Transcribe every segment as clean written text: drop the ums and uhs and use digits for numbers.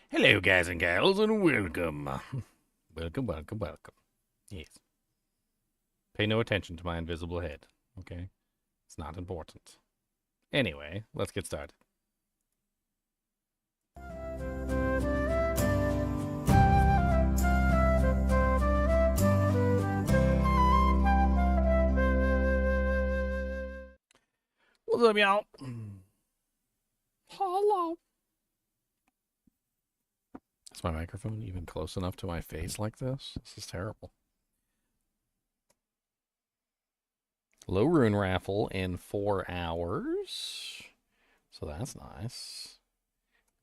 Hello, guys and gals, and welcome. Welcome. Yes. Pay no attention to my invisible head, okay? It's not important. Anyway, let's get started. What's up, y'all? Hello. Is my microphone even close enough to my face like this? This is terrible. Low rune raffle in 4 hours. So that's nice.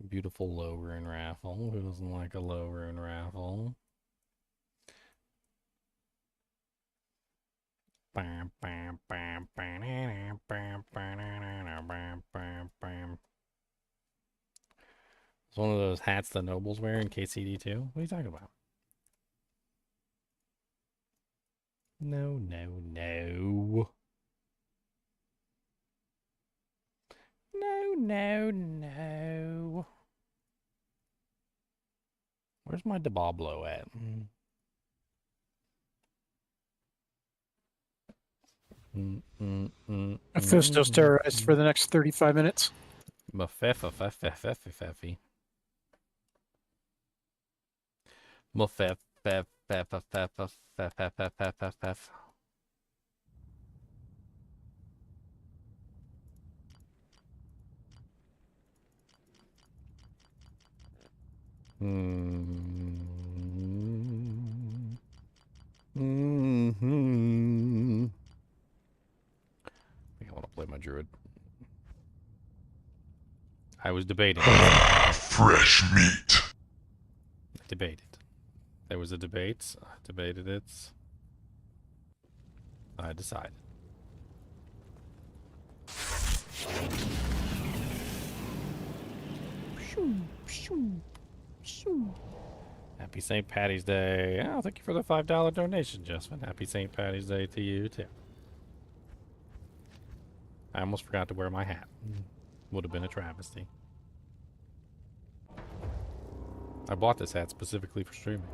Beautiful low rune raffle. Who doesn't like a low rune raffle? It's one of those hats the nobles wear in KCD2. What are you talking about? No. No. Where's my Diablo at? Mephisto's terrorized for the next 35 minutes. Muffeffy. I think I want to play my druid. I was debating. Fresh meat. I debated. There was a debate. I debated it. I decided. Happy St. Patty's Day. Oh, thank you for the $5 donation, Justin. Happy St. Patty's Day to you, too. I almost forgot to wear my hat. Would have been a travesty. I bought this hat specifically for streaming.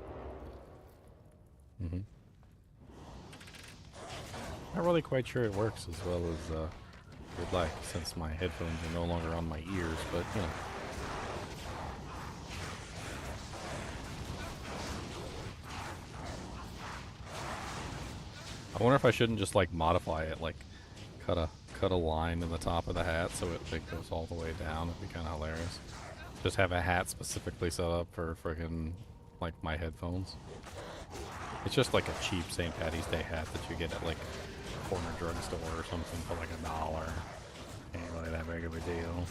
Not really quite sure it works as well as would like, since my headphones are no longer on my ears, but, you know. I wonder if I shouldn't just like modify it, like cut a line in the top of the hat so it goes all the way down. It'd be kind of hilarious. Just have a hat specifically set up for friggin' like my headphones. It's just like a cheap St. Patty's Day hat that you get at like a corner drugstore or something for like $1. Ain't really that big of a deal.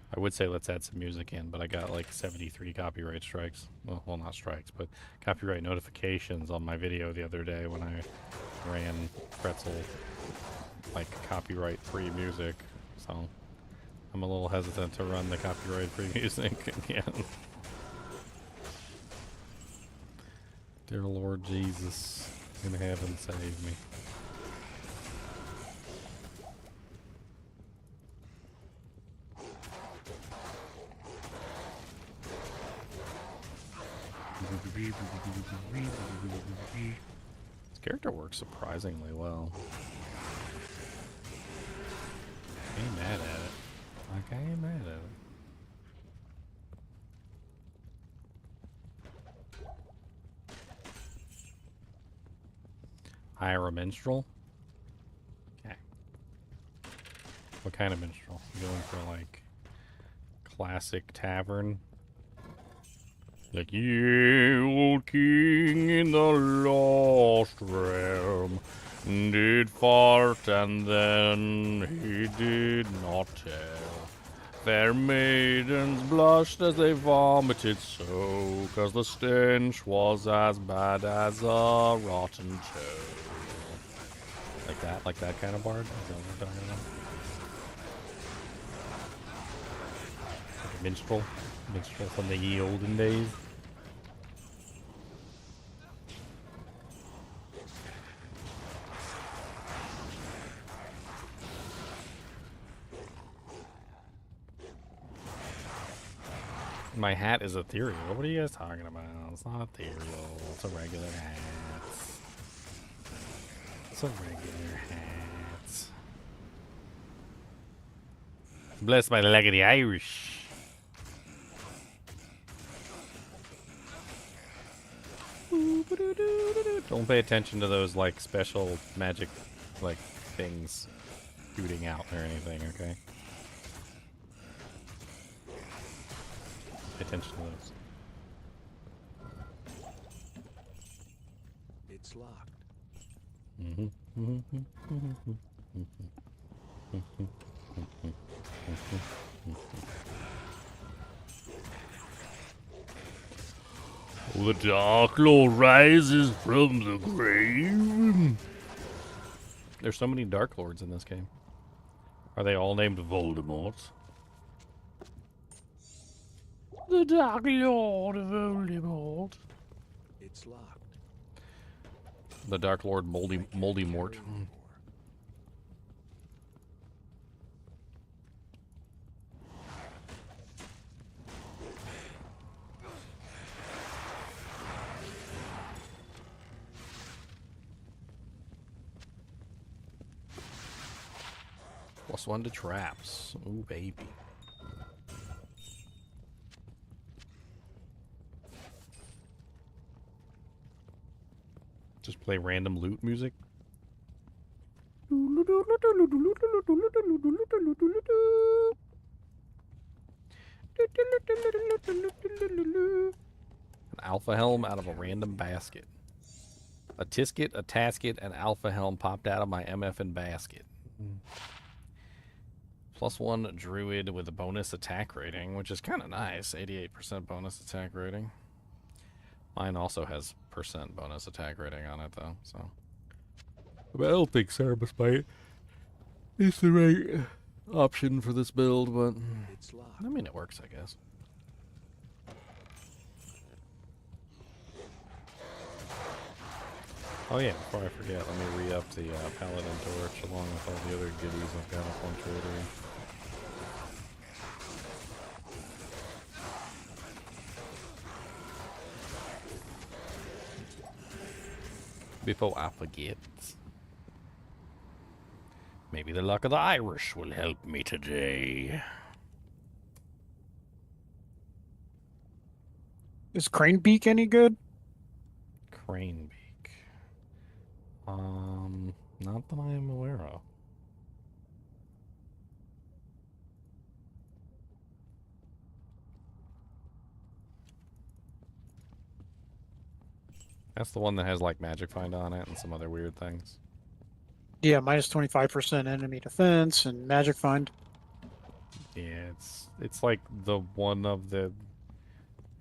I would say let's add some music in, but I got like 73 copyright strikes. Well, not strikes, but copyright notifications on my video the other day when I ran Pretzel, like copyright-free music. So I'm a little hesitant to run the copyright-free music again. Dear Lord Jesus, in heaven save me. This character works surprisingly well. I ain't mad at it. Like, I ain't mad at it. Hire a minstrel? Okay. What kind of minstrel? You going for like classic tavern? Like, ye old king in the lost realm did fart and then he did not tell. Fair maidens blushed as they vomited so, 'cause the stench was as bad as a rotten toad. Like that kind of bard? Is that what we're talking about? Like a minstrel? Minstrel from the ye olden days? My hat is ethereal. What are you guys talking about? It's not ethereal. It's a regular hat. It's a regular hat. Bless my leg of the Irish. Don't pay attention to those like special magic like things shooting out or anything, okay? Pay attention to those. It's locked. The Dark Lord rises from the grave. There's so many Dark Lords in this game. Are they all named Voldemort? The Dark Lord of Voldemort. It's locked. The Dark Lord Moldy Mort. +1 to traps. Ooh, baby. Just play random loot music. An alpha helm out of a random basket. A tisket, a tasket, and alpha helm popped out of my MFN basket. +1 druid with a bonus attack rating, which is kind of nice. 88% bonus attack rating. Mine also has % bonus attack rating on it, though, so. But I don't think Cerebus Bite is the right option for this build, but It's locked. I mean, it works, I guess. Oh yeah, before I forget, let me re-up the Paladin Torch along with all the other goodies I've got up on Twitter. Before I forget. Maybe the luck of the Irish will help me today. Is Crane Beak any good? Crane Beak. Not that I am aware of. That's the one that has like Magic Find on it and some other weird things. Yeah, minus 25% enemy defense and magic find. Yeah, it's like the one of the.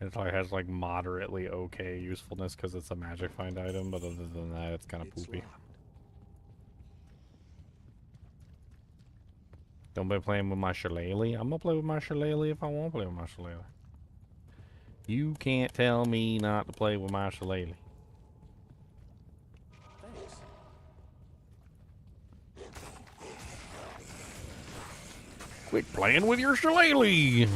It probably has like moderately okay usefulness because it's a Magic Find item, but other than that, it's kind of It's poopy. locked. Don't be playing with my shillelagh. I'm gonna play with my shillelagh if I want to play with my shillelagh. You can't tell me not to play with my shillelagh. Thanks. Quit playing with your shillelagh.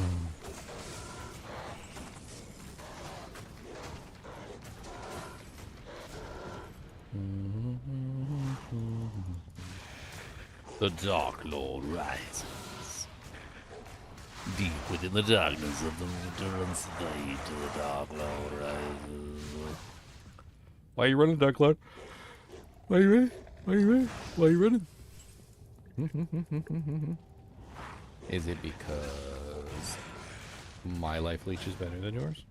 The Dark Lord rises. Deep within the darkness of the winter and state, the Dark Lord rises. Why are you running, Dark Lord? Why are you running? Why are you running? Why are you running? Is it because my life leech is better than yours?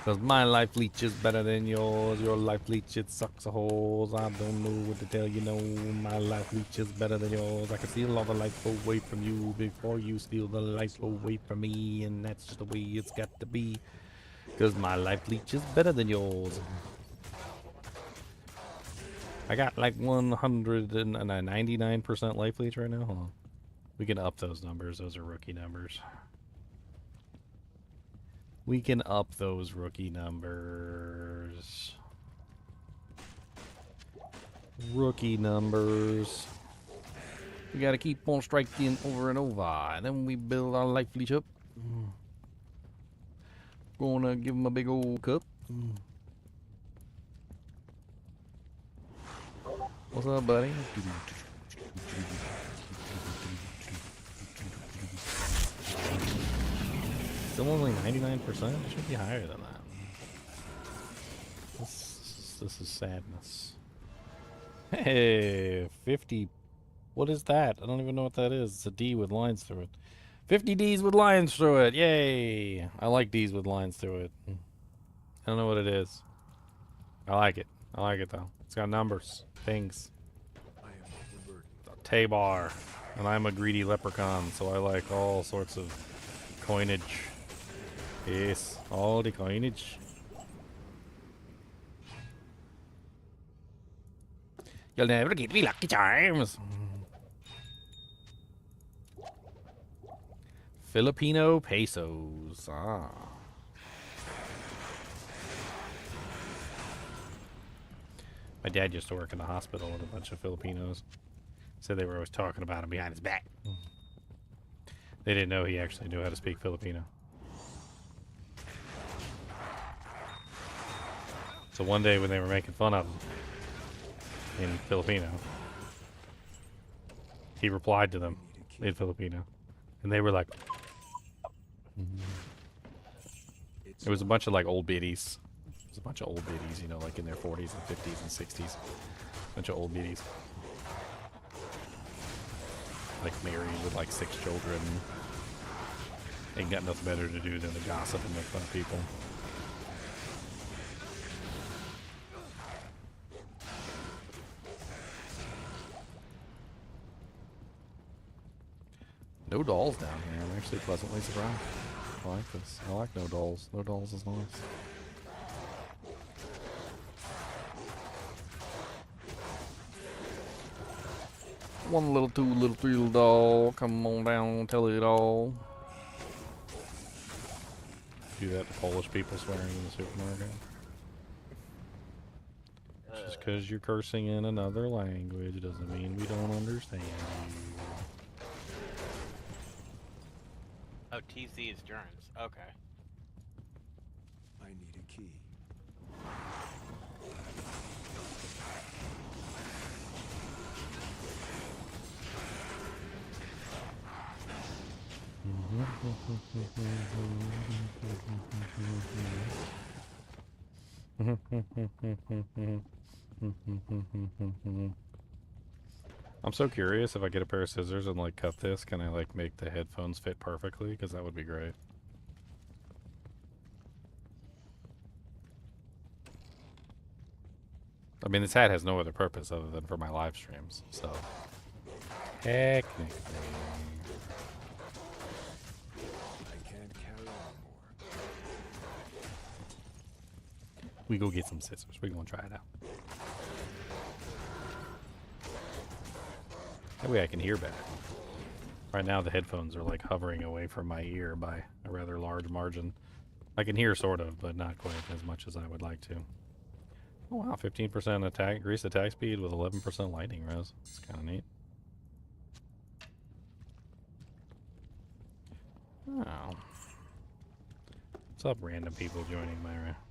Cause my life leech is better than yours. Your life leech, it sucks a holes. I don't know what to tell you. No, my life leech is better than yours. I can steal all the life away from you before you steal the life away from me. And that's just the way it's got to be. Cause my life leech is better than yours. I got like 199% life leech right now. Hold on. We can up those numbers. Those are rookie numbers. We can up those rookie numbers. Rookie numbers. We gotta keep on striking over and over. And then we build our life leech up. Gonna give him a big old cup. What's up, buddy? Still only 99%? It should be higher than that. This is sadness. Hey, 50. What is that? I don't even know what that is. It's a D with lines through it. 50 Ds with lines through it. Yay. I like Ds with lines through it. I don't know what it is. I like it. I like it, though. It's got numbers. Things. I am overburdened. T-bar. And I'm a greedy leprechaun, so I like all sorts of coinage. Yes, all the coinage. You'll never get me Lucky Charms. Filipino pesos. Ah. My dad used to work in the hospital with a bunch of Filipinos. Said they were always talking about him behind his back. They didn't know he actually knew how to speak Filipino. So one day when they were making fun of him in Filipino, he replied to them in Filipino. And they were like... It was a bunch of like old biddies. It was a bunch of old biddies, you know, like in their 40s and 50s and 60s. Bunch of old biddies. Like married with like 6 children. Ain't got nothing better to do than to gossip and make fun of people. No dolls down here. I'm actually pleasantly surprised. I like this. I like no dolls. No dolls is nice. One little, 2 little, 3 little doll. Come on down, tell it all. Do that to Polish people swearing in the supermarket. Just because you're cursing in another language doesn't mean we don't understand you. Oh, TC is germs. Okay. I need a key. I'm so curious if I get a pair of scissors and like cut this, can I like make the headphones fit perfectly? Because that would be great. I mean, this hat has no other purpose other than for my live streams, so. Technically. I can't carry on more. We go get some scissors. We're gonna try it out. That way I can hear better. Right now the headphones are like hovering away from my ear by a rather large margin. I can hear sort of, but not quite as much as I would like to. Oh wow, 15% attack, increased attack speed with 11% lightning res. It's kind of neat. Oh. What's up, random people joining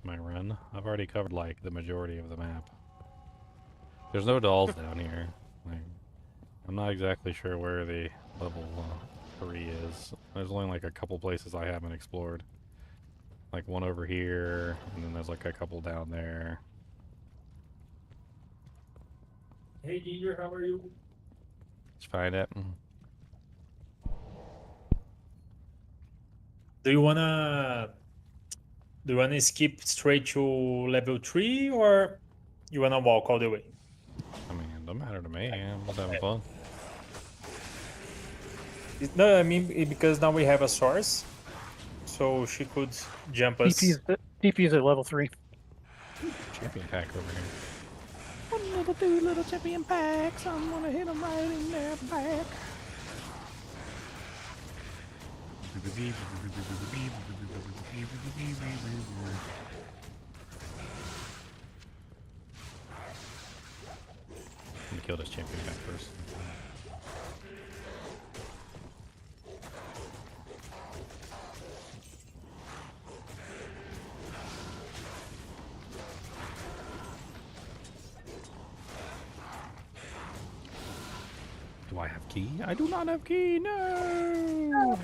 my run? I've already covered like the majority of the map. There's no dolls down here. Like, I'm not exactly sure where the level 3 is. There's only like a couple places I haven't explored. Like one over here, and then there's like a couple down there. Hey Ginger, how are you? Did you find it? Do you wanna Do you want to skip straight to level 3 or you want to walk all the way? I mean, it don't matter to me. I'm just having fun. No, I mean because now we have a source, so she could jump us. DP's at level 3. Champion pack over here. One little two little champion packs. I'm gonna hit them right in their back. Let me kill this champion pack first. Do I have key? I do not have key. No.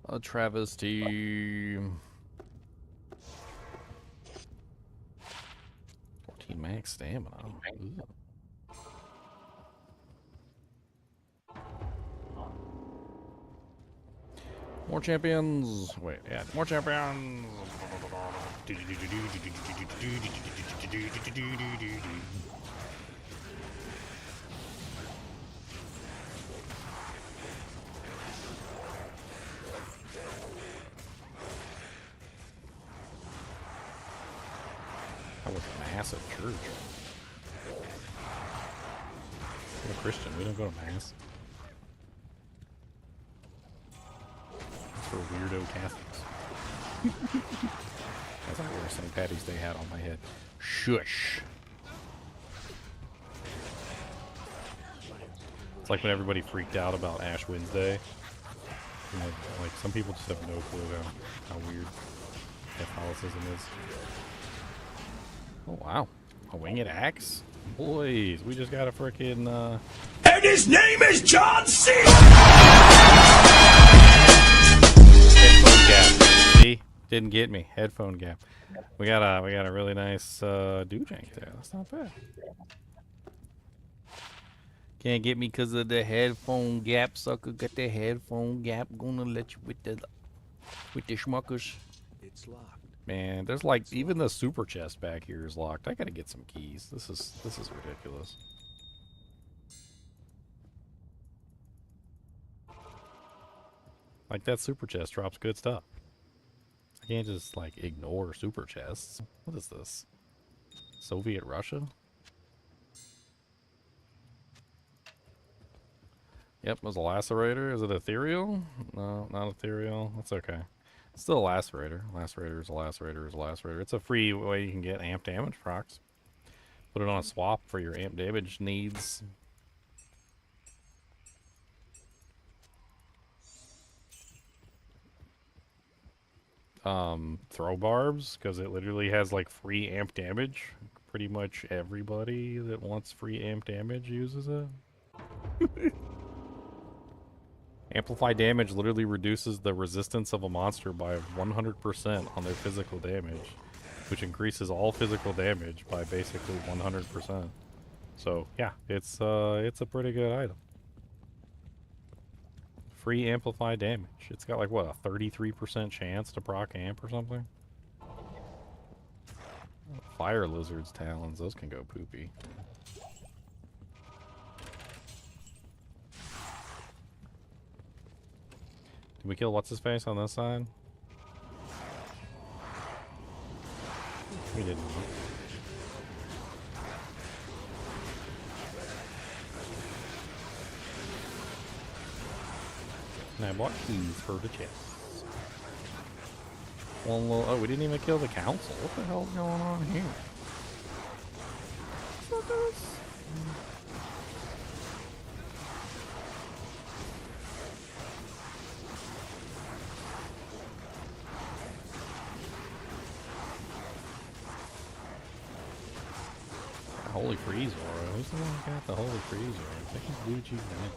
A travesty. 14 max stamina. Ooh. More champions. Wait, yeah, more champions. That was a massive church. We're a Christian. We don't go to mass. It's for weirdo Catholics. That's not wear a St. Patty's Day hat on my head. Shush. It's like when everybody freaked out about Ash Wednesday. You know, like some people just have no clue how weird Catholicism is. Oh wow, a winged axe? Boys, we just got a frickin' And his name is John C. headphone gap. See? Didn't get me. Headphone gap. We got a really nice doojank there. That's not bad. Can't get me because of the headphone gap, sucker. Got the headphone gap. Gonna let you with the schmuckers. It's locked. Man, there's like even the super chest back here is locked. I gotta get some keys. This is ridiculous. Like that super chest drops good stuff. I can't just like ignore super chests. What is this? Soviet Russia? Yep, it was a lacerator. Is it ethereal? No, not ethereal. That's okay. It's still a lacerator. Lacerator is a lacerator is a lacerator. It's a free way you can get amp damage procs. Put it on a swap for your amp damage needs. Throw barbs, because it literally has like free amp damage. Pretty much everybody that wants free amp damage uses it. Amplify damage literally reduces the resistance of a monster by 100% on their physical damage, which increases all physical damage by basically 100%. So yeah, it's a pretty good item. Free amplify damage. It's got like what, a 33% chance to proc amp or something. Fire lizards talons, those can go poopy. Did we kill what's his face on this side? We didn't. And I bought keys for the chest. Well, oh, we didn't even kill the council. What the hell's going on here? What's this? Holy freeze aura. Who's the one who got the holy freeze aura? I think it's Gucci, man.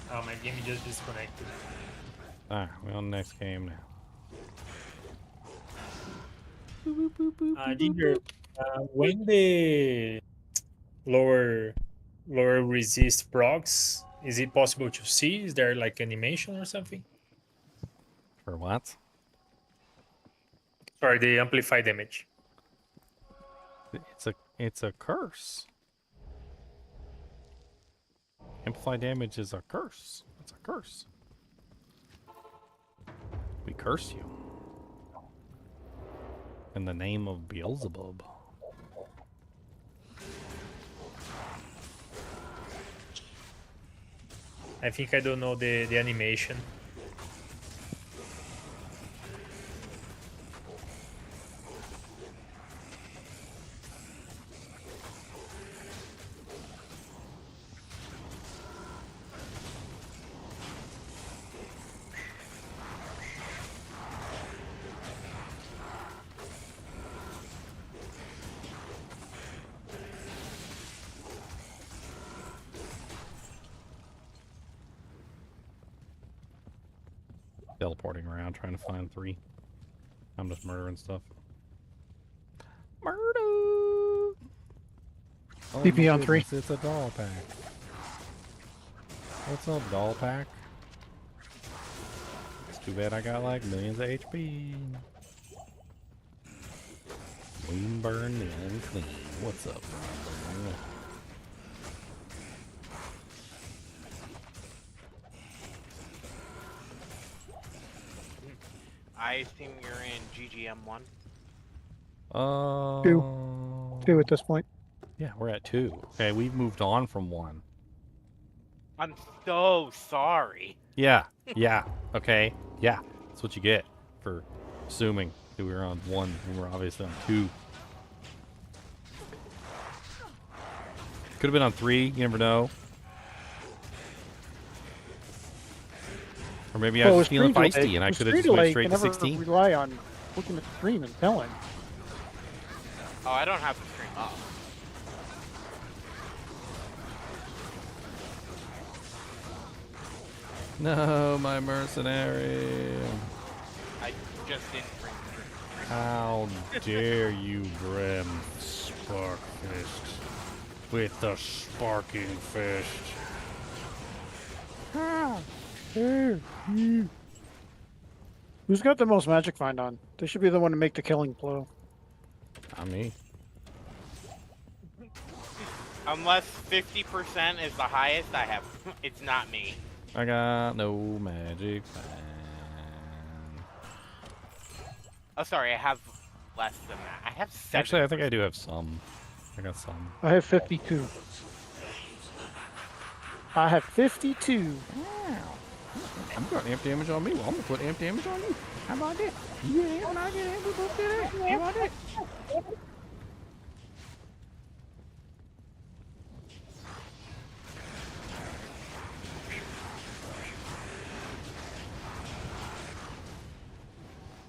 Oh, my game just disconnected. Alright, we're on the next game now. Ginger, when the lower resist procs, is it possible to see? Is there like animation or something? For what? Sorry, the amplified damage. It's a curse. Amplify damage is a curse. It's a curse. We curse you. In the name of Beelzebub. I think I don't know the animation. Teleporting around trying to find 3. I'm just murdering stuff. Murder! Oh, PP my on 3. goodness, it's a doll pack. What's up, doll pack? It's too bad I got like millions of HP. Clean burn the unclean. What's up, bro? I assume you're in GGM1. Two at this point. Yeah, we're at 2. Okay, we've moved on from 1. I'm so sorry. Yeah, okay, yeah. That's what you get for assuming that we were on 1 when we're obviously on 2. Could have been on 3, you never know. Or maybe I was feeling feisty and I could have just went straight to 16. Rely on looking at the stream and telling. Oh, I don't have the stream up. No, my mercenary. I just didn't bring the stream. How dare you, Grim Sparkfist, with the sparking fist. How dare you? Who's got the most magic find on? They should be the one to make the killing blow. Not me. Unless 50% is the highest, it's not me. I got no magic fan. Oh, sorry, I have less than that. I have 7. Actually, I think I do have some. I got some. I have 52. I have 52. I'm got amp damage on me. Well, I'm gonna put amp damage on you. How about that? Yeah, when I get amp, we both get amp. How about that?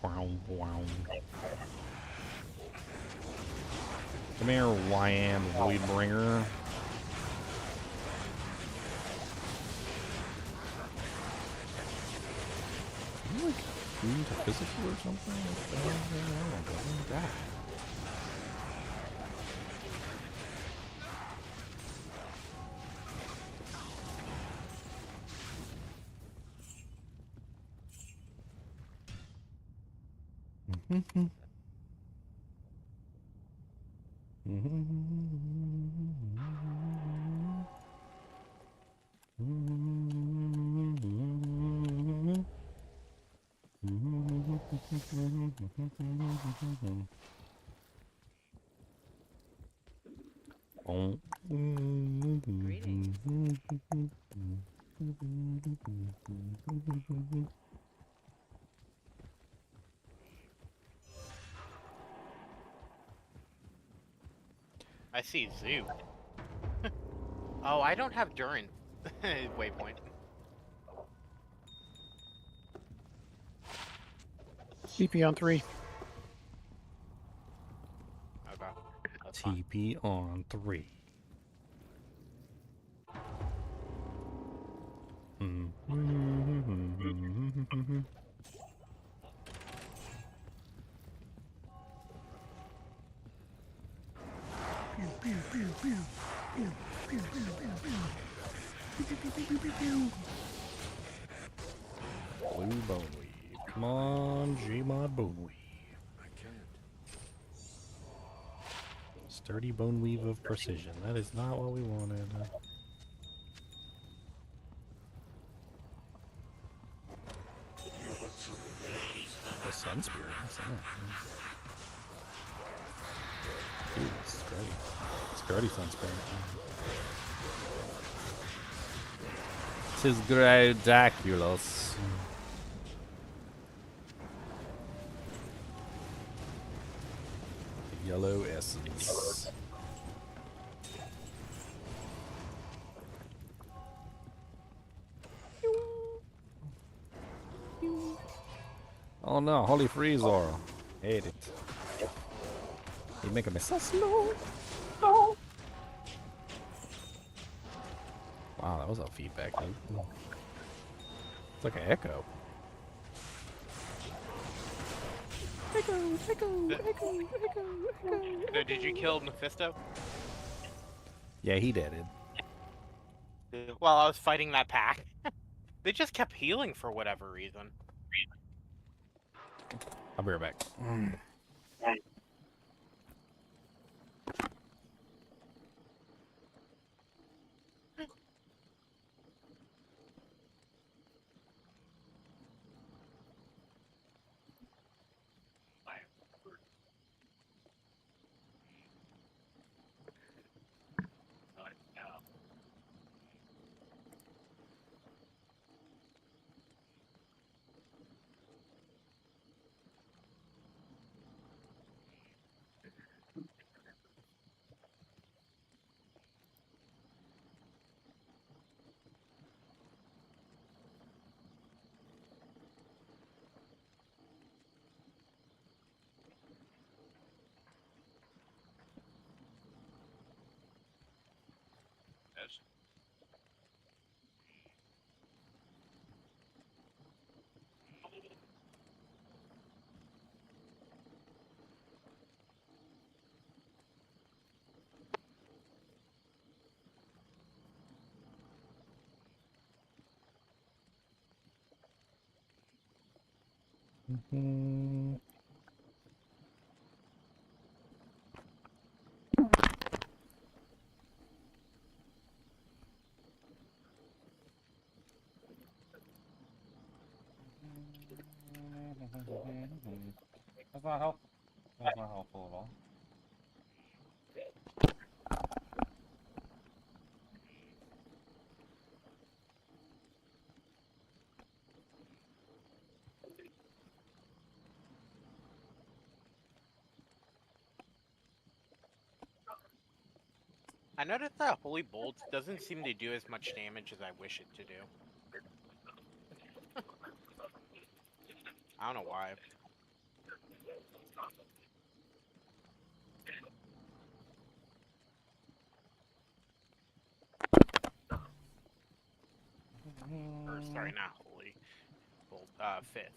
Wow, wow. Come here, YM Voidbringer. Are you like immune to physical or something? What the hell is going on, brother? God. I see Zoo. Oh, I don't have Durin. Waypoint. CP on 3. Okay. That's fine. TP on 3. Blue bone weave. Come on, Gmod bone weave. I can't. Sturdy bone weave of precision. That is not what we wanted. The sun spirit. What's that? Ooh, Scruddy. Scruddy sun spirit. Tis Graudaculus. Yellow essence. Oh no, holy freeze aura. Hate it. You're making me so slow. No. Wow, that was a feedback loop. It's like an echo. Echo, echo, echo, echo, echo. So did you kill Mephisto? Yeah, he did it. While I was fighting that pack. They just kept healing for whatever reason. I'll be right back. That's not helpful. That's not helpful at all. I noticed that Holy Bolt doesn't seem to do as much damage as I wish it to do. I don't know why. Or, sorry, not Holy Bolt, Fifth.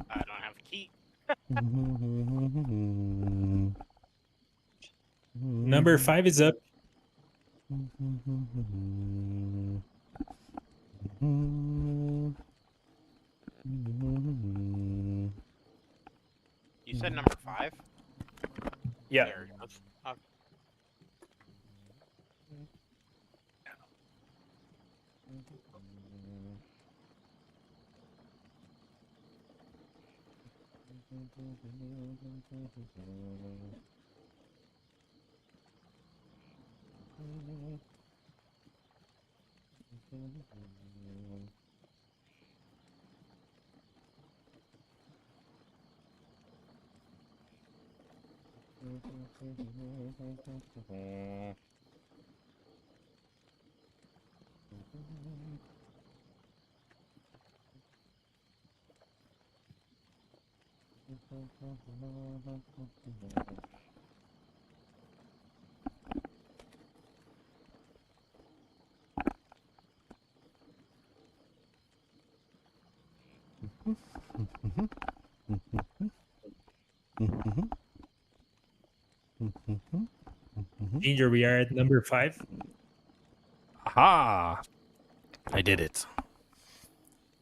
I don't have a key. Number 5 is up. You You said number 5? Yeah. There it goes. Okay. Ginger, we are at number 5. Aha! I did it.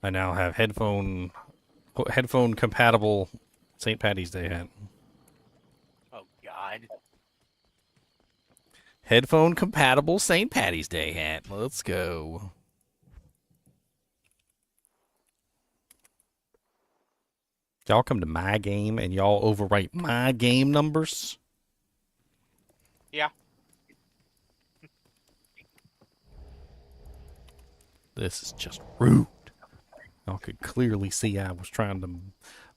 I now have headphone compatible St. Patty's Day hat. Oh, God. Headphone compatible St. Patty's Day hat. Let's go. Y'all come to my game and y'all overwrite my game numbers? Yeah. This is just rude. Y'all could clearly see I was trying to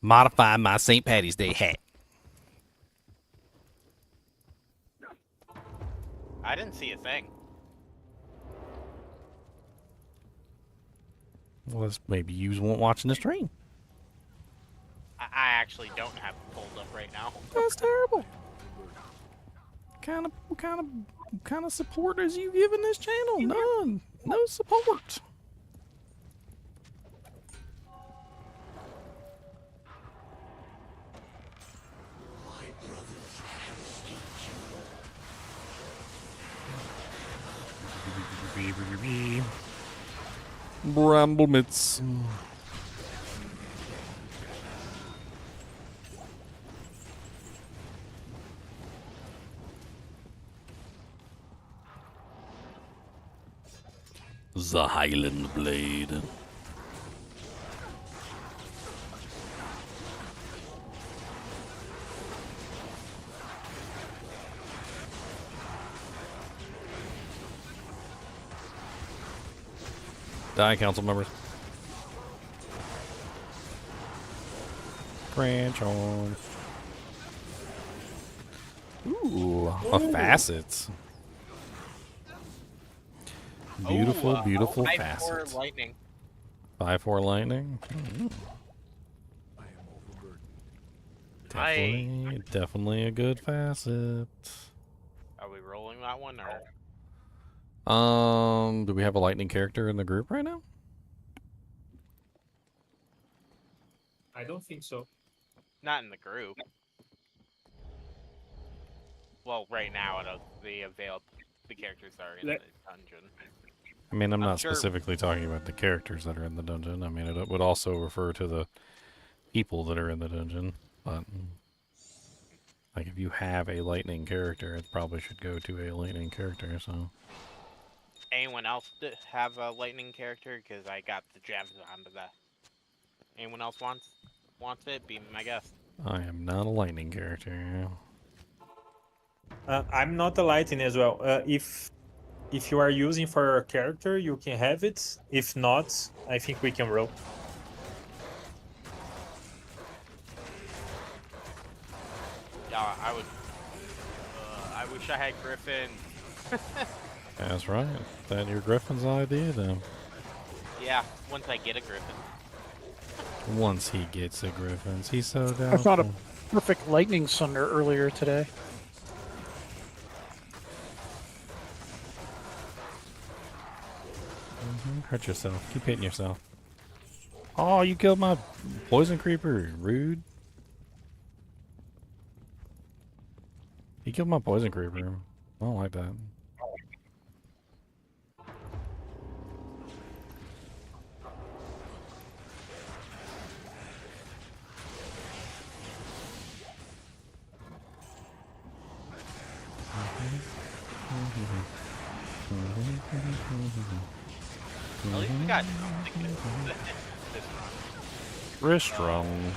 modify my St. Patty's Day hat. I didn't see a thing. Well, maybe you weren't watching the stream. I actually don't have it pulled up right now. That's terrible. What kind of support is you giving this channel? None. No support. Bramble mitts. The Highland Blade. Die, council members. Branch on. Ooh, a facet. Beautiful, beautiful 5-4 facet. lightning. 5-4 lightning. I am overburdened. Definitely a good facet. Are we rolling that one or? Do we have a lightning character in the group right now? I don't think so. Not in the group. Well, right now, the characters are in the dungeon. I mean, I'm not sure- specifically talking about the characters that are in the dungeon. I mean, it would also refer to the people that are in the dungeon. But, like, if you have a lightning character, it probably should go to a lightning character, so... Anyone else have a lightning character? Because I got the gems onto that. Anyone else wants it? Be my guest. I am not a lightning character. I'm not a lightning as well. If you are using for your character, you can have it. If not, I think we can roll. Yeah, I would. I wish I had Griffin. That's right. That your Griffin's idea, then. Yeah, once I get a Griffin. Once he gets a Griffin, he's so down. I found a perfect lightning sunder earlier today. Hurt yourself. Keep hitting yourself. Oh, you killed my poison creeper. Rude. You killed my poison creeper. I don't like that. At least we got something this run. Ristrung.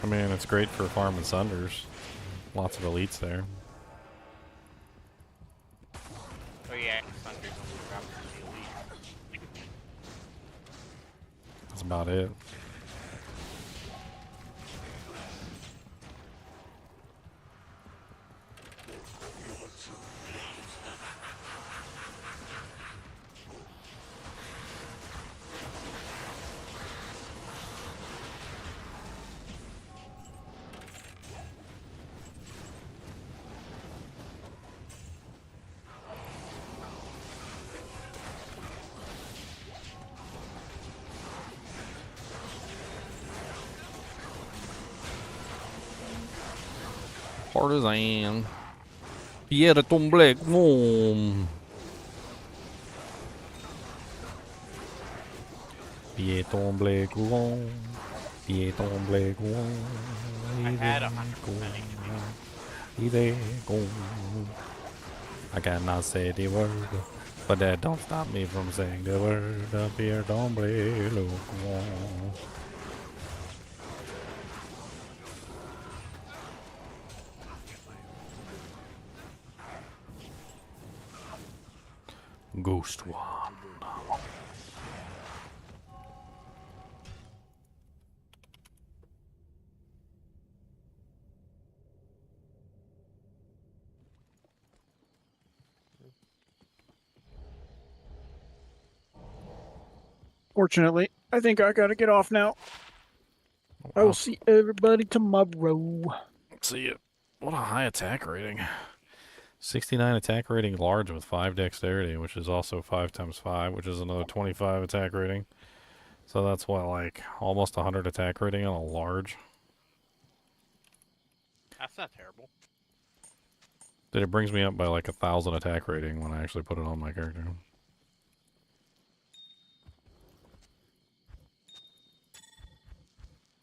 I mean, it's great for farming Sunders. Lots of elites there. Oh yeah, Thunder's only dropped from the elite. That's about it. Partisan. Pierre Tomblé. Pierre Tomblé. Pierre Tomblé. I had 100% I cannot say the word, but that don't stop me from saying the word. Pierre Tomblé. Ghost one. Fortunately, I think I gotta get off now. I will see everybody tomorrow. See it. What a high attack rating. 69 attack rating large with 5 dexterity, which is also 5 times 5, which is another 25 attack rating. So that's what, like, almost 100 attack rating on a large. That's not terrible. It brings me up by like 1,000 attack rating when I actually put it on my character.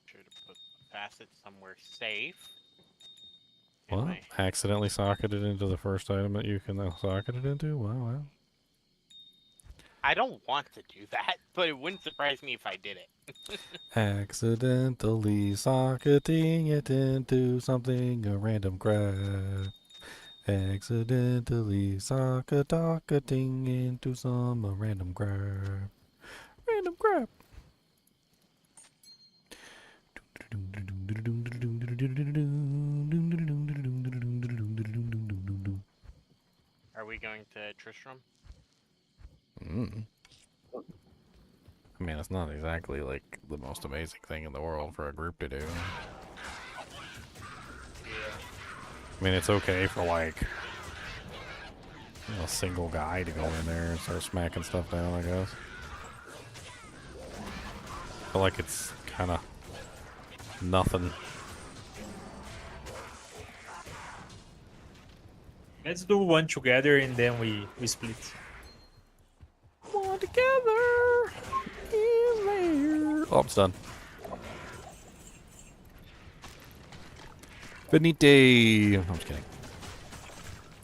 Sure to put facet somewhere safe. What? Anyway, Accidentally socketed into the first item that you can socket it into? Wow. I don't want to do that, but it wouldn't surprise me if I did it. Accidentally socketing it into something, a random grab. Accidentally socketing into some random grab. Random grab. Are we going to Tristram? I mean, it's not exactly like the most amazing thing in the world for a group to do. I mean, it's okay for like a single guy to go in there and start smacking stuff down, I guess. I feel like it's kind of nothing. Let's do one together and then we split. One together. In there. Oh, it's done. Benite. I'm just kidding.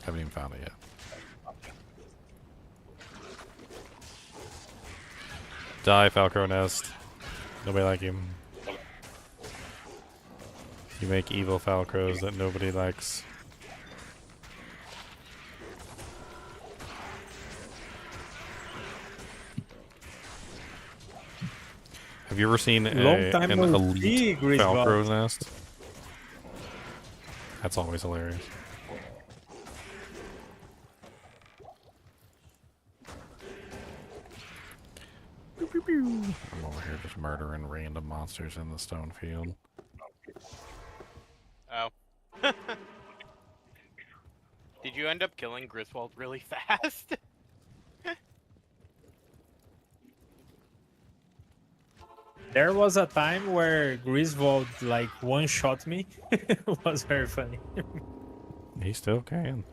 Haven't even found it yet. Die, Falcro Nest. Nobody like him. You make evil Falcros that nobody likes. Have you ever seen an elite Falcro's nest? That's always hilarious. I'm over here just murdering random monsters in the stone field. Oh. Did you end up killing Griswold really fast? There was a time where Griswold like one-shot me. It was very funny. He still can.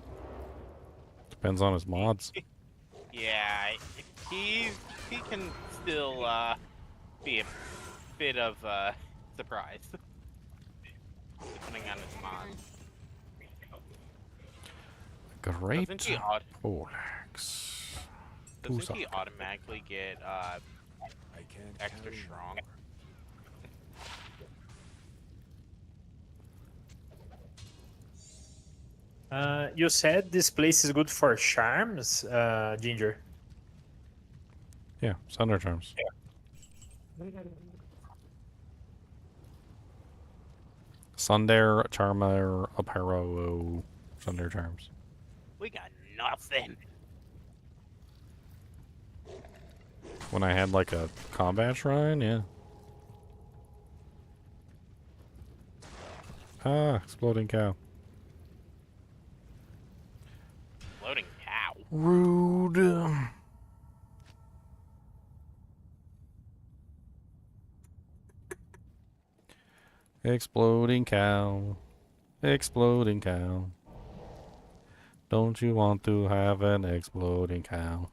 Depends on his mods. Yeah, he can still be a bit of a surprise, depending on his mods. Great Doesn't he, poleaxe. doesn't he Pusa. automatically get I can't extra carry strong? You said this place is good for charms, Ginger. Yeah, Thunder Charms. Sunder, Charmer, Aparo, Thunder Charms. We got nothing. When I had like a combat shrine, yeah. Ah, exploding cow. Loading cow. Rude. Exploding cow. Exploding cow. Don't you want to have an exploding cow?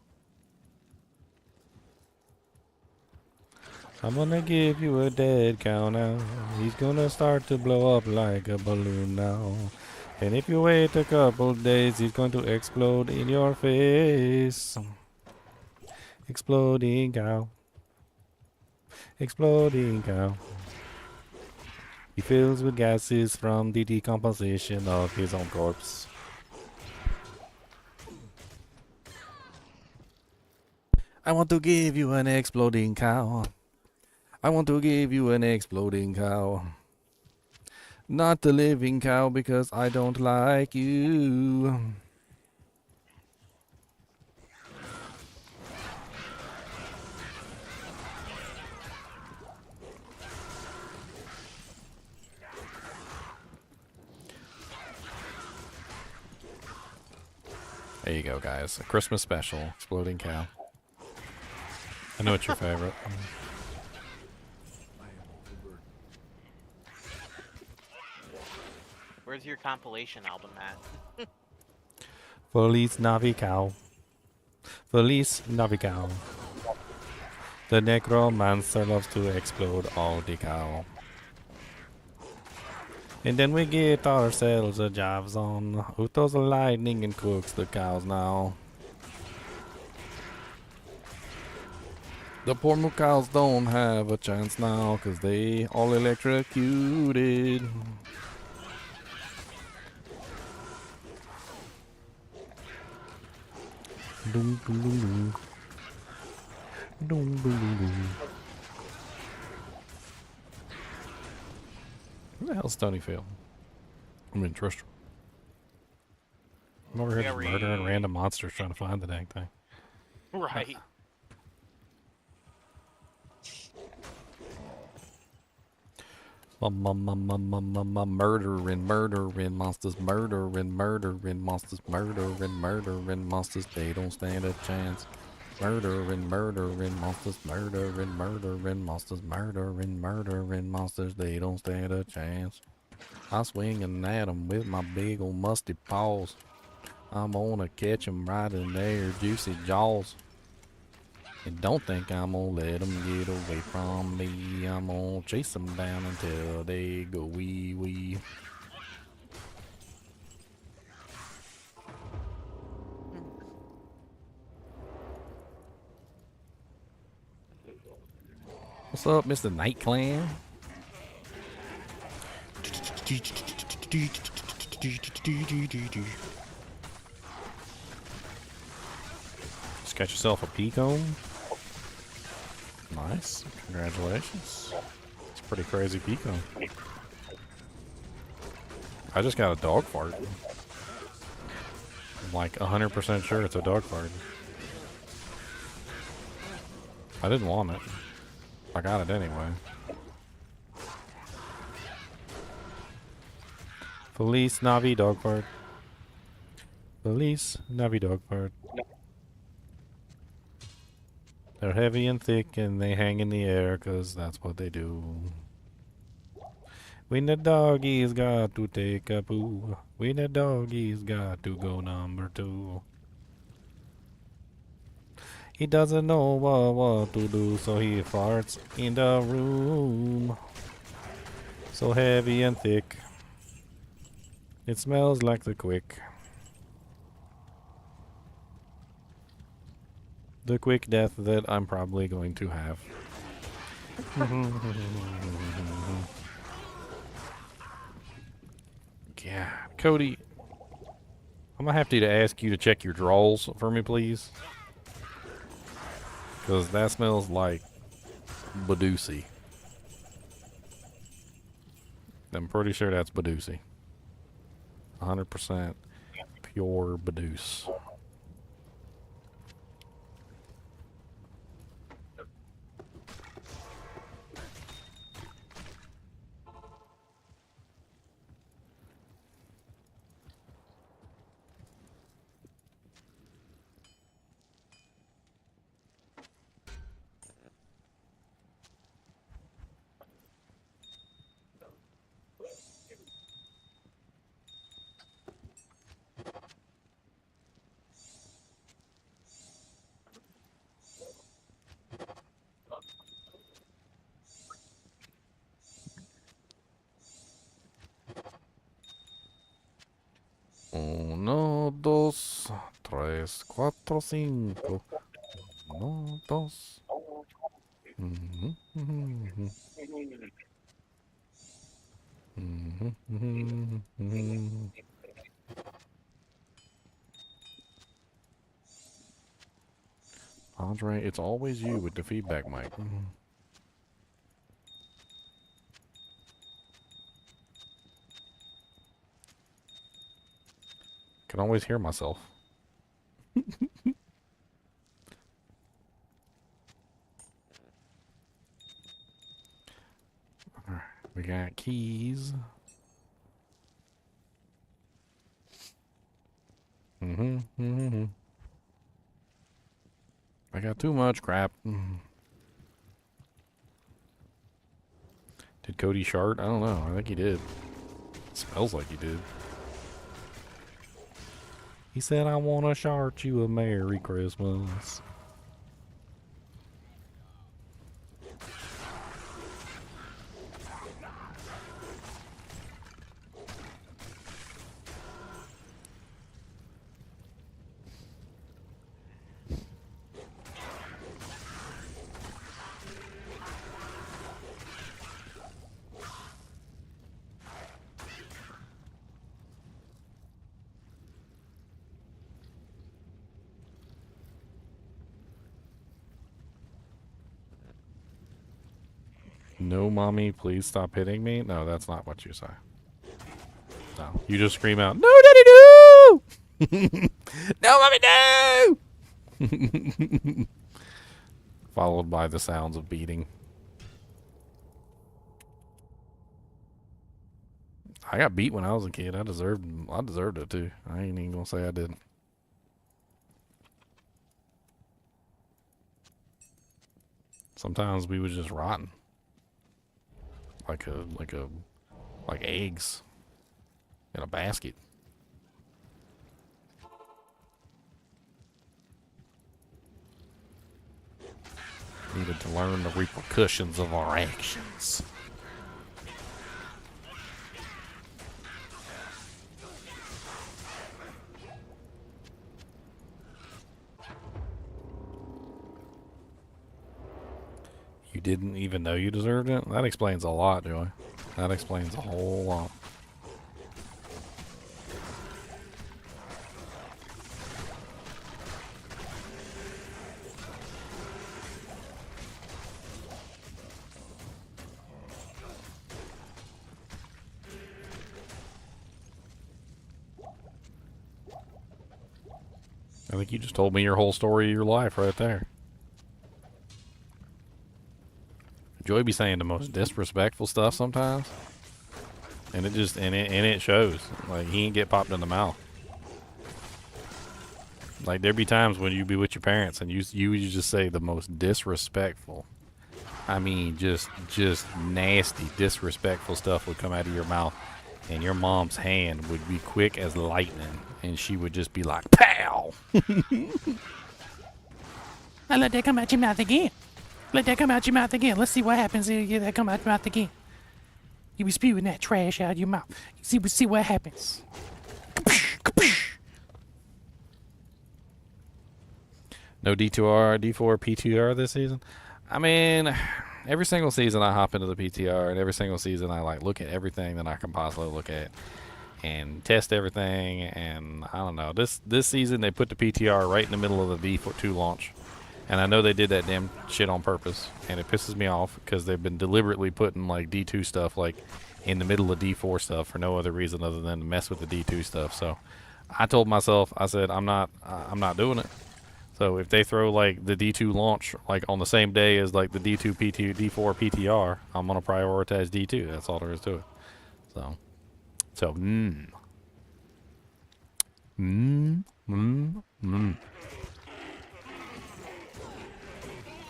I'm gonna give you a dead cow now. He's gonna start to blow up like a balloon now. And if you wait a couple days, he's going to explode in your face. Exploding cow. Exploding cow. He fills with gases from the decomposition of his own corpse. I want to give you an exploding cow. I want to give you an exploding cow. Not the living cow because I don't like you. There you go, guys. A Christmas special. Exploding cow. I know it's your favorite. I am overburdened. Where's your compilation album at? Feliz Navi cow. Feliz Navi cow. The necromancer loves to explode all the cow. And then we get ourselves a jobs on who throws the lightning and cooks the cows now. The poor moo cows don't have a chance now cause they all electrocuted. Dum, dum, dum, dum. Dum, dum, dum, dum. Where the hell's Stonyfield? I'm in Tristram. I'm over here just Very- murdering random monsters trying to find the dang thing. Right. Murdering monsters, murdering monsters, murdering monsters, they don't stand a chance. Murdering monsters, murdering monsters, murdering monsters, they don't stand a chance. I swinging at them with my big old musty paws. I'm gonna catch them right in their juicy jaws. And don't think I'm gonna let them get away from me. I'm gonna chase them down until they go wee wee. What's up, Mr. Night Clan? Just got yourself a pea-comb. Nice. Congratulations. It's a pretty crazy pea-comb. I just got a dog fart. I'm like 100% sure it's a dog fart. I didn't want it. I got it anyway. Feliz Navi dog fart. Feliz Navi dog fart. They're heavy and thick and they hang in the air 'cause that's what they do. When the doggy's got to take a poo. When the doggy's got to go number 2. He doesn't know what to do, so he farts in the room. So heavy and thick. It smells like the quick. The quick death that I'm probably going to have. Yeah, Cody, I'm gonna have to ask you to check your drawers for me, please. Because that smells like Badusi. I'm pretty sure that's Badusi. 100% pure Badus. Uno, dos, tres, cuatro, cinco. Uno, dos. Mhm, mhm, mhm, mhm, mhm. Andre, it's always you with the feedback mic. Can always hear myself. Alright, we got keys. I got too much crap. Did Cody shart? I don't know. I think he did. Smells like he did. He said, I want to shart you a Merry Christmas. No, mommy, please stop hitting me. No, that's not what you say. No, you just scream out, no, daddy, no! No, mommy, no! Followed by the sounds of beating. I got beat when I was a kid. I deserved it too. I ain't even gonna say I didn't. Sometimes we was just rotten. Like eggs in a basket. Needed to learn the repercussions of our actions. You didn't even know you deserved it? That explains a lot, Joey. That explains a whole lot. I think you just told me your whole story of your life right there. Joey be saying the most disrespectful stuff sometimes, and it shows. Like, he ain't get popped in the mouth. Like, there be times when you be with your parents and you just say the most disrespectful. I mean, just nasty, disrespectful stuff would come out of your mouth, and your mom's hand would be quick as lightning, and she would just be like, "Pow!" I let that come out your mouth again. Let that come out your mouth again. Let's see what happens if you let that come out your mouth again. You be spewing that trash out your mouth. See what happens. No D2R, D4, PTR this season. I mean, every single season I hop into the PTR, and every single season I like look at everything that I can possibly look at and test everything. And I don't know. This season they put the PTR right in the middle of the D2 launch, and I know they did that damn shit on purpose, and it pisses me off because they've been deliberately putting like D2 stuff like in the middle of D4 stuff for no other reason other than to mess with the D2 stuff. So I told myself, I said I'm not doing it. So if they throw like the D2 launch like on the same day as like the D2 PT D4 PTR, I'm gonna prioritize D2. That's all there is to it. So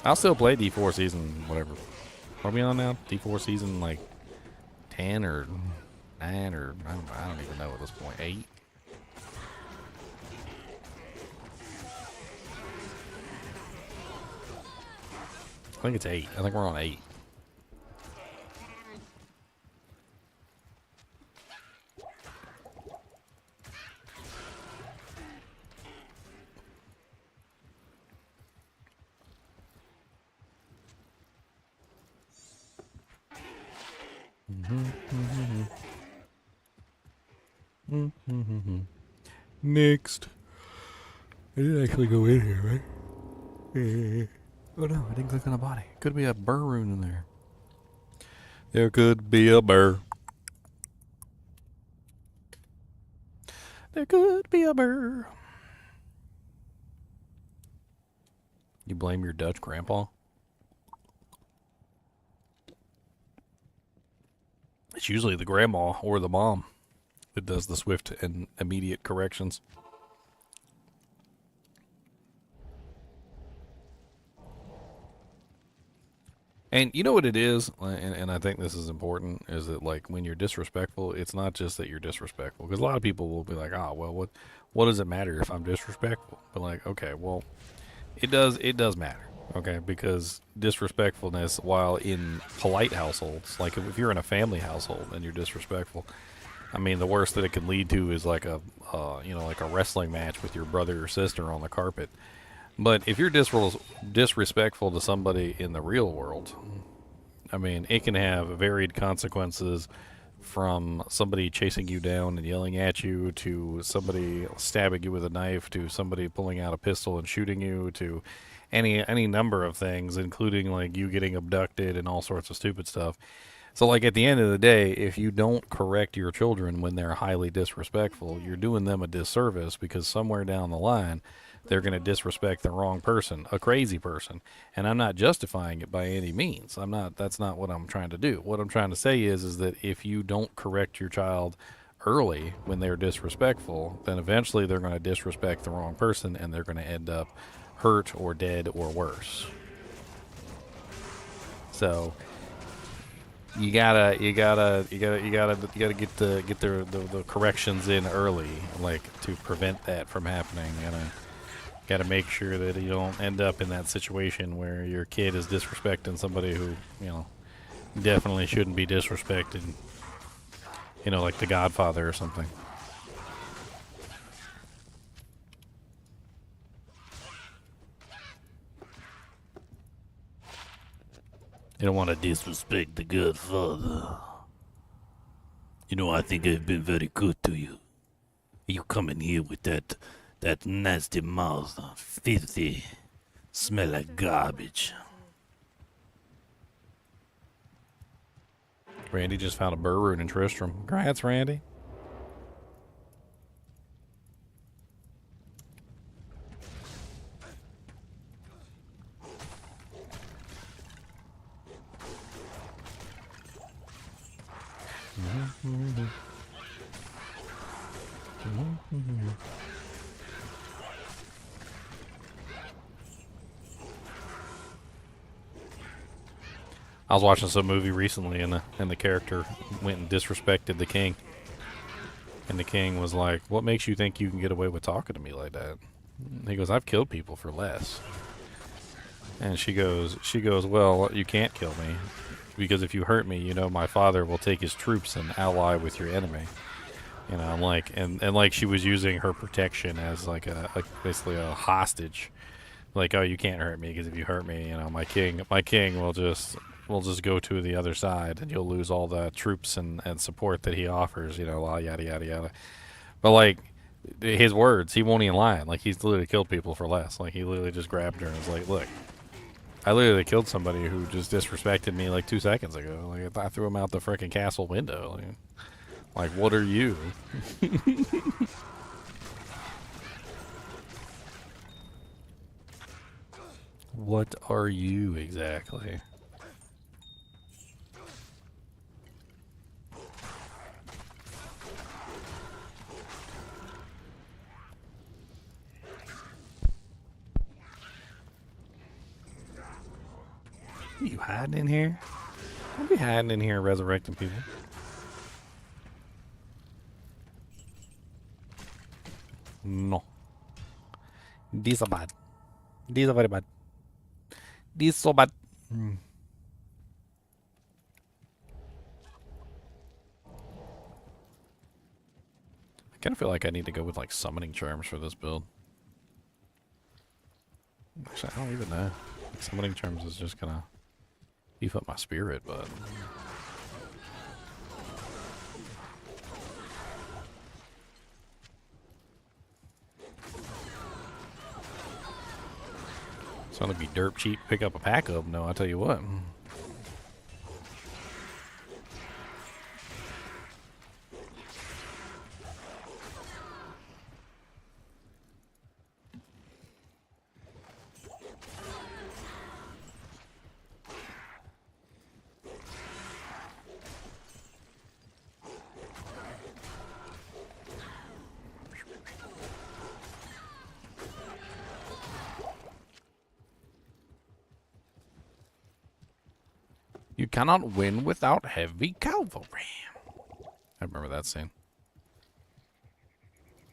I'll still play D4 season whatever. What are we on now? D4 season like 10 or 9 or I don't even know at this point. 8. I think it's 8. I think we're on 8. Next. I didn't actually go in here, right? Oh no, I didn't click on a body. Could be a burr rune in there. There could be a burr. There could be a burr. You blame your Dutch grandpa? It's usually the grandma or the mom that does the swift and immediate corrections. And you know what it is, and I think this is important, is that like when you're disrespectful, it's not just that you're disrespectful, because a lot of people will be like, oh, well, what does it matter if I'm disrespectful? But like, okay, well, it does matter, okay, because disrespectfulness, while in polite households, like if you're in a family household and you're disrespectful, I mean, the worst that it can lead to is like a like a wrestling match with your brother or sister on the carpet. But if you're disrespectful to somebody in the real world, I mean, it can have varied consequences, from somebody chasing you down and yelling at you, to somebody stabbing you with a knife, to somebody pulling out a pistol and shooting you, to any number of things, including like you getting abducted and all sorts of stupid stuff. So like at the end of the day, if you don't correct your children when they're highly disrespectful, you're doing them a disservice, because somewhere down the line they're going to disrespect the wrong person, a crazy person. And I'm not justifying it by any means. That's not what I'm trying to do. What I'm trying to say is that if you don't correct your child early when they're disrespectful, then eventually they're going to disrespect the wrong person, and they're going to end up hurt or dead or worse. So you gotta get the corrections in early, like to prevent that from happening. Got to make sure that you don't end up in that situation where your kid is disrespecting somebody who, definitely shouldn't be disrespected. Like the Godfather or something. You don't want to disrespect the Godfather. I think I've been very good to you. You come in here with that nasty mouth, filthy, smell like garbage. Randy just found a burr rune in Tristram. Congrats, Randy. I was watching some movie recently, and the character went and disrespected the king. And the king was like, "What makes you think you can get away with talking to me like that?" And he goes, "I've killed people for less." And she goes, "Well, you can't kill me, because if you hurt me, my father will take his troops and ally with your enemy." I'm like, and like she was using her protection as like basically a hostage Like, oh, you can't hurt me because if you hurt me, you know, my king will just go to the other side, and you'll lose all the troops and support that he offers. You know, yada yada yada. But like his words, he won't even lie. Like he's literally killed people for less. Like he literally just grabbed her and was like, "Look, I literally killed somebody who just disrespected me like 2 seconds ago. Like I threw him out the freaking castle window. Like what are you?" What are you exactly? You hiding in here? Don't be hiding in here resurrecting people. No. These are bad. These are very bad. These so bad. I kind of feel like I need to go with like summoning charms for this build. Actually, I don't even know. Like, summoning charms is just gonna beef up my spirit, but it's gonna be dirt cheap. Pick up a pack of them. No, I tell you what. You cannot win without heavy cavalry. I remember that scene.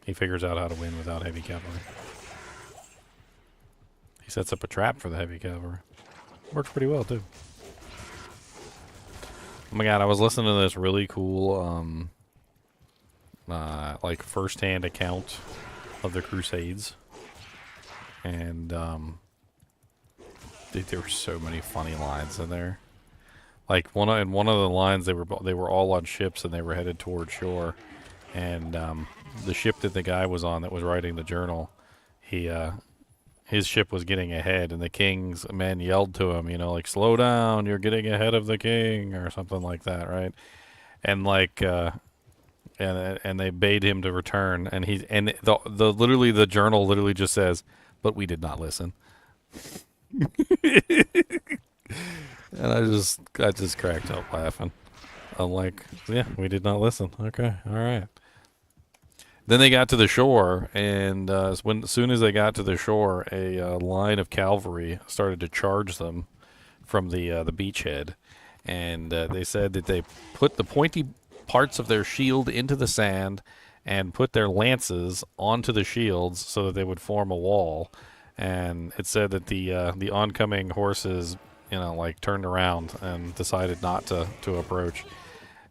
He figures out how to win without heavy cavalry. He sets up a trap for the heavy cavalry. Works pretty well, too. Oh my god, I was listening to this really cool, like, first-hand account of the Crusades. And, there were so many funny lines in there. Like in one of the lines, they were all on ships and they were headed toward shore, and the ship that the guy was on that was writing the journal, his ship was getting ahead, and the king's men yelled to him, you know, like slow down, you're getting ahead of the king, or something like that, right? And like and they bade him to return, and literally the journal literally just says, but we did not listen. And I just cracked up laughing. I'm like, yeah, we did not listen. Okay, all right. Then they got to the shore, and as soon as they got to the shore, a line of cavalry started to charge them from the beachhead, and they said that they put the pointy parts of their shield into the sand and put their lances onto the shields so that they would form a wall. And it said that the oncoming horses, you know, like turned around and decided not to approach.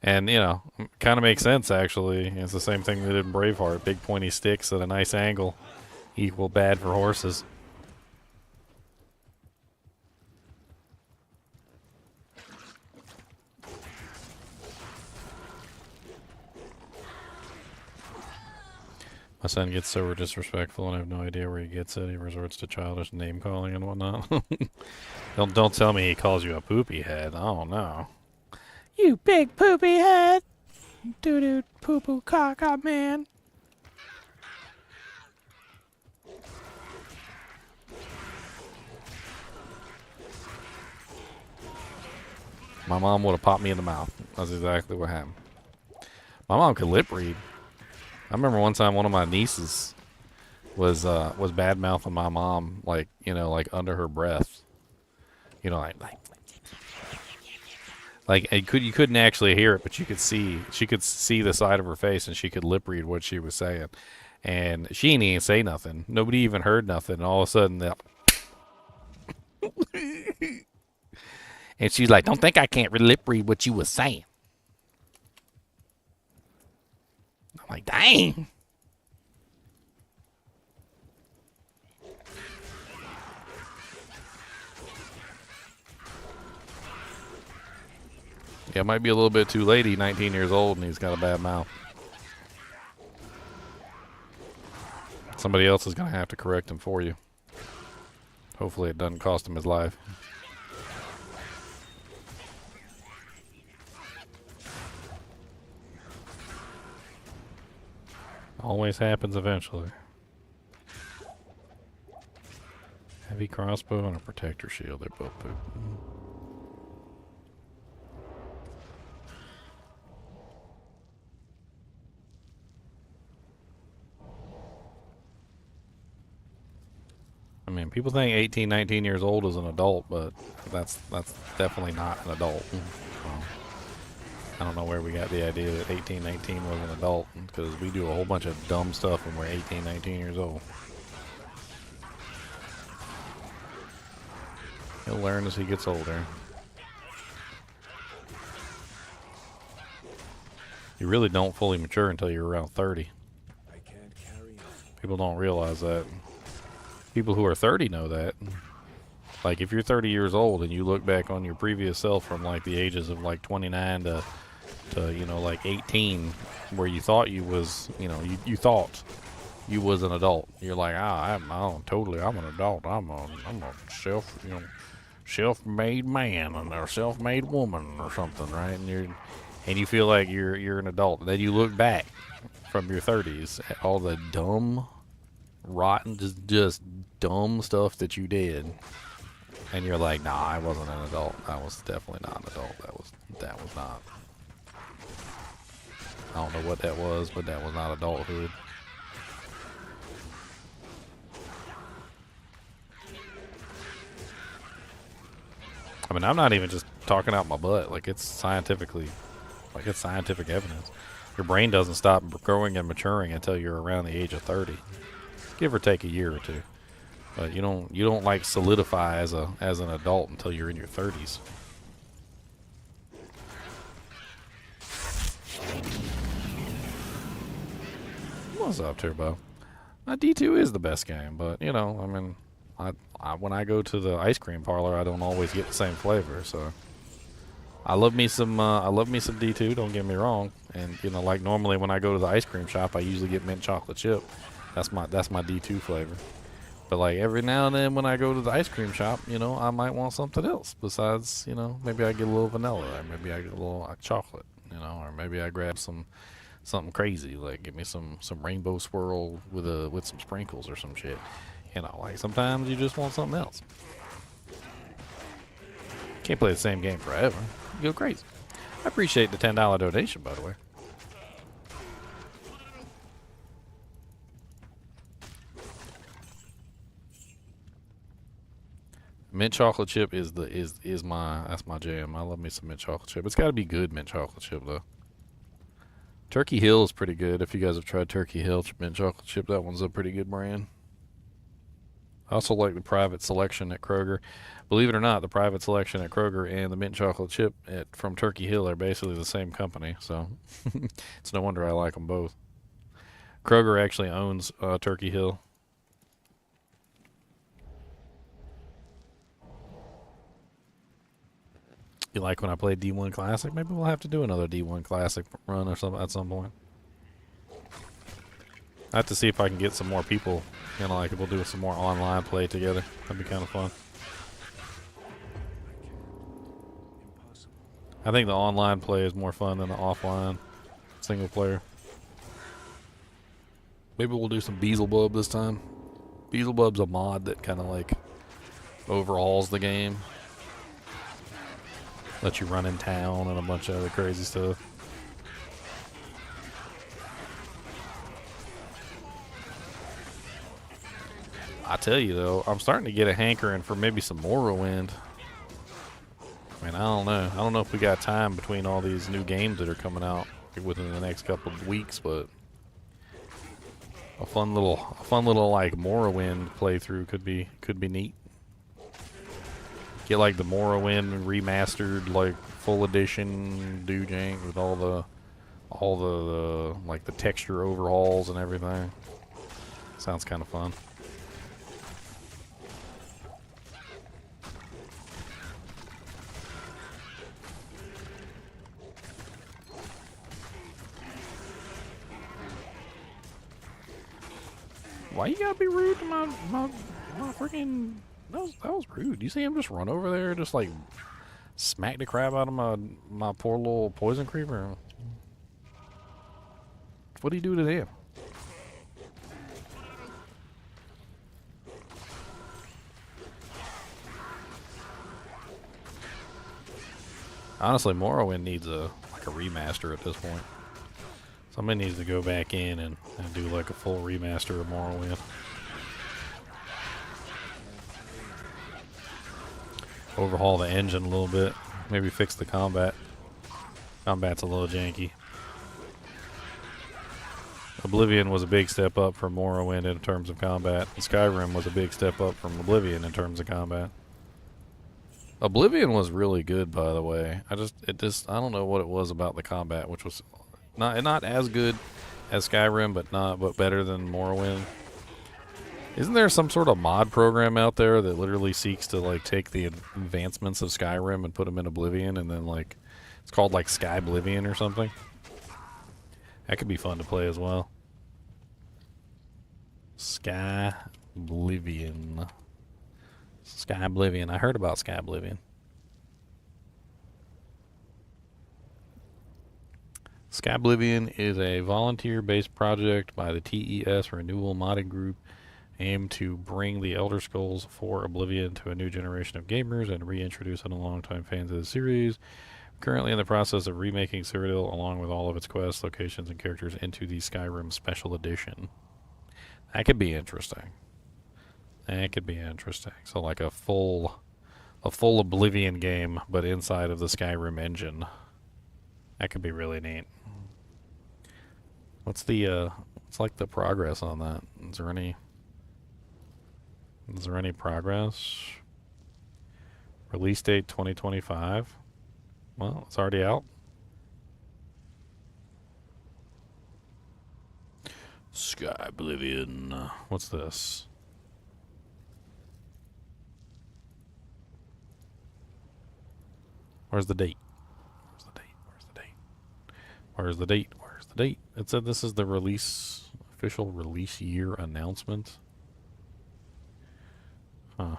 And, you know, kind of makes sense, actually. It's the same thing they did in Braveheart. Big pointy sticks at a nice angle equal bad for horses. My son gets so disrespectful, and I have no idea where he gets it. He resorts to childish name calling and whatnot. Don't tell me he calls you a poopy head. Oh no. You big poopy head. Doo-doo poo-poo caca man. My mom would have popped me in the mouth. That's exactly what happened. My mom could lip read. I remember one time one of my nieces was bad mouthing my mom, like, you know, like under her breath. You know, like you couldn't actually hear it, but she could see the side of her face, and she could lip read what she was saying. And she didn't even say nothing. Nobody even heard nothing. And all of a sudden, and she's like, "Don't think I can't lip read what you was saying." I'm like, dang. Yeah, it might be a little bit too late. He's 19 years old and he's got a bad mouth. Somebody else is going to have to correct him for you. Hopefully it doesn't cost him his life. Always happens eventually. Heavy crossbow and a protector shield. They're both poop. I mean, people think 18, 19 years old is an adult, but that's definitely not an adult. I don't know where we got the idea that 18, 19 was an adult, because we do a whole bunch of dumb stuff when we're 18, 19 years old. He'll learn as he gets older. You really don't fully mature until you're around 30. I can't carry on. People don't realize that. People who are 30 know that. Like, if you're 30 years old and you look back on your previous self from like the ages of like 29 to you know, like 18, where you thought you was, you know, you thought you was an adult. You're like, I'm an adult. I'm a self-made man and a self-made woman or something, right? And you feel like you're an adult. And then you look back from your 30s at all the dumb, rotten, just dumb stuff that you did, and you're like, nah, I wasn't an adult. I was definitely not an adult. That was not. I don't know what that was, but that was not adulthood. I mean, I'm not even just talking out my butt. Like, it's scientific evidence. Your brain doesn't stop growing and maturing until you're around the age of 30, give or take a year or two. But you don't like solidify as an adult until you're in your 30s. What's up, Turbo? D2 is the best game, but you know, I mean, when I go to the ice cream parlor, I don't always get the same flavor. So I love me some D2. Don't get me wrong. And you know, like normally when I go to the ice cream shop, I usually get mint chocolate chip. That's my D2 flavor. But like every now and then when I go to the ice cream shop, you know, I might want something else besides, you know, maybe I get a little vanilla, or maybe I get a little chocolate, you know, or maybe I grab something crazy, like give me some rainbow swirl with some sprinkles or some shit. You know, like sometimes you just want something else. Can't play the same game forever. You go crazy. I appreciate the $10 donation, by the way. Mint chocolate chip is my jam. I love me some mint chocolate chip. It's got to be good mint chocolate chip though. Turkey Hill is pretty good. If you guys have tried Turkey Hill mint chocolate chip, that one's a pretty good brand. I also like the private selection at Kroger. Believe it or not, the private selection at Kroger and the mint chocolate chip from Turkey Hill are basically the same company. So it's no wonder I like them both. Kroger actually owns Turkey Hill. You like when I played D1 Classic? Maybe we'll have to do another D1 Classic run or something at some point. I have to see if I can get some more people, you know, like we'll do some more online play together. That'd be kind of fun. I think the online play is more fun than the offline single player. Maybe we'll do some Beelzebub this time. Beelzebub's a mod that kind of like overhauls the game. Let you run in town and a bunch of other crazy stuff. I tell you though, I'm starting to get a hankering for maybe some Morrowind. I mean, I don't know. I don't know if we got time between all these new games that are coming out within the next couple of weeks, but a fun little like Morrowind playthrough could be neat. Get like the Morrowind remastered, like full edition doojang with all the like the texture overhauls and everything. Sounds kind of fun. Why you gotta be rude to my freaking? That was rude. You see him just run over there, just like smack the crap out of my poor little poison creeper. What'd he do to them? Honestly, Morrowind needs a remaster at this point. Somebody needs to go back in and do like a full remaster of Morrowind. Overhaul the engine a little bit. Maybe fix the combat. Combat's a little janky. Oblivion was a big step up from Morrowind in terms of combat. Skyrim was a big step up from Oblivion in terms of combat. Oblivion was really good, by the way. I don't know what it was about the combat, which was not as good as Skyrim, but better than Morrowind. Isn't there some sort of mod program out there that literally seeks to like take the advancements of Skyrim and put them in Oblivion, and then like it's called like Sky Oblivion or something? That could be fun to play as well. Sky Oblivion. Sky Oblivion. I heard about Sky Oblivion. Sky Oblivion is a volunteer-based project by the TES Renewal Modding Group aimed to bring the Elder Scrolls 4 Oblivion to a new generation of gamers and reintroduce any longtime fans of the series. Currently in the process of remaking Cyrodiil along with all of its quests, locations, and characters into the Skyrim Special Edition. That could be interesting. That could be interesting. So like a full Oblivion game, but inside of the Skyrim engine. That could be really neat. What's like the progress on that? Is there any progress? Release date 2025. Well, it's already out. Sky Oblivion. What's this? Where's the date? Where's the date? Where's the date? Where's the date? Where's the date? It said this is the official release year announcement. Huh.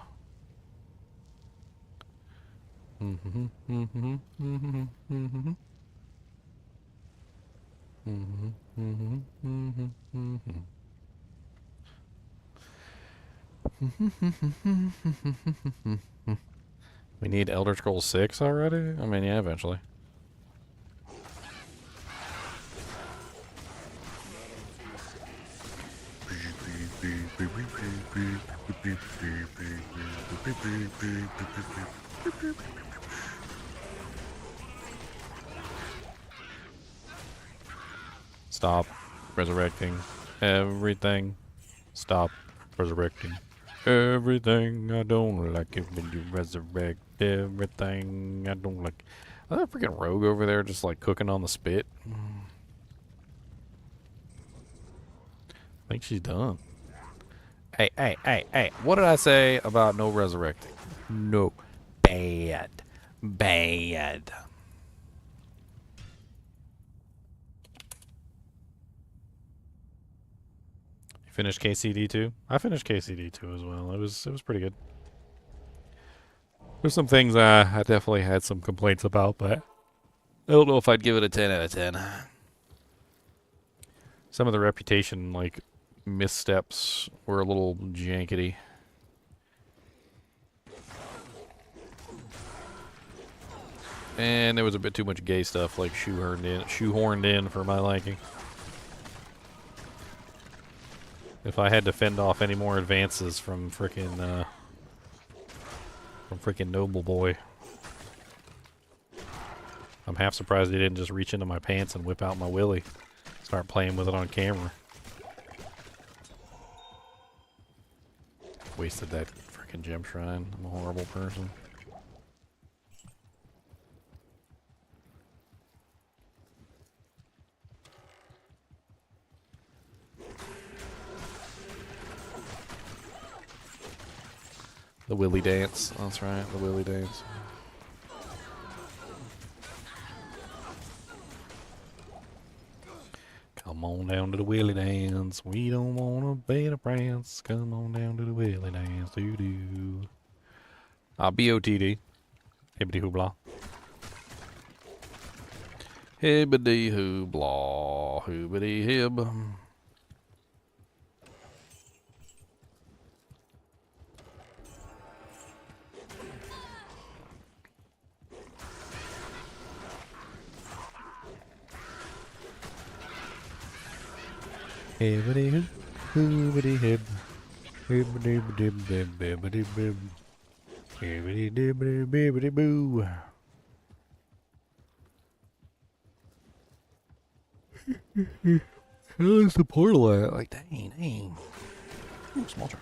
We need Elder Scrolls 6 already? I mean, yeah, eventually. Stop resurrecting everything. Stop resurrecting everything. I don't like it when you resurrect everything. I don't like. Is that freaking rogue over there just like cooking on the spit? I think she's done. Hey, hey, hey, hey. What did I say about no resurrecting? No. Bad. Bad. You finished KCD2? I finished KCD2 as well. It was pretty good. There's some things I definitely had some complaints about, but I don't know if I'd give it a 10 out of 10. Some of the reputation, like, missteps were a little jankety. And there was a bit too much gay stuff, like shoehorned in for my liking. If I had to fend off any more advances from frickin' Noble Boy, I'm half surprised he didn't just reach into my pants and whip out my willy, start playing with it on camera. Wasted that frickin' gem shrine. I'm a horrible person. The willy dance. That's right, the willy dance. Come on down to the willy dance. We don't wanna pay the prance. Come on down to the willy dance. Doo doo. BOTD. Hibbity hoobla. Hibbity hoobla. Hoobity hib. Hibbity hoo. Hoobity hib. Hibbity dib dib bibbity bib. Hibbity dibbity bibbity boo. How's the portal at? Like, dang. Ooh, small turn.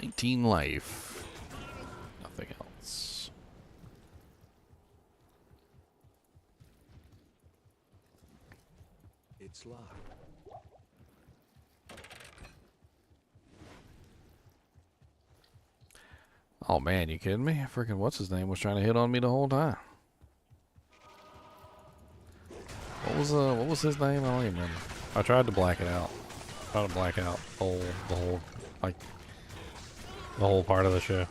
19 life. Nothing else. It's locked. Oh man, you kidding me? Freaking what's his name was trying to hit on me the whole time. What was his name? I don't even remember. I tried to black it out. Tried to black out the whole part of the show.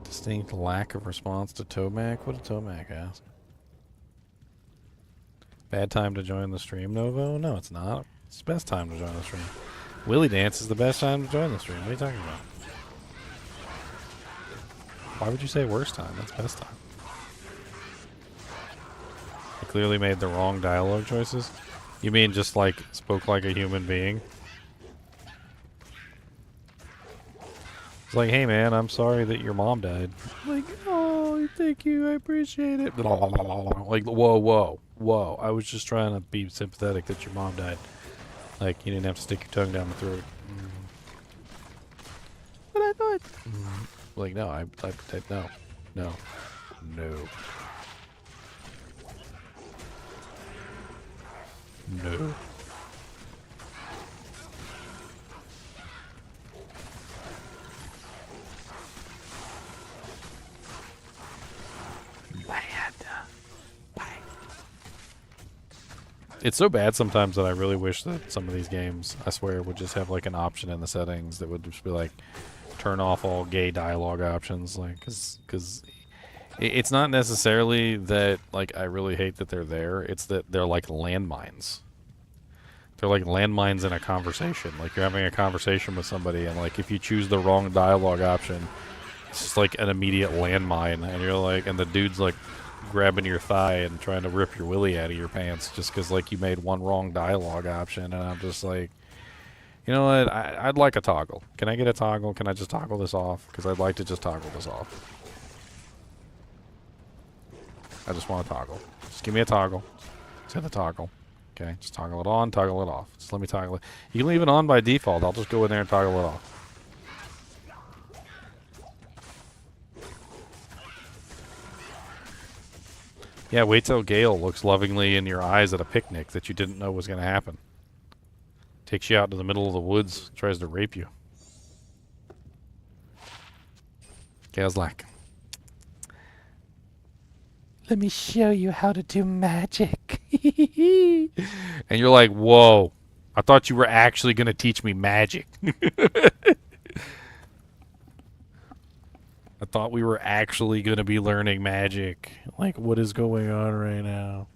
Distinct lack of response to Tomac. What did Tomac ask? Bad time to join the stream, Novo? No, it's not. It's the best time to join the stream. Willy Dance is the best time to join the stream. What are you talking about? Why would you say worst time? That's best time. I clearly made the wrong dialogue choices. You mean just like spoke like a human being? It's like, hey man, I'm sorry that your mom died. Like, oh, thank you, I appreciate it. Like, whoa. I was just trying to be sympathetic that your mom died. Like, you didn't have to stick your tongue down the throat. But I thought. Like, no, I no. It's so bad sometimes that I really wish that some of these games, I swear, would just have like an option in the settings that would just be like, turn off all gay dialogue options, like, because it's not necessarily that, like, I really hate that they're there. It's that they're like landmines. They're like landmines in a conversation. Like, you're having a conversation with somebody, and like, if you choose the wrong dialogue option, it's just like an immediate landmine, and you're like, and the dude's like grabbing your thigh and trying to rip your willy out of your pants just because like you made one wrong dialogue option, and I'm just like, you know what, I'd like a toggle. Can I get a toggle? Can I just toggle this off? Because I'd like to just toggle this off. I just want a toggle. Just give me a toggle. Just hit the toggle. Okay, just toggle it on, toggle it off. Just let me toggle it. You can leave it on by default. I'll just go in there and toggle it off. Yeah, wait till Gale looks lovingly in your eyes at a picnic that you didn't know was going to happen. Takes you out to the middle of the woods, tries to rape you. Gale's like, Let me show you how to do magic. and you're like, whoa, I thought you were actually going to teach me magic. I thought we were actually going to be learning magic. Like, what is going on right now?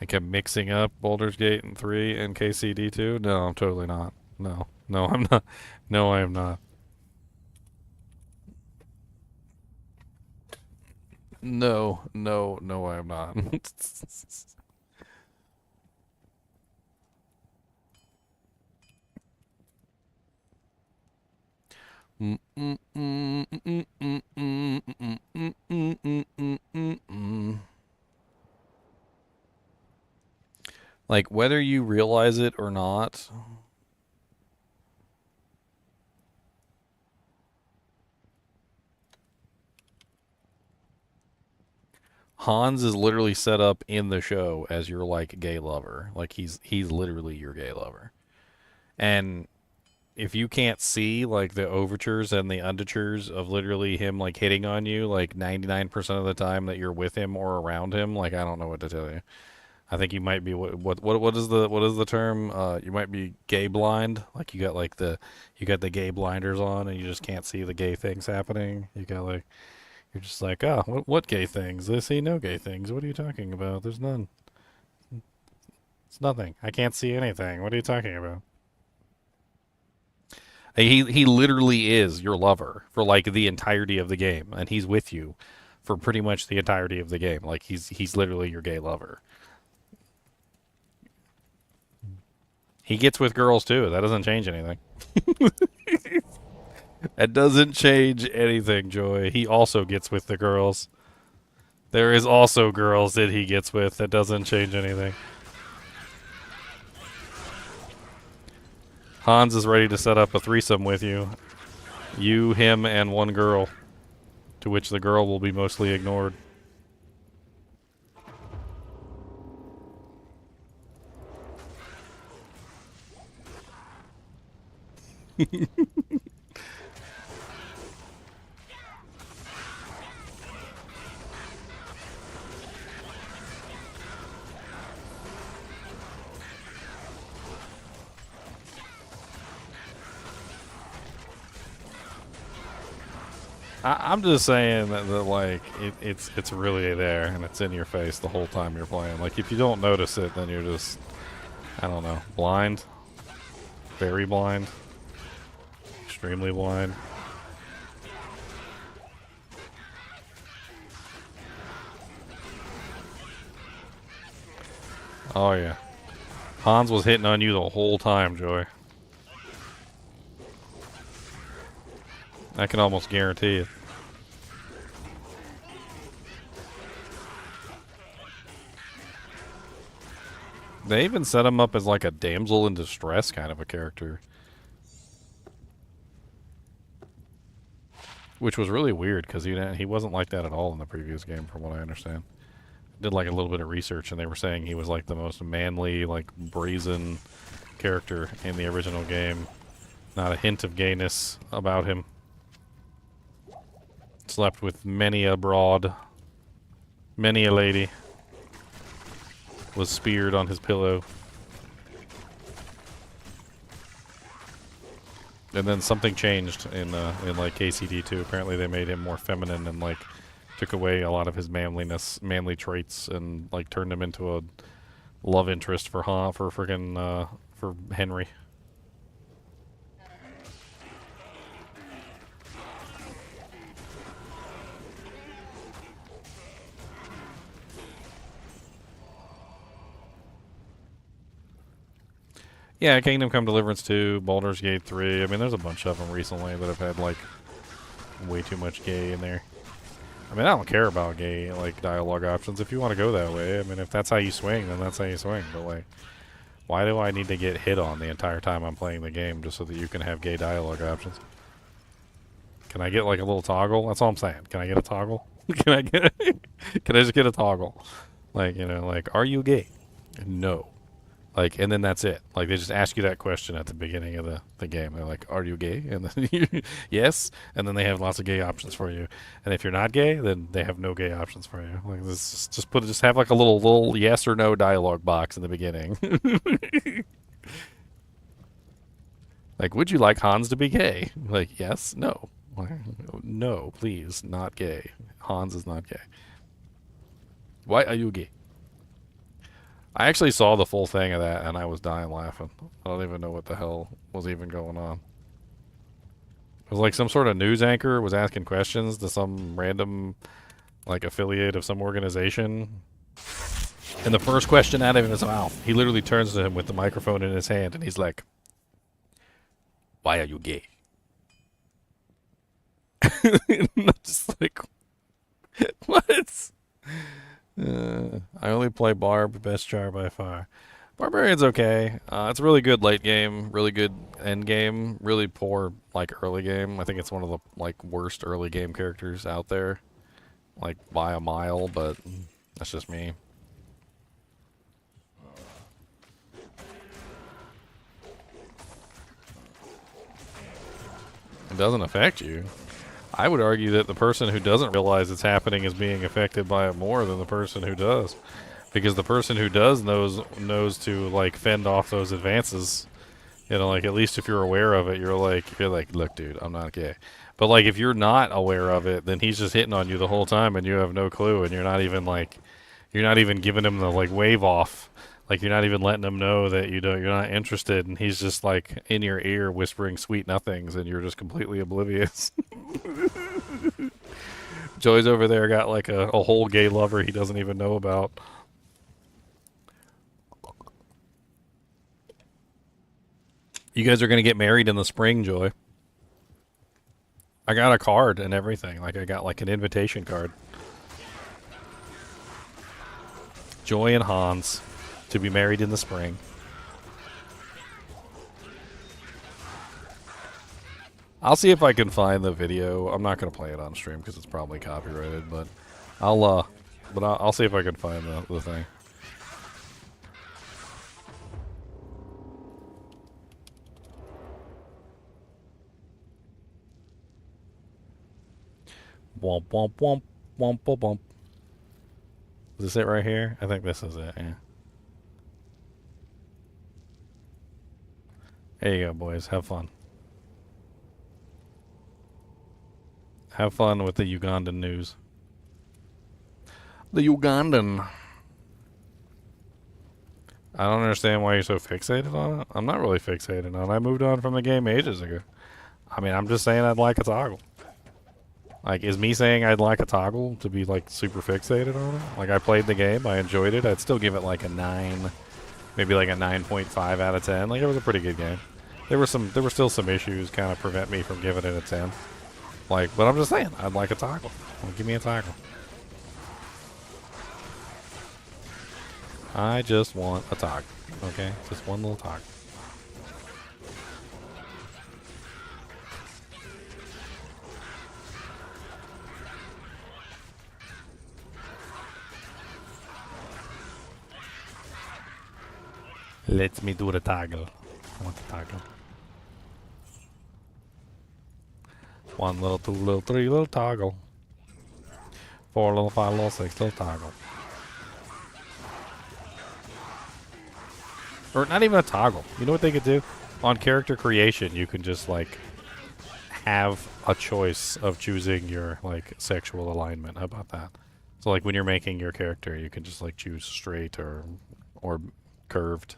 I kept mixing up Baldur's Gate and 3 and KCD2. No, I'm totally not. No, I'm not. No, I am not. No, I am not. Like, whether you realize it or not, Hans is literally set up in the show as your like gay lover. Like he's literally your gay lover. And if you can't see like the overtures and the undertures of literally him like hitting on you like 99% of the time that you're with him or around him, like I don't know what to tell you. I think you might be what is the term? You might be gay blind. Like you got the gay blinders on and you just can't see the gay things happening. You're just like, oh, what gay things? I see no gay things. What are you talking about? There's none. It's nothing. I can't see anything. What are you talking about? He literally is your lover for like the entirety of the game, and he's with you for pretty much the entirety of the game. Like he's literally your gay lover. He gets with girls too. That doesn't change anything. That doesn't change anything, Joy. He also gets with the girls. There is also girls that he gets with. That doesn't change anything. Hans is ready to set up a threesome with you. You, him, and one girl. To which the girl will be mostly ignored. I'm just saying that like it's really there and it's in your face the whole time you're playing. Like if you don't notice it, then you're just, I don't know, blind, very blind, extremely blind. Oh yeah, Hans was hitting on you the whole time, Joy. I can almost guarantee it. They even set him up as like a damsel in distress kind of a character. Which was really weird because he wasn't like that at all in the previous game from what I understand. Did like a little bit of research and they were saying he was like the most manly, like brazen character in the original game. Not a hint of gayness about him. Slept with many a broad, many a lady. Was speared on his pillow. And then something changed in like KCD2. Apparently they made him more feminine and like took away a lot of his manly traits and like turned him into a love interest for Henry. Yeah, Kingdom Come Deliverance 2, Baldur's Gate 3. I mean, there's a bunch of them recently that have had, like, way too much gay in there. I mean, I don't care about gay, like, dialogue options if you want to go that way. I mean, if that's how you swing, then that's how you swing. But, like, why do I need to get hit on the entire time I'm playing the game just so that you can have gay dialogue options? Can I get, like, a little toggle? That's all I'm saying. Can I get a toggle? Can I just get a toggle? Like, you know, like, are you gay? No. Like, and then that's it. Like, they just ask you that question at the beginning of the game. They're like, are you gay? And then you, yes. And then they have lots of gay options for you. And if you're not gay, then they have no gay options for you. Like, this just have like a little yes or no dialogue box in the beginning. Like, would you like Hans to be gay? Like, yes, no. No, please, not gay. Hans is not gay. Why are you gay? I actually saw the full thing of that, and I was dying laughing. I don't even know what the hell was even going on. It was like some sort of news anchor was asking questions to some random, like, affiliate of some organization. And the first question out of his mouth, he literally turns to him with the microphone in his hand, and he's like, why are you gay? And I'm just like, what? I only play Barb, best char by far. Barbarian's okay. It's a really good late game, really good end game, really poor like early game. I think it's one of the like worst early game characters out there, like by a mile. But That's just me. It doesn't affect you. I would argue that the person who doesn't realize it's happening is being affected by it more than the person who does. Because the person who does knows to like fend off those advances. You know, like at least if you're aware of it, you're like, look, dude, I'm not gay. But like if you're not aware of it, then he's just hitting on you the whole time and you have no clue and you're not even giving him the like wave off. Like you're not even letting him know that you're not interested, and he's just like in your ear whispering sweet nothings and you're just completely oblivious. Joey's over there got like a whole gay lover he doesn't even know about. You guys are going to get married in the spring, Joy. I got a card and everything. Like I got like an invitation card. Joy and Hans to be married in the spring. I'll see if I can find the video. I'm not going to play it on stream because it's probably copyrighted, but I'll see if I can find the thing. Womp womp womp womp womp womp. Is this it right here? I think this is it, yeah. There you go, boys. Have fun. Have fun with the Ugandan news. The Ugandan. I don't understand why you're so fixated on it. I'm not really fixated on it. I moved on from the game ages ago. I mean, I'm just saying I'd like a toggle. Like, is me saying I'd like a toggle to be, like, super fixated on it? Like, I played the game. I enjoyed it. I'd still give it, like, a 9. Maybe, like, a 9.5 out of 10. Like, it was a pretty good game. There were still some issues kind of prevent me from giving it a 10. Like, but I'm just saying, I'd like a toggle. Well, give me a toggle. I just want a toggle. Okay? Just one little toggle. Let me do the toggle. I want the toggle. 1 little, 2 little, 3 little toggle. 4 little, 5 little, 6 little toggle. Or not even a toggle. You know what they could do? On character creation, you can just like have a choice of choosing your like sexual alignment. How about that? So like when you're making your character, you can just like choose straight or curved.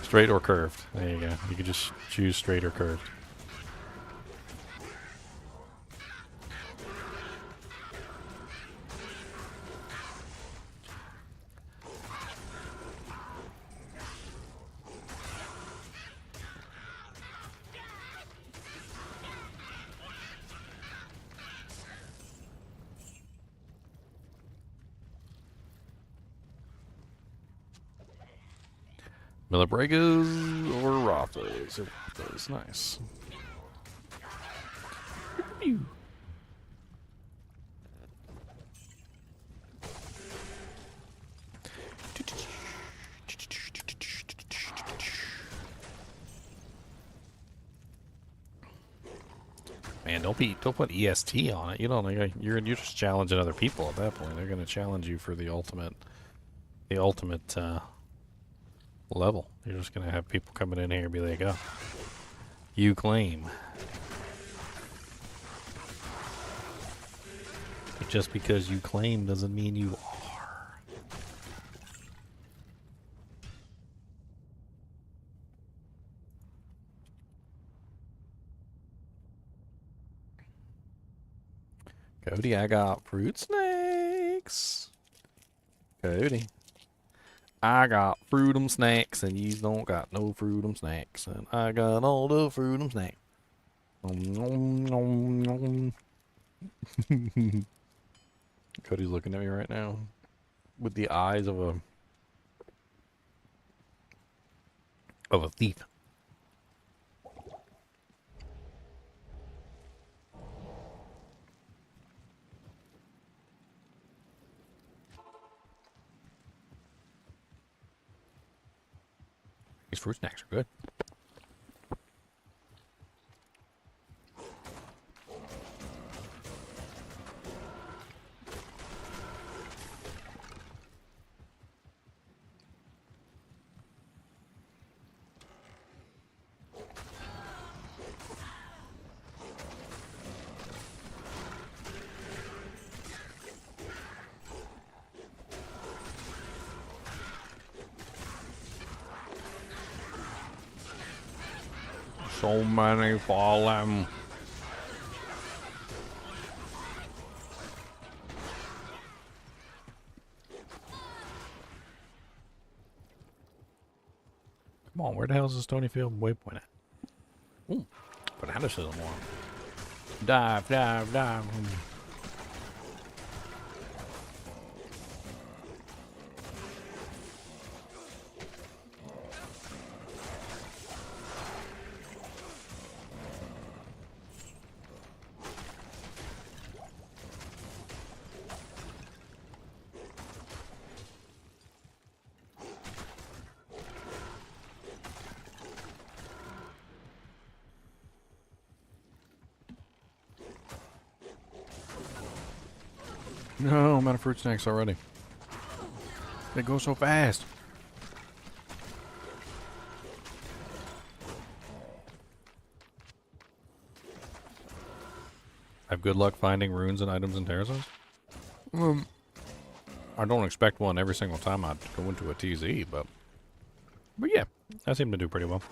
Straight or curved. There you go. You can just choose straight or curved. Millibregas or Raftos? Raftos, nice. Man, don't put EST on it. You don't. You're just challenging other people at that point. They're going to challenge you for the ultimate level. You're just gonna have people coming in here and be like, oh, you claim. But just because you claim doesn't mean you are. Cody, I got fruit snakes. Cody. I got fruitum snacks and you don't got no fruitum snacks. And I got all the fruitum snacks. Cody's looking at me right now with the eyes of a thief. These fruit snacks are good. So many fallen. Come on, where the hell is the Stonyfield waypoint at? Ooh, but Andaseat more. Dive, dive, dive. No, I'm out of fruit snacks already. They go so fast. Have good luck finding runes and items in terraces? I don't expect one every single time I go into a TZ, but yeah, I seem to do pretty well.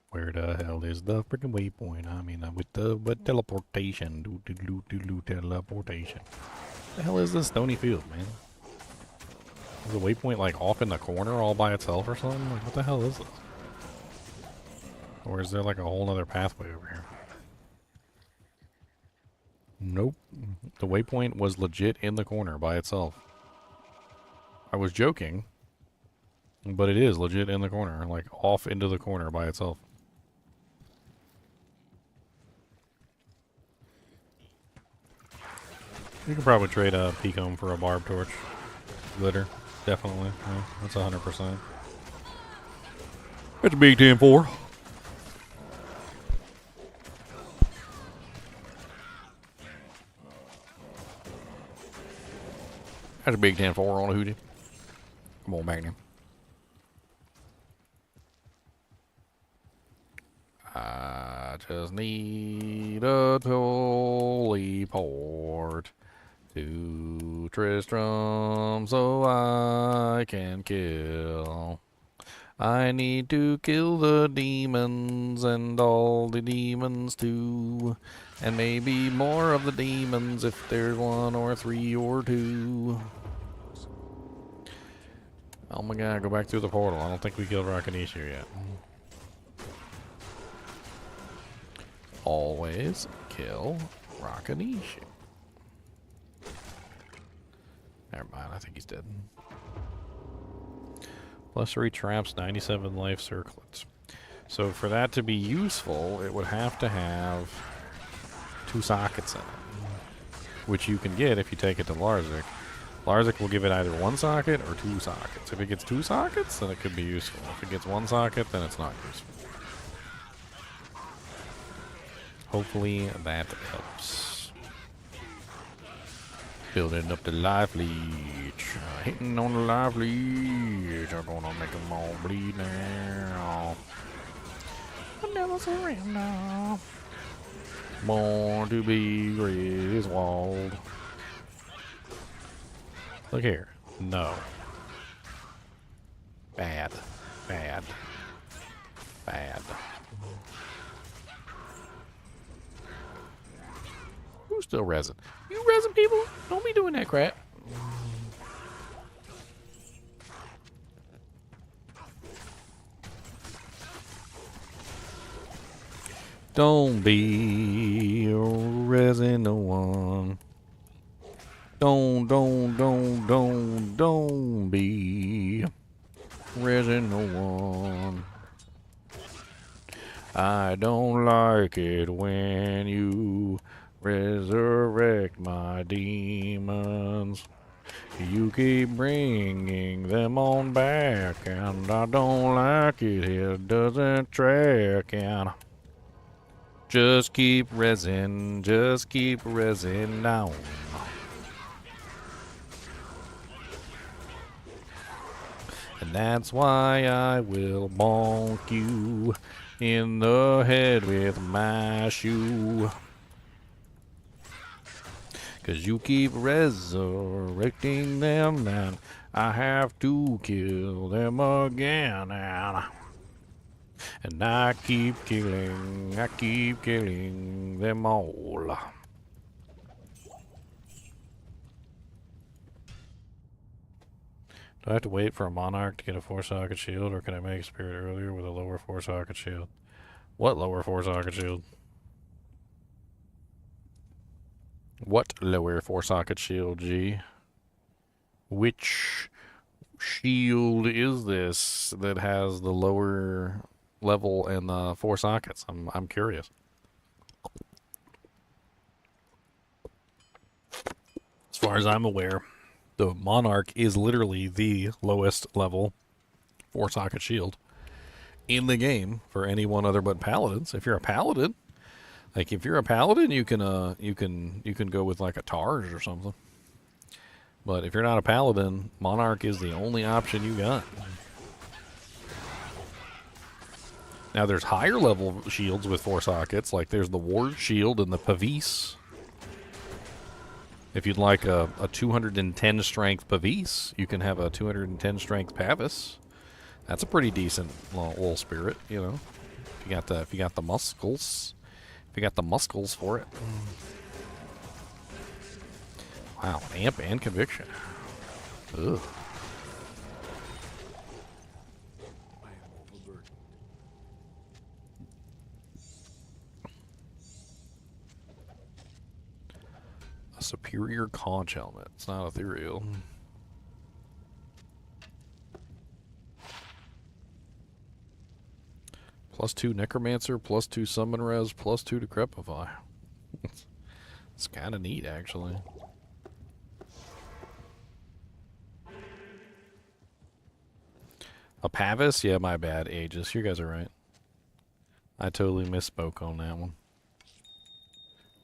Where the hell is the freaking waypoint? I mean, with teleportation. Teleportation. The hell is this stony field, man? Is the waypoint like off in the corner all by itself or something? Like, what the hell is this? Or is there like a whole other pathway over here? Nope. The waypoint was legit in the corner by itself. I was joking, but it is legit in the corner, like off into the corner by itself. You could probably trade a Pecom for a barb torch. Glitter. Definitely. Yeah, that's 100%. That's a big 10-4. That's a big 10-4 on a hootie. Come on, Magnum. I just need a teleport to Tristram so I can kill. I need to kill the demons and all the demons too. And maybe more of the demons if there's 1 or 3 or 2. Oh my god, go back through the portal. I don't think we killed Rakanisha yet. Always kill Rakanisha. Never mind, I think he's dead. Plus 3 traps, 97 life circlets. So for that to be useful, it would have to have 2 sockets in it. Which you can get if you take it to Larzik. Larzik will give it either 1 socket or 2 sockets. If it gets 2 sockets, then it could be useful. If it gets 1 socket, then it's not useful. Hopefully that helps. Building up the life leech. Hitting on the life leech. I'm gonna make them all bleed now. I never surrender. Born to be Griswold. Look here. No. Bad. Bad. Bad. Who's still resin? You resin people? Don't be doing that crap. Don't be resin no one. Don't be resin no one. I don't like it when you resurrect my demons. You keep bringing them on back, and I don't like it. It doesn't track, and just keep resin down. And that's why I will bonk you in the head with my shoe. 'Cause you keep resurrecting them, and I have to kill them again. And I keep killing them all. Do I have to wait for a monarch to get a 4-socket shield, or can I make a spirit earlier with a lower 4-socket shield? What lower 4-socket shield? What lower 4-socket shield, G? Which shield is this that has the lower level and the 4 sockets? I'm curious. As far as I'm aware, the Monarch is literally the lowest level 4-socket shield in the game for anyone other but paladins. If you're a paladin, you can go with like a Targe or something. But if you're not a paladin, Monarch is the only option you got. Now there's higher level shields with 4 sockets, like there's the Ward Shield and the Pavis. If you'd like a 210 strength Pavis, you can have a 210 strength Pavis. That's a pretty decent little spirit, you know. If you got the muscles for it. Wow, amp and conviction. Ugh. I am overburdened. A superior conch helmet. It's not ethereal. +2 necromancer, +2 summon res, +2 decrepify. It's kind of neat, actually. A Pavis? Yeah, my bad, Aegis. You guys are right. I totally misspoke on that one.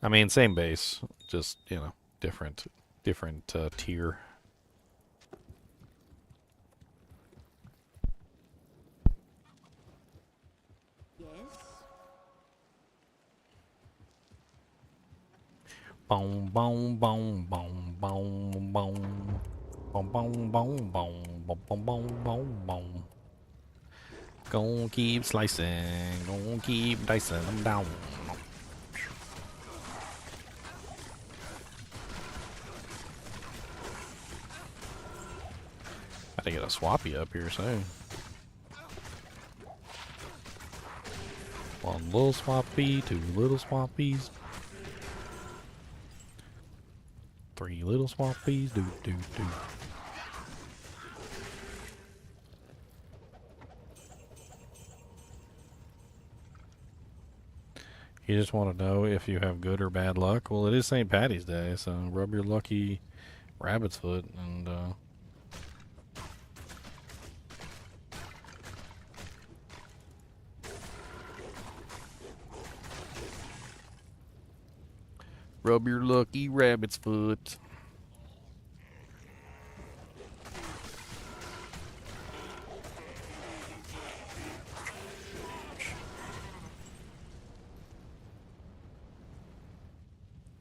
I mean, same base, just, you know, different tier. Yes. Boom, boom, boom, boom, boom, boom. Boom, boom, boom, boom, boom, boom, boom, boom, boom. Gonna keep slicing, gonna keep dicing them down. Gotta get a swappy up here soon. One little swappy, 2 little swappies. 3 little swappies, do. You just want to know if you have good or bad luck? Well, it is St. Patty's Day, so rub your lucky rabbit's foot and, rub your lucky rabbit's foot.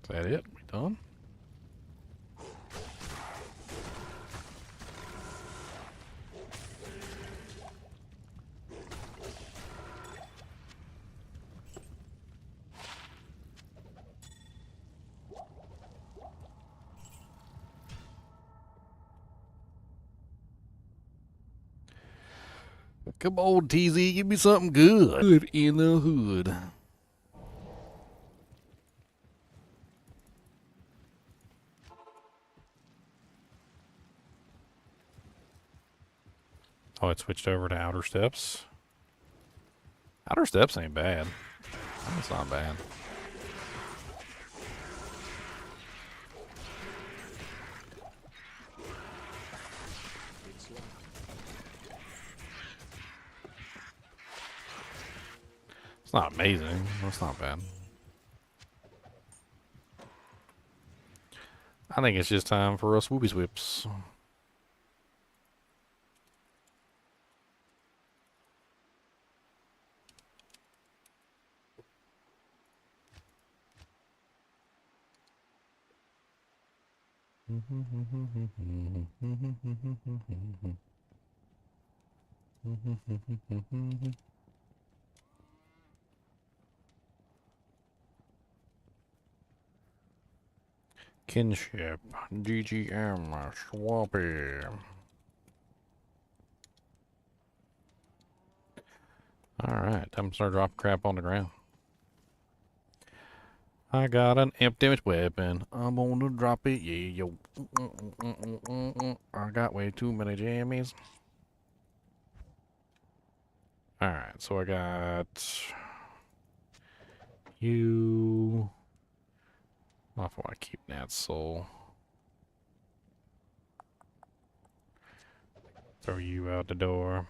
Is that it? We done? Come on, TZ, give me something good in the hood. Oh, it switched over to outer steps. Outer steps ain't bad. That's not bad. It's not amazing. That's not bad. I think it's just time for us swoopy swips. Kinship, GGM, Swampy. Alright, time to start dropping crap on the ground. I got an empty weapon. I'm gonna drop it, yeah, yo. I got way too many jammies. Alright, so I got you. Off I keep Nat's soul. Throw you out the door.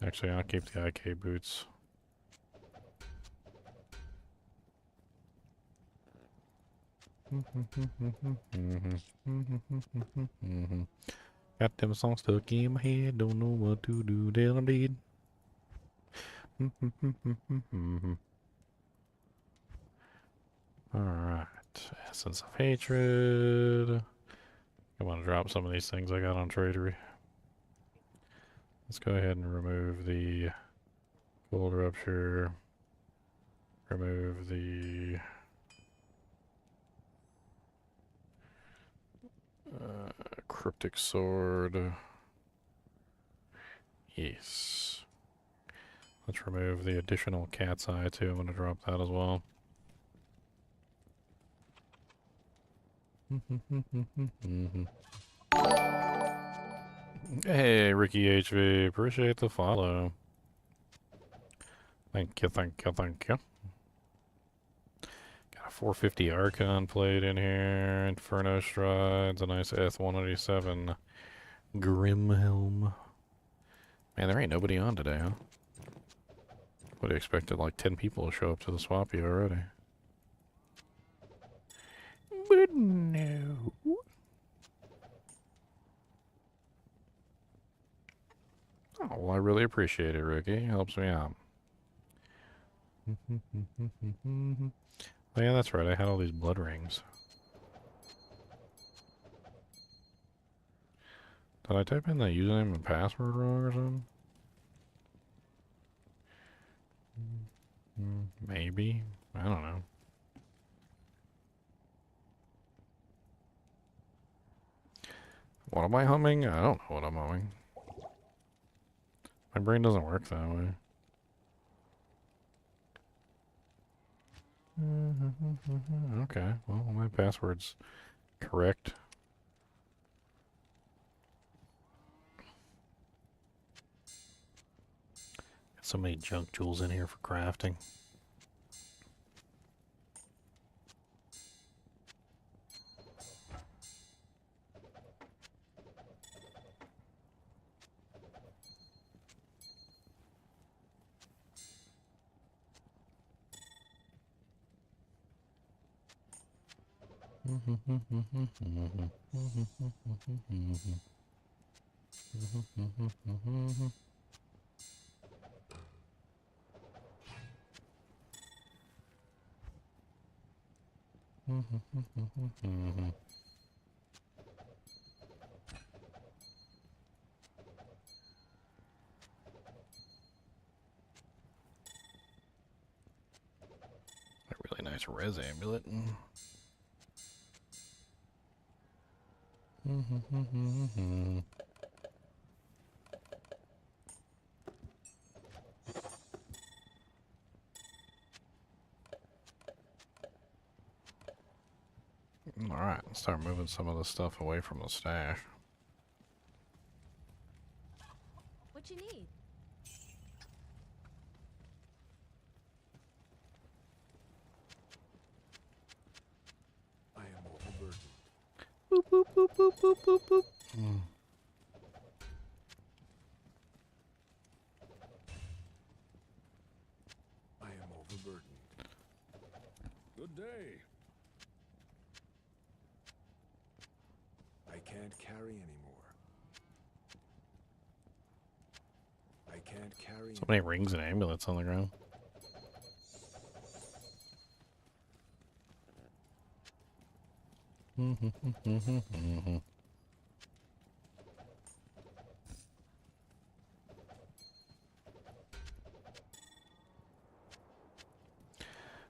Actually, I'll keep the IK boots. Got them songs stuck in my head, don't know what to do, till I did. Alright, Essence of Hatred. I want to drop some of these things I got on Tradery. Let's go ahead and remove the Gold Rupture. Remove the Cryptic Sword. Yes. Let's remove the additional Cat's Eye too. I'm going to drop that as well. Hey, Ricky HV. Appreciate the follow. Thank you, thank you, thank you. Got a 450 Archon plate in here. Inferno Strides. A nice S187 Grimhelm. Man, there ain't nobody on today, huh? Would have expected like 10 people to show up to the swappy already. But no. Oh, well, I really appreciate it, Ricky. Helps me out. Oh, yeah, that's right. I had all these blood rings. Did I type in the username and password wrong or something? Maybe. I don't know. What am I humming? I don't know what I'm humming. My brain doesn't work that way. Okay, well, my password's correct. Got so many junk jewels in here for crafting. A really nice res amulet. Alright, let's start moving some of the stuff away from the stash. what you need. I am overburdened. Boop, boop, boop, boop, boop, boop, boop. I am overburdened. Good day. I can't carry anymore. I can't carry So many rings and amulets on the ground.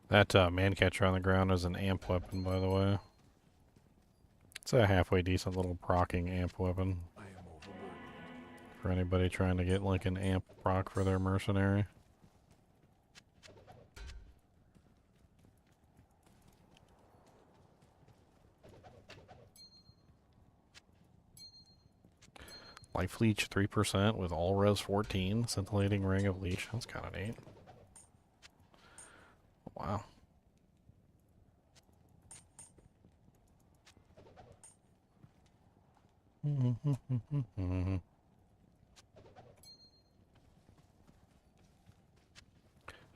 That man catcher on the ground is an amp weapon, by the way. It's a halfway decent little procking amp weapon I am overburdened. for anybody trying to get like an amp proc for their mercenary. Life leech 3% with all res 14, scintillating ring of leech. That's kind of neat. Wow.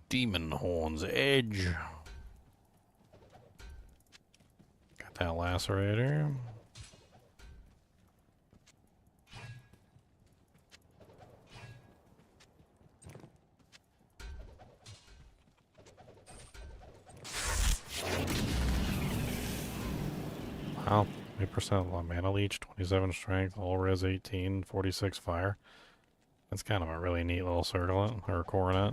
Demon Horn's Edge. Got that lacerator. Wow, 8% mana leech, 27 strength, all res 18, 46 fire. That's kind of a really neat little circlet, or coronet.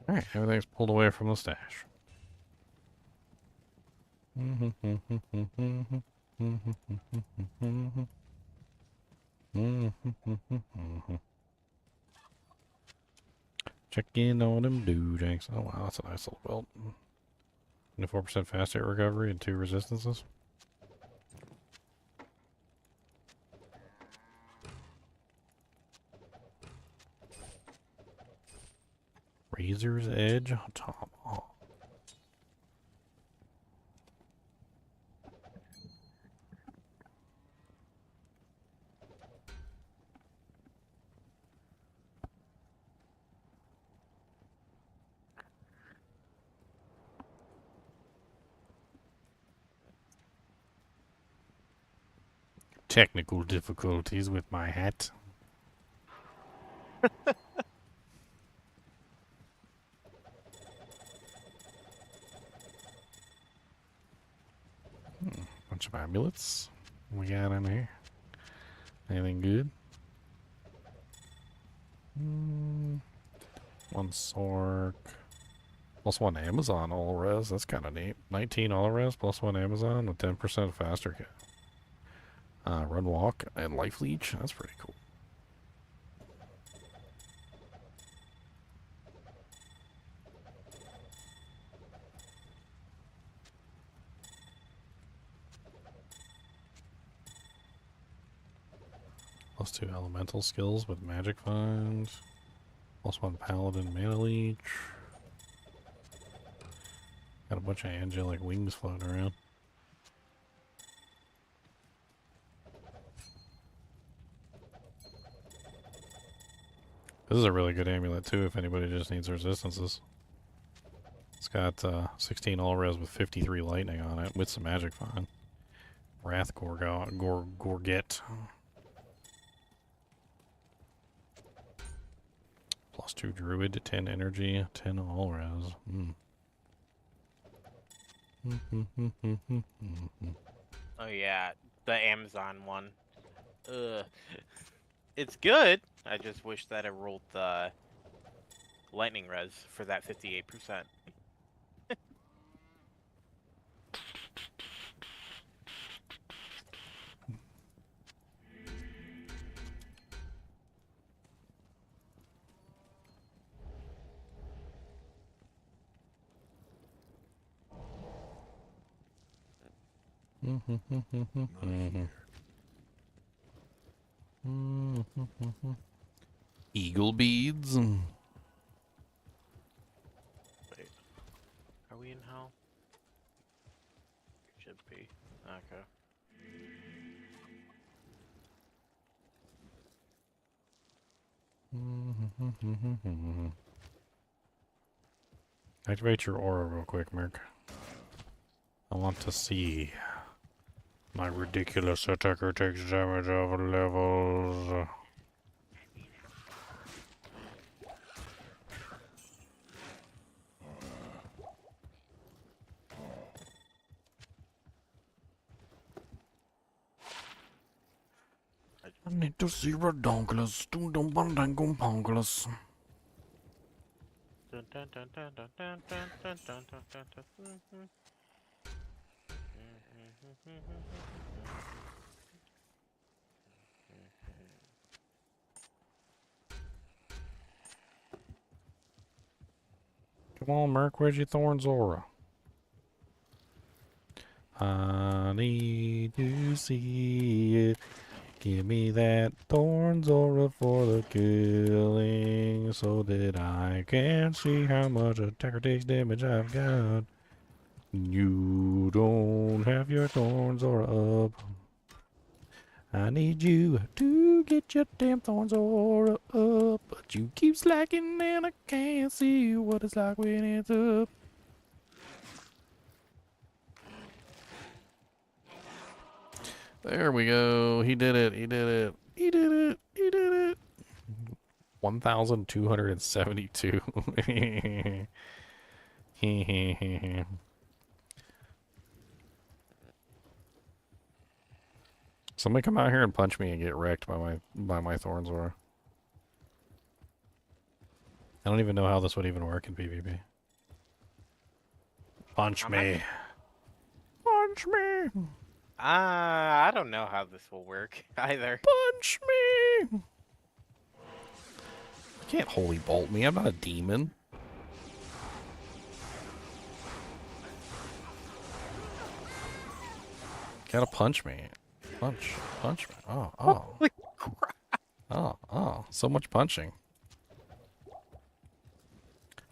Alright, everything's pulled away from the stash. Check in on them doodags. Oh wow, that's a nice little belt. 24% fast hit recovery and 2 resistances. Razor's Edge Top. Oh. Technical difficulties with my hat. Bunch of amulets. What we got in here? Anything good? One Sork. Plus 1 Amazon all res. That's kind of neat. 19 all res plus 1 Amazon with 10% faster hit. Run walk and life leech. That's pretty cool. Plus 2 elemental skills with magic find. Plus 1 paladin mana leech. Got a bunch of angelic wings floating around. This is a really good amulet too if anybody just needs resistances. It's got 16 all res with 53 lightning on it with some magic find. Wrath Gorget. +2 druid, 10 energy, 10 all res. Oh yeah, the Amazon one. Ugh. It's good. I just wish that it rolled the lightning res for that 58%. Eagle beads. Wait. Are we in hell? Should be. Okay. Activate your aura real quick, Merc. I want to see my ridiculous attacker takes damage over levels. I need to see redonkulous, dum-dum-bum-dang-gum-ponkulous. Dun, dun, dun, dun, dun, dun, dun, dun, dun, dun, dun, dun. Come on, Merc, where's your Thorn's aura? I need to see it. Give me that Thorn's aura for the killing so that I can see how much attacker takes damage I've got. You don't have your Thorn's aura up. I need you to get your damn Thorn's aura up, but you keep slacking and I can't see what it's like when it's up. There we go. He did it. He did it. He did it. He did it. 1,272. Somebody come out here and punch me and get wrecked by my Thorn's aura. I don't even know how this would even work in PvP. Punch me. Punch me. I don't know how this will work either. Punch me. You can't holy bolt me. I'm not a demon. Gotta punch me. Punch me. Oh. Holy crap. Oh. So much punching.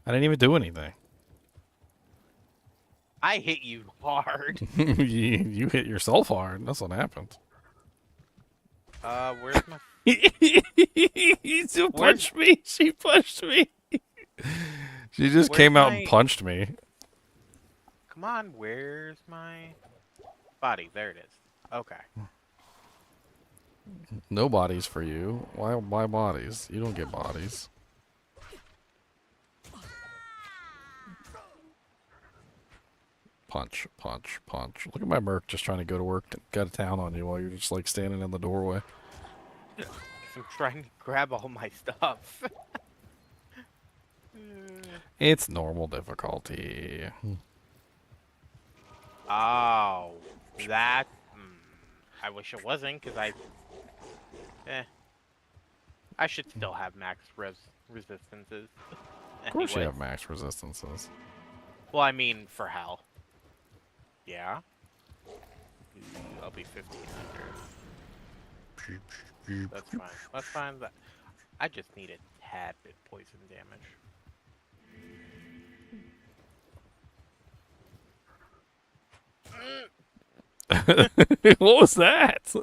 I didn't even do anything. I hit you hard. you hit yourself hard. That's what happened. Where's my... She punched me. She punched me. She just came out and punched me. Come on, where's my body? There it is. Okay. No bodies for you. Why bodies? You don't get bodies. Punch. Look at my Merc just trying to go to work, go to town on you while you're just like standing in the doorway. I'm trying to grab all my stuff. It's normal difficulty. Oh, that... I wish it wasn't, because I should still have max resistances. Of course you Anyways. have max resistances. Well, I mean, for hell. Yeah? I'll be 1,500. That's fine. That's fine. I just need a tad bit poison damage. What was that?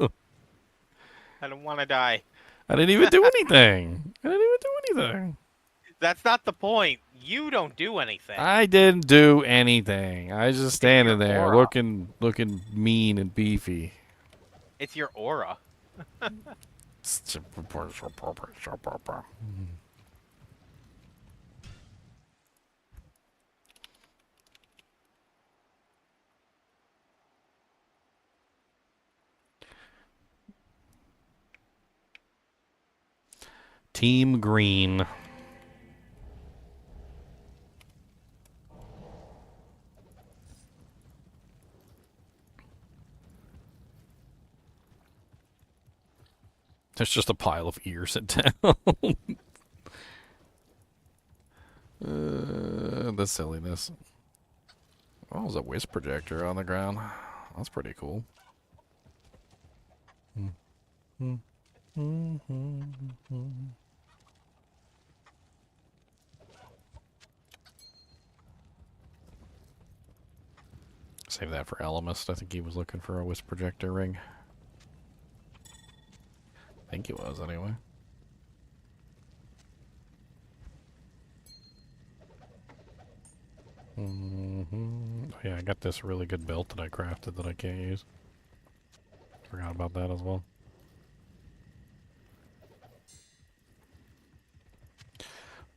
I don't want to die. I didn't even do anything. That's not the point. You don't do anything. I didn't do anything. I was just standing your there aura. looking mean and beefy. It's your aura. Team Green. There's just a pile of ears in town. The silliness. Oh, there's a wisp projector on the ground. That's pretty cool. Save that for Elemist. I think he was looking for a wisp projector ring. I think he was, anyway. Oh, yeah, I got this really good belt that I crafted that I can't use. Forgot about that as well.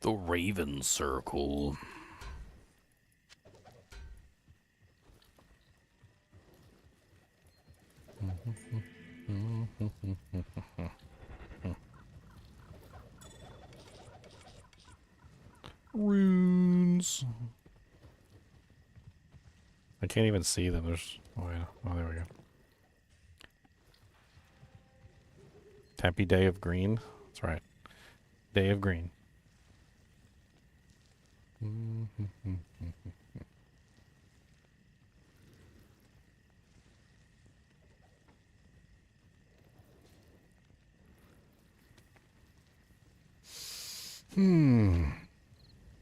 The Raven Circle. Runes. I can't even see them. There's. Oh, yeah. Oh, there we go. Happy Day of Green. That's right. Day of Green.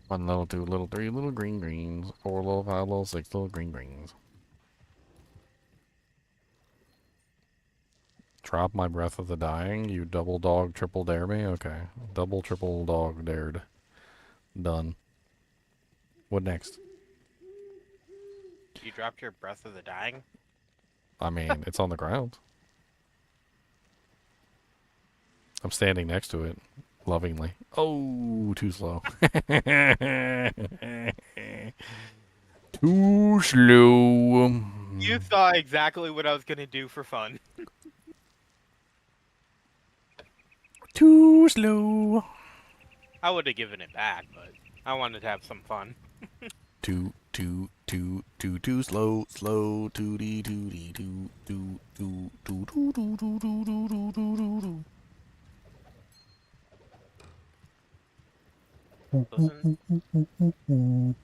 One little, two little, three little green greens, four little, five little, six little green greens. Drop my breath of the dying. You double dog, triple dare me? Okay. Double, triple dog dared. Done. What next? You dropped your breath of the dying? I mean, it's on the ground. I'm standing next to it, lovingly. Oh, too slow. Too slow. You saw exactly what I was gonna do for fun. Too slow. I would have given it back, but I wanted to have some fun. Too slow, tooty, tooty, too, too, too, too, too, too, too, too, too, too, too.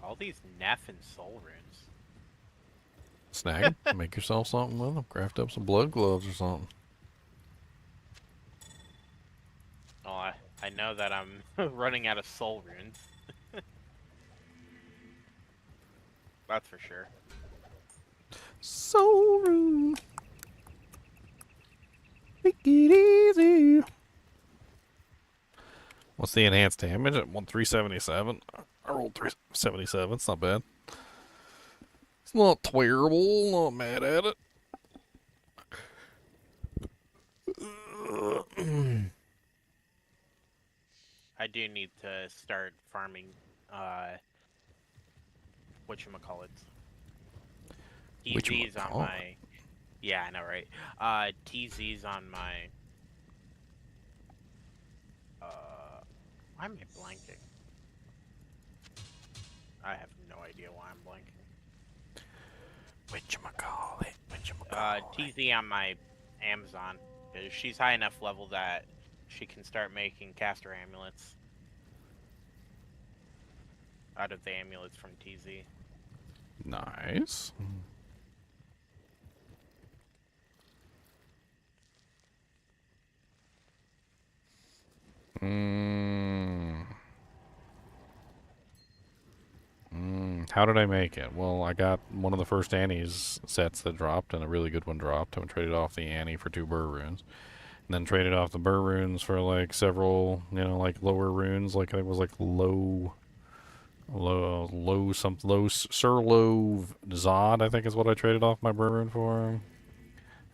All these Neff and Soul runes. Snag 'em. Make yourself something with them. Craft up some blood gloves or something. Oh, I know that I'm running out of soul runes. That's for sure. Soul rune. Make it easy. What's the enhanced damage at 377? I rolled 377. It's not bad. It's not terrible. Not mad at it. I do need to start farming, whatchamacallits. TZ's on my... Yeah, I know, right? TZ's on my... Why am I blanking? I have no idea why I'm blanking. Whatchamacallit? TZ on my Amazon. She's high enough level that she can start making caster amulets out of the amulets from TZ. Nice. How did I make it? Well, I got one of the first Annie's sets that dropped, and a really good one dropped. I traded off the Annie for 2 burr runes. And then traded off the burr runes for, like, several, you know, like, lower runes. Like, I think it was, like, low Surlow Zod, I think is what I traded off my burr rune for.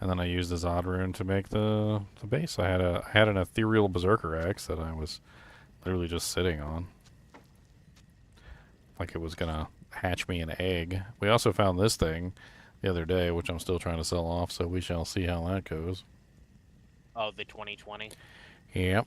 And then I used the Zod rune to make the base. I had an ethereal berserker axe that I was literally just sitting on. Like it was gonna hatch me an egg. We also found this thing the other day, which I'm still trying to sell off. So we shall see how that goes. Oh, the 2020. Yep.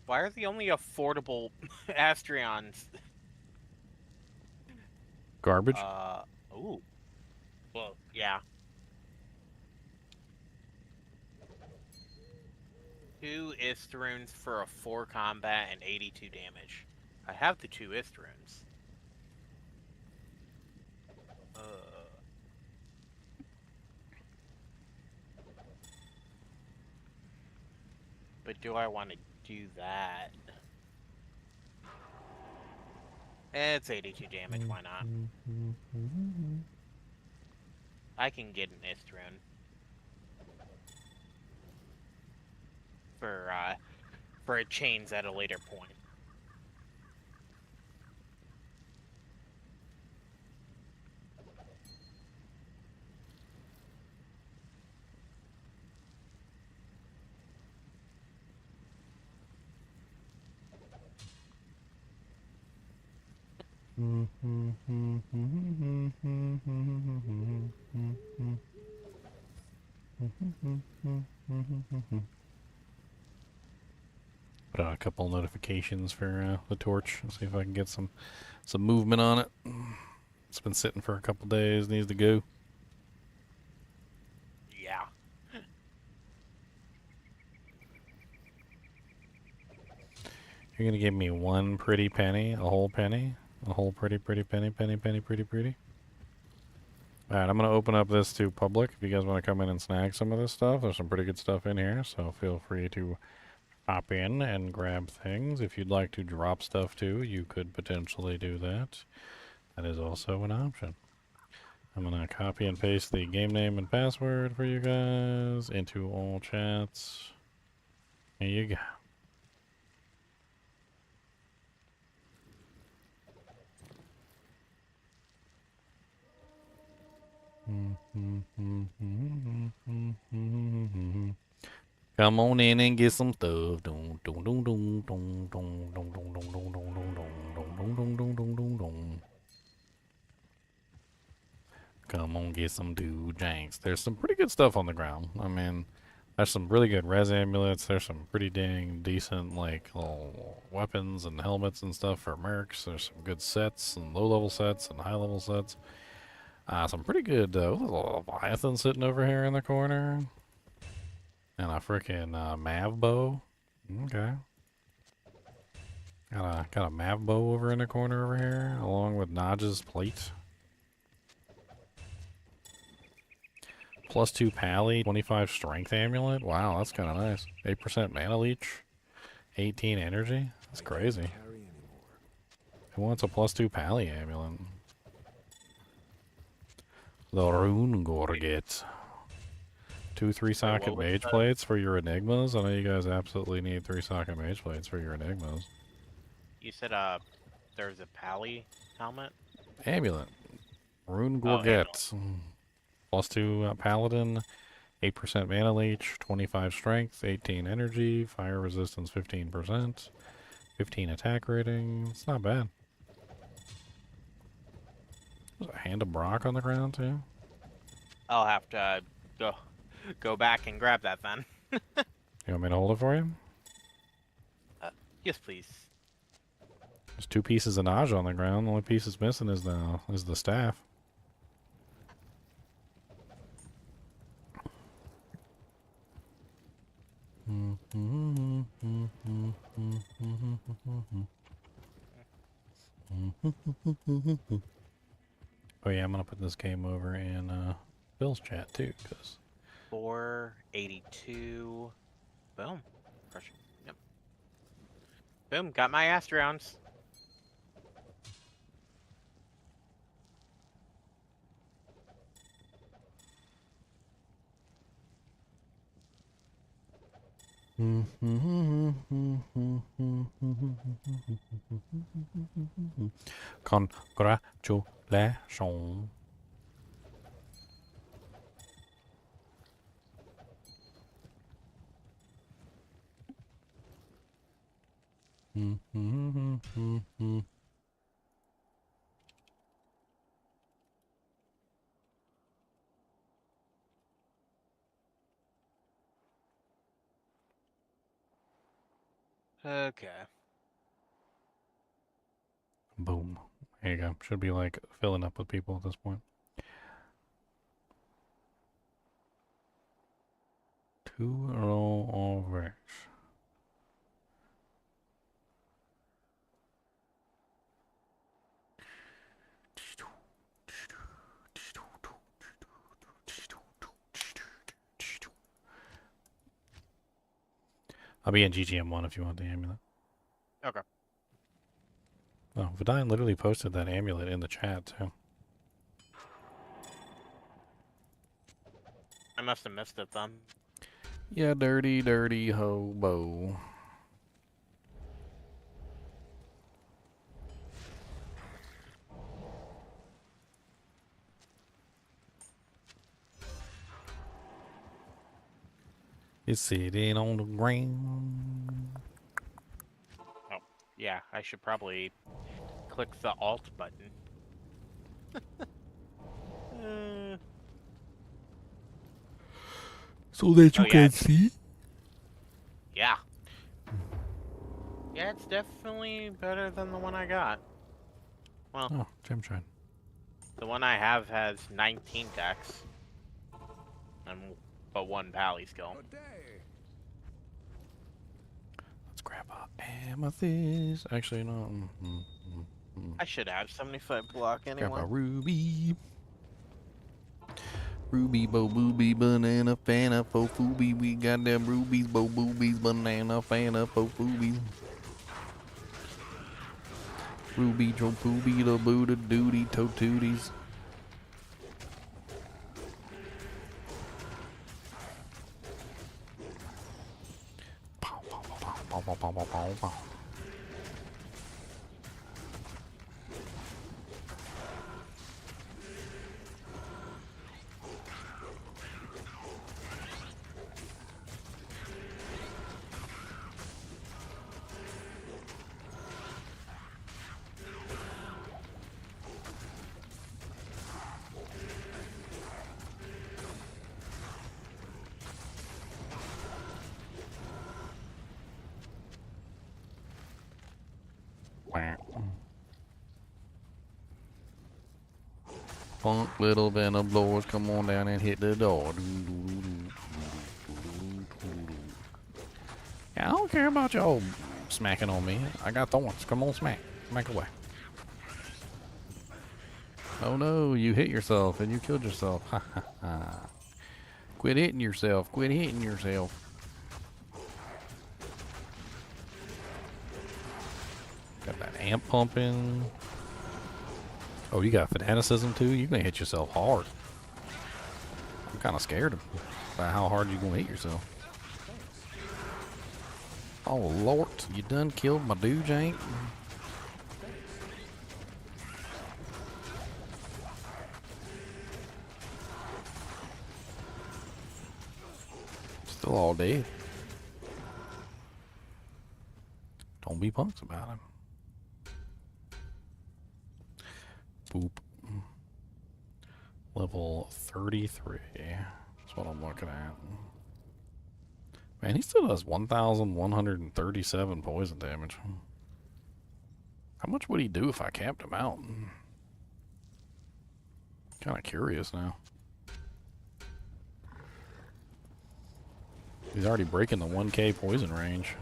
Why are the only affordable Astrions? Garbage. Ooh. Well, yeah. 2 Istrunes for a 4 combat and 82 damage. I have the 2 Istrunes. But do I want to do that? It's 82 damage, why not? I can get an Istrune. For a chains at a later point. Put out a couple notifications for the torch. See if I can get some movement on it. It's been sitting for a couple days. Needs to go. Yeah. You're gonna give me one pretty penny, a whole penny, a whole pretty penny, pretty. All right, I'm gonna open up this to public. If you guys want to come in and snag some of this stuff, there's some pretty good stuff in here. So feel free to hop in and grab things. If you'd like to drop stuff too, you could potentially do that. That is also an option. I'm gonna copy and paste the game name and password for you guys into all chats. There you go. Come on in and get some stuff. Come on, get some janks. There's some pretty good stuff on the ground. I mean, there's some really good res amulets. There's some pretty dang decent, like, little weapons and helmets and stuff for mercs. There's some good sets and low-level sets and high-level sets. Some pretty good, Leviathan sitting over here in the corner. And a freaking Mav bow. Okay. Got a Mav bow over in the corner over here, along with Naj's plate. +2 pally, 25 strength amulet. Wow, that's kind of nice. 8% mana leech, 18 energy. That's crazy. Who wants a +2 pally amulet? The Rune Gorget. 2 3-socket mage plates for your enigmas. I know you guys absolutely need 3-socket mage plates for your enigmas. You said there's a pally helmet? Amulet. Rune Oh, Gorget. +2 paladin, 8% mana leech, 25 strength, 18 energy, fire resistance 15%, 15 attack rating. It's not bad. There's a hand of Brock on the ground too. I'll have to go back and grab that then. You want me to hold it for you? Yes, please. There's 2 pieces of Naj on the ground. The only piece that's missing is the staff. Oh yeah, I'm gonna put this game over in Bill's chat too, because 482. Boom. Crushing. Yep. Boom. Got my Astrions. Congratulations. Okay. Boom. There you go. Should be like filling up with people at this point. 2 roll of Rex. I'll be in GGM1 if you want the amulet. Okay. Oh, Vidine literally posted that amulet in the chat, too. I must have missed it then. Yeah, dirty, dirty hobo. It's sitting on the ground. Oh, yeah. I should probably click the Alt button. So that you Oh, yeah. can see? Yeah. Yeah, it's definitely better than the one I got. Well, Oh, Gem Shrine. the one I have has 19 decks. But 1 pally skill. Good day. Let's grab a amethyst. Actually, no. I should have 75 block Grab anyway. a ruby. Ruby, bo booby, banana, fana, fo fooby. We got them rubies, bo boobies, banana, fana, fo foobies. Ruby, tro pooby, the Buddha, duty, to tooties. Pow, pow, pow, pow, pow, pow, pow, pow, pow. Funk little venom blowers, come on down and hit the door. Yeah, I don't care about y'all smacking on me. I got thorns. Come on, smack. Smack away. Oh no, you hit yourself and you killed yourself. Ha ha ha. Quit hitting yourself. Quit hitting yourself. Got that amp pumping. Oh, you got fanaticism too? You're gonna hit yourself hard. I'm kind of scared about how hard you're gonna hit yourself. Oh Lord, you done killed my dude, Jank? Still all dead. Don't be punks about him. Boop. Level 33. That's what I'm looking at. Man, he still does 1,137 poison damage. How much would he do if I capped him out? Kind of curious now. He's already breaking the 1k poison range.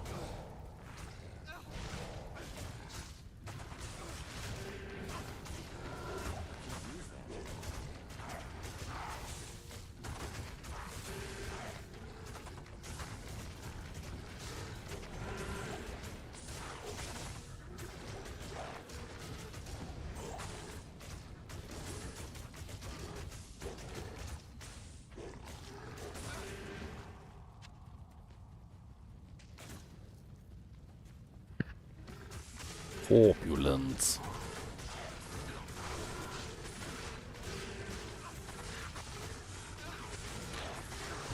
Opulence.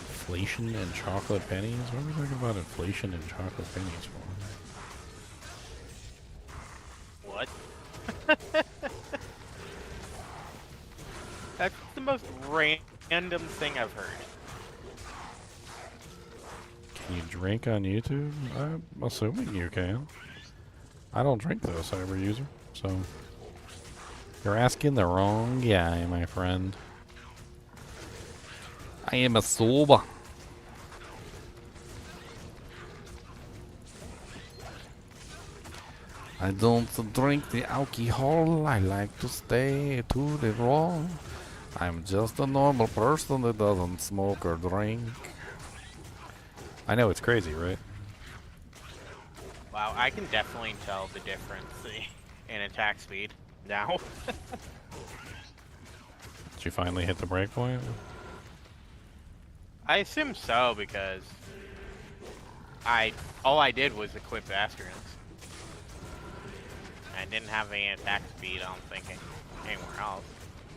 Inflation and chocolate pennies? What are we talking about inflation and chocolate pennies for? What? That's the most random thing I've heard. Can you drink on YouTube? I'm assuming you can. I don't drink though, cyber user, so you're asking the wrong guy, my friend. I am a soba. I don't drink the alcohol. I like to stay to the raw. I'm just a normal person that doesn't smoke or drink. I know it's crazy, right? Wow, I can definitely tell the difference in attack speed now. Did you finally hit the breakpoint? I assume so because all I did was equip Astrians. I didn't have any attack speed, I don't think, anywhere else.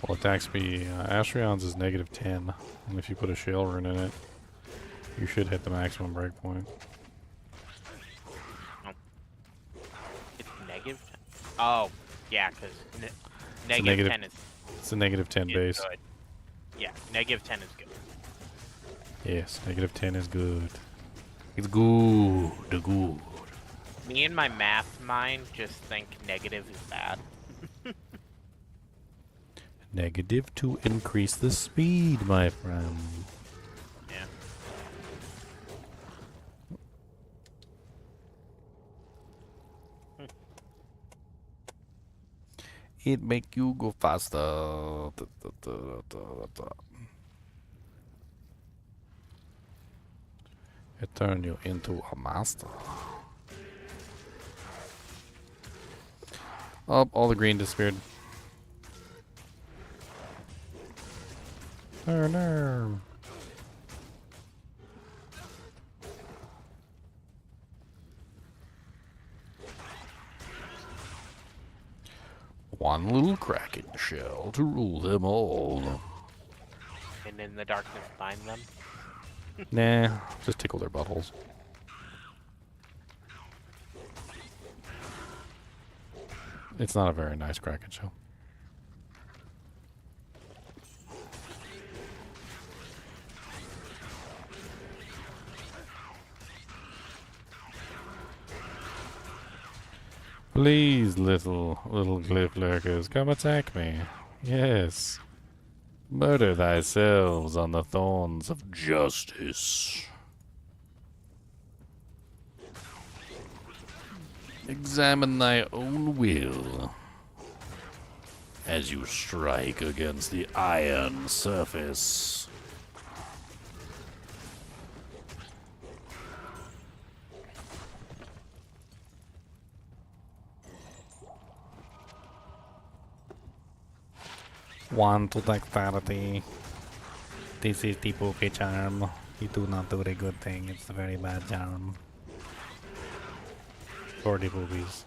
Well, attack speed, Astrion's is -10, and if you put a shell rune in it, you should hit the maximum breakpoint. It's -10? Oh, yeah, because negative negative- 10 is It's a -10 base. good. Yeah, -10 is good. Yes, -10 is good. It's good. Me and my math mind just think negative is bad. Negative to increase the speed, my friend. Yeah. It make you go faster. It turn you into a master. Oh, all the green disappeared. No. One little kraken shell to rule them all. And in the darkness bind them. Nah, just tickle their buttholes. It's not a very nice kraken shell. Please, little glyph lurkers, come attack me. Yes. Murder thyself on the thorns of justice. Examine thy own will as you strike against the iron surface. One to dexterity. This is the poopy charm. You do not do the good thing. It's a very bad charm. For the boobies.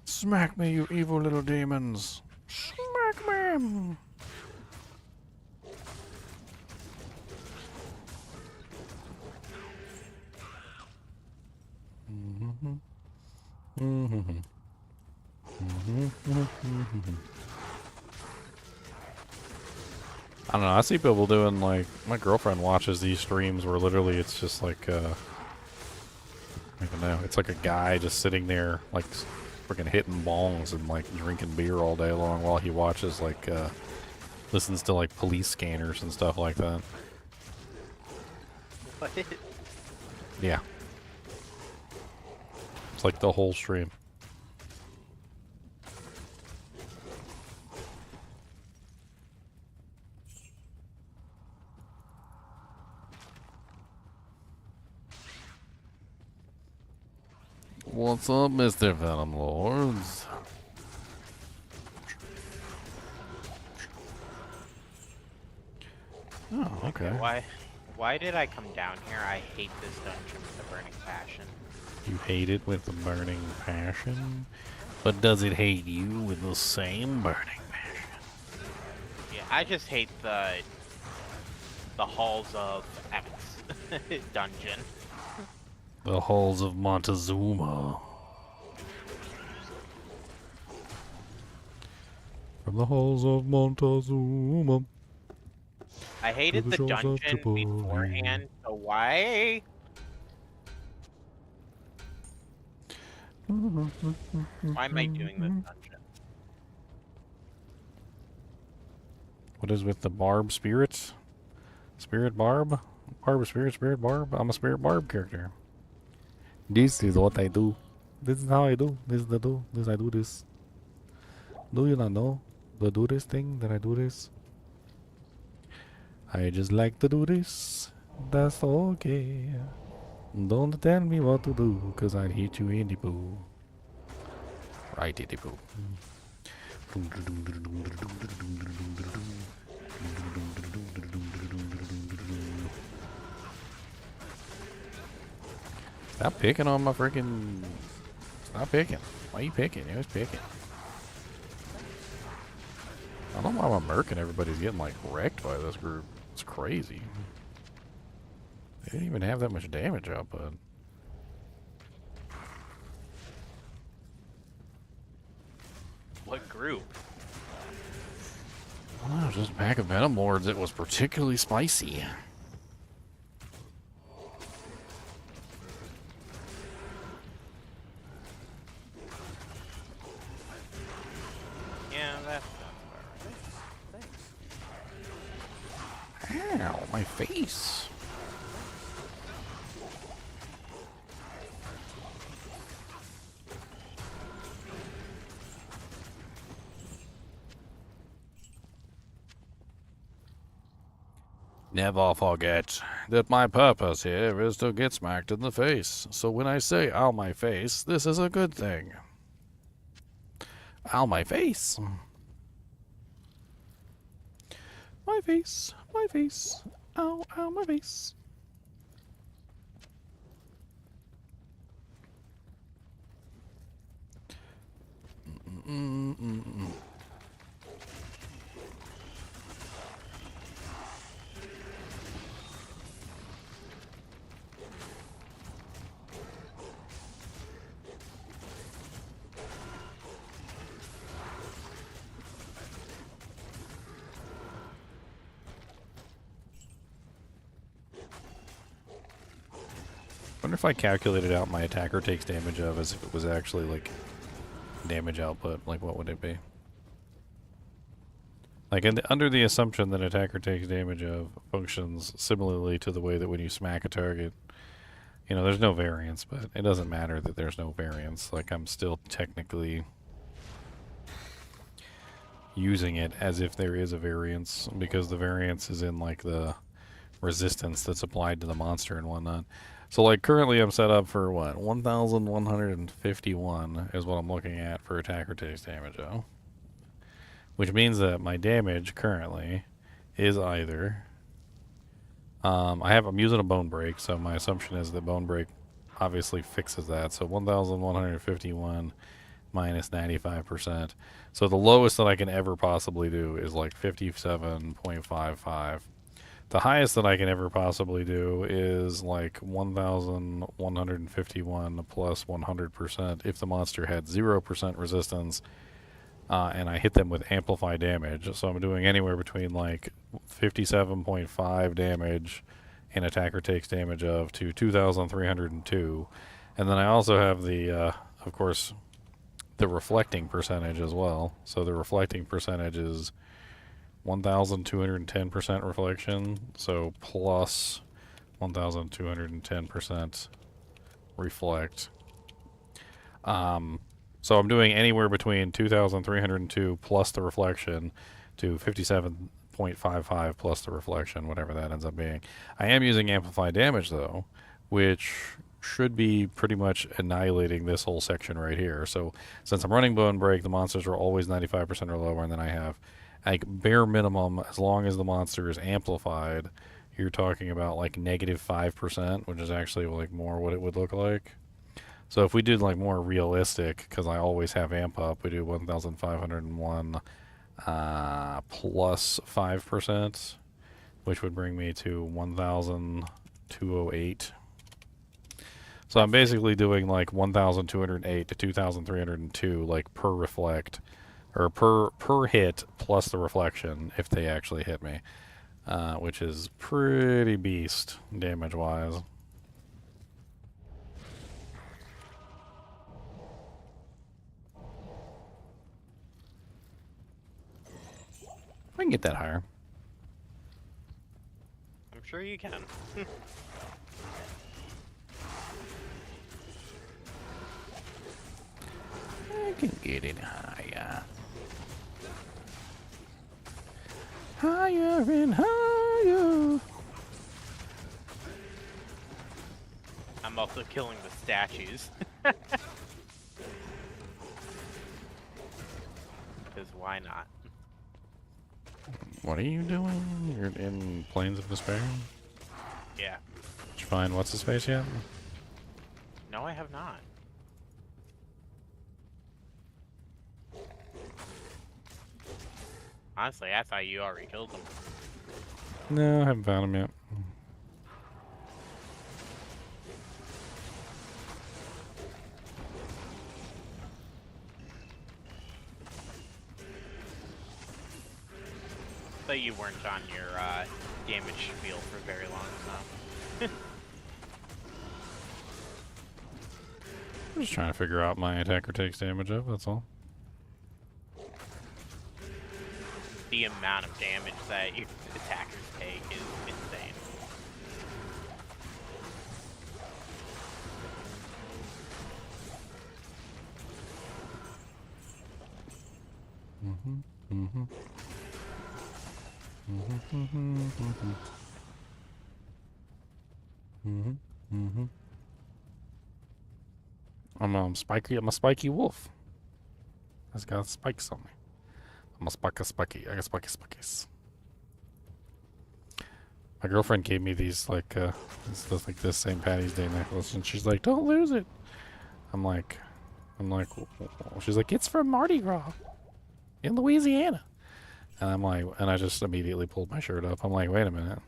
Smack me, you evil little demons. Smack me. I don't know, I see people doing like, my girlfriend watches these streams where literally it's just like, I don't know, it's like a guy just sitting there like freaking hitting bongs and like drinking beer all day long while he watches like, listens to like police scanners and stuff like that. What? Yeah. It's like the whole stream. What's up, Mr. Venom Lords? Oh, okay. Why did I come down here? I hate this dungeon with a burning passion. You hate it with a burning passion? But does it hate you with the same burning passion? Yeah, I just hate the halls of X dungeon. The halls of Montezuma. From the halls of Montezuma. I hated the shores of dungeon Tripoli. beforehand, so why? Why am I doing this dungeon? What is with the barb spirits? Spirit barb? Barb spirit, spirit barb? I'm a spirit barb character. This is what I do. This is how I do. This is the do. This I do this. Do you not know the do this thing that I do this? I just like to do this. That's okay. Don't tell me what to do, cause I'd hit you in the poo. Right in the poo. Stop picking on my freaking. Stop picking. Why are you picking? You're just picking. I don't know why I'm merc and everybody's getting like wrecked by this group. It's crazy. They didn't even have that much damage output. What group? Well, it was just a pack of Venom Lords. It was particularly spicy. Yeah, that's Ow, my face. Never forget that my purpose here is to get smacked in the face. So when I say ow my face, this is a good thing. Ow my face. My face, my face. Ow, ow, my face. Mm-mm-mm-mm. Wonder if I calculated out my attacker takes damage of as if it was actually like damage output, like what would it be? Like under the assumption that attacker takes damage of functions similarly to the way that when you smack a target, you know, there's no variance, but it doesn't matter that there's no variance. Like I'm still technically using it as if there is a variance because the variance is in like the resistance that's applied to the monster and whatnot. So like currently I'm set up for what? 1,151 is what I'm looking at for attacker takes damage of. Which means that my damage currently is either I'm using a bone break, so my assumption is that bone break obviously fixes that. So 1,151 minus 95%. So the lowest that I can ever possibly do is like 57.55. The highest that I can ever possibly do is like 1,151 plus 100% if the monster had 0% resistance and I hit them with amplify damage. So I'm doing anywhere between like 57.5 damage and attacker takes damage of to 2,302. And then I also have the, of course, the reflecting percentage as well. So the reflecting percentage is 1,210% reflection, so plus 1,210% reflect. So I'm doing anywhere between 2,302 plus the reflection to 57.55 plus the reflection, whatever that ends up being. I am using amplified damage though, which should be pretty much annihilating this whole section right here. So since I'm running Bone Break, the monsters are always 95% or lower, and then I have, like, bare minimum, as long as the monster is amplified, you're talking about like -5%, which is actually like more what it would look like. So if we did like more realistic, because I always have amp up, we do 1,501 plus 5%, which would bring me to 1,208. So I'm basically doing like 1,208 to 2,302 like per reflect, or per hit plus the reflection if they actually hit me, which is pretty beast damage wise. I can get that higher. I'm sure you can. I can get it higher. Higher and higher. I'm also killing the statues. Because why not? What are you doing? You're in Plains of Despair? Yeah. Did you find what's his face yet? No, I have not. Honestly, I thought you already killed them. No, I haven't found him yet. But you weren't on your damage field for very long enough. I'm just trying to figure out my attacker takes damage up, that's all. The amount of damage that your attackers take is insane. I'm spiky. I'm a spiky wolf. It's got spikes on me. I'm a spiky. I got spikes. My girlfriend gave me these like this St. Patty's Day necklace, and she's like, "Don't lose it." I'm like, she's like, "It's from Mardi Gras in Louisiana." And I'm like, and I just immediately pulled my shirt up. I'm like, wait a minute.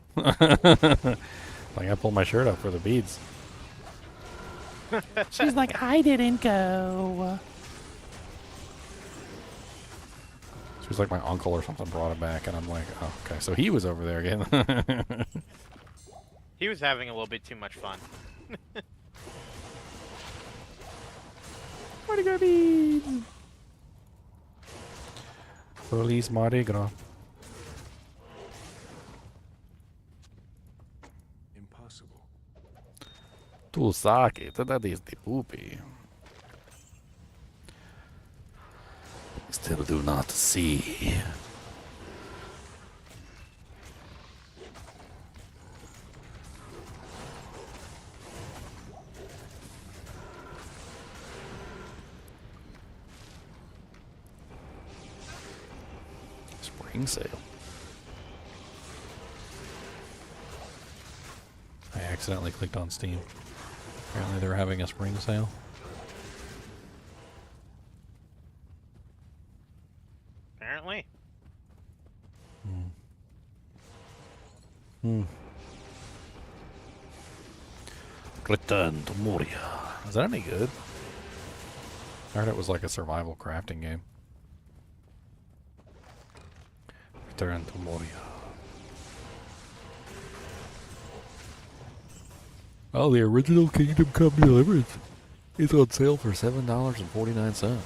Like, I pulled my shirt up for the beads. She's like, I didn't go. She was like, my uncle or something brought it back, and I'm like, oh, okay. So he was over there again. He was having a little bit too much fun. Mardi Gras beads. Feliz Mardi Gras. Impossible. Tu saque, that is the poopy. Still do not see. Spring sale. I accidentally clicked on Steam. Apparently they're having a spring sale. Apparently. Return to Moria. Is that any good? I heard it was like a survival crafting game. Return to Moria. Oh, the original Kingdom Come Deliverance is on sale for $7.49.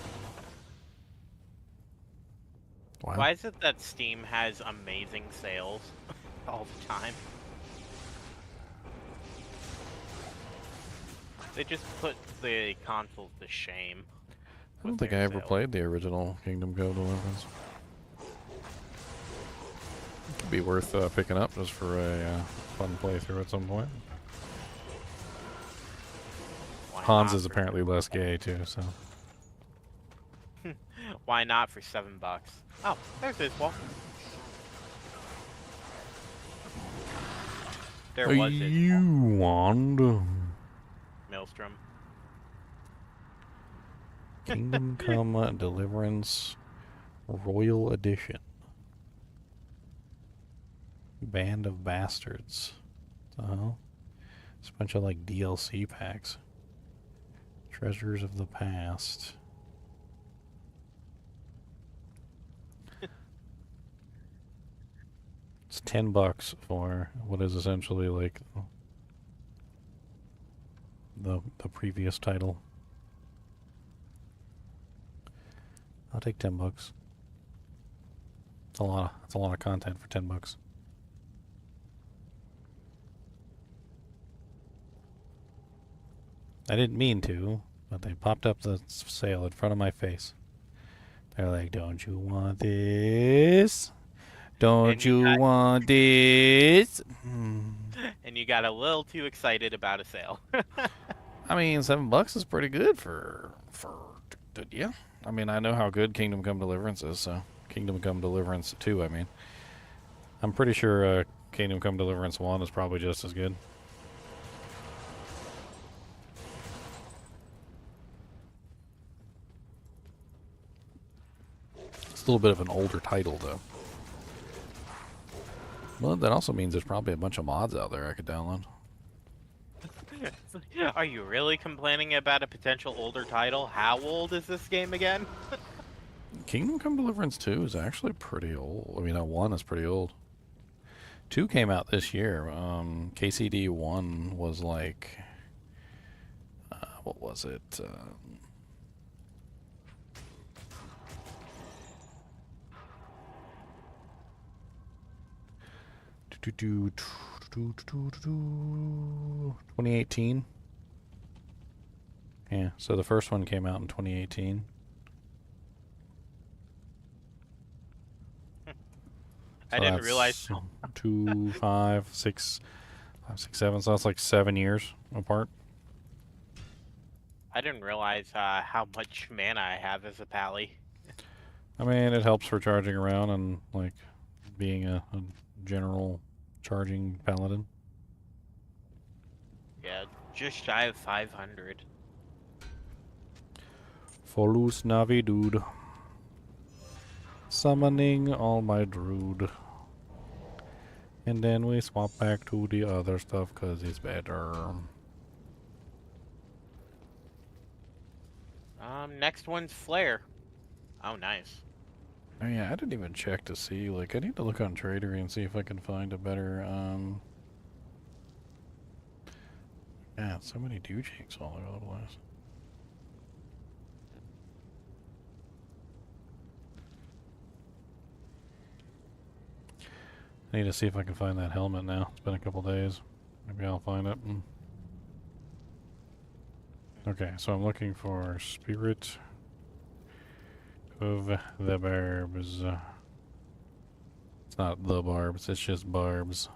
Wow. Why is it that Steam has amazing sales all the time? They just put the consoles to shame. I don't think I ever played the original Kingdom Come Deliverance. It could be worth picking up just for a fun playthrough at some point. Hans not is for apparently less gay too, so. Why not for $7? Oh, there's his wall. There was his You want maelstrom. Kingdom Come Deliverance Royal Edition. Band of Bastards. Oh, it's a bunch of like DLC packs. Treasures of the Past. It's $10 for what is essentially like the previous title. I'll take $10. It's a lot of content for $10. I didn't mean to, but they popped up the sale in front of my face. They're like, "Don't you want this? Don't And you you got- want this?" And you got a little too excited about a sale. I mean, $7 is pretty good for yeah. I mean, I know how good Kingdom Come Deliverance is, so Kingdom Come Deliverance 2. I mean, I'm pretty sure Kingdom Come Deliverance 1 is probably just as good. It's a little bit of an older title, though. Well, that also means there's probably a bunch of mods out there I could download. Are you really complaining about a potential older title? How old is this game again? Kingdom Come Deliverance 2 is actually pretty old. I mean, 1 is pretty old. 2 came out this year. KCD 1 was like... what was it? Do 2018. Yeah, so the first one came out in 2018. I didn't realize. 2, 5, 6, 7. So that's like 7 years apart. I didn't realize how much mana I have as a pally. I mean, it helps for charging around and like being a general charging paladin. Yeah, just shy of 500. Folus Navi dude. Summoning all my druid. And then we swap back to the other stuff because it's better. Next one's Flare. Oh, nice. Oh yeah, I didn't even check to see. Like, I need to look on Tradery and see if I can find a better. Yeah, so many dujinks all over the place. I need to see if I can find that helmet now. It's been a couple days. Maybe I'll find it. Okay, so I'm looking for Spirit of the Barbs. It's not the Barbs, it's just Barbs.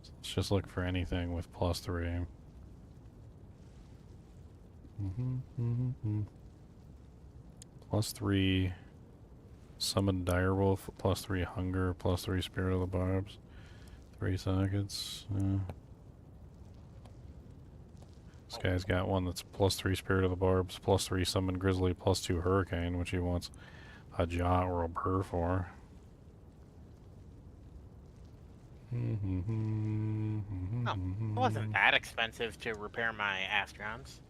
So let's just look for anything with +3. +3 Summon Direwolf, +3 Hunger, +3 Spirit of the Barbs. 3 sockets. This guy's got one that's +3 Spirit of the Barbs, +3 Summon Grizzly, +2 Hurricane, which he wants a Jaw or a Burr for. Oh, it wasn't that expensive to repair my Astrons.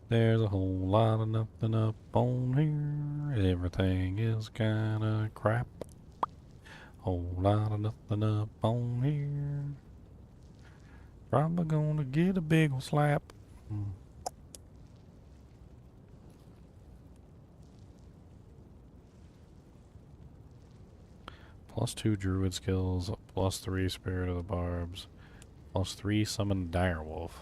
There's a whole lot of nothing up on here. Everything is kinda crap. Whole lot of nothing up on here. Probably gonna get a big ol' slap. +2 Druid skills, +3 Spirit of the Barbs, +3 Summon Direwolf.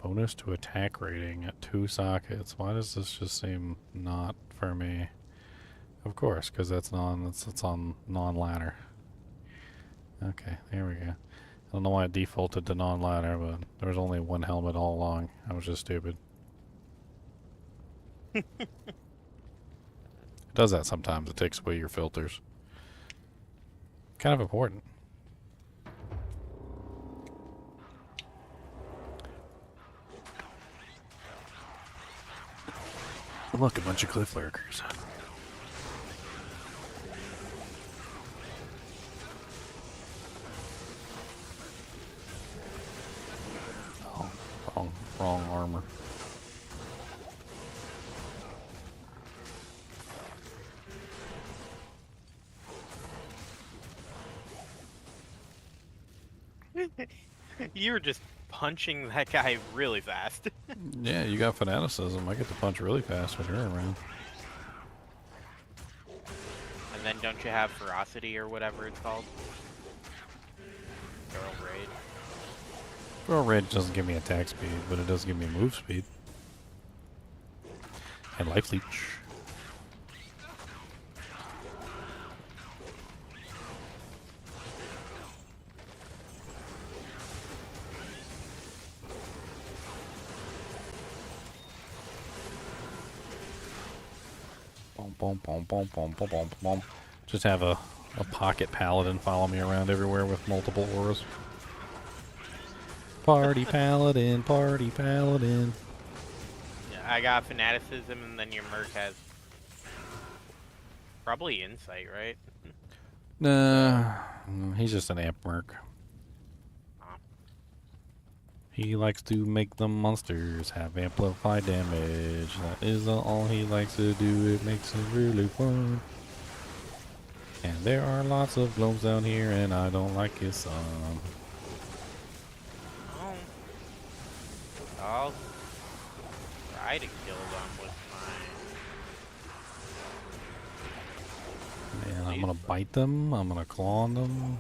Bonus to attack rating at 2 sockets. Why does this just seem not for me? Of course, because it's on non-ladder. Okay, there we go. I don't know why it defaulted to non-ladder, but there was only one helmet all along. I was just stupid. It does that sometimes. It takes away your filters. Kind of important. Look, a bunch of cliff lurkers. Oh, wrong armor. You were just punching that guy really fast. Yeah, you got fanaticism. I get to punch really fast when you're around. And then don't you have ferocity or whatever it's called? Girl raid. Well, red doesn't give me attack speed, but it does give me move speed. And life leech. Boom, boom, boom, boom, boom, boom, boom. Just have a pocket paladin follow me around everywhere with multiple auras. Party paladin, party paladin. Yeah, I got fanaticism, and then your merc has probably insight, right? Nah, he's just an amp merc. He likes to make the monsters have amplified damage. That is all he likes to do. It makes it really fun. And there are lots of gnomes down here, and I don't like it some. Oh. I'll try to kill them with my... Man, I'm gonna bite them. I'm gonna claw on them.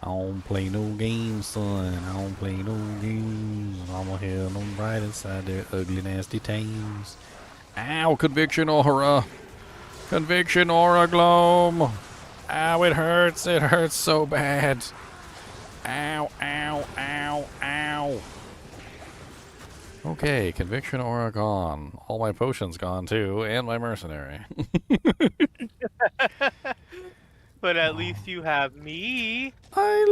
I don't play no games, son. I don't play no games. I'm gonna hear them right inside their ugly, nasty tames. Ow, conviction aura. Conviction aura gloam. Ow, it hurts. It hurts so bad. Ow, ow, ow, ow. Okay, conviction aura gone. All my potions gone too, and my mercenary. But at least you have me. I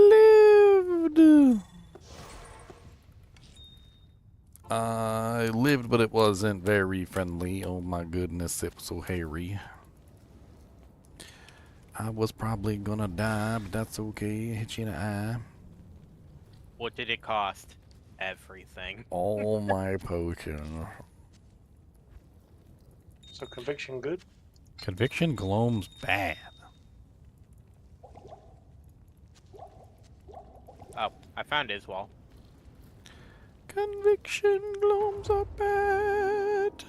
lived, but it wasn't very friendly. Oh my goodness, it was so hairy. I was probably gonna die, but that's okay. Hit you in the eye. What did it cost? Everything. All my potions. So conviction good? Conviction gloam's bad. Oh, I found his wall. Conviction glooms are bad.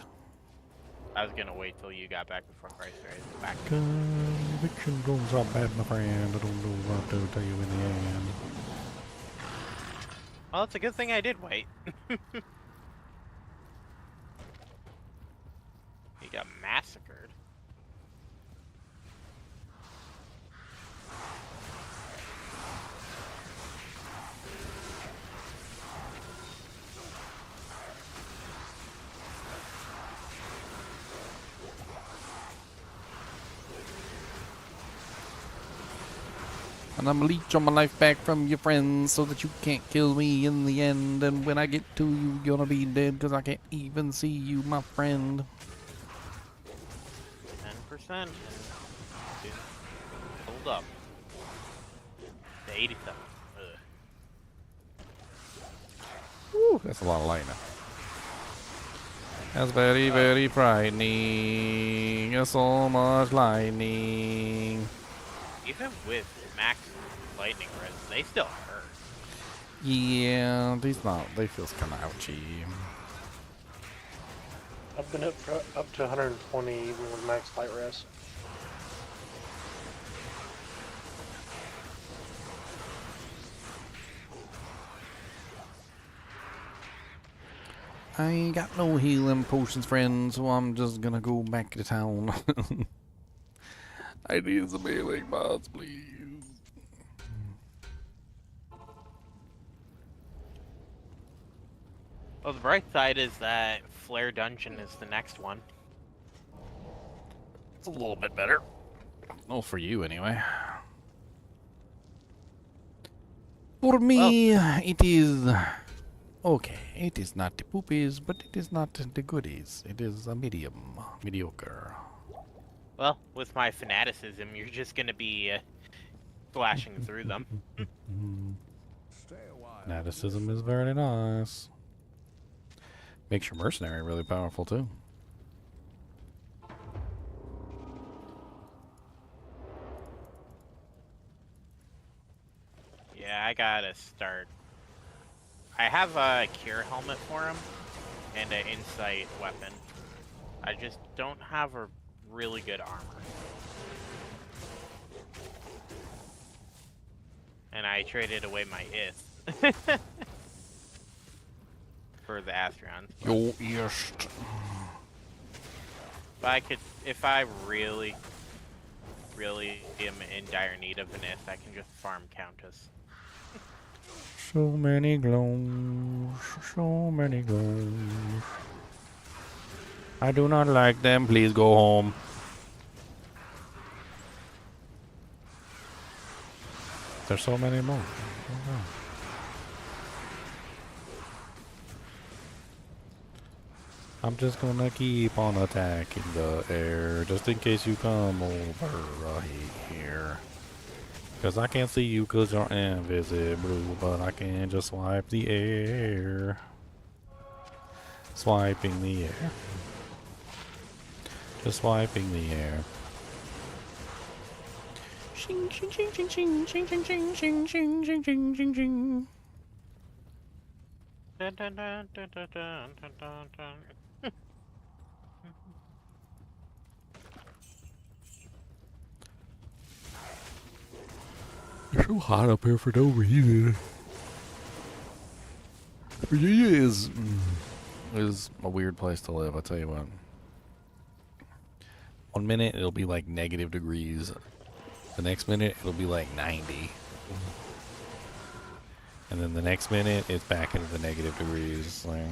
I was gonna wait till you got back before Christ raised back. Conviction glooms are bad, my friend. I don't know what to tell you in the end. Well, it's a good thing I did wait. He got massacred. And I'm gonna leech on my life back from your friends so that you can't kill me in the end. And when I get to you, you're gonna be dead because I can't even see you, my friend. 10%. Hold up. To 87. Ugh. Woo, that's a lot of lightning. That's very, very frightening. There's so much lightning. Even with max lightning res, they still hurt. Yeah, they feels kind of ouchy. I've been up to 120 even with max light res. I ain't got no healing potions, friend, so I'm just gonna go back to town. I need some healing mods, please. Well, the bright side is that Flare Dungeon is the next one. It's a little bit better. Oh, for you anyway. For me, it is okay. It is not the poopies, but it is not the goodies. It is a mediocre. Well, with my fanaticism, you're just gonna be flashing through them. Fanaticism is very nice. Makes your mercenary really powerful too. Yeah, I gotta start. I have a cure helmet for him and an insight weapon. I just don't have a really good armor. And I traded away my Ith for the Astrions. Yo, yes. If I really am in dire need of an Ith, I can just farm Countess. So many glows, so many glows. I do not like them. Please go home. There's so many more. Oh, no. I'm just gonna keep on attacking the air just in case you come over right here. Cause I can't see you cause you're invisible, but I can just swipe the air. Swiping the air. Just swiping the air. Shing shing shing shing shing shing shing shing shing shing shing shing shing shing. Dun, dun, dun, dun, dun, dun, dun, dun, dun. It's so hot up here for no reason. Virginia is a weird place to live, I'll tell you what. 1 minute it'll be like negative degrees. The next minute it'll be like 90. And then the next minute it's back into the negative degrees. Like,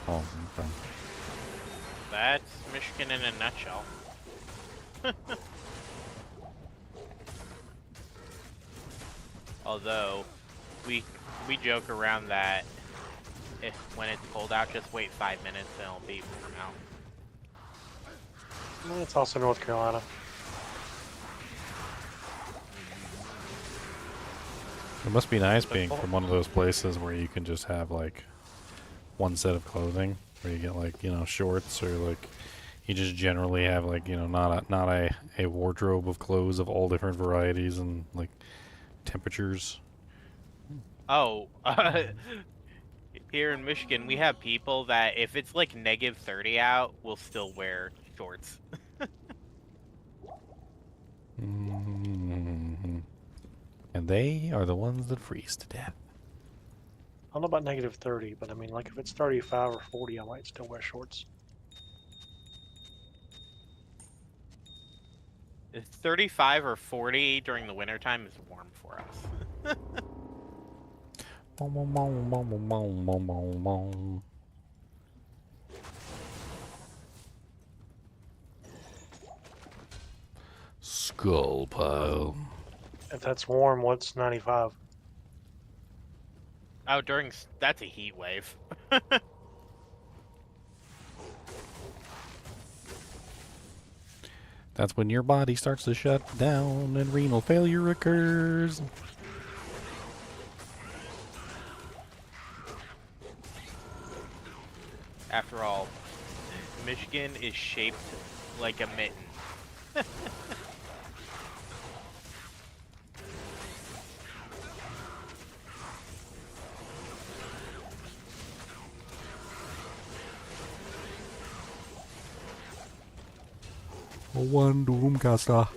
oh, okay. That's Michigan in a nutshell. Although, we joke around that when it's cold out, just wait 5 minutes and it'll be warm out. Well, it's also North Carolina. It must be nice being from one of those places where you can just have like one set of clothing, where you get like, you know, shorts, or like you just generally have like, you know, not a wardrobe of clothes of all different varieties and like temperatures. Oh, here in Michigan, we have people that if it's like negative 30 out, will still wear shorts. Mm-hmm. And they are the ones that freeze to death. I don't know about negative 30, but I mean, like if it's 35 or 40, I might still wear shorts. It's 35 or 40 during the wintertime is warm for us. Skull pile. If that's warm, what's 95? Oh, that's a heat wave. That's when your body starts to shut down and renal failure occurs. After all, Michigan is shaped like a mitten. One Doomcaster.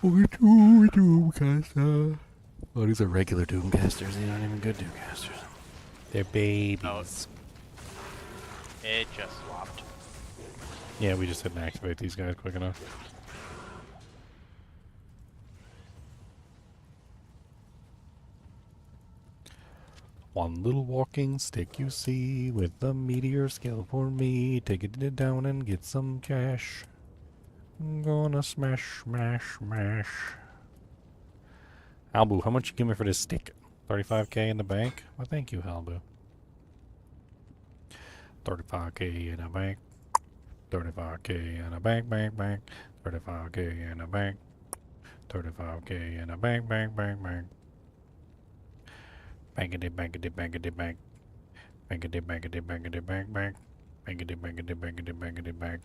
Only two Doomcaster. Oh, these are regular Doomcasters. They're not even good Doomcasters. They're babies. It just swapped. Yeah, we just didn't activate these guys quick enough. One little walking stick you see with the meteor skill for me. Take it down and get some cash. I'm gonna smash, smash, smash. Albu, how much you give me for this stick? 35k in the bank? Well, thank you, Albu. 35k in the bank. 35k in the bank, bank, bank. 35k in the bank. 35k in the bank, bank, bank, bank. Bankity, bankity, bankity, bank. Bankity, bankity, bankity, bank, bank. Bankity, bankity, bankity, bankity, bank.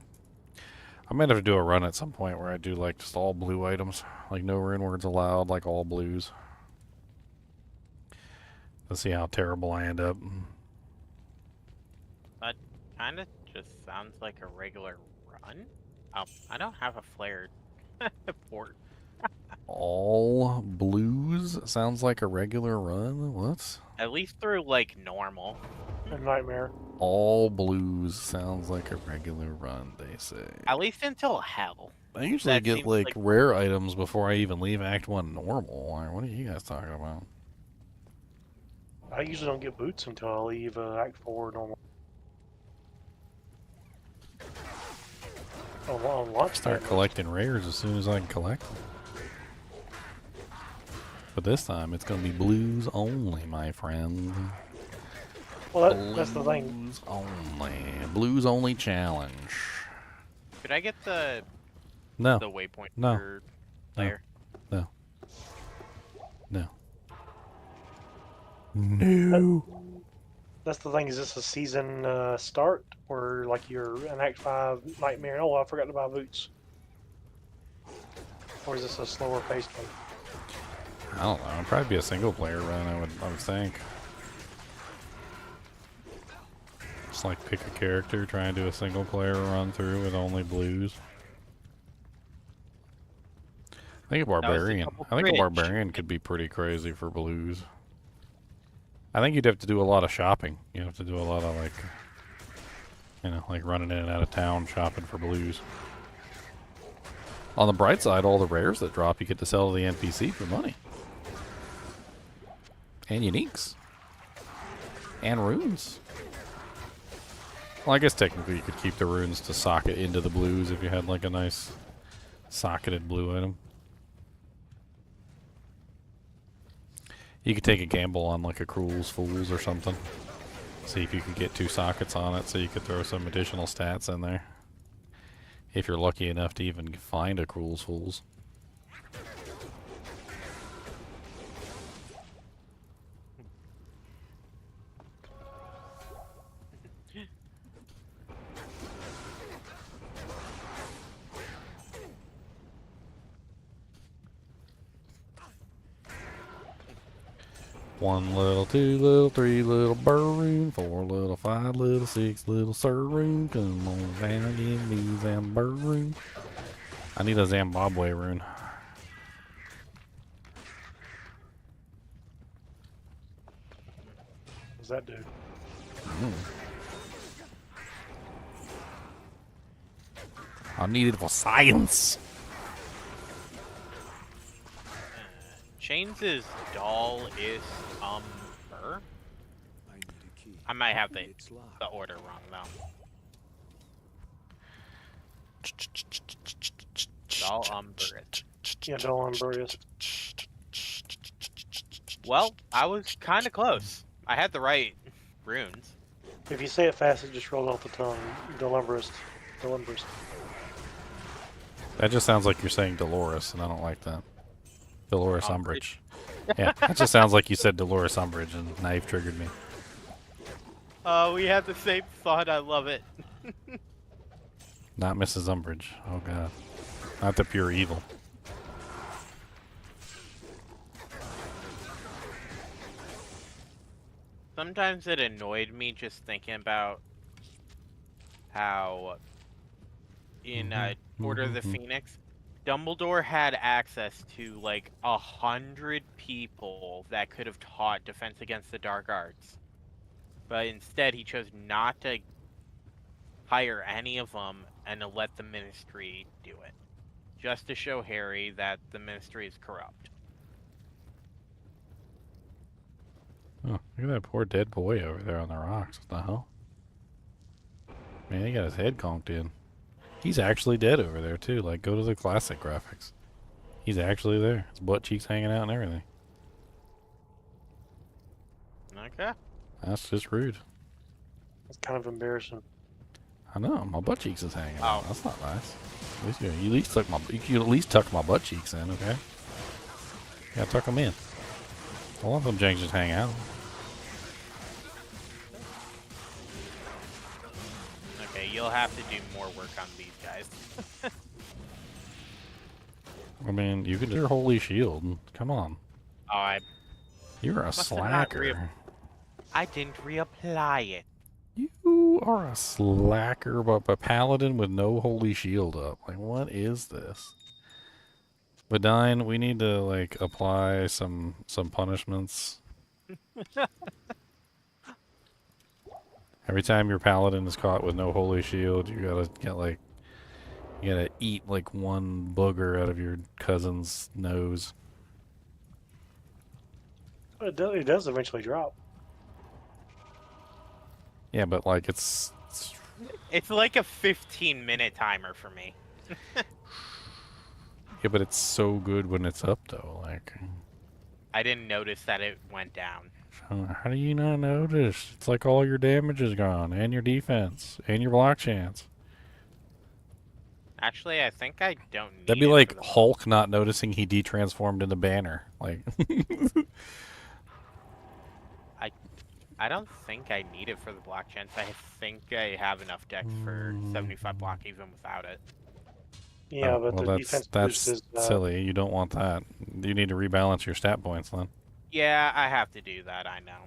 I might have to do a run at some point where I do like just all blue items. Like no rune words allowed, like all blues. Let's see how terrible I end up. That kind of just sounds like a regular run. I don't have a flared port. All blues sounds like a regular run? What? At least through like normal. A nightmare. All blues sounds like a regular run, they say. At least until hell. I usually That get seems like like- rare items before I even leave Act 1 normal. Like, what are you guys talking about? I usually don't get boots until I leave Act 4 normal. On launch Start day, collecting rares as soon as I can collect them. But this time it's gonna be blues only, my friend. Well, that's the thing. Blues only. Blues only challenge. Could I get the No. waypoint No. for player? No. No. That's the thing. Is this a season start, or like you're an Act 5 nightmare? Oh, I forgot to buy boots. Or is this a slower paced one? I don't know. It'd probably be a single player run, I would think. Just like pick a character, try and do a single player run through with only blues. I think a barbarian. I think a barbarian could be pretty crazy for blues. I think you'd have to do a lot of shopping. You have to do a lot of like, you know, like running in and out of town shopping for blues. On the bright side, all the rares that drop you get to sell to the NPC for money. And uniques. And runes. Well, I guess technically you could keep the runes to socket into the blues if you had like a nice socketed blue item. You could take a gamble on like a Cruel's Fools or something. See if you could get 2 sockets on it so you could throw some additional stats in there. If you're lucky enough to even find a Cruel's Fools. One little, 2 little, 3 little burroon, 4 little, 5 little, 6 little sirroon. Come on down, give me Zamburroon. I need a Zimbabwe rune. What does that do? I need it for science. Chains is doll is umber. I need a key. I might have the It's locked. order wrong though. Doll umber. Yeah, Dolan Burrius. Well, I was kind of close. I had the right runes. If you say it fast, it just rolls off the tongue. Delumbrist. Delumbrist. That just sounds like you're saying Dolores, and I don't like that. Dolores Umbridge. Yeah, that just sounds like you said Dolores Umbridge, and now you've triggered me. Oh, we had the same thought. I love it. Not Mrs. Umbridge. Oh god. Not the pure evil. Sometimes it annoyed me just thinking about how in Order of the Phoenix, Dumbledore had access to like 100 people that could have taught Defense Against the Dark Arts. But instead he chose not to hire any of them and to let the Ministry do it, just to show Harry that the Ministry is corrupt. Oh, look at that poor dead boy over there on the rocks. What the hell? Man, he got his head conked in. He's actually dead over there, too. Like, go to the classic graphics. He's actually there. His butt cheeks hanging out and everything. Okay. That's just rude. It's kind of embarrassing. I know, my butt cheeks is hanging Oh. out. That's not nice. You at least tuck my butt cheeks in, okay? Yeah, tuck them in. I want them janks just hang out. Okay, you'll have to do more work on these guys. I mean, you can do your holy shield. Come on. Oh, You're a Must have not slacker. I didn't reapply it. You are a slacker, but a paladin with no holy shield up. Like, what is this? Bedine, we need to, like, apply some punishments. Every time your paladin is caught with no holy shield, you gotta eat, like, one booger out of your cousin's nose. It does eventually drop. Yeah, but, like, it's It's like a 15-minute timer for me. yeah, but it's so good when it's up, though. Like, I didn't notice that it went down. how do you not notice? It's like all your damage is gone, and your defense, and your block chance. Actually, I think I don't need That'd be it like for the- Hulk not noticing he detransformed into Banner. Like, I don't think I need it for the block chance. I think I have enough dex for 75 block even without it. Yeah, oh, but well, the that's defense boost is silly. You don't want that. You need to rebalance your stat points then, Yeah, I have to do that, I know.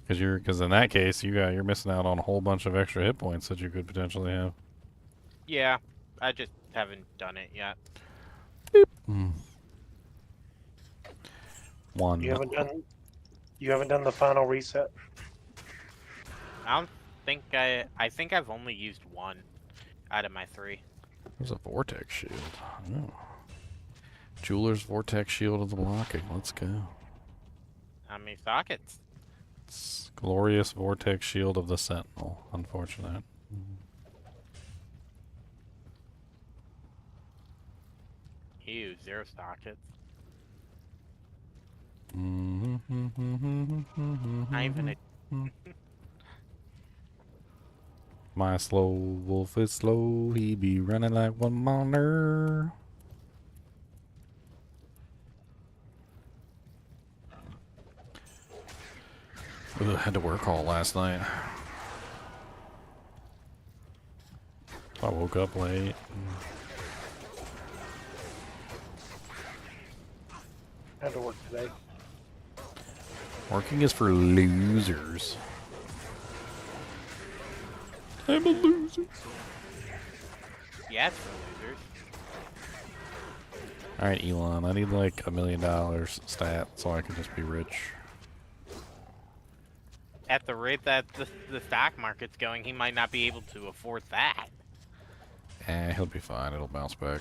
because in that case you're missing out on a whole bunch of extra hit points that you could potentially have. Yeah, I just haven't done it yet. One. You haven't done the final reset. I don't think I think I've only used one out of my 3. There's a vortex shield. Oh. Jeweler's vortex shield of the blocking. Let's go. How many sockets? It's glorious vortex shield of the sentinel. Unfortunate. Ew, 0 sockets. Not Not even a My slow wolf is slow. He be running like one monitor. Ugh, had to work all last night. I woke up late. Had to work today. Working is for losers. I'm a loser. Yeah, it's for losers. Alright, Elon, I need like $1 million stat so I can just be rich. At the rate that the stock market's going, he might not be able to afford that. He'll be fine. It'll bounce back.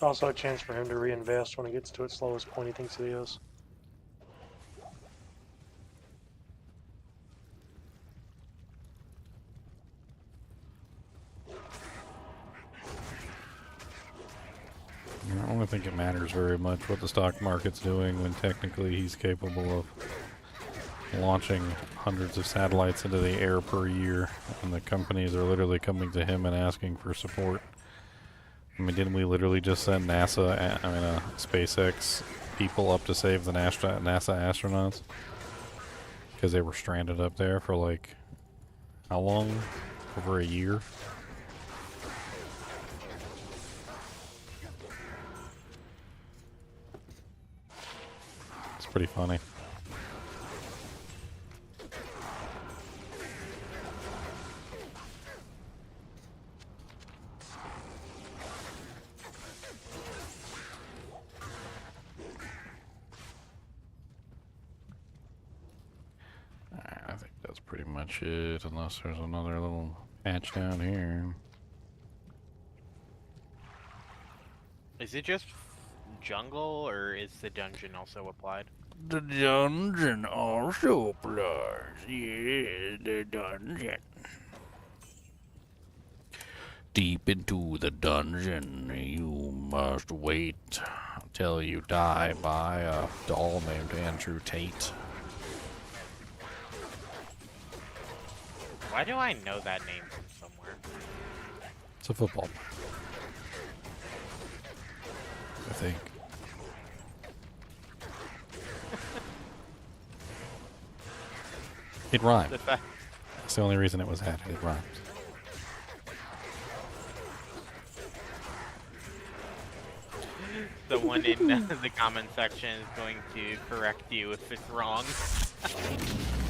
Also a chance for him to reinvest when he gets to its lowest point he thinks it is. I don't think it matters very much what the stock market's doing when technically he's capable of launching hundreds of satellites into the air per year, and the companies are literally coming to him and asking for support. I mean, didn't we literally just send SpaceX people up to save the NASA astronauts? Because they were stranded up there for like, how long? Over a year? It's pretty funny. pretty much it, unless there's another little patch down here. Is it just jungle, or is the dungeon also applied? The dungeon also applies. Yeah, the dungeon. Deep into the dungeon, you must wait until you die by a doll named Andrew Tate. Why do I know that name from somewhere? It's a football player, I think. It rhymed. The fact That's the only reason it was added. It rhymes. the one in the comment section is going to correct you if it's wrong.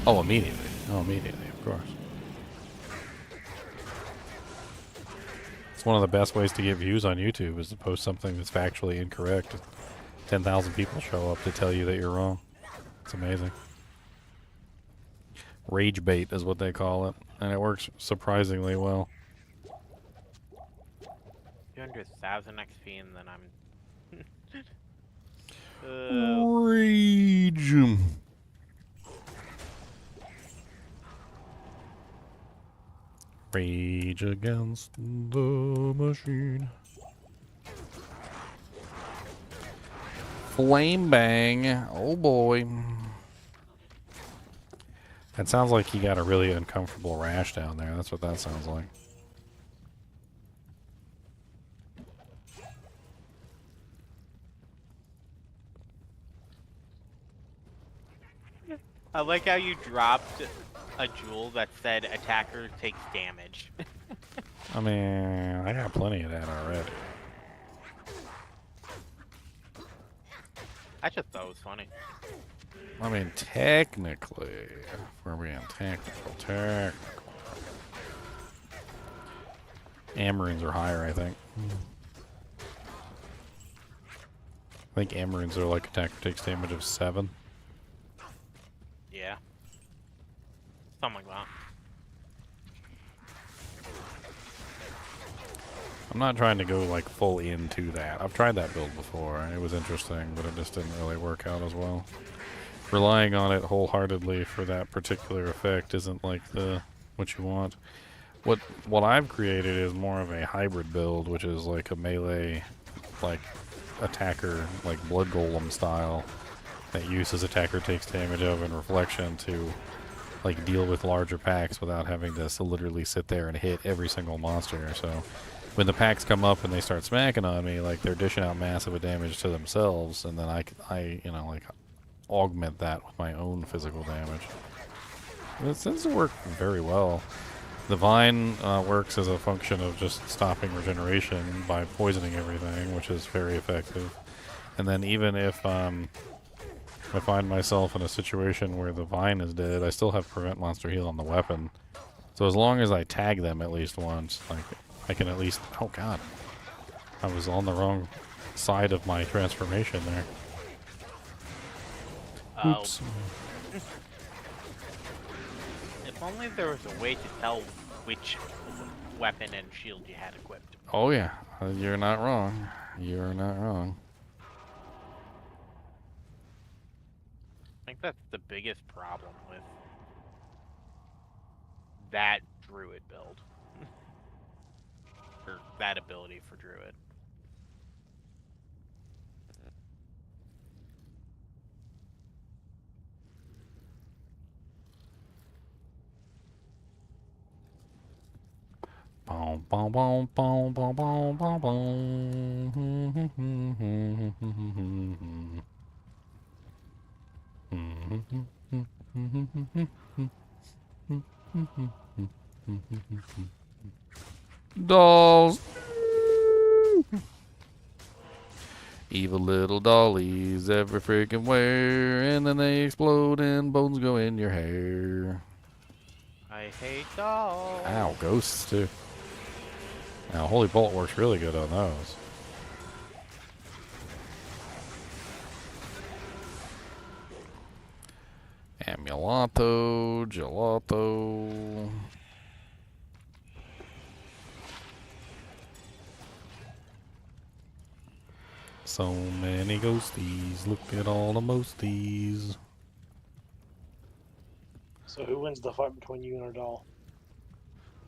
Oh, immediately. Oh, immediately, of course. It's one of the best ways to get views on YouTube is to post something that's factually incorrect. 10,000 people show up to tell you that you're wrong. It's amazing. Rage bait is what they call it, and it works surprisingly well. 200,000 XP and then I'm... Rage. Rage against the machine. Flame bang. Oh boy. That sounds like you got a really uncomfortable rash down there. That's what that sounds like. I like how you dropped a jewel that said attacker takes damage. I mean, I got plenty of that already. I just thought it was funny. I mean, technically, if we're being technical. Amaroons are higher, I think. I think Amaroons are like attacker takes damage of 7. Yeah. Something like that. I'm not trying to go like full into that. I've tried that build before and it was interesting, but it just didn't really work out as well. Relying on it wholeheartedly for that particular effect isn't like what you want. What I've created is more of a hybrid build, which is like a melee like attacker, like blood golem style, that uses attacker takes damage of and reflection to like deal with larger packs without having to literally sit there and hit every single monster. So when the packs come up and they start smacking on me, like they're dishing out massive damage to themselves, and then I you know, like augment that with my own physical damage. It seems to work very well. The vine works as a function of just stopping regeneration by poisoning everything, which is very effective. And then even if I find myself in a situation where the vine is dead, I still have prevent monster heal on the weapon. So as long as I tag them at least once, like I can at least... Oh god. I was on the wrong side of my transformation there. Oops. If only there was a way to tell which weapon and shield you had equipped. Oh yeah, you're not wrong. You're not wrong. I think that's the biggest problem with that druid build. Or that ability for druid. Boom, boom, boom, boom, boom, boom, boom, boom. Dolls. Evil little dollies every freaking where, and then they explode and bones go in your hair. I hate dolls. Ow, ghosts too. Now, Holy Bolt works really good on those. Gelato, gelato. So many ghosties. Look at all the mosties. So who wins the fight between you and our doll?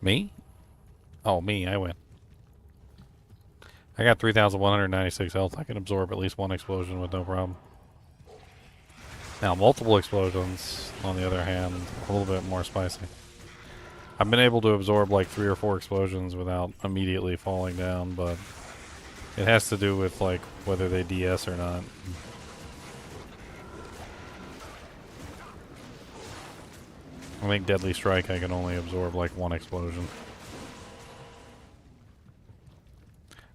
Me? Oh, me. I win. I got 3,196 health. I can absorb at least one explosion with no problem. Now, multiple explosions, on the other hand, a little bit more spicy. I've been able to absorb like 3 or 4 explosions without immediately falling down, but it has to do with like whether they DS or not. I think Deadly Strike I can only absorb like 1 explosion.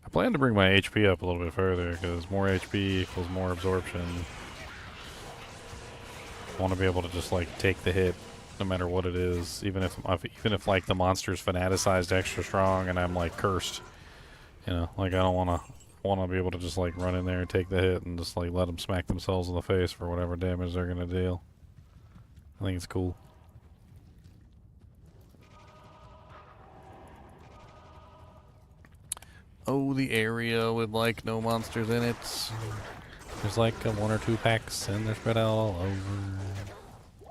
I plan to bring my HP up a little bit further because more HP equals more absorption. I want to be able to just like take the hit no matter what it is, even if like the monster's fanaticized extra strong and I'm like cursed. You know, like I don't want to be able to just like run in there and take the hit and just like let them smack themselves in the face for whatever damage they're gonna deal. I think it's cool. Oh, the area with like no monsters in it. There's like 1 or 2 packs and they're spread out all over.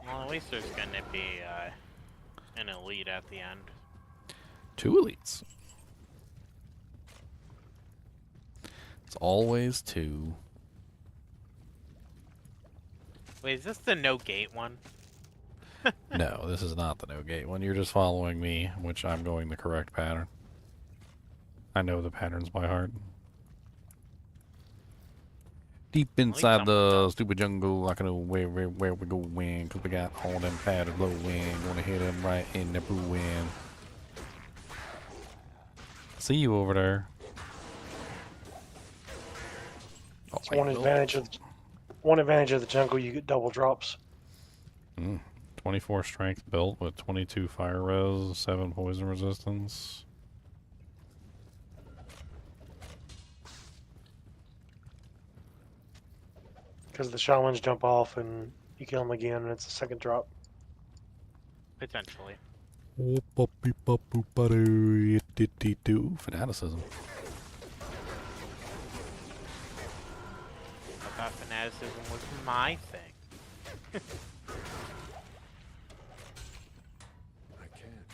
Well, at least there's gonna be an elite at the end. 2 elites. It's always 2. Wait, is this the no gate one? No, this is not the no gate one. You're just following me, which I'm going the correct pattern. I know the patterns by heart. Deep inside the stupid jungle, I can know where we're going, cause we got all them patterns blowing. Gonna hit them right in the brewing. See you over there. Oh, It's one advantage of the jungle. You get double drops. 24 strength built with 22 fire res, 7 poison resistance. Because the shamans jump off and you kill them again, and it's a second drop. Potentially. Fanaticism. I thought fanaticism was my thing. I can't.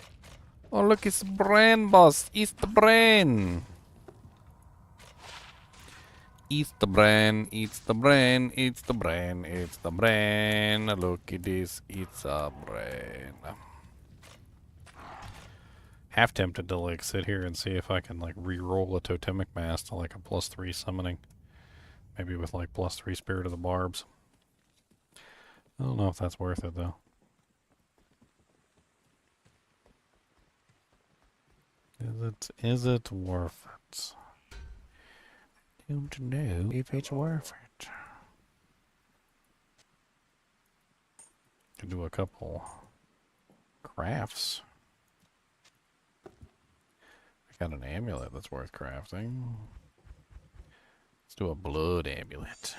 Oh, look, it's brain, boss. It's the brain. It's the brain, it's the brain, it's the brain, it's the brain. Look at this, it's a brain. Half tempted to like sit here and see if I can like re-roll a totemic mass to like a +3 summoning. Maybe with like +3 Spirit of the Barbs. I don't know if that's worth it though. Is it worth it? Don't know if it's worth it. Could do a couple crafts. I got an amulet that's worth crafting. Let's do a blood amulet.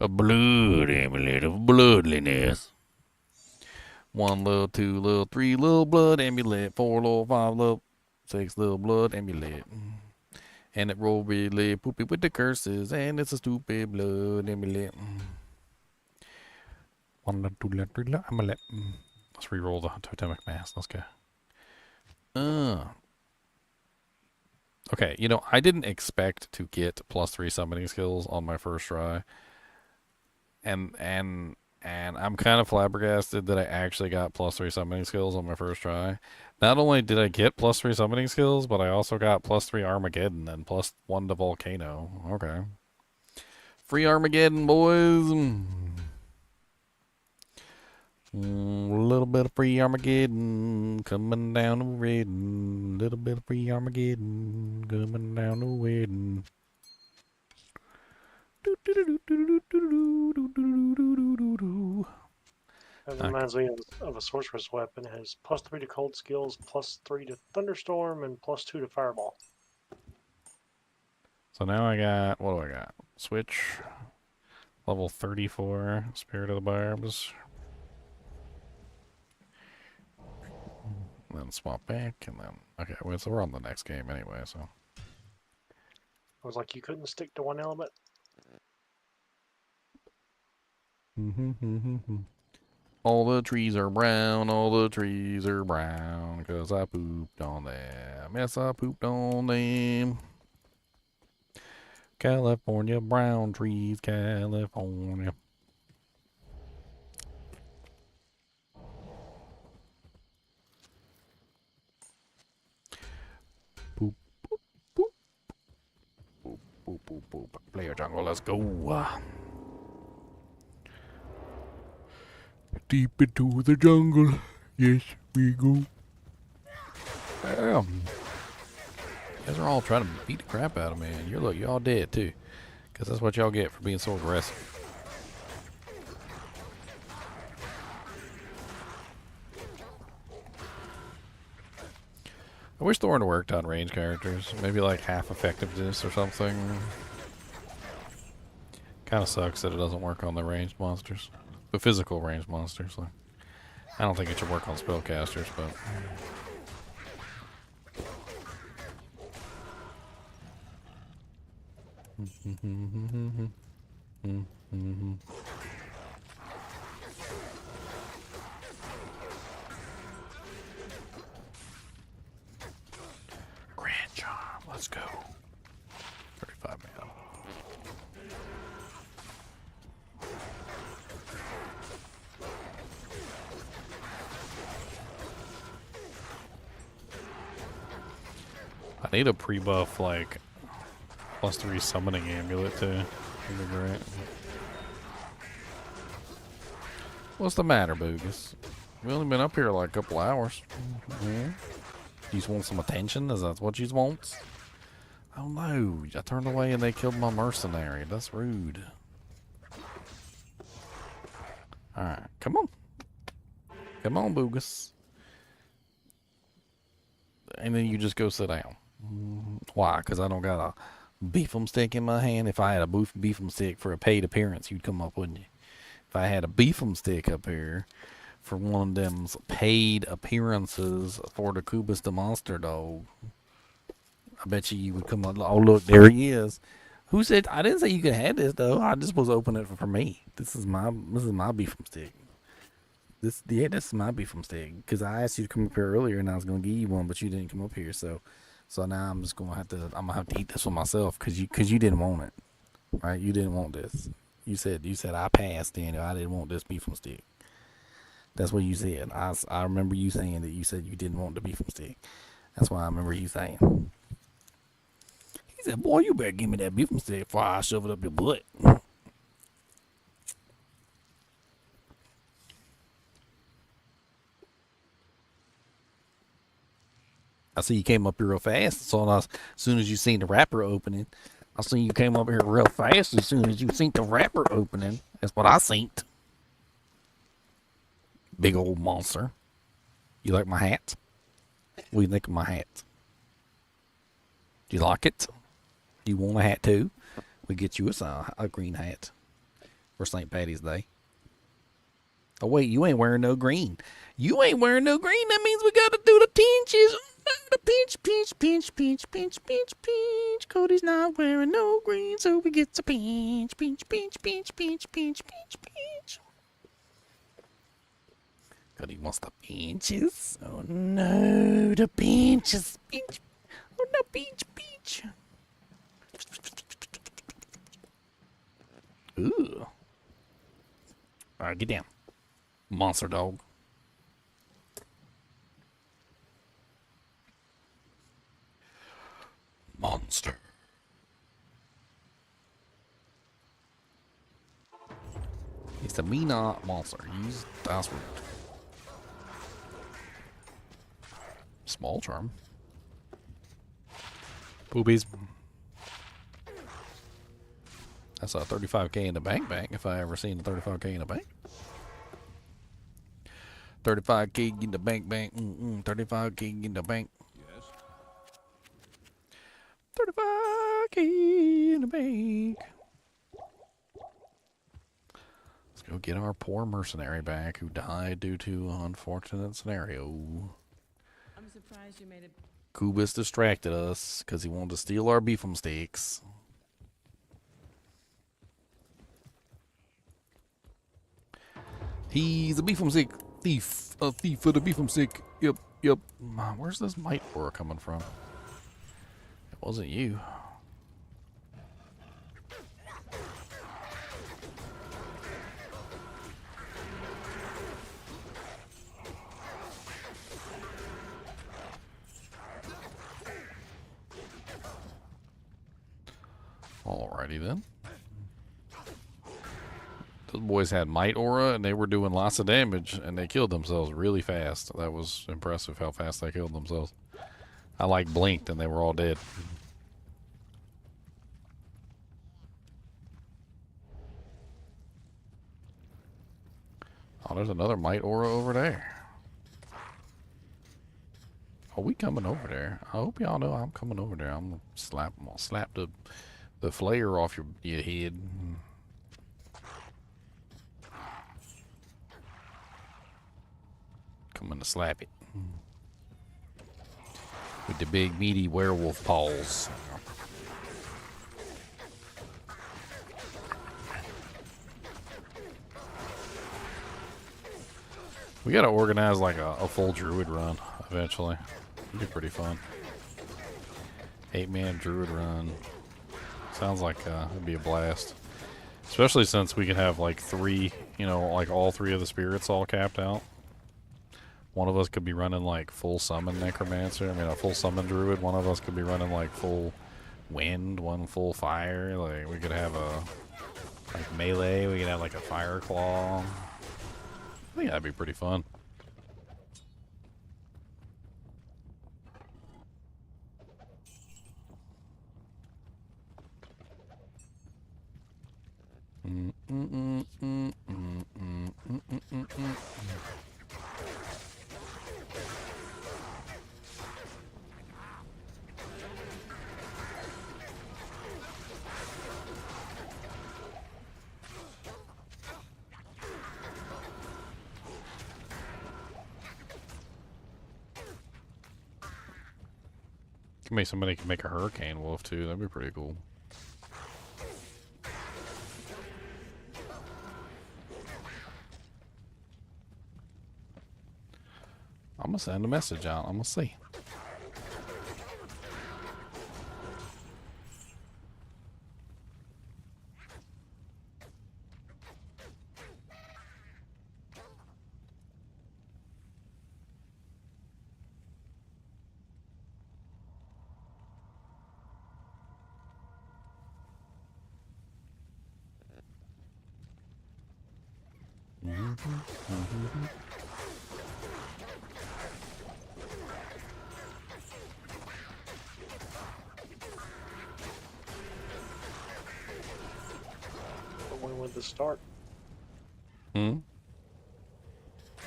A blood amulet of bloodliness. 1 little, 2 little, 3 little blood amulet, 4 little, 5 little, 6 little blood amulet. And it roll really poopy with the curses, and it's a stupid blood amulet. 1 little, 2 little, 3 little amulet. Let's re-roll the totemic mass. Let's go. Okay, you know, I didn't expect to get +3 summoning skills on my first try. And I'm kind of flabbergasted that I actually got +3 summoning skills on my first try. Not only did I get +3 summoning skills, but I also got +3 Armageddon and +1 to Volcano. Okay. Free Armageddon, boys! A little bit of free Armageddon coming down the red. Little bit of free Armageddon coming down the red. That reminds me of a sorcerer's weapon. It has +3 to cold skills, +3 to thunderstorm, and +2 to fireball. So now I got, what do I got? Switch, level 34, Spirit of the Barbs. then swap back, and then okay. Well, so we're on the next game anyway. So I was like, you couldn't stick to one element. all the trees are brown. All the trees are brown 'cause I pooped on them. Yes, I pooped on them. California brown trees, California. Boop, boop, boop. Boop, boop, boop, boop. Player jungle, let's go. Deep into the jungle, yes, we go. Damn. You guys are all trying to beat the crap out of me, and you're all dead too. 'Cause that's what y'all get for being so aggressive. I wish Thorn worked on range characters. Maybe like half effectiveness or something. Kind of sucks that it doesn't work on the ranged monsters. The physical ranged monsters. Like, I don't think it should work on spellcasters, but... Grand Charm, let's go. 35 mana. I need a pre-buff like +3 summoning amulet too. That'd be great. What's the matter, Boogus? We only been up here like a couple hours. Yeah. You just want some attention? Is that what you want? Oh no, I turned away and they killed my mercenary. That's rude. Alright, come on. Come on, Boogus. And then you just go sit down. Why? Because I don't got a beef 'em stick in my hand. If I had a beef 'em stick for a paid appearance, you'd come up, wouldn't you? If I had a beef 'em stick up here for one of them paid appearances for the Kubus the Monster Dog, I bet you would come up. Oh, look, there he is. Who said? I didn't say you could have this though. I just was opening it for me. This is my beef 'em stick. This is my beef 'em stick. Because I asked you to come up here earlier and I was gonna give you one, but you didn't come up here. So now I'm just gonna have to eat this one myself because you didn't want it, right? You didn't want this. You said I passed, Daniel. I didn't want this beef 'em stick. That's what you said. I remember you saying that you said you didn't want the beef 'em stick. That's why I remember you saying. He said, "Boy, you better give me that beef 'em stick before I shove it up your butt." I see you came up here real fast. So as soon as you seen the wrapper opening, I seen you came up here real fast. As soon as you seen the wrapper opening, that's what I seen. Big old monster. You like my hat? What do you think of my hat? Do you like it? Do you want a hat too? We get you a green hat for St. Patty's Day. Oh wait, you ain't wearing no green. You ain't wearing no green. That means we gotta do the pinches. The pinch. Cody's not wearing no green, so we get to pinch. Cody wants the pinches. Oh no, the pinches. Pinch. Oh no, pinch. Ooh. Alright, get down. Monster dog. Monster. It's a NiNi monster. Use dice root. Small charm. Boobies. That's a 35k in the bank if I ever seen a 35k in the bank. 35k in the bank. 35k in the bank. 35k in the bank. Let's go get our poor mercenary back who died due to an unfortunate scenario. surprised you made it. Kubis distracted us because he wanted to steal our beefum steaks. He's a beefum steak thief. A thief for the beefum steak. Yep, yep. Where's this might aura coming from? It wasn't you. Alrighty then. Those boys had might aura and they were doing lots of damage and they killed themselves really fast. That was impressive how fast they killed themselves. I like blinked and they were all dead. Oh, there's another might aura over there. Oh, we coming over there. I hope y'all know I'm coming over there. I'm gonna slap the flare off your head. Coming to slap it. With the big meaty werewolf paws. We gotta organize like a full druid run eventually. It'd be pretty fun. 8-man druid run. Sounds like it'd be a blast. Especially since we can have like 3, you know, like all 3 of the spirits all capped out. One of us could be running like full summon necromancer. I mean, a full summon druid. One of us could be running like full wind, one full fire. Like we could have a like melee. We could have like a fire claw. I think that'd be pretty fun. Maybe somebody can make a hurricane wolf too. That'd be pretty cool. I'm gonna send a message out. I'm gonna see. When would this start? Hmm?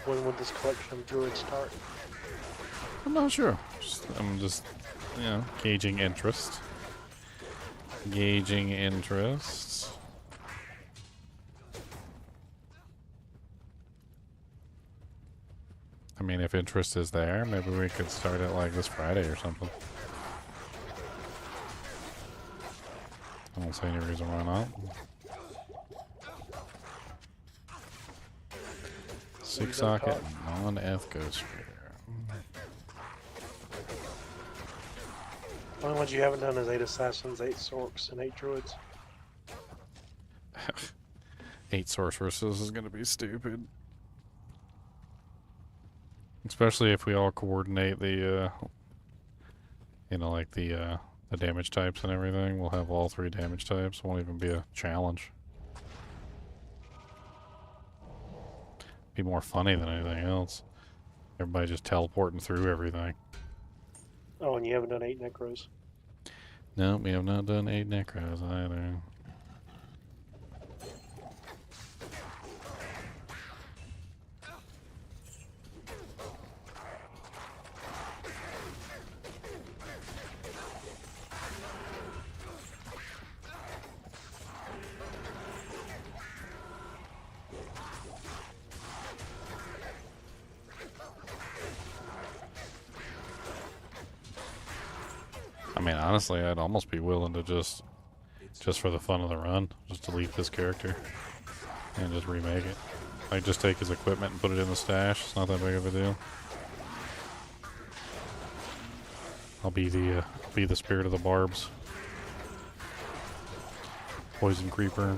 When would this collection of druids start? I'm not sure. I'm just, you know, gauging interest. Gauging interest. I mean, if interest is there, maybe we could start it like this Friday or something. I don't see any reason why not. 6 socket, non-ethcosphere. Only ones you haven't done is 8 assassins, 8 sorks, and 8 druids. 8 sorceresses is gonna be stupid. Especially if we all coordinate the, you know, like the damage types and everything. We'll have all 3 damage types. It won't even be a challenge. Be more funny than anything else. Everybody just teleporting through everything. Oh, and you haven't done 8 necros. No, we have not done 8 necros either. I mean, honestly, I'd almost be willing to just for the fun of the run, just delete this character and just remake it. Like, just take his equipment and put it in the stash. It's not that big of a deal. I'll be the spirit of the barbs. Poison creeper.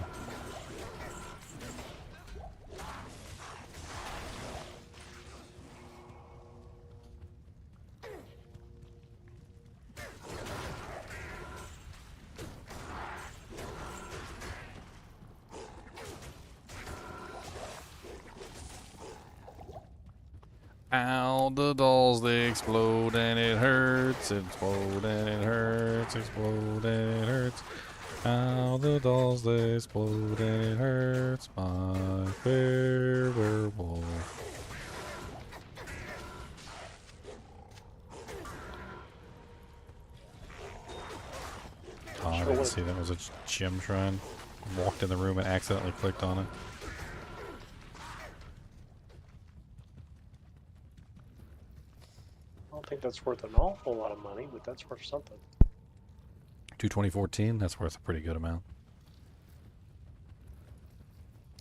Ow, the dolls, they explode and it hurts, explode and it hurts, explode and it hurts. Ow, the dolls, they explode and it hurts, my fair werewolf. Oh, I didn't see that was a gem shrine. Walked in the room and accidentally clicked on it. I don't think that's worth an awful lot of money, but that's worth something. 2014, that's worth a pretty good amount.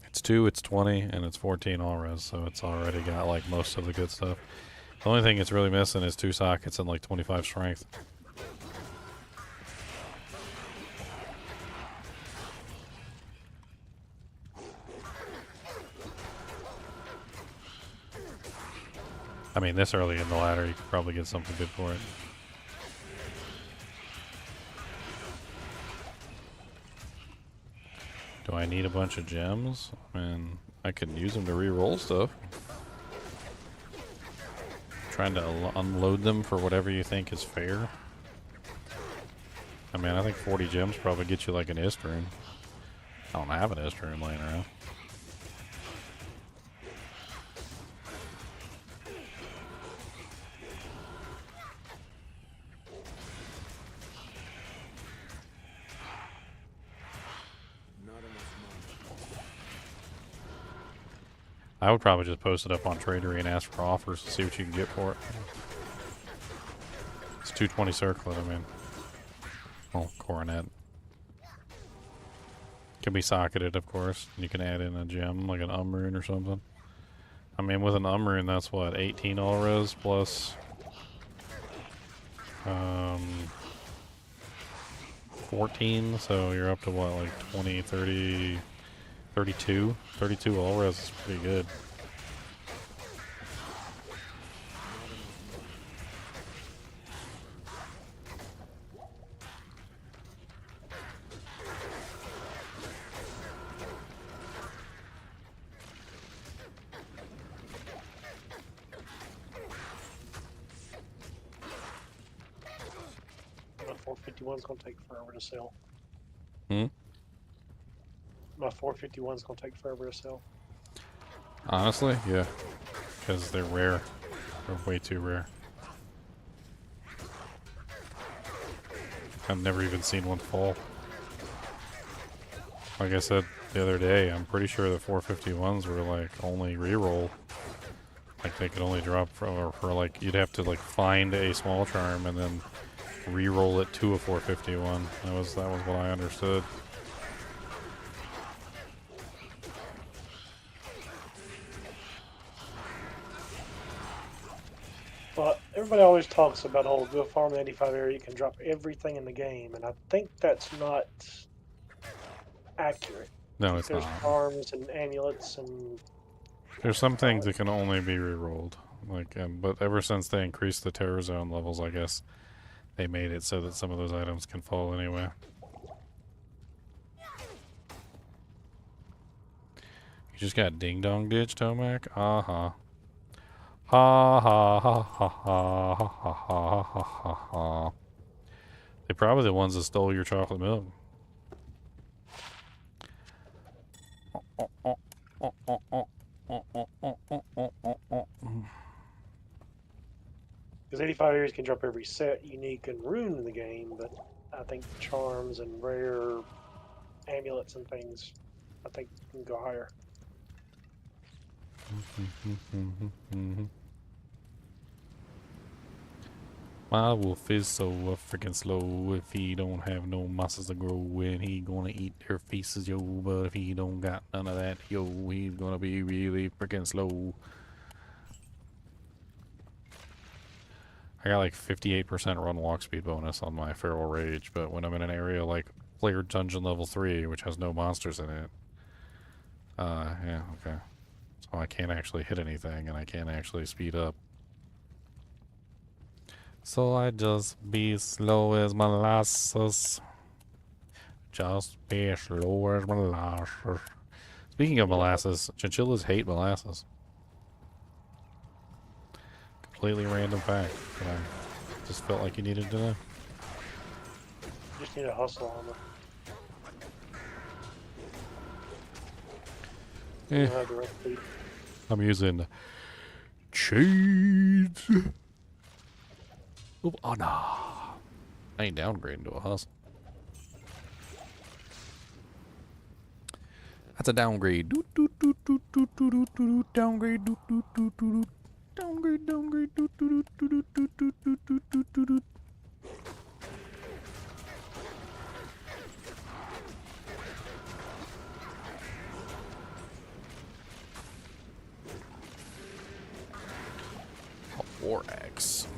It's 2, it's 20, and it's 14 all res, so it's already got like most of the good stuff. The only thing it's really missing is 2 sockets and like 25 strength. I mean, this early in the ladder, you could probably get something good for it. Do I need a bunch of gems? I mean, I could use them to re-roll stuff. Trying to unload them for whatever you think is fair. I mean, I think 40 gems probably get you like an ist rune. I don't have an ist rune laying around. I would probably just post it up on Tradery and ask for offers to see what you can get for it. It's 220 circlet, I mean. Oh, coronet. Can be socketed, of course. You can add in a gem, like an rune or something. I mean, with an rune, that's what, 18 all res plus 14, so you're up to what, like 20, 30, 32? 32 all res is pretty good. My 451's gonna take forever to sell. Hmm? My 451's gonna take forever to sell. Honestly, yeah. Because they're rare. They're way too rare. I've never even seen one fall. Like I said the other day, I'm pretty sure the 451s were like only reroll. Like they could only drop for like, you'd have to like find a small charm and then re-roll it to a 451. That was what I understood. But everybody always talks about, oh, go farm the 85 area, you can drop everything in the game, and I think that's not accurate. No, it's There's not. charms and amulets and There's some things that can only be re-rolled. Like, but ever since they increased the terror zone levels, I guess they made it so that some of those items can fall anyway. You just got ding dong ditch, Tomac? Ha ha ha ha ha ha ha ha ha ha ha. They're probably the ones that stole your chocolate milk. because 85 areas can drop every set, unique, and rune in the game, but I think charms and rare amulets and things, I think can go higher. My wolf is so freaking slow. If he don't have no muscles to grow in, he gonna eat their faces, yo. But if he don't got none of that, yo, he's gonna be really freaking slow. I got like 58% run walk speed bonus on my Feral Rage, but when I'm in an area like Player Dungeon Level 3, which has no monsters in it, yeah, okay. So I can't actually hit anything, and I can't actually speed up. So I just be slow as molasses. Just be slow as molasses. Speaking of molasses, chinchillas hate molasses. Completely random fact, but I just felt like you needed to know. Just need a hustle on them. Eh, You don't have the recipe. I'm using cheats. Oh no. I ain't downgrading to a hustle. That's a downgrade. Doot, doot, doot, doot, doot, doot, doot, doot, downgrade. Doot, doot, doot, doot, doot. Downgrade, downgrade. Doot, doot, doot, doot, doot, doot, doot, doot, doot, doot, doot. War axe.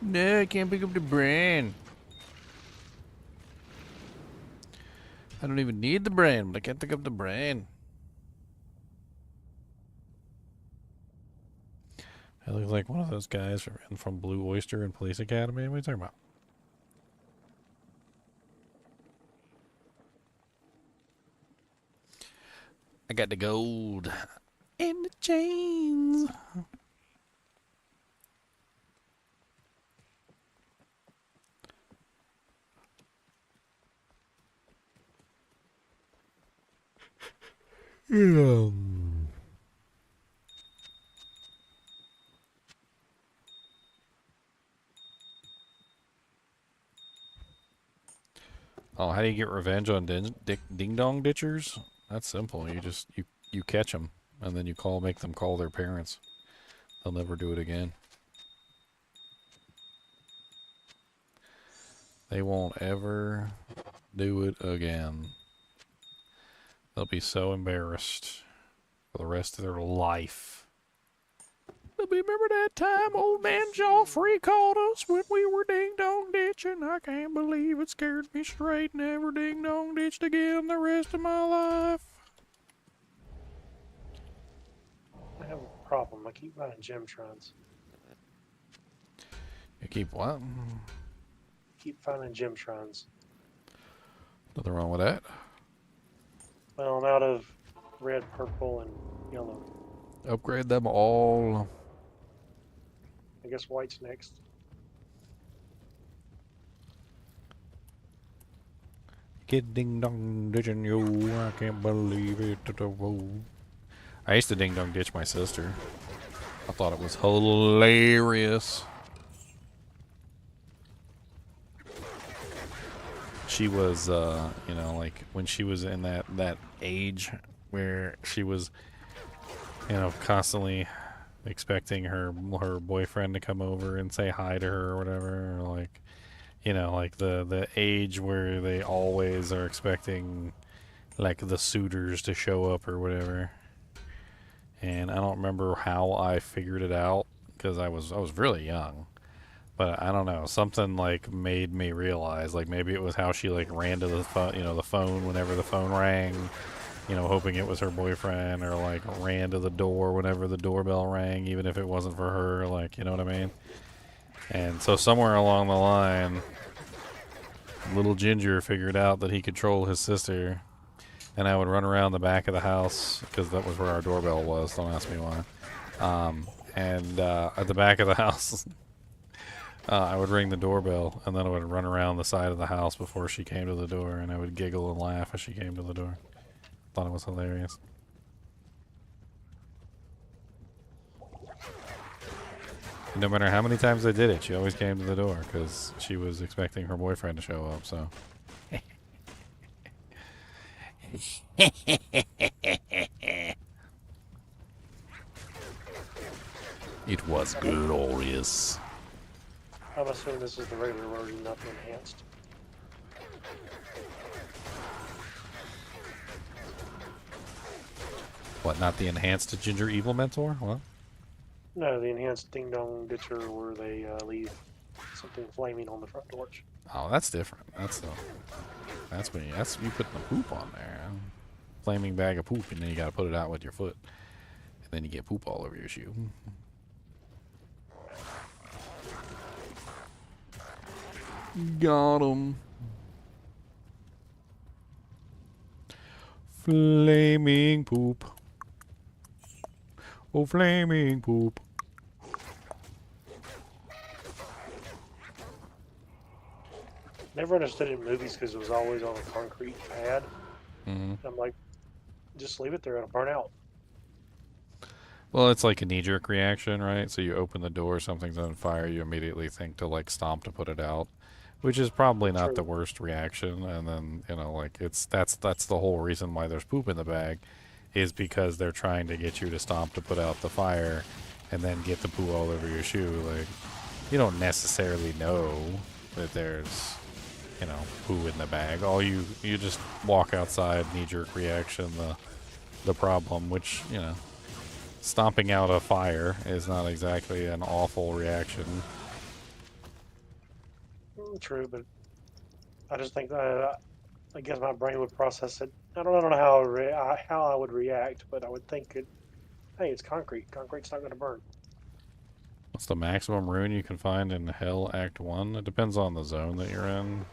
No, I can't pick up the brand. I don't even need the brand, but I can't pick up the brand. I look like one of those guys from Blue Oyster and Police Academy. What are you talking about? I got the gold and the chains. Oh, how do you get revenge on ding dong ditchers? That's simple. You catch them and then you make them call their parents. They'll never do it again. They won't ever do it again. They'll be so embarrassed for the rest of their life. Remember that time old man Joffrey called us when we were ding-dong ditching? I can't believe it scared me straight. Never ding-dong ditched again the rest of my life. I have a problem. I keep buying gem shrines. You keep what? Keep finding gem shrines. Nothing wrong with that. Well, I'm out of red, purple, and yellow. Upgrade them all. I guess white's next. Get ding dong ditching you. I can't believe it. I used to ding dong ditch my sister. I thought it was hilarious. She was, you know, like when she was in that age where she was, you know, constantly expecting her boyfriend to come over and say hi to her or whatever, or like, you know, like the age where they always are expecting like the suitors to show up or whatever. And I don't remember how I figured it out because I was really young, but I don't know, something like made me realize, like maybe it was how she like ran to the phone, you know, the phone whenever the phone rang, you know, hoping it was her boyfriend, or like ran to the door whenever the doorbell rang, even if it wasn't for her, like, you know what I mean? And so somewhere along the line, little Ginger figured out that he could troll his sister, and I would run around the back of the house, because that was where our doorbell was, don't ask me why. At the back of the house, I would ring the doorbell, and then I would run around the side of the house before she came to the door, and I would giggle and laugh as she came to the door. Thought it was hilarious. No matter how many times I did it, she always came to the door because she was expecting her boyfriend to show up, so. It was glorious. I'm assuming this is the regular version, not the enhanced. What, not the enhanced Ginger Evil Mentor? What? No, the enhanced Ding Dong Ditcher where they leave something flaming on the front porch. Oh, that's different. That's when you putting the poop on there. Flaming bag of poop, and then you gotta put it out with your foot. And then you get poop all over your shoe. Got him. Flaming poop. Oh, flaming poop. Never understood it in movies because it was always on a concrete pad. Mm-hmm. I'm like, just leave it there, it'll burn out. Well, it's like a knee-jerk reaction, right? So you open the door, something's on fire, you immediately think to like stomp to put it out, which is probably not True. the worst reaction. And then like that's the whole reason why there's poop in the bag, is because they're trying to get you to stomp to put out the fire, and then get the poo all over your shoe. Like, you don't necessarily know that there's poo in the bag. All you just walk outside, knee-jerk reaction, the problem, which stomping out a fire is not exactly an awful reaction. True, but I just think that I guess my brain would process it. I don't know how I would react, but I would think hey, it's concrete. Concrete's not going to burn. What's the maximum rune you can find in Hell Act 1? It depends on the zone that you're in.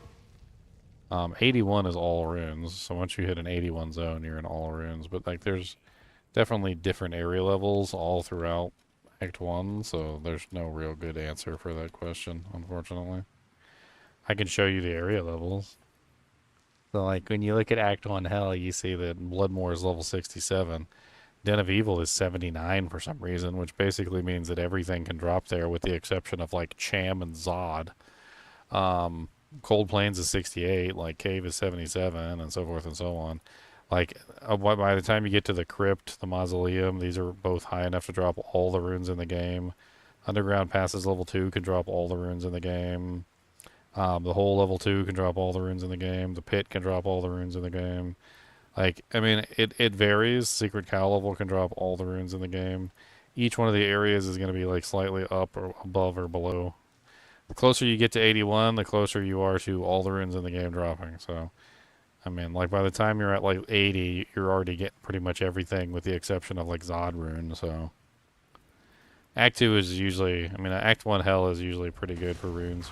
81 is all runes, so once you hit an 81 zone, you're in all runes. But like, there's definitely different area levels all throughout Act 1, so there's no real good answer for that question, unfortunately. I can show you the area levels. So like, when you look at Act 1 Hell, you see that Bloodmoor is level 67. Den of Evil is 79 for some reason, which basically means that everything can drop there with the exception of like Cham and Zod. Cold Plains is 68, like Cave is 77, and so forth and so on. Like, by the time you get to the Crypt, the Mausoleum, these are both high enough to drop all the runes in the game. Underground Passes level 2 can drop all the runes in the game. The whole level 2 can drop all the runes in the game. The Pit can drop all the runes in the game. Like, I mean, it varies. Secret Cow level can drop all the runes in the game. Each one of the areas is going to be like slightly up or above or below. The closer you get to 81, the closer you are to all the runes in the game dropping. So, I mean, like, by the time you're at like 80, you're already getting pretty much everything with the exception of like Zod rune. So, Act 2 is usually, I mean, Act 1 Hell is usually pretty good for runes.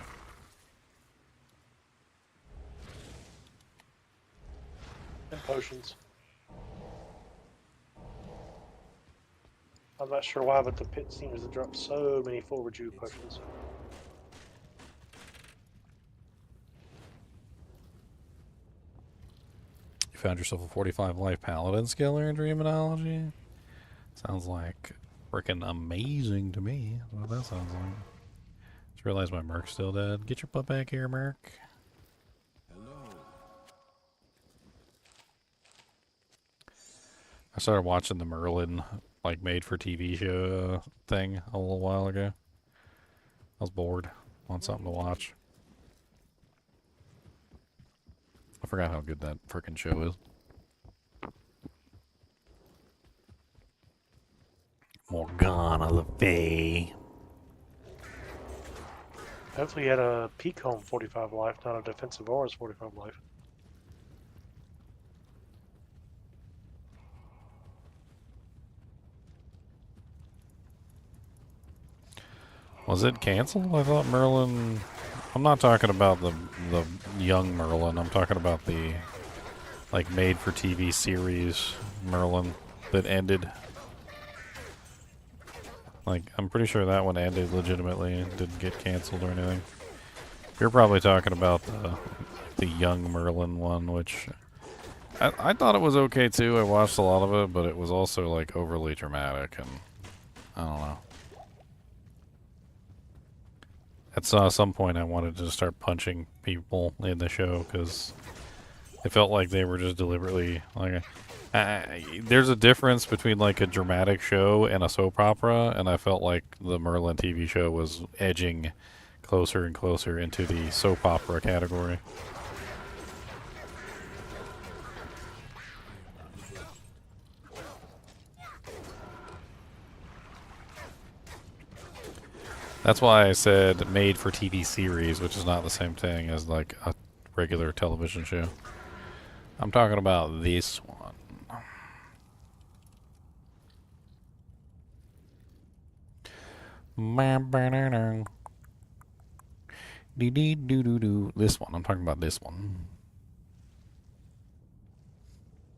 And potions. I'm not sure why, but the Pit seems to drop so many full rejuve potions. You found yourself a 45 life paladin skiller in Dreamology? Sounds like freaking amazing to me. What that sounds like. Just realized my Merc's still dead. Get your butt back here, Merc. I started watching the Merlin, like, made-for-TV show thing a little while ago. I was bored. Want something to watch. I forgot how good that frickin' show is. Morgana Le Fay. Hopefully you had a peak home 45 life, not a defensive Aura's 45 life. Was it canceled? I thought Merlin... I'm not talking about the young Merlin. I'm talking about the, like, made-for-TV series Merlin that ended. Like, I'm pretty sure that one ended legitimately and didn't get canceled or anything. You're probably talking about the young Merlin one, which... I thought it was okay, too. I watched a lot of it, but it was also, like, overly dramatic, and... I don't know. At some point I wanted to start punching people in the show because It felt like they were just deliberately like. There's a difference between like a dramatic show and a soap opera, and I felt like the Merlin TV show was edging closer and closer into the soap opera category. That's why I said made for TV series, which is not the same thing as like a regular television show. I'm talking about this one. This one. I'm talking about this one.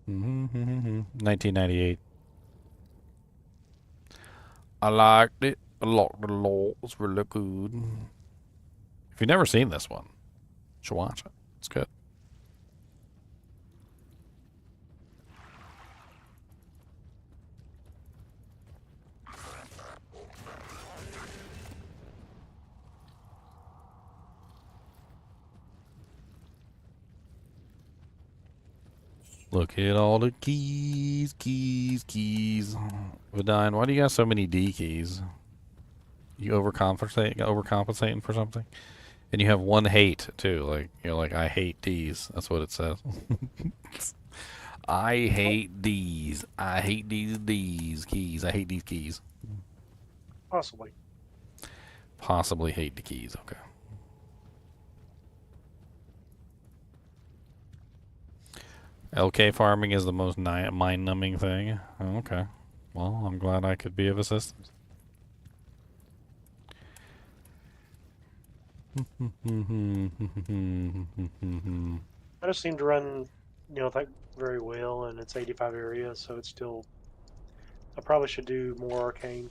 1998. I liked it a lot. The law was really good. If you've never seen this one, you should watch it. It's good. Look at all the keys. Vidine, why do you got so many D keys? You overcompensating for something? And you have one hate too. Like you're like, I hate D's. That's what it says. I hate D's. I hate these keys. I hate these keys. Possibly. Possibly hate the keys. Okay. LK farming is the most mind-numbing thing. Oh, okay. Well, I'm glad I could be of assistance. I just seem to run, that very well, and it's 85 area, so it's still. I probably should do more arcane.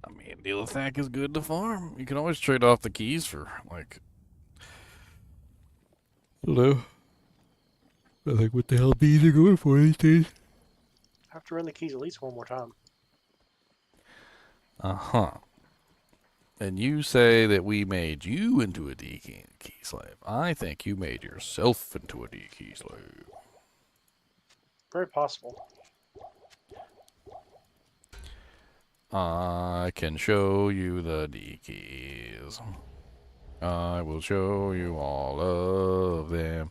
I mean, Neelithac is good to farm. You can always trade off the keys for, like... Hello? I think what the hell bees are going for these days. I have to run the keys at least one more time. Uh-huh. And you say that we made you into a D key slave. I think you made yourself into a D key slave. Very possible. I can show you the D keys. I will show you all of them.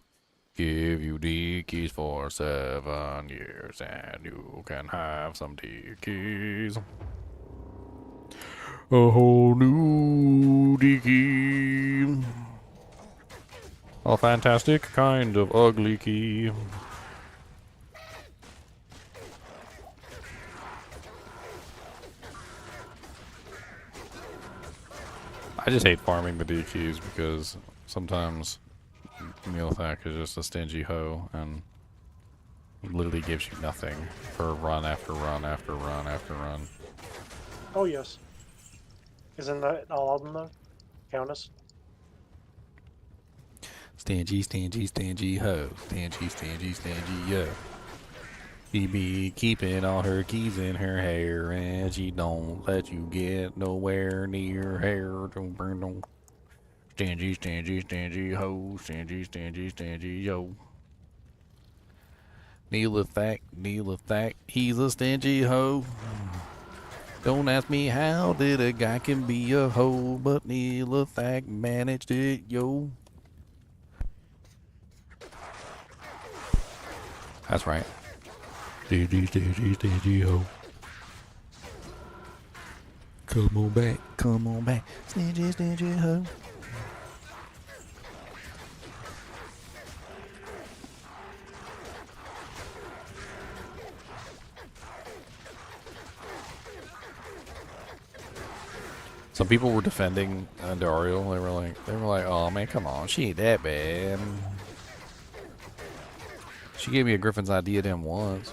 Give you D keys for 7 years, and you can have some D keys. A whole new D key. A fantastic kind of ugly key. I just hate farming the D keys because sometimes Neelithac is just a stingy hoe and literally gives you nothing for run after run after run after run. Oh, yes. Isn't that all of them, though? Countess? Stingy hoe. Stingy yo. She be keeping all her keys in her hair, and she don't let you get nowhere near her. Stingy ho. Stingy yo. Neelithac, he's a stingy hoe. Don't ask me how did a guy can be a hoe, but Neelithac managed it, yo. That's right. Stingy ho. Come on back. Stingy ho. Some people were defending Dariel. They were like, oh man, come on, she ain't that bad. She gave me a Griffin's idea them once.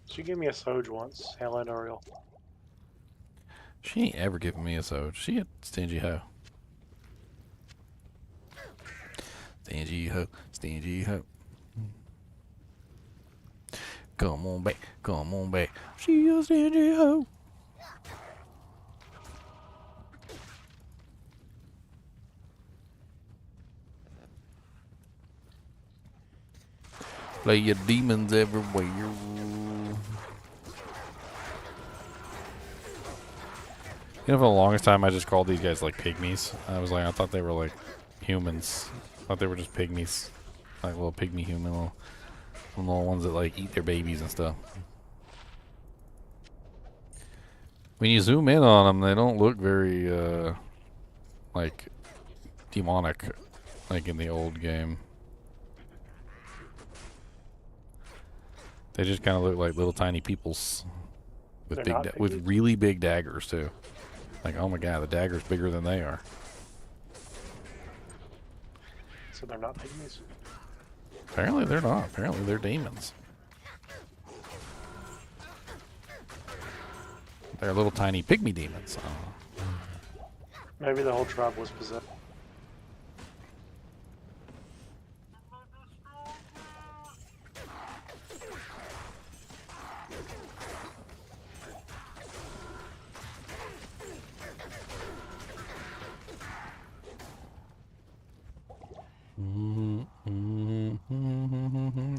She gave me a Soj once, Helen Ariel. She ain't ever given me a Soj. She a stingy hoe. Stingy hoe. Come on back. Come on back. She a stingy hoe. Play your demons everywhere. You know, for the longest time, I just called these guys like pygmies. I thought they were like humans. I thought they were just pygmies, like little pygmy human, little ones that like eat their babies and stuff. When you zoom in on them, they don't look very like demonic, like in the old game. They just kind of look like little tiny peoples with with really big daggers too. Like, oh my god, the dagger's bigger than they are. So they're not pygmies? Apparently they're not. Apparently they're demons. They're little tiny pygmy demons. Maybe the whole tribe was possessed.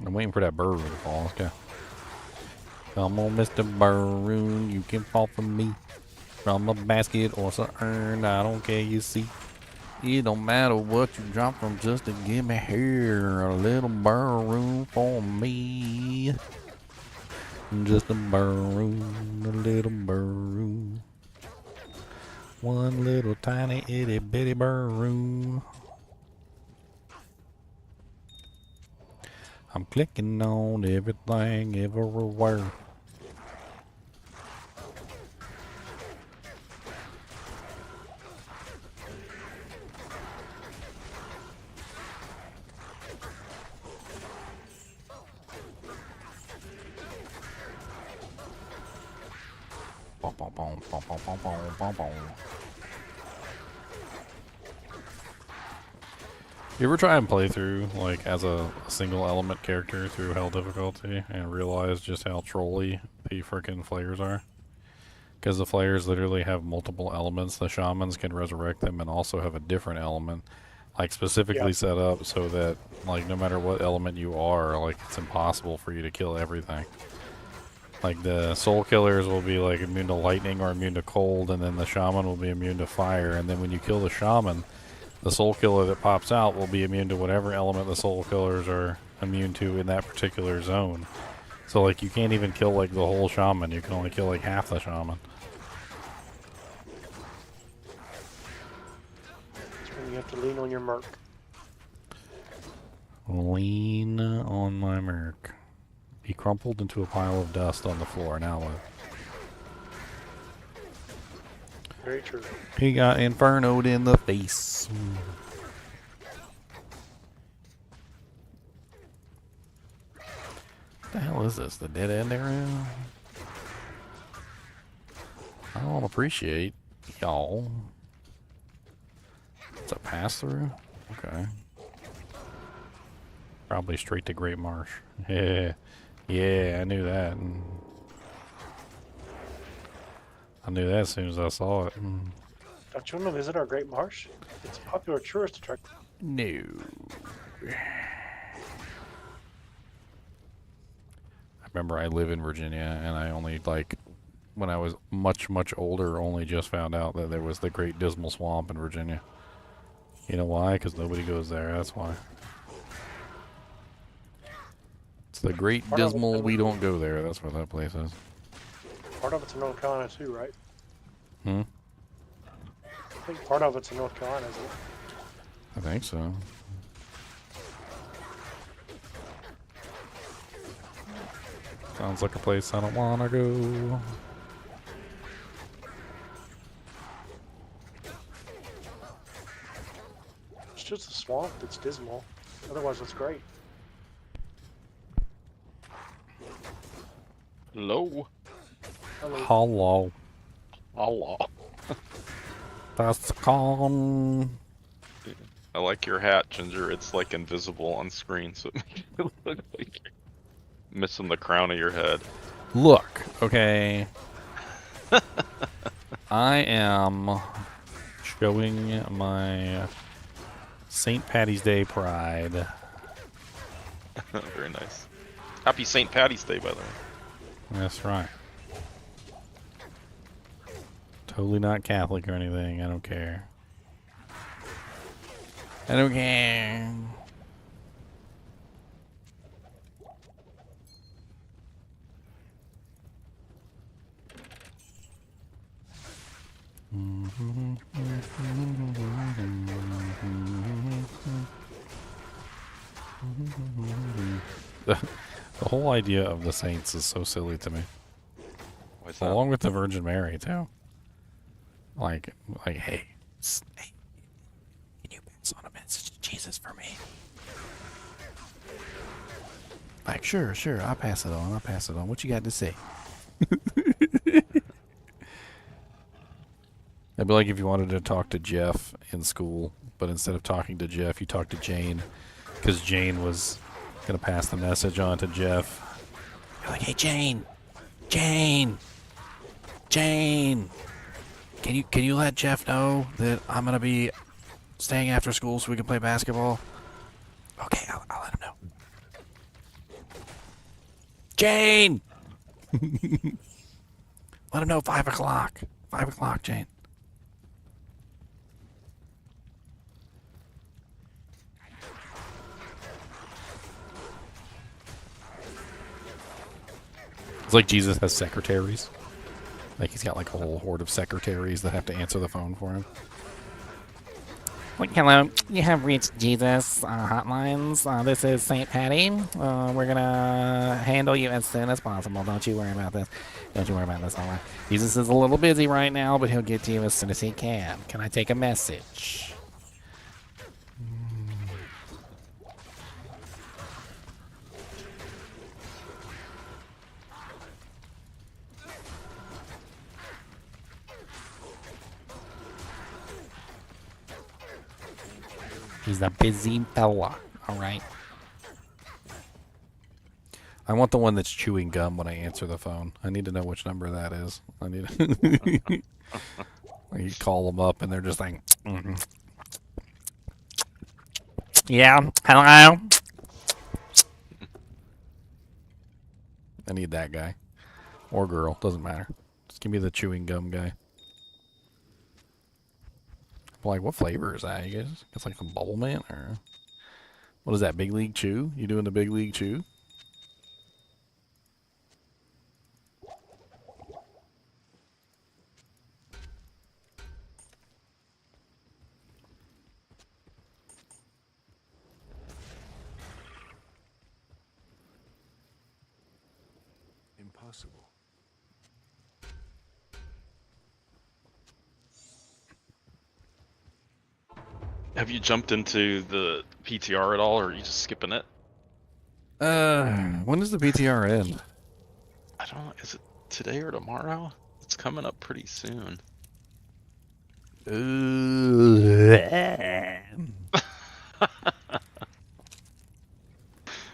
I'm waiting for that bird to fall. Let's go. Come on, Mr. Burroon, you can fall from me. From a basket or something, I don't care, you see. It don't matter what you drop from, just to give me here a little Burroon for me. Just a Burroon, a little Burroon. One little tiny itty bitty Burroon. I'm clicking on everything everywhere. Bom, bom, bom, bom, bom, bom, bom, bom, bom. You ever try and play through, like, as a single element character through hell difficulty and realize just how trolly the frickin' flayers are? Because the flayers literally have multiple elements. The shamans can resurrect them and also have a different element, like, specifically set up so that, like, no matter what element you are, like, it's impossible for you to kill everything. Like, the soul killers will be, like, immune to lightning or immune to cold, and then the shaman will be immune to fire, and then when you kill the shaman, the soul killer that pops out will be immune to whatever element the soul killers are immune to in that particular zone. So, like, you can't even kill, like, the whole shaman. You can only kill, like, half the shaman. That's when you have to lean on your merc. Lean on my merc. He crumpled into a pile of dust on the floor. Now what? Very true. He got infernoed in the face. What the hell is this? The dead end area? I don't appreciate y'all. It's a pass through? Okay. Probably straight to Great Marsh. Yeah. Yeah, I knew that. I knew that as soon as I saw it. Don't you want to visit our Great Marsh? It's a popular tourist attraction. No. I remember I live in Virginia, and I only, like, when I was much, much older, only just found out that there was the Great Dismal Swamp in Virginia. You know why? Because nobody goes there, that's why. It's the Great Dismal, we don't go there, that's where that place is. Part of it's in North Carolina too, right? Hmm? I think part of it's in North Carolina, isn't it? I think so. Sounds like a place I don't want to go. It's just a swamp that's dismal. Otherwise, it's great. Hello. Hello. Hello. That's calm. I like your hat, Ginger. It's like invisible on screen, so it makes it look like Missing the crown of your head. Look, okay. I am showing my St. Patty's Day pride. Very nice. Happy St. Patty's Day, by the way. That's right. Totally not Catholic or anything. I don't care. I don't care. The whole idea of the saints is so silly to me. Why's that? Along with the Virgin Mary too. Like, hey, hey, can you pass on a message to Jesus for me? Like, sure, I'll pass it on. What you got to say? It'd be like if you wanted to talk to Jeff in school, but instead of talking to Jeff, you talked to Jane, because Jane was gonna pass the message on to Jeff. You're like, hey, Jane, can you let Jeff know that I'm gonna be staying after school so we can play basketball? Okay, I'll let him know. Jane! Let him know 5 o'clock. 5 o'clock, Jane. It's like Jesus has secretaries. Like he's got like a whole horde of secretaries that have to answer the phone for him. Like, hello, you have reached Jesus hotlines. This is St. Patty. We're gonna handle you as soon as possible. Don't you worry about this. All right. Jesus is a little busy right now, but he'll get to you as soon as he can. Can I take a message? He's a busy fella, alright? I want the one that's chewing gum when I answer the phone. I need to know which number that is. I need to... You call them up and they're just like... Yeah, hello? I need that guy. Or girl, doesn't matter. Just give me the chewing gum guy. Like, what flavor is that? You guys? It's like some Bubble Man, or what is that? Big League Chew? You doing the Big League Chew? Impossible. Have you jumped into the PTR at all, or are you just skipping it? When does the PTR end? I don't know. Is it today or tomorrow? It's coming up pretty soon.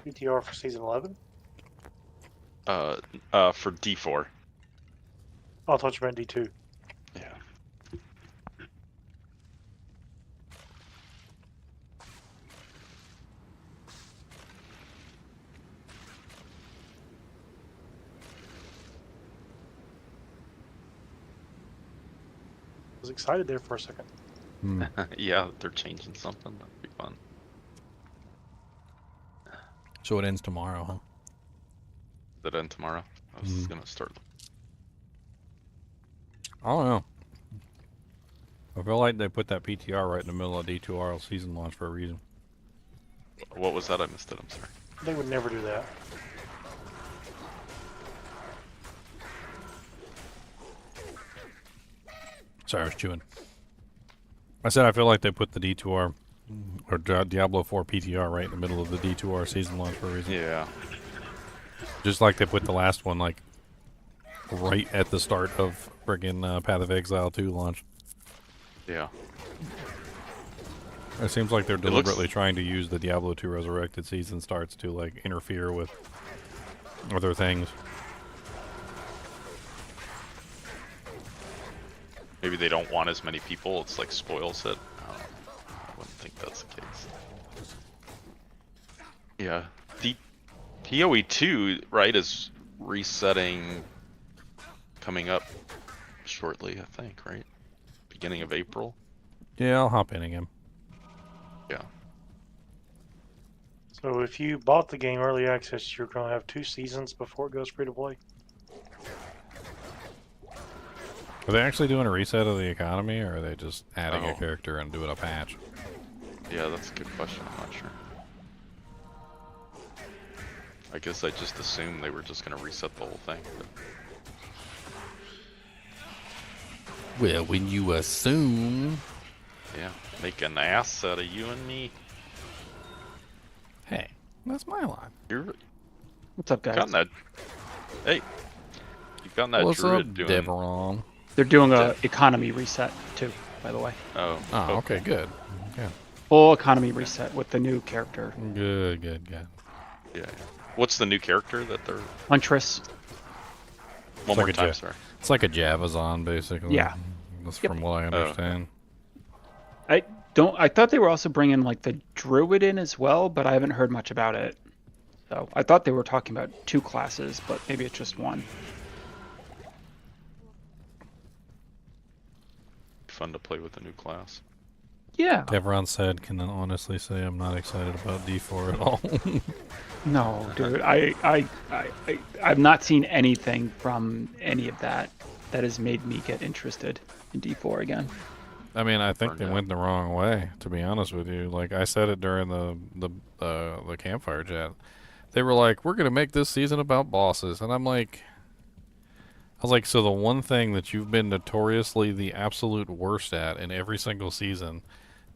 PTR for season 11? For D4. Oh, I thought you meant D2. Yeah. I was excited there for a second. Yeah, they're changing something. That'd be fun. So it ends tomorrow, huh? That end tomorrow. I was gonna start. I don't know. I feel like they put that PTR right in the middle of D2R season launch for a reason. What was that? I missed it. I'm sorry. They would never do that. Sorry, I was chewing. I said I feel like they put the D2R or Diablo 4 PTR right in the middle of the D2R season launch for a reason. Yeah. Just like they put the last one like right at the start of friggin' Path of Exile 2 launch. Yeah. It seems like they're deliberately trying to use the Diablo 2 Resurrected season starts to like interfere with other things. Maybe they don't want as many people. It's like spoils it. I don't know. I wouldn't think that's the case. Yeah. PoE 2, right, is resetting coming up shortly, I think, right? Beginning of April. Yeah, I'll hop in again. Yeah. So if you bought the game early access, you're going to have 2 seasons before it goes free to play. Are they actually doing a reset of the economy, or are they just adding a Oh. character and doing a patch? Yeah, that's a good question. I'm not sure. I guess I just assumed they were just going to reset the whole thing. But... Well, when you assume... Yeah, make an ass out of you and me. Hey, that's my line. You're What's up, guys? gotten that. Hey, you've gotten that What's druid up, doing. Deveron? They're doing a economy reset too, by the way. Oh, Oh, okay, good. Yeah. Full economy reset with the new character. Good, good, good. Yeah. What's the new character that they're? Huntress. One like more a time, Ja- sorry. It's like a Javazon, basically. Yeah. That's Yep. from what I understand. I thought they were also bringing like the druid in as well, but I haven't heard much about it. So I thought they were talking about 2 classes, but maybe it's just 1. Fun to play with a new class. Yeah. Deveron said, can I honestly say I'm not excited about D4 at all. No, dude. I've not seen anything from any of that has made me get interested in D4 again. I mean, I think Burned they out. went the wrong way, to be honest with you. Like, I said it during the campfire chat. They were like, we're going to make this season about bosses. And I was like, so the one thing that you've been notoriously the absolute worst at in every single season,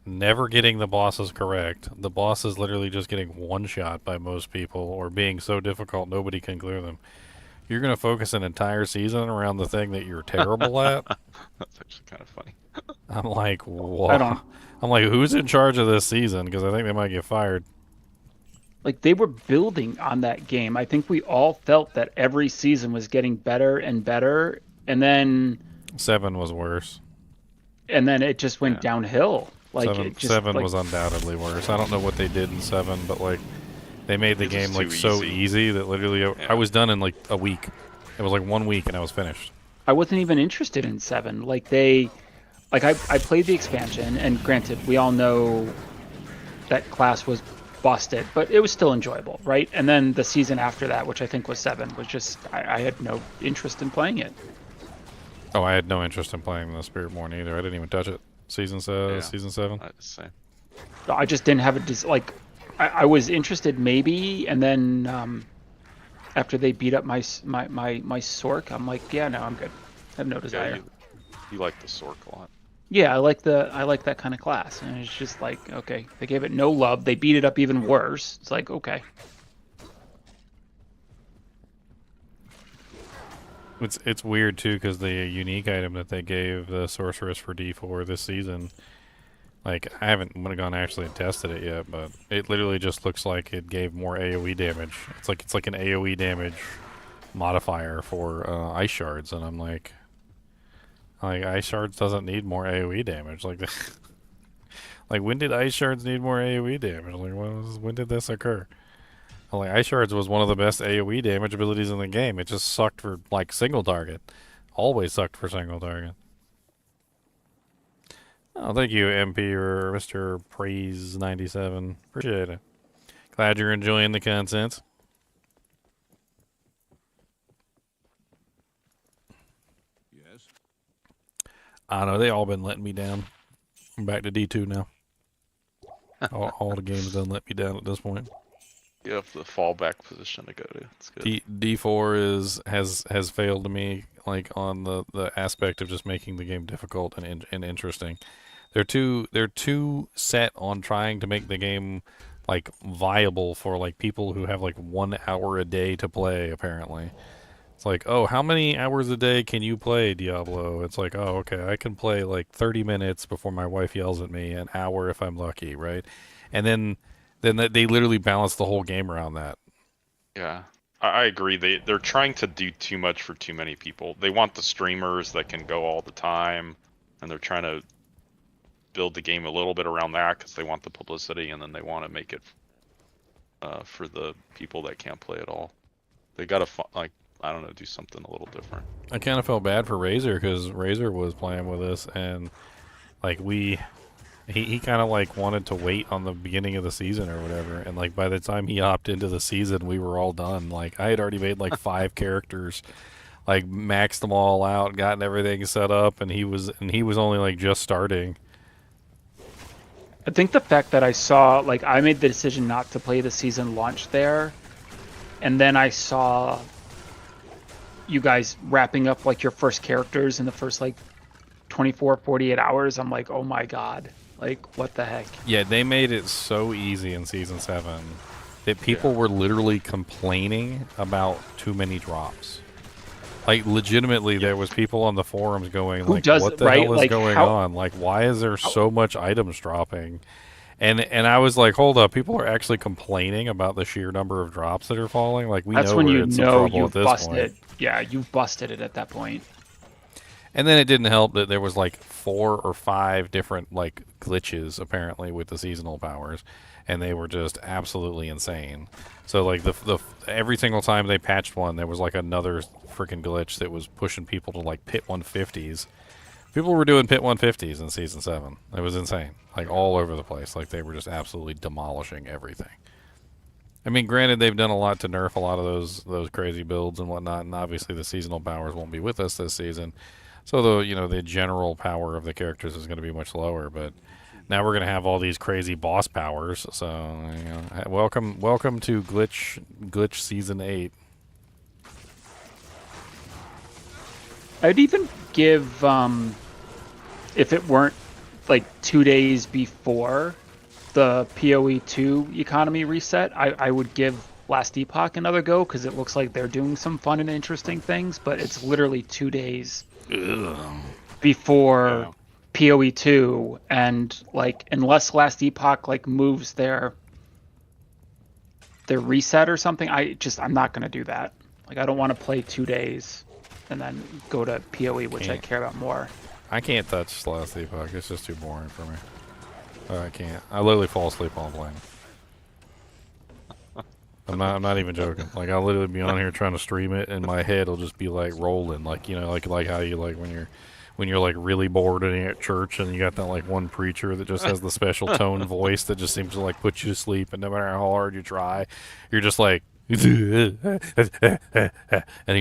never getting the bosses correct, the boss is literally just getting one shot by most people, or being so difficult nobody can clear them. You're going to focus an entire season around the thing that you're terrible at? That's actually kind of funny. I'm like, what? I'm like, who's in charge of this season? Because I think they might get fired. Like, they were building on that game. I think we all felt that every season was getting better and better, and then 7 was worse. and then it just went downhill. Like, it just, seven like, was undoubtedly worse. I don't know what they did in 7, but like, they made the It was game like too so easy. easy that literally I was done in like a week. It was like 1 week and I was finished. I wasn't even interested in 7. Like, I played the expansion, and granted, we all know that class was busted, but it was still enjoyable, right? And then the season after that, which I think was 7, was just, I had no interest in playing it. Oh, I had no interest in playing the Spiritborn either. I didn't even touch it. Season 7. Same. I just didn't have I was interested maybe, and then after they beat up my Sork, I'm like, yeah, no, I'm good. I have no desire. Yeah, you like the Sork a lot. Yeah, I like that kind of class, and it's just like, okay, they gave it no love. They beat it up even worse. It's like, okay. It's weird too, because the unique item that they gave the sorceress for D4 this season, like, I haven't gone actually and tested it yet, but it literally just looks like it gave more AoE damage. It's like an AoE damage modifier for ice shards, and I'm like ice shards doesn't need more AoE damage. Like, like, when did ice shards need more AoE damage? Like, when did this occur? Like, ice shards was one of the best AoE damage abilities in the game. It just sucked for like single target. Always sucked for single target. Oh, thank you, MP or Mr. Praise 97. Appreciate it. Glad you're enjoying the content. Yes. I don't know, they all been letting me down. I'm back to D2 now. all the games done let me down at this point. You have the fallback position to go to. It's good. D4 has failed to me, like, on the aspect of just making the game difficult and interesting. They're too set on trying to make the game like viable for like people who have like 1 hour a day to play. Apparently, it's like, oh, how many hours a day can you play Diablo? It's like, oh, okay, I can play like 30 minutes before my wife yells at me, an hour if I'm lucky, right? And then they literally balance the whole game around that. Yeah. I agree. They're trying to do too much for too many people. They want the streamers that can go all the time, and they're trying to build the game a little bit around that because they want the publicity, and then they want to make it for the people that can't play at all. They gotta like, I don't know, do something a little different. I kind of felt bad for Razor because Razor was playing with us, and like he kind of like wanted to wait on the beginning of the season or whatever, and like by the time he hopped into the season, we were all done. Like I had already made like 5 characters, like maxed them all out, gotten everything set up, and he was only like just starting. I think the fact that I saw, like, I made the decision not to play the season launch there, and then I saw you guys wrapping up like your first characters in the first like 24, 48 hours. I'm like, oh my god, like what the heck? Yeah, they made it so easy in season 7 that people were literally complaining about too many drops. Like legitimately, there was people on the forums going like, "What the hell is going on? Like, why is there so much items dropping?" And I was like, "Hold up! People are actually complaining about the sheer number of drops that are falling. Like, we know we're in some trouble at this point." Yeah, you busted it at that point. And then it didn't help that there was like 4 or 5 different like glitches apparently with the seasonal powers, and they were just absolutely insane. So like the every single time they patched one, there was like another freaking glitch that was pushing people to like pit 150s. People were doing pit 150s in season 7. It was insane, like all over the place. Like they were just absolutely demolishing everything. I mean, granted, they've done a lot to nerf a lot of those crazy builds and whatnot, and obviously the seasonal powers won't be with us this season. So the general power of the characters is going to be much lower, but now we're going to have all these crazy boss powers. So welcome to glitch season 8. I'd even give if it weren't like 2 days before the PoE 2 economy reset, I would give Last Epoch another go because it looks like they're doing some fun and interesting things, but it's literally 2 days before PoE 2, and like unless Last Epoch like moves their reset or something, I'm not gonna do that. Like I don't want to play 2 days and then go to PoE, which I care about more. I can't touch Last Epoch. It's just too boring for me. I can't. I literally fall asleep while I'm playing. I'm not even joking. Like I'll literally be on here trying to stream it, and my head will just be like rolling, like like how you like when you're like really bored and you're at church and you got that like one preacher that just has the special tone voice that just seems to like put you to sleep, and no matter how hard you try, you're just like, and you're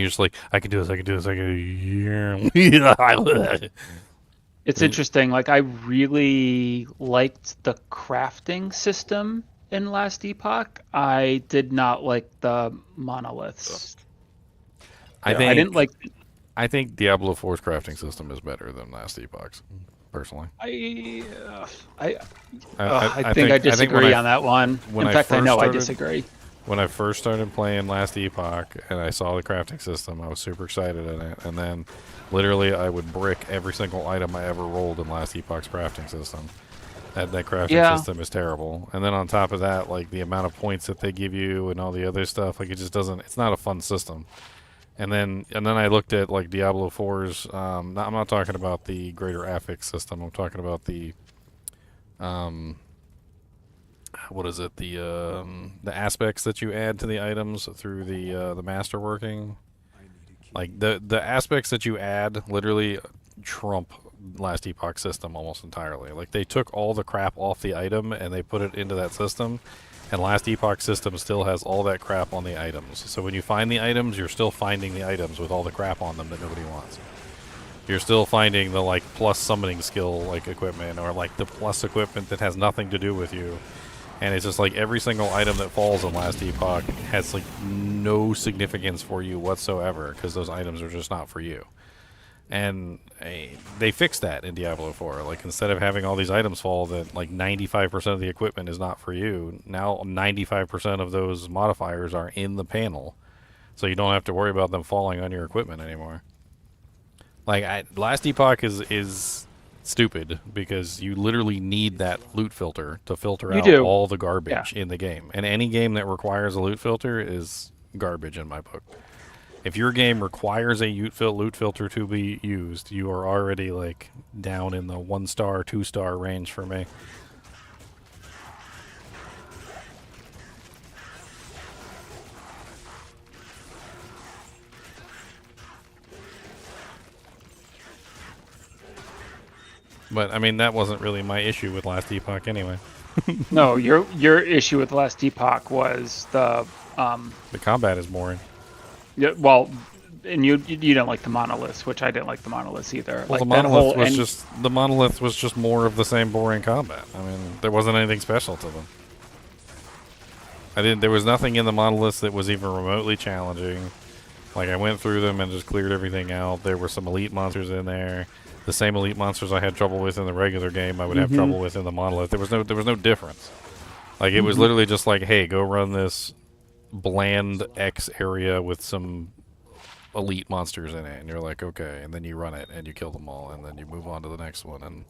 just like, I can do this, I can do this, I can do this. It's interesting. Like I really liked the crafting system in Last Epoch. I did not like the monoliths. I didn't like. I think Diablo 4's crafting system is better than Last Epoch's, personally. I think I disagree on that one. In fact, I disagree. When I first started playing Last Epoch and I saw the crafting system, I was super excited in it. And then, literally, I would brick every single item I ever rolled in Last Epoch's crafting system. That crafting system is terrible. And then on top of that, like the amount of points that they give you and all the other stuff, like it just doesn't. It's not a fun system. And then I looked at like Diablo 4's. I'm not talking about the greater affix system. I'm talking about the what is it? The aspects that you add to the items through the masterworking. Like the aspects that you add literally trump Last Epoch system almost entirely. Like they took all the crap off the item and they put it into that system, and Last Epoch system still has all that crap on the items. So when you find the items, you're still finding the items with all the crap on them that nobody wants. You're still finding the like plus summoning skill like equipment, or like the plus equipment that has nothing to do with you. And it's just like every single item that falls in Last Epoch has like no significance for you whatsoever, because those items are just not for you. And they fixed that in Diablo 4. Like instead of having all these items fall that like 95% of the equipment is not for you, now 95% of those modifiers are in the panel. So you don't have to worry about them falling on your equipment anymore. Like Last Epoch is stupid because you literally need that loot filter to filter out all the garbage in the game. And any game that requires a loot filter is garbage in my book. If your game requires a loot filter to be used, you are already like down in the 1-star, 2-star range for me. But I mean, that wasn't really my issue with Last Epoch anyway. No, your issue with Last Epoch was the combat is boring. Yeah, well, and you don't like the monoliths, which I didn't like the monoliths either. Well, like the monolith was just more of the same boring combat. I mean, there wasn't anything special to them. There was nothing in the monoliths that was even remotely challenging. Like, I went through them and just cleared everything out. There were some elite monsters in there. The same elite monsters I had trouble with in the regular game, I would have trouble with in the monolith. There was no difference. Like, it was literally just like, hey, go run this bland X area with some elite monsters in it, and you're like, okay, and then you run it and you kill them all, and then you move on to the next one. And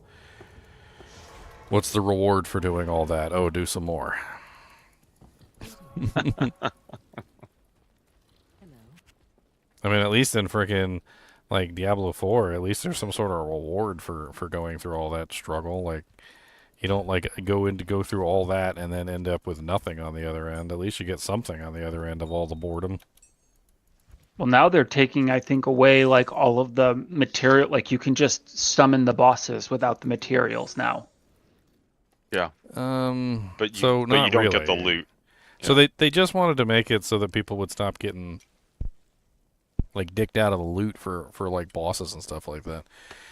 what's the reward for doing all that? Oh, do some more. I mean, at least in freaking like Diablo 4, at least there's some sort of reward for going through all that struggle. Like, you don't like go through all that and then end up with nothing on the other end. At least you get something on the other end of all the boredom. Well, now they're taking, I think, away like all of the material. Like, you can just summon the bosses without the materials now. Yeah. But you don't really get the loot. So they just wanted to make it so that people would stop getting like dicked out of the loot for like bosses and stuff like that.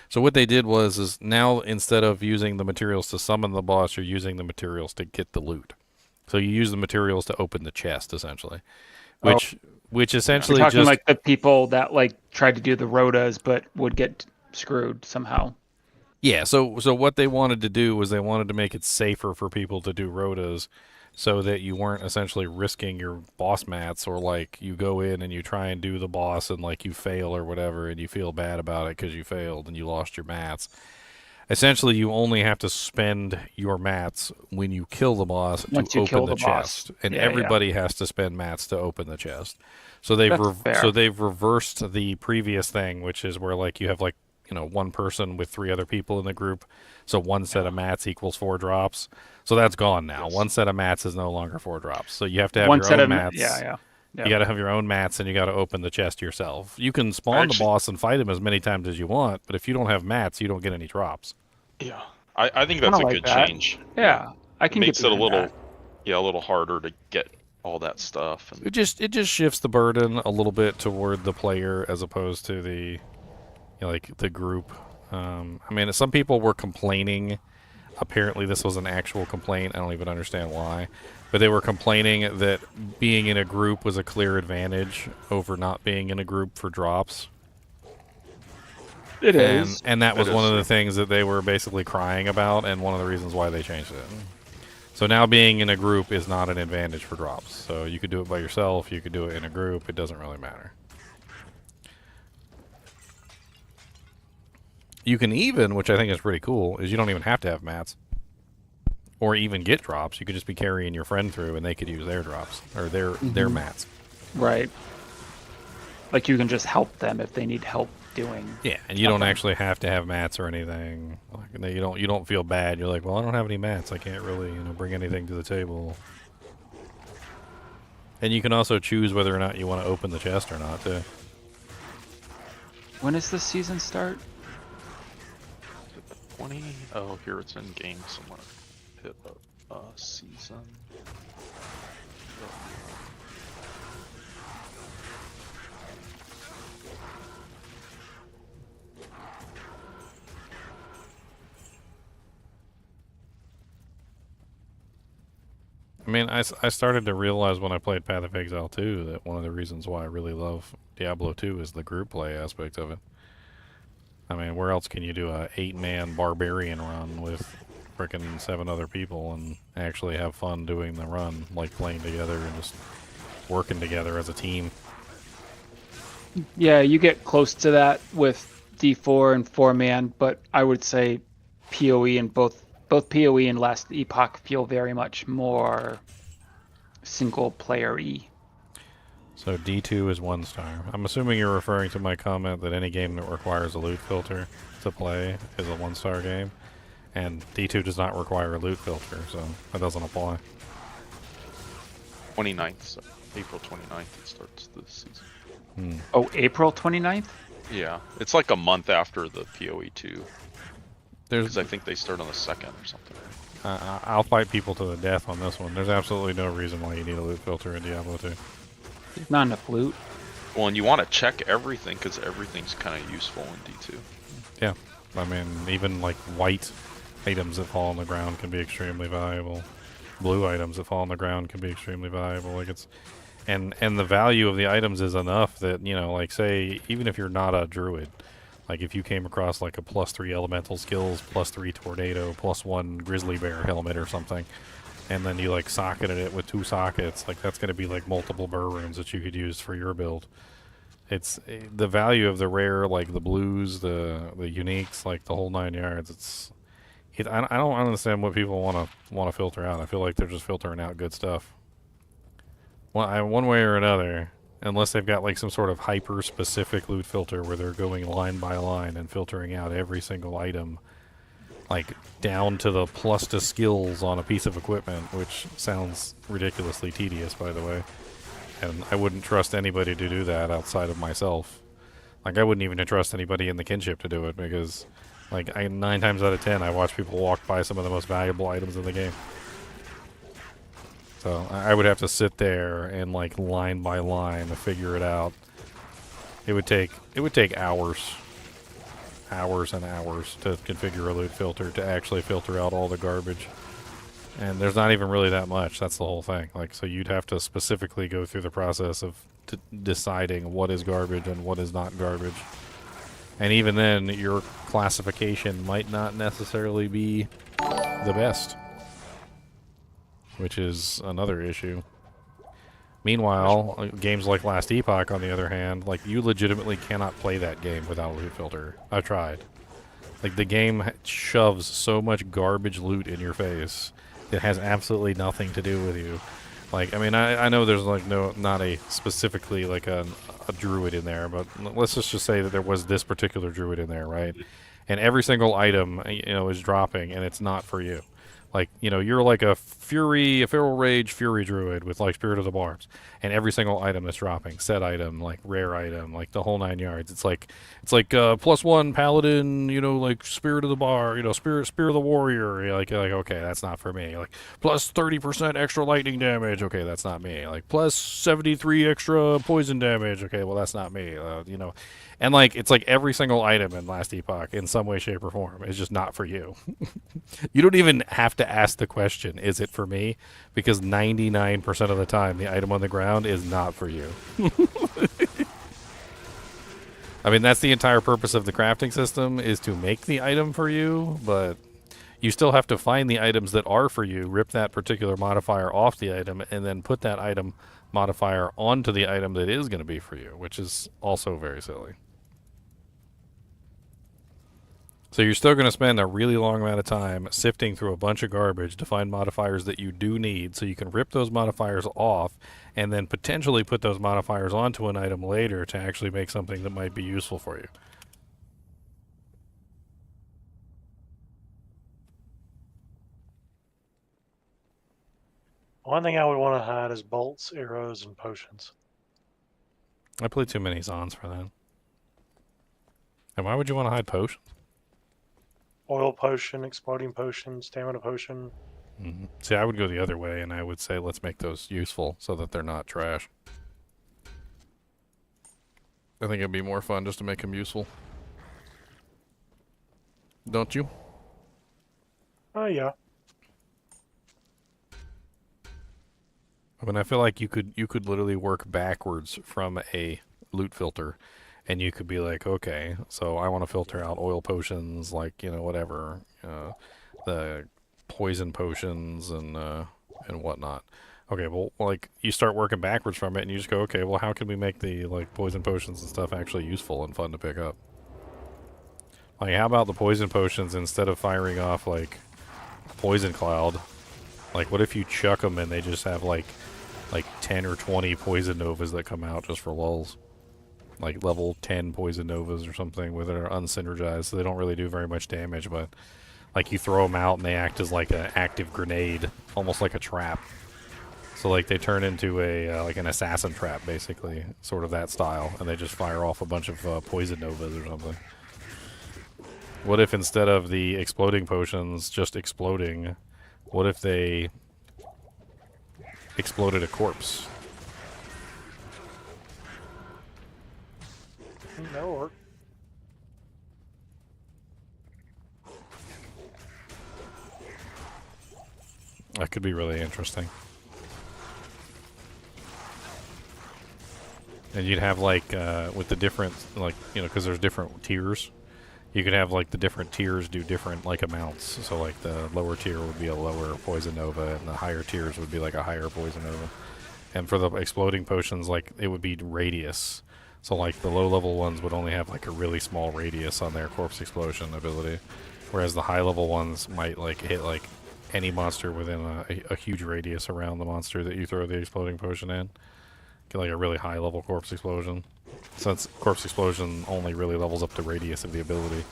So what they did is now instead of using the materials to summon the boss, you're using the materials to get the loot. So you use the materials to open the chest essentially, which essentially You're talking just like the people that like tried to do the rotas but would get screwed somehow. Yeah, so what they wanted to do was they wanted to make it safer for people to do rotas so that you weren't essentially risking your boss mats, or like you go in and you try and do the boss and like you fail or whatever and you feel bad about it because you failed and you lost your mats. Essentially, you only have to spend your mats when you kill the boss to open the chest, and everybody has to spend mats to open the chest. So they've reversed the previous thing, which is where like you have like, you know, one person with 3 other people in the group, so one set of mats equals 4 drops. So that's gone now. Yes. One set of mats is no longer 4 drops. So you have to have your own mats. Yeah. You got to have your own mats, and you got to open the chest yourself. You can spawn the boss and fight him as many times as you want, but if you don't have mats, you don't get any drops. Yeah, I think that's a good change. Yeah, I can. Makes it a little harder to get all that stuff. And... It just shifts the burden a little bit toward the player as opposed to the the group. I mean, some people were complaining. Apparently, this was an actual complaint. I don't even understand why. But they were complaining that being in a group was a clear advantage over not being in a group for drops. It is. And that was one of the things that they were basically crying about, and one of the reasons why they changed it. So now being in a group is not an advantage for drops. So you could do it by yourself, you could do it in a group, it doesn't really matter. You can even, which I think is pretty cool, is you don't even have to have mats or even get drops. You could just be carrying your friend through and they could use their drops or their mats. Right. Like you can just help them if they need help doing. Yeah, and you don't actually have to have mats or anything. Like you don't feel bad. You're like, well, I don't have any mats. I can't really bring anything to the table. And you can also choose whether or not you want to open the chest or not too. When does the season start? 20. Oh, here it's in game somewhere. Hit season. I mean, I started to realize when I played Path of Exile 2 that one of the reasons why I really love Diablo 2 is the group play aspect of it. I mean, where else can you do a 8-man barbarian run with frickin' 7 other people and actually have fun doing the run, like playing together and just working together as a team? Yeah, you get close to that with D4 and 4-man, but I would say PoE and both PoE and Last Epoch feel very much more single-player-y. So D2 is 1 star. I'm assuming you're referring to my comment that any game that requires a loot filter to play is a 1-star game. And D2 does not require a loot filter, so that doesn't apply. 29th, so April 29th it starts this season. Oh, April 29th? Yeah, it's like a month after the PoE2. Because I think they start on the 2nd or something. I'll fight people to the death on this one. There's absolutely no reason why you need a loot filter in Diablo 2. There's not enough loot. Well, and you want to check everything because everything's kind of useful in D2. Yeah, I mean, even like white items that fall on the ground can be extremely valuable. Blue items that fall on the ground can be extremely valuable. Like it's, and the value of the items is enough that, you know, like say, even if you're not a druid, like if you came across like a +3 elemental skills, +3 tornado, +1 grizzly bear helmet or something, and then you like socketed it with 2 sockets, like that's going to be like multiple burr runes that you could use for your build. It's the value of the rare, like the blues, the uniques, like the whole 9 yards. I don't understand what people want to filter out. I feel like they're just filtering out good stuff. One way or another, unless they've got like some sort of hyper specific loot filter where they're going line by line and filtering out every single item, like down to the plus to skills on a piece of equipment, which sounds ridiculously tedious, by the way. And I wouldn't trust anybody to do that outside of myself. Like I wouldn't even trust anybody in the kinship to do it because, like, 9 times out of 10, I watch people walk by some of the most valuable items in the game. So I would have to sit there and like line by line to figure it out. It would take hours and hours to configure a loot filter to actually filter out all the garbage. And there's not even really that much. That's the whole thing. Like, so you'd have to specifically go through the process of deciding what is garbage and what is not garbage. And even then, your classification might not necessarily be the best, which is another issue. Meanwhile, games like Last Epoch, on the other hand, like you legitimately cannot play that game without a loot filter. I've tried. Like the game shoves so much garbage loot in your face. It has absolutely nothing to do with you. Like, I mean, I know there's like not a specifically like a druid in there, but let's just say that there was this particular druid in there, right? And every single item, you know, is dropping, and it's not for you. Like, you know, you're like a feral rage fury druid with like Spirit of the Barbs, and every single item that's dropping, set item, like rare item, like the whole 9 yards. It's like +1 paladin, you know, like Spirit of the Bar, you know, Spirit of the Warrior. You're like okay, that's not for me. Like plus 30% extra lightning damage. Okay, that's not me. Like plus 73 extra poison damage. Okay, well that's not me. You know. And, like, it's like every single item in Last Epoch, in some way, shape, or form, is just not for you. You don't even have to ask the question, is it for me? Because 99% of the time, the item on the ground is not for you. I mean, that's the entire purpose of the crafting system, is to make the item for you, but you still have to find the items that are for you, rip that particular modifier off the item, and then put that item modifier onto the item that is going to be for you, which is also very silly. So you're still going to spend a really long amount of time sifting through a bunch of garbage to find modifiers that you do need, so you can rip those modifiers off and then potentially put those modifiers onto an item later to actually make something that might be useful for you. One thing I would want to hide is bolts, arrows, and potions. I play too many Zons for that. And why would you want to hide potions? Oil potion, exploding potion, stamina potion. Mm-hmm. See, I would go the other way, and I would say let's make those useful so that they're not trash. I think it'd be more fun just to make them useful. Don't you? Oh, yeah. I mean, I feel like you could literally work backwards from a loot filter, and you could be like, okay, so I want to filter out oil potions, like, you know, whatever, the poison potions and whatnot. Okay, well, like, you start working backwards from it, and you just go, okay, well, how can we make the, like, poison potions and stuff actually useful and fun to pick up? Like, how about the poison potions, instead of firing off, like, poison cloud, like, what if you chuck them and they just have, like, like 10 or 20 poison novas that come out just for lulls. Like level 10 poison novas or something with are unsynergized, so they don't really do very much damage, but like you throw them out and they act as like an active grenade, almost like a trap. So like they turn into a like an assassin trap, basically, sort of that style, and they just fire off a bunch of poison novas or something. What if instead of the exploding potions just exploding, what if they exploded a corpse? That'll work. That could be really interesting. And you'd have like with the different, like, you know, because there's different tiers, you could have like the different tiers do different like amounts. So like the lower tier would be a lower poison nova, and the higher tiers would be like a higher poison nova. And for the exploding potions, like it would be radius. So like the low level ones would only have like a really small radius on their corpse explosion ability, whereas the high level ones might like hit like any monster within a huge radius around the monster that you throw the exploding potion in. Get like a really high level corpse explosion, since corpse explosion only really levels up the radius of the ability.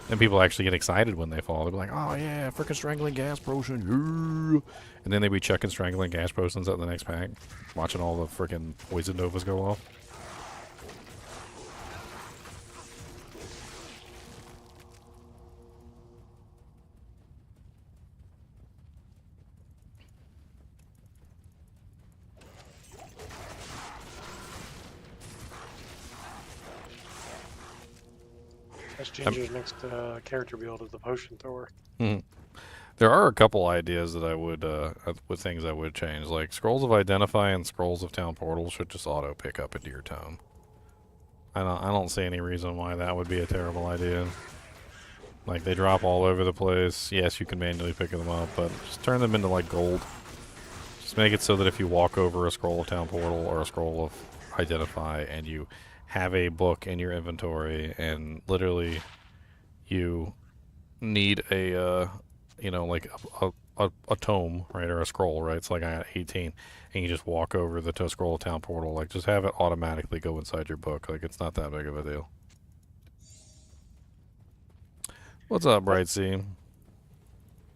And people actually get excited when they fall. They'll be like, oh yeah, frickin' strangling gas potion, yeah. And then they be chucking strangling gas potions at the next pack, watching all the frickin' poison novas go off. That's Ginger's next character build is the potion thrower. There are a couple ideas that I would, with things I would change, like Scrolls of Identify and Scrolls of Town Portal should just auto pick up into your tome. I don't see any reason why that would be a terrible idea. Like they drop all over the place. Yes, you can manually pick them up, but just turn them into like gold. Just make it so that if you walk over a Scroll of Town Portal or a Scroll of Identify and you have a book in your inventory and literally you need a you know, like a tome, right, or a scroll, right? It's like I got 18, and you just walk over the Scroll of Town Portal, like just have it automatically go inside your book. Like it's not that big of a deal. What's up, Bright Sea?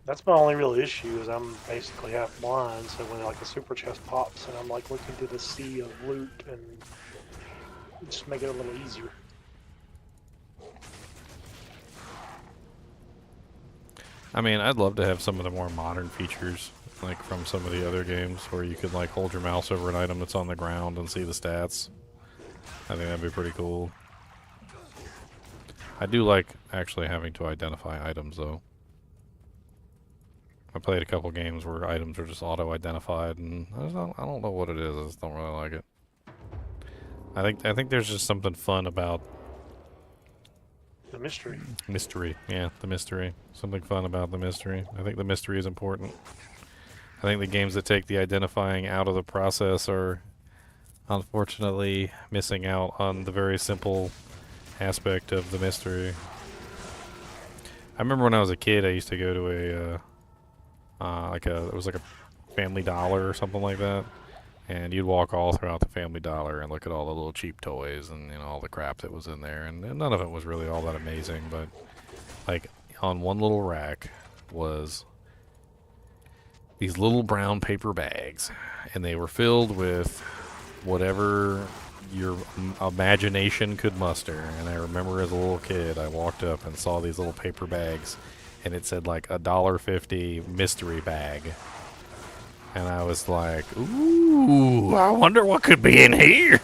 That's my only real issue is I'm basically half blind, so when like a super chest pops and I'm like looking through the sea of loot and just make it a little easier. I mean, I'd love to have some of the more modern features, like from some of the other games, where you could like hold your mouse over an item that's on the ground and see the stats. I think that'd be pretty cool. I do like actually having to identify items, though. I played a couple games where items are just auto-identified, and I don't know what it is. I just don't really like it. I think there's just something fun about the mystery. Mystery, yeah, the mystery. Something fun about the mystery. I think the mystery is important. I think the games that take the identifying out of the process are unfortunately missing out on the very simple aspect of the mystery. I remember when I was a kid, I used to go to it was like a Family Dollar or something like that. And you'd walk all throughout the Family Dollar and look at all the little cheap toys and, you know, all the crap that was in there. And none of it was really all that amazing, but like on one little rack was these little brown paper bags, and they were filled with whatever your imagination could muster. And I remember as a little kid, I walked up and saw these little paper bags, and it said like $1.50 mystery bag. And I was like, ooh, I wonder what could be in here.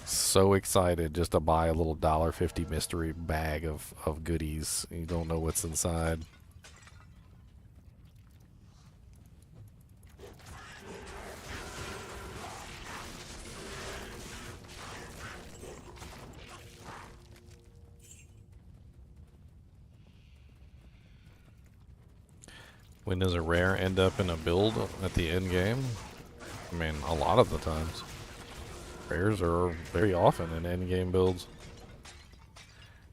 So excited just to buy a little $1.50 mystery bag of goodies. You don't know what's inside. When does a rare end up in a build at the end game? I mean, a lot of the times. Rares are very often in endgame builds.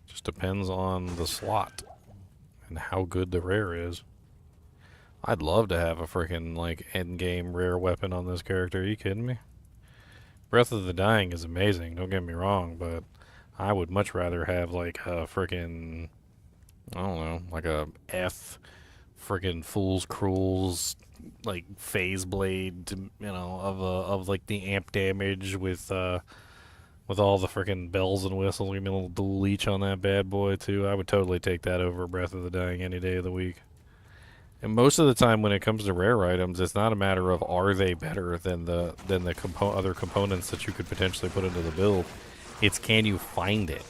Just depends on the slot and how good the rare is. I'd love to have a freaking like endgame rare weapon on this character. Are you kidding me? Breath of the Dying is amazing, don't get me wrong, but I would much rather have like a freaking, I don't know, like a F freaking Fool's Cruel's like phase blade, of like the amp damage with all the freaking bells and whistles. Give me a little dual leech on that bad boy too. I would totally take that over Breath of the Dying any day of the week. And most of the time, when it comes to rare items, it's not a matter of are they better than the other components that you could potentially put into the build. It's can you find it.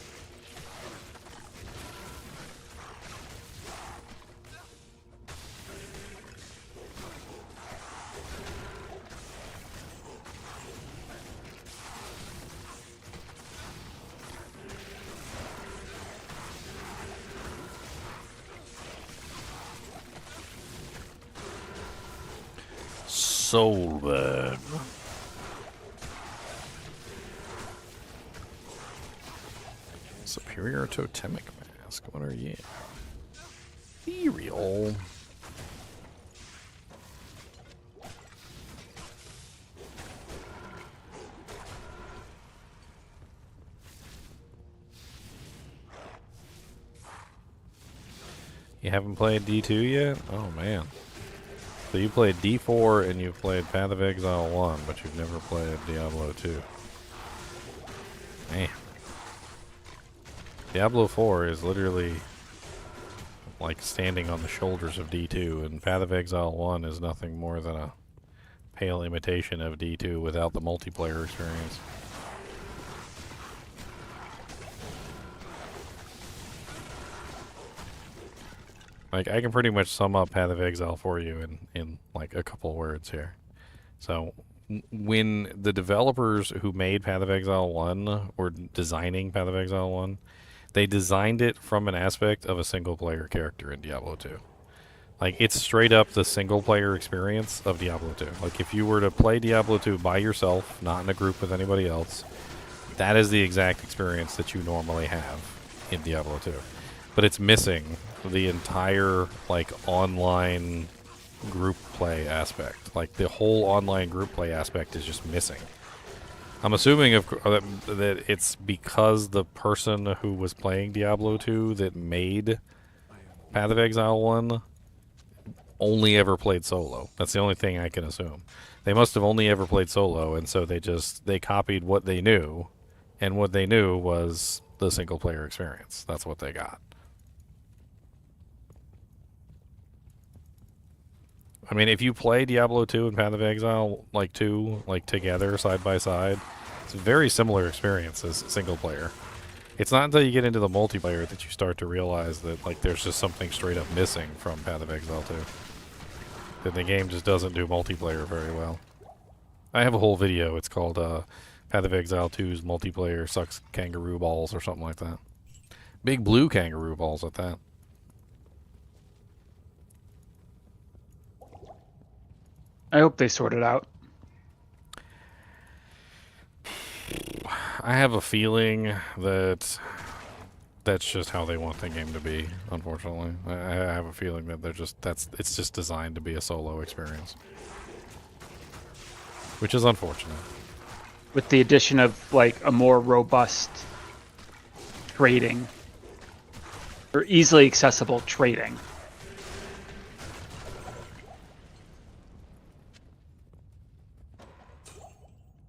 Soulburn. Superior Totemic Mask. What are you? Ethereal. You haven't played D2 yet? Oh man. So you played D4 and you've played Path of Exile 1, but you've never played Diablo 2. Man. Diablo 4 is literally like standing on the shoulders of D2, and Path of Exile 1 is nothing more than a pale imitation of D2 without the multiplayer experience. Like, I can pretty much sum up Path of Exile for you in like a couple words here. So, when the developers who made Path of Exile 1 were designing Path of Exile 1, they designed it from an aspect of a single-player character in Diablo 2. Like, it's straight up the single-player experience of Diablo 2. Like, if you were to play Diablo 2 by yourself, not in a group with anybody else, that is the exact experience that you normally have in Diablo 2. But it's missing the entire, like, online group play aspect. Like, the whole online group play aspect is just missing. I'm assuming that it's because the person who was playing Diablo 2 that made Path of Exile 1 only ever played solo. That's the only thing I can assume. They must have only ever played solo, and so they copied what they knew, and what they knew was the single-player experience. That's what they got. I mean, if you play Diablo 2 and Path of Exile, like, 2, like, together, side by side, it's a very similar experience as single player. It's not until you get into the multiplayer that you start to realize that, like, there's just something straight up missing from Path of Exile 2. That the game just doesn't do multiplayer very well. I have a whole video. It's called Path of Exile 2's multiplayer sucks kangaroo balls or something like that. Big blue kangaroo balls at that. I hope they sort it out. I have a feeling that that's just how they want the game to be, unfortunately. I have a feeling that it's just designed to be a solo experience. Which is unfortunate. With the addition of, like, a more robust trading. Or easily accessible trading.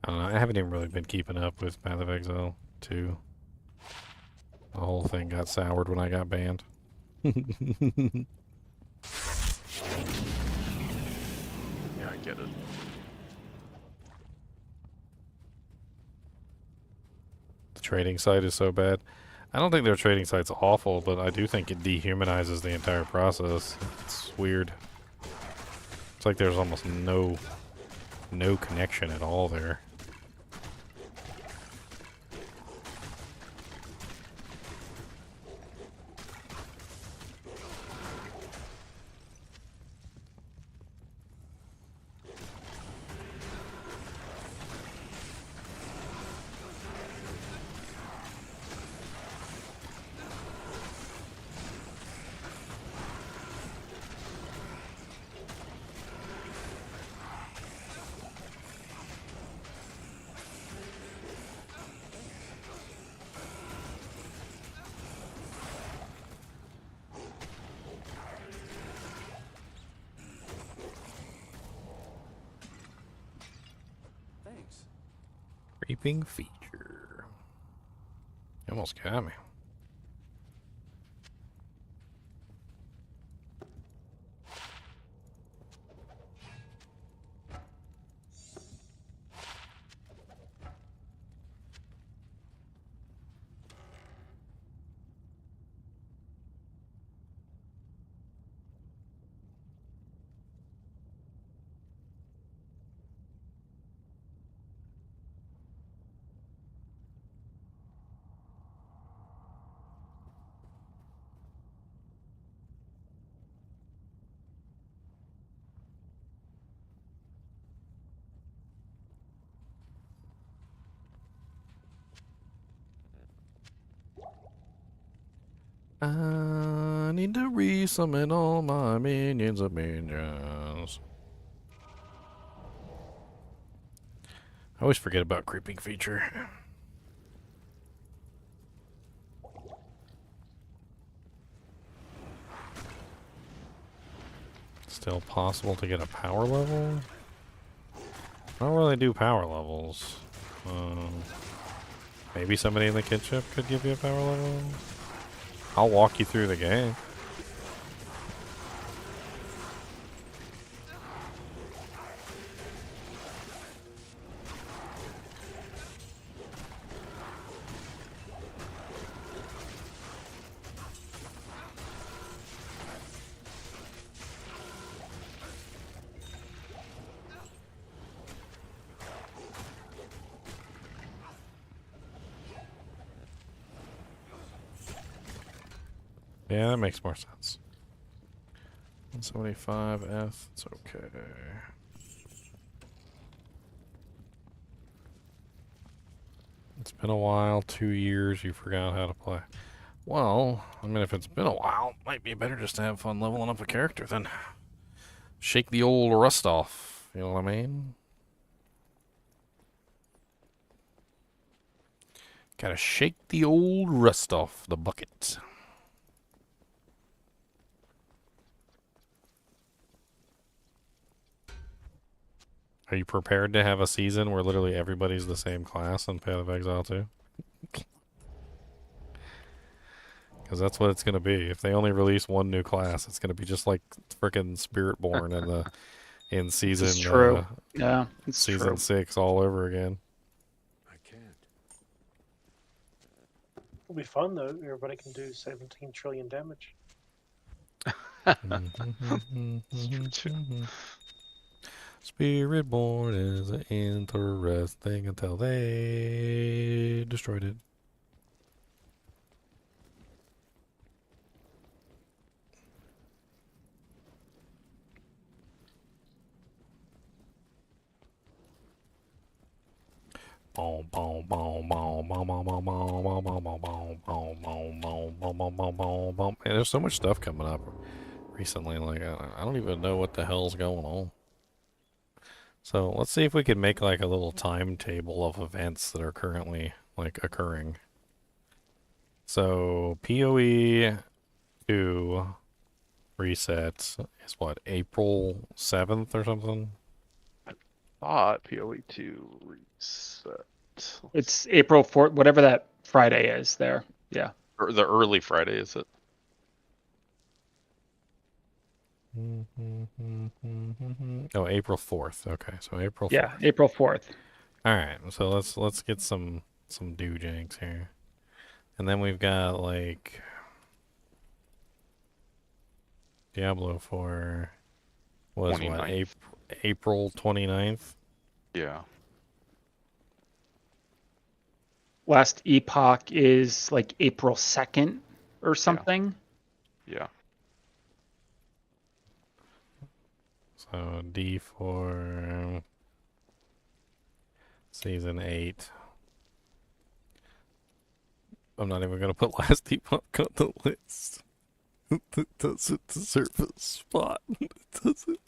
I don't know, I haven't even really been keeping up with Path of Exile 2. The whole thing got soured when I got banned. Yeah, I get it. The trading site is so bad. I don't think their trading site's awful, but I do think it dehumanizes the entire process. It's weird. It's like there's almost no connection at all there. Creeping feature. You almost got me. I need to resummon all my minions of minions. I always forget about creeping feature. Still possible to get a power level? I don't really do power levels. Maybe somebody in the kinship could give you a power level? I'll walk you through the game. Yeah, that makes more sense. 175F, it's okay. It's been a while, 2 years, you forgot how to play. Well, I mean, if it's been a while, it might be better just to have fun leveling up a character than shake the old rust off. You know what I mean? Gotta shake the old rust off the bucket. Are you prepared to have a season where literally everybody's the same class in Path of Exile 2? Because that's what it's going to be. If they only release one new class, it's going to be just like frickin' Spiritborn in season It's true. Yeah, it's season true. 6 all over again. I can't. It'll be fun though. Everybody can do 17 trillion damage. Spiritborn is interesting until they destroyed it. Man, there's so much stuff coming up recently. Like, I don't even know what the hell's going on. So let's see if we can make like a little timetable of events that are currently like occurring. So PoE 2 reset is what, April 7th or something? Thought PoE2 reset. It's April 4th, whatever that Friday is there. Yeah. Or the early Friday, is it? Oh, April 4th. Okay, so April 4th. Yeah, April 4th. All right, so let's get some doojanks here, and then we've got like Diablo 4 was what, 29th. April 29th. Yeah. Last epoch is like April 2nd or something. Yeah. So D4 season 8. I'm not even gonna put last epoch on the list. It doesn't deserve a spot. It doesn't.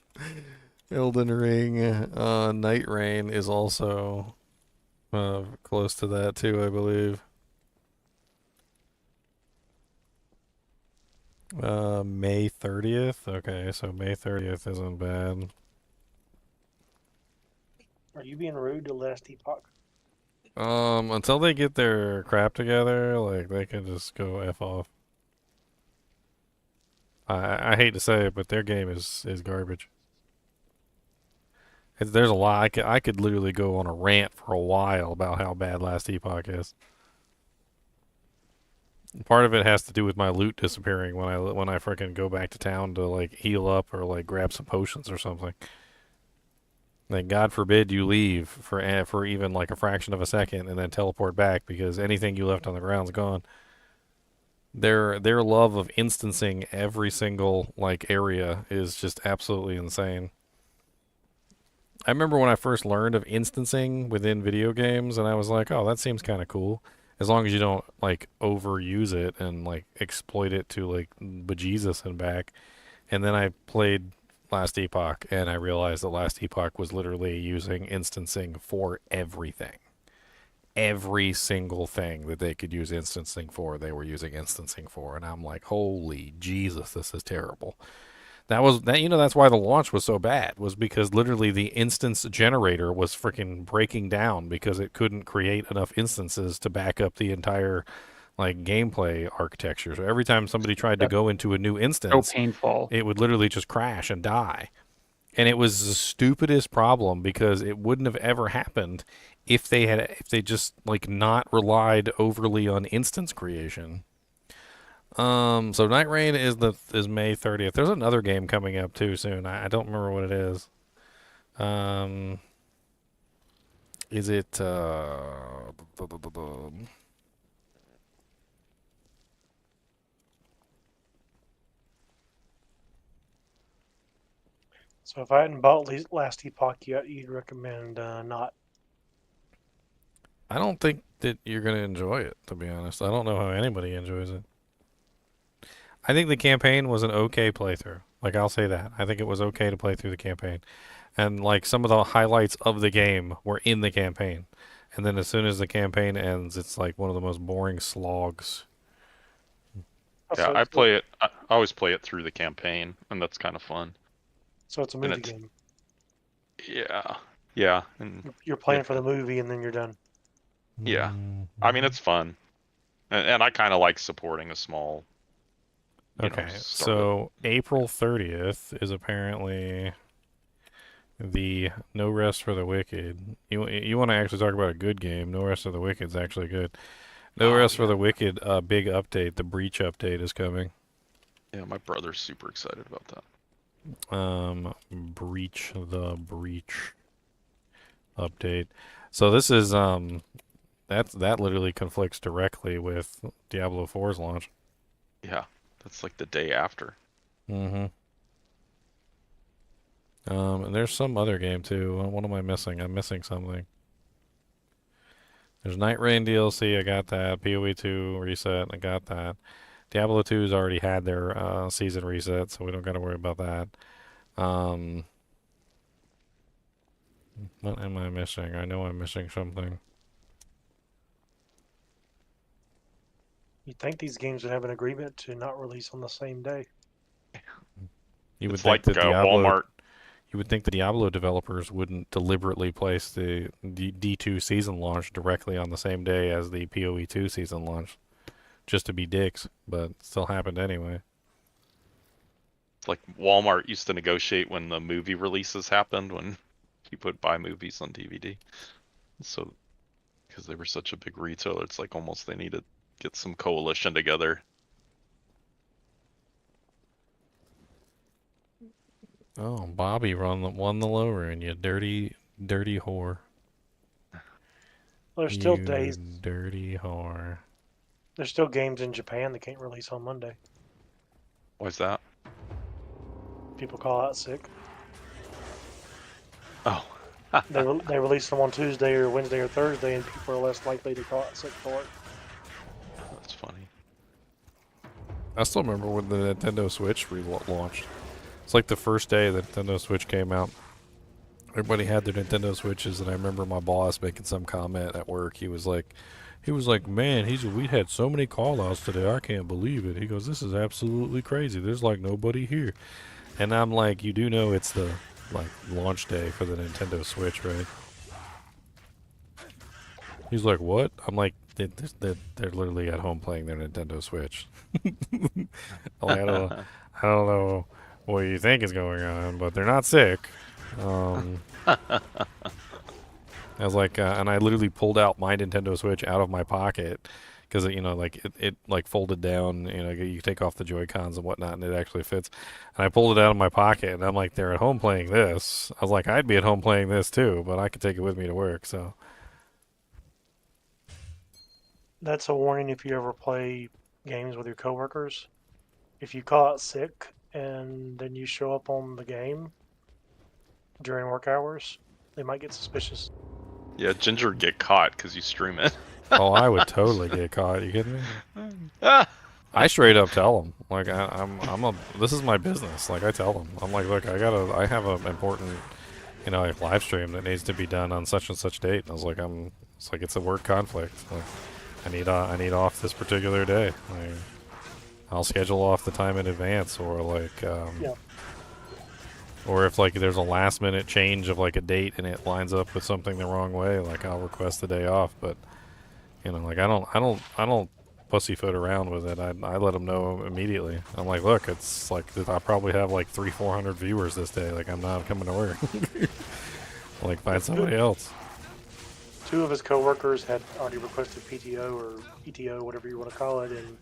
Elden Ring, Night Rain is also close to that too, I believe. May 30th. Okay, so May 30th isn't bad. Are you being rude to last epoch? Until they get their crap together, like they can just go F off. I hate to say it, but their game is garbage. There's a lot. I could literally go on a rant for a while about how bad Last Epoch is. Part of it has to do with my loot disappearing when I freaking go back to town to like heal up or like grab some potions or something. Like God forbid you leave for even like a fraction of a second and then teleport back because anything you left on the ground's gone. Their love of instancing every single like area is just absolutely insane. I remember when I first learned of instancing within video games, and I was like, oh, that seems kind of cool. As long as you don't, like, overuse it and, like, exploit it to, like, bejesus and back. And then I played Last Epoch, and I realized that Last Epoch was literally using instancing for everything. Every single thing that they could use instancing for, they were using instancing for. And I'm like, holy Jesus, this is terrible. That's why the launch was so bad, was because literally the instance generator was freaking breaking down because it couldn't create enough instances to back up the entire like gameplay architecture. So every time somebody tried to go into a new instance, So painful. it would literally just crash and die. And it was the stupidest problem because it wouldn't have ever happened if they just like not relied overly on instance creation. So Night Rain is May 30th. There's another game coming up too soon. I don't remember what it is. Is it So if I hadn't bought Last Epoch yet, you'd recommend not. I don't think that you're gonna enjoy it, to be honest. I don't know how anybody enjoys it. I think the campaign was an okay playthrough. Like, I'll say that. I think it was okay to play through the campaign. And, like, some of the highlights of the game were in the campaign. And then as soon as the campaign ends, it's, like, one of the most boring slogs. Yeah, I play it. I always play it through the campaign, and that's kind of fun. So it's a movie game. Yeah. And You're playing for the movie, and then you're done. yeah, I mean, it's fun. And I kind of like supporting a small... Okay, so April 30th is apparently the No Rest for the Wicked. You want to actually talk about a good game? No Rest for the Wicked is actually good. No Rest for the Wicked, big update. The Breach update is coming. Yeah, my brother's super excited about that. Breach update. So this is that literally conflicts directly with Diablo 4's launch. Yeah. That's like the day after. Mm-hmm. And there's some other game too. What am I missing? I'm missing something. There's Night Rain DLC. I got that. PoE 2 reset. I got that. Diablo 2's already had their season reset, so we don't got to worry about that. What am I missing? I know I'm missing something. You'd think these games would have an agreement to not release on the same day. You would It's think like that Diablo, Walmart. You would think the Diablo developers wouldn't deliberately place the D2 season launch directly on the same day as the PoE 2 season launch, just to be dicks, but it still happened anyway. It's like Walmart used to negotiate when the movie releases happened, when you put buy movies on DVD. So, because they were such a big retailer, it's like almost they needed to get some coalition together. Oh, Bobby won the low rune, you dirty whore. There's still You days. dirty whore. There's still games in Japan that can't release on Monday. Why's that? People call out sick. Oh. They release them on Tuesday or Wednesday or Thursday, and people are less likely to call out sick for it. That's funny. I still remember when the Nintendo Switch launched. It's like the first day the Nintendo Switch came out. Everybody had their Nintendo Switches, and I remember my boss making some comment at work. He was like, man, we had so many call-outs today, I can't believe it. He goes, this is absolutely crazy. There's like nobody here. And I'm like, you do know it's the like launch day for the Nintendo Switch, right? He's like, what? I'm like, they're literally at home playing their Nintendo Switch. Like, I don't know what you think is going on, but they're not sick. I was like, and I literally pulled out my Nintendo Switch out of my pocket because it like folded down. You take off the Joy Cons and whatnot, and it actually fits. And I pulled it out of my pocket, and I'm like, they're at home playing this. I was like, I'd be at home playing this too, but I could take it with me to work. So That's a warning if you ever play games with your coworkers. If you call out sick and then you show up on the game during work hours, they might get suspicious. Yeah, Ginger would get caught because you stream it. oh, I would totally get caught. You kidding me? I straight up tell them, like, this is my business. Like, I tell them, I'm like, look, I have an important, like live stream that needs to be done on such and such date. And I was like, it's a work conflict. Like, I need off this particular day. Like, I'll schedule off the time in advance, or like, or if like there's a last minute change of like a date and it lines up with something the wrong way, like I'll request the day off. But like I don't pussyfoot around with it. I let them know immediately. I'm like, look, it's like I probably have like 300-400 viewers this day. Like, I'm not coming to work. Like, find somebody else. 2 of his coworkers had already requested PTO or PTO, whatever you want to call it, and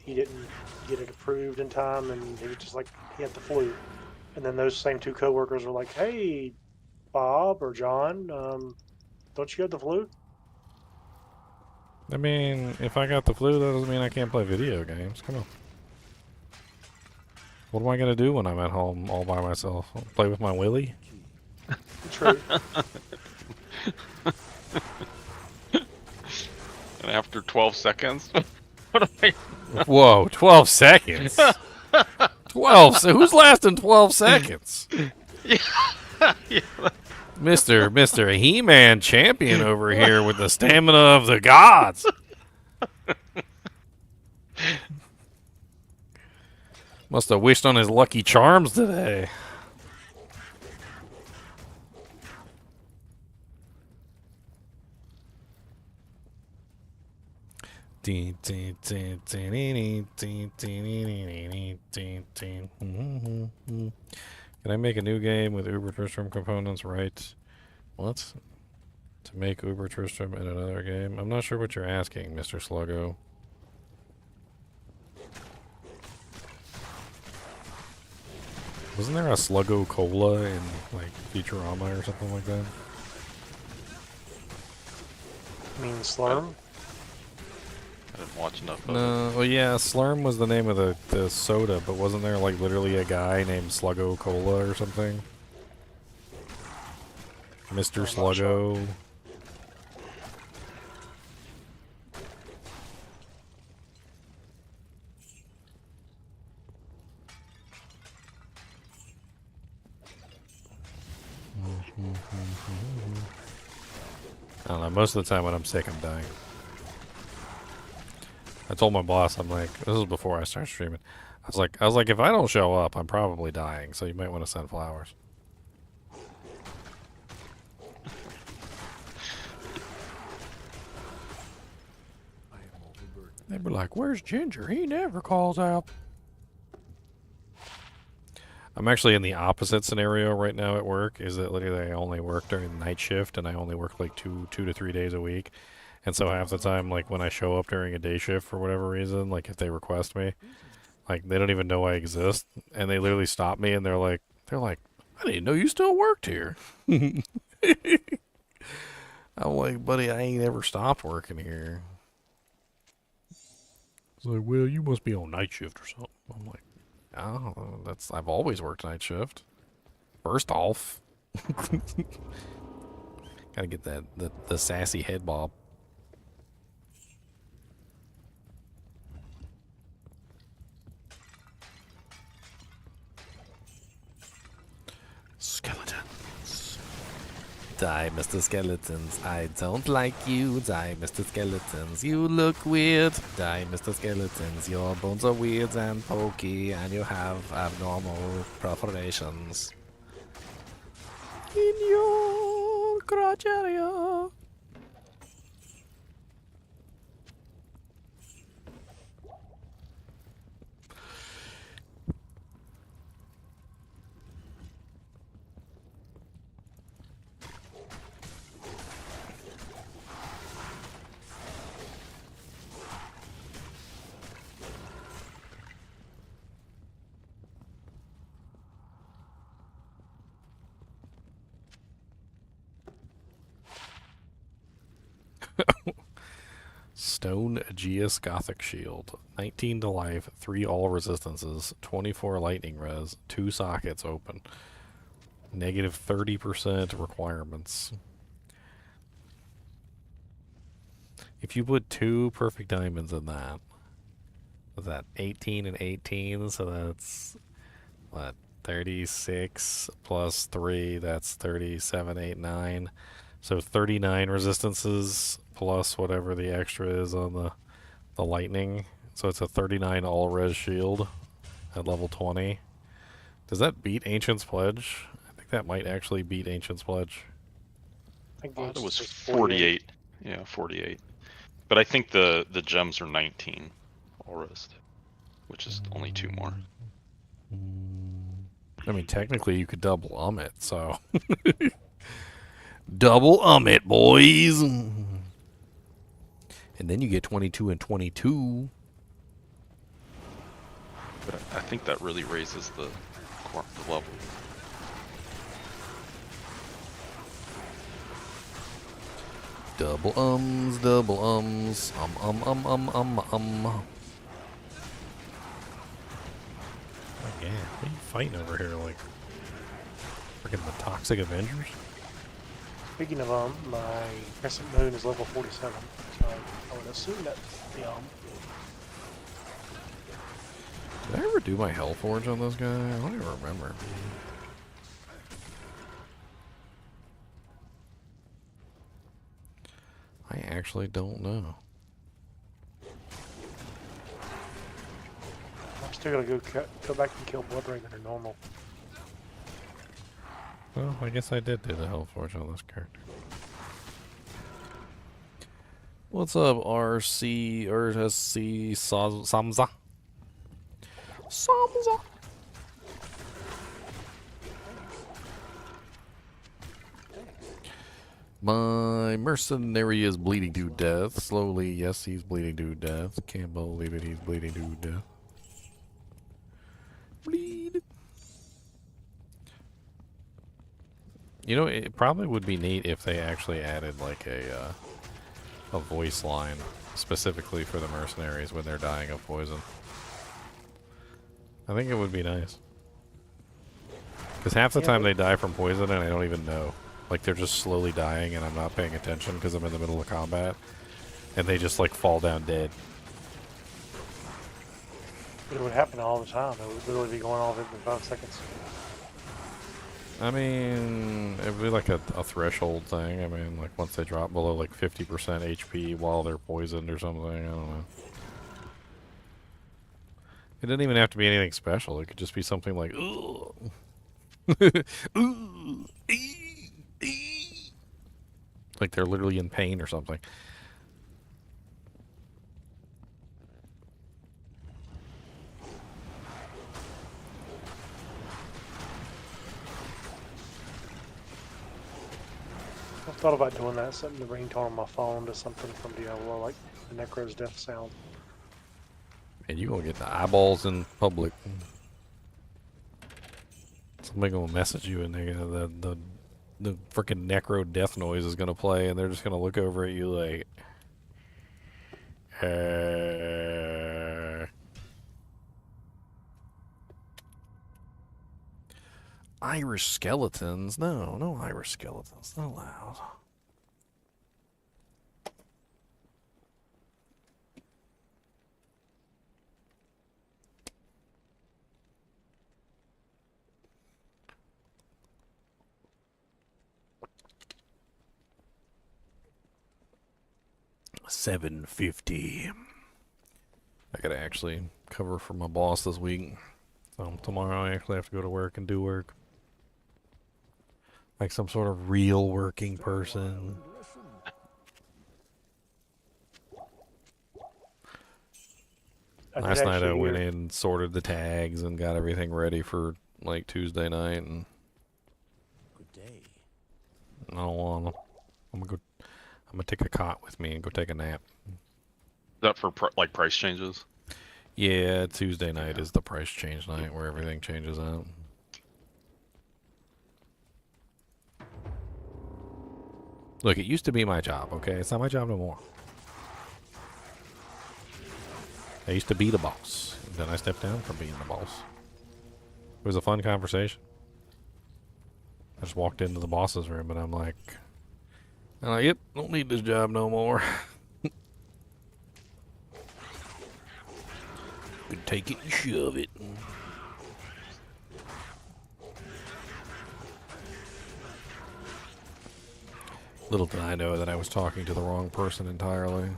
he didn't get it approved in time, and he was just like, he had the flu. And then those same 2 coworkers were like, hey, Bob or John, don't you have the flu? I mean, if I got the flu, that doesn't mean I can't play video games. Come on. What am I going to do when I'm at home all by myself? Play with my Willy? True. And after 12 seconds, Whoa, 12 seconds? 12? So who's lasting 12 seconds? yeah. Mr. He-Man champion over here with the stamina of the gods. Must have wished on his lucky charms today. Can I make a new game with Uber Tristram components? Right. What? To make Uber Tristram in another game? I'm not sure what you're asking, Mr. Sluggo. Wasn't there a Sluggo Cola in, like, Futurama or something like that? You mean Slurm? I didn't watch enough of it. No, well, yeah, Slurm was the name of the soda, but wasn't there, like, literally a guy named Sluggo Cola or something? Mr. Sluggo. Sure. I don't know, most of the time when I'm sick, I'm dying. I told my boss, I'm like, this is before I start streaming. I was like, if I don't show up, I'm probably dying, so you might want to send flowers. They were like, where's Ginger? He never calls out. I'm actually in the opposite scenario right now at work, is that literally I only work during the night shift, and I only work like two to 3 days a week. And so half the time, like, when I show up during a day shift for whatever reason, like, if they request me, like, they don't even know I exist. And they literally stop me, and they're like, I didn't know you still worked here. I'm like, buddy, I ain't ever stopped working here. It's like, well, you must be on night shift or something. I'm like, oh, I've always worked night shift. First off. Gotta get the sassy head bob. Skeletons. Die, Mr. Skeletons. I don't like you. Die, Mr. Skeletons. You look weird. Die, Mr. Skeletons. Your bones are weird and pokey, and you have abnormal perforations in your crotch area. Stone Aegeus Gothic Shield. 19 to life, 3 all resistances, 24 lightning res, 2 sockets open. Negative 30% requirements. If you put 2 perfect diamonds in that, was that 18 and 18? So that's, what, 36 plus 3, that's 37, 8, 9. So 39 resistances plus whatever the extra is on the lightning. So it's a 39 all res shield at level 20. Does that beat Ancient's Pledge? I think that might actually beat Ancient's Pledge. I think I thought it was it's 48. Yeah, 48. But I think the gems are 19 all rest, which is only 2 more. I mean, technically you could double it, so double it, boys. And then you get 22 and 22. But I think that really raises the level. Double ums. Yeah, what are you fighting over here, like freaking the Toxic Avengers? Speaking of my crescent moon is level 47, so I would assume that the Did I ever do my Hellforge on this guy? I don't even remember. I actually don't know. I'm still gonna go back and kill Blood Raven or normal. Well, I guess I did do the Hellforge on this character. What's up, RC or SC Samza? Samza. My mercenary is bleeding to death. Slowly, yes, he's bleeding to death. Can't believe it, he's bleeding to death. Bleed. You know, it probably would be neat if they actually added like a voice line specifically for the mercenaries when they're dying of poison. I think it would be nice. Because half the time they die from poison and I don't even know. Like, they're just slowly dying and I'm not paying attention because I'm in the middle of combat. And they just, like, fall down dead. But it would happen all the time. It would literally be going off every 5 seconds. I mean, it would be like a threshold thing. I mean, like, once they drop below, like, 50% HP while they're poisoned or something. I don't know. It didn't even have to be anything special. It could just be something like, ooh. Ooh. Like they're literally in pain or something. I've thought about doing that, setting the ringtone on my phone to something from Diablo, like the Necro's death sound. And you gonna get the eyeballs in public. Somebody gonna message you and the freaking necro death noise is gonna play and they're just gonna look over at you like Irish skeletons. No Irish skeletons. Not allowed. $7.50. I gotta actually cover for my boss this week. So tomorrow I actually have to go to work and do work. Like some sort of real working person. Last night I went in, sorted the tags, and got everything ready for like Tuesday night. And Good day. I don't want to. I'm gonna take a cot with me and go take a nap. Is that for like price changes? Yeah, Tuesday night is the price change night where everything changes out. Look, it used to be my job, okay? It's not my job no more. I used to be the boss. And then I stepped down from being the boss. It was a fun conversation. I just walked into the boss's room and I'm like, yep, don't need this job no more. Could take it and shove it. Little did I know that I was talking to the wrong person entirely.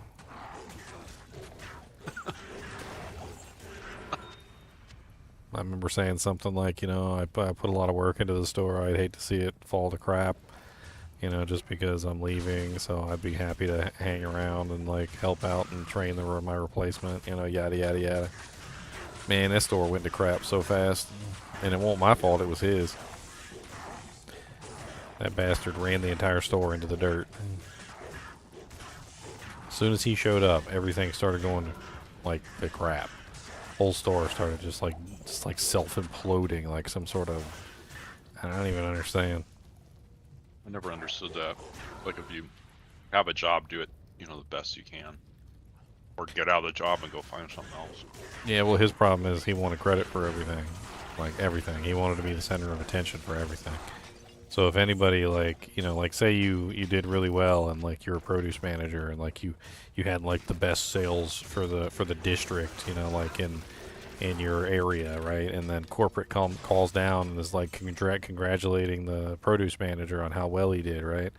I remember saying something like, I put a lot of work into the store. I'd hate to see it fall to crap, just because I'm leaving. So I'd be happy to hang around and like help out and train my replacement, yada, yada, yada. Man, that store went to crap so fast. And it wasn't my fault, it was his. That bastard ran the entire store into the dirt. As soon as he showed up, everything started going like to crap. Whole store started just like self-imploding, like some sort of, I don't even understand. I never understood that. Like if you have a job, do it, the best you can. Or get out of the job and go find something else. Yeah, well his problem is he wanted credit for everything. Like everything. He wanted to be the center of attention for everything. So if anybody like say you did really well and like you're a produce manager and like you had like the best sales for the district, like in your area, right? And then corporate calls down and is like congratulating the produce manager on how well he did, right?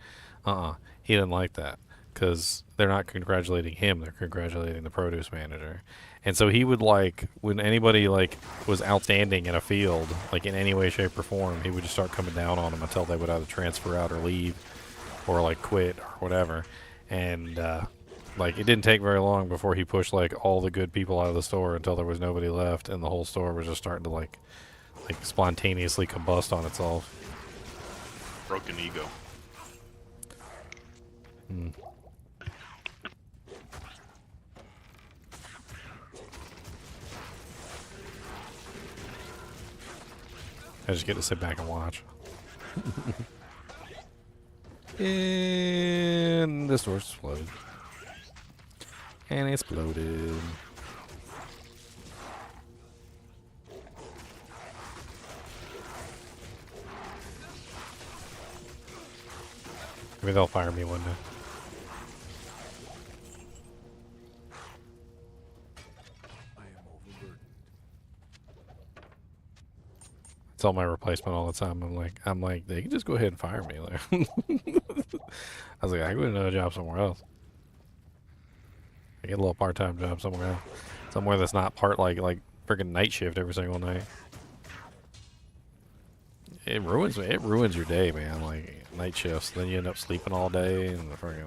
He didn't like that because they're not congratulating him, they're congratulating the produce manager. And so he would like, when anybody like was outstanding in a field, like in any way, shape, or form, he would just start coming down on them until they would either transfer out or leave, or like quit or whatever. And like it didn't take very long before he pushed like all the good people out of the store until there was nobody left, and the whole store was just starting to like spontaneously combust on itself. Broken ego. Hmm. I just get to sit back and watch. And the store exploded. And it exploded. Maybe they'll fire me one day. I tell my replacement all the time. I'm like, they can just go ahead and fire me. Like, I was like, I can get another job somewhere else. I get a little part-time job somewhere else, somewhere that's not like freaking night shift every single night. It ruins your day, man. Like night shifts, then you end up sleeping all day and freaking.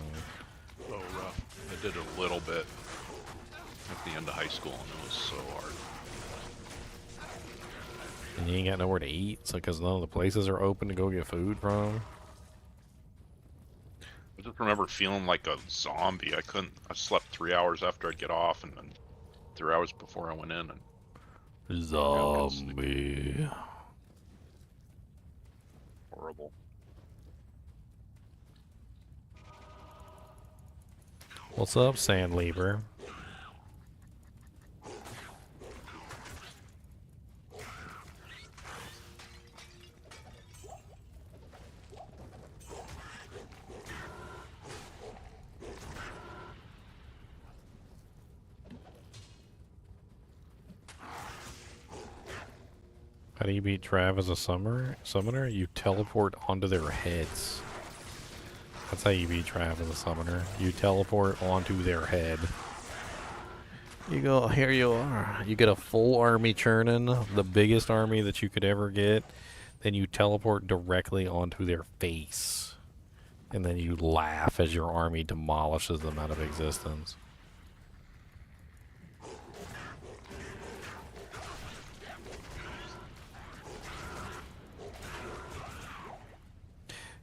So rough. I did a little bit at the end of high school, and it was so hard. And you ain't got nowhere to eat, so because none of the places are open to go get food from. I just remember feeling like a zombie. I slept 3 hours after I'd get off, and then 3 hours before I went in. And zombie. Horrible. What's up, Sandleber? How do you beat Trav as a summoner? You teleport onto their heads. That's how you beat Trav as a summoner. You teleport onto their head. You go, here you are. You get a full army churning, the biggest army that you could ever get. Then you teleport directly onto their face. And then you laugh as your army demolishes them out of existence.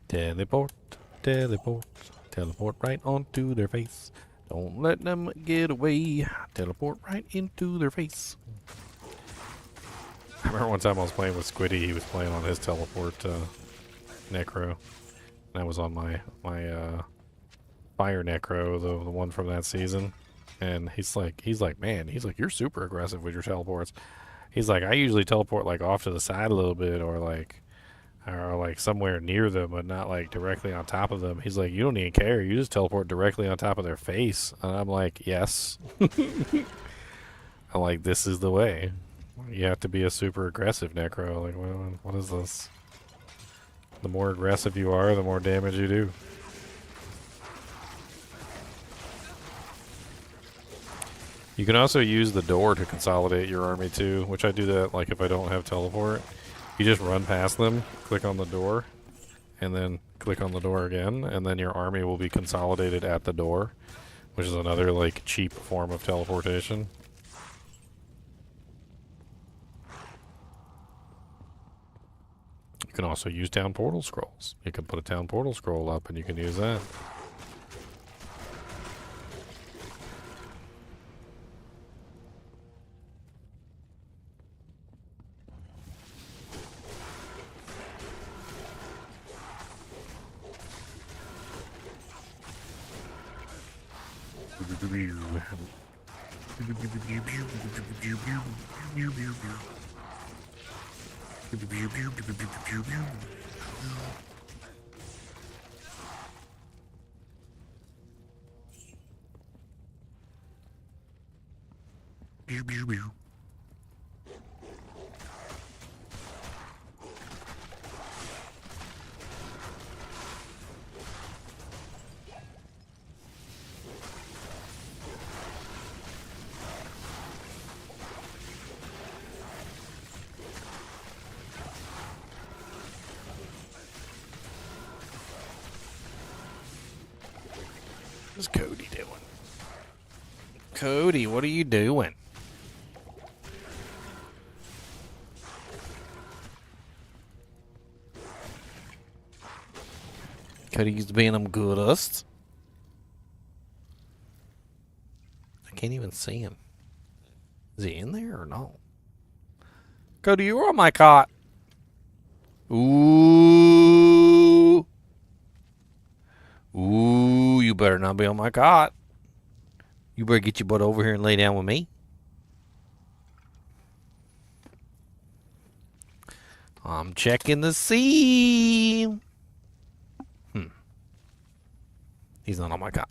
Teleport, teleport, teleport right onto their face. Don't let them get away. Teleport right into their face. I remember one time I was playing with Squiddy. He was playing on his teleport necro. And I was on my fire necro, the one from that season. And he's like, man, you're super aggressive with your teleports. He's like, I usually teleport like off to the side a little bit, or like somewhere near them, but not like directly on top of them. He's like, you don't even care. You just teleport directly on top of their face. And I'm like, yes. I'm like, this is the way. You have to be a super aggressive necro. Like, what is this? The more aggressive you are, the more damage you do. You can also use the door to consolidate your army too, which I do that like if I don't have teleport. You just run past them, click on the door, and then click on the door again, and then your army will be consolidated at the door, which is another like cheap form of teleportation. You can also use town portal scrolls. You can put a town portal scroll up and you can use that. What's Cody doing? Cody, what are you doing? Cody's being them goodest. I can't even see him. Is he in there or no? Cody, you're on my cot. Ooh. Ooh, you better not be on my cot. You better get your butt over here and lay down with me. I'm checking the sea. He's not on my cot.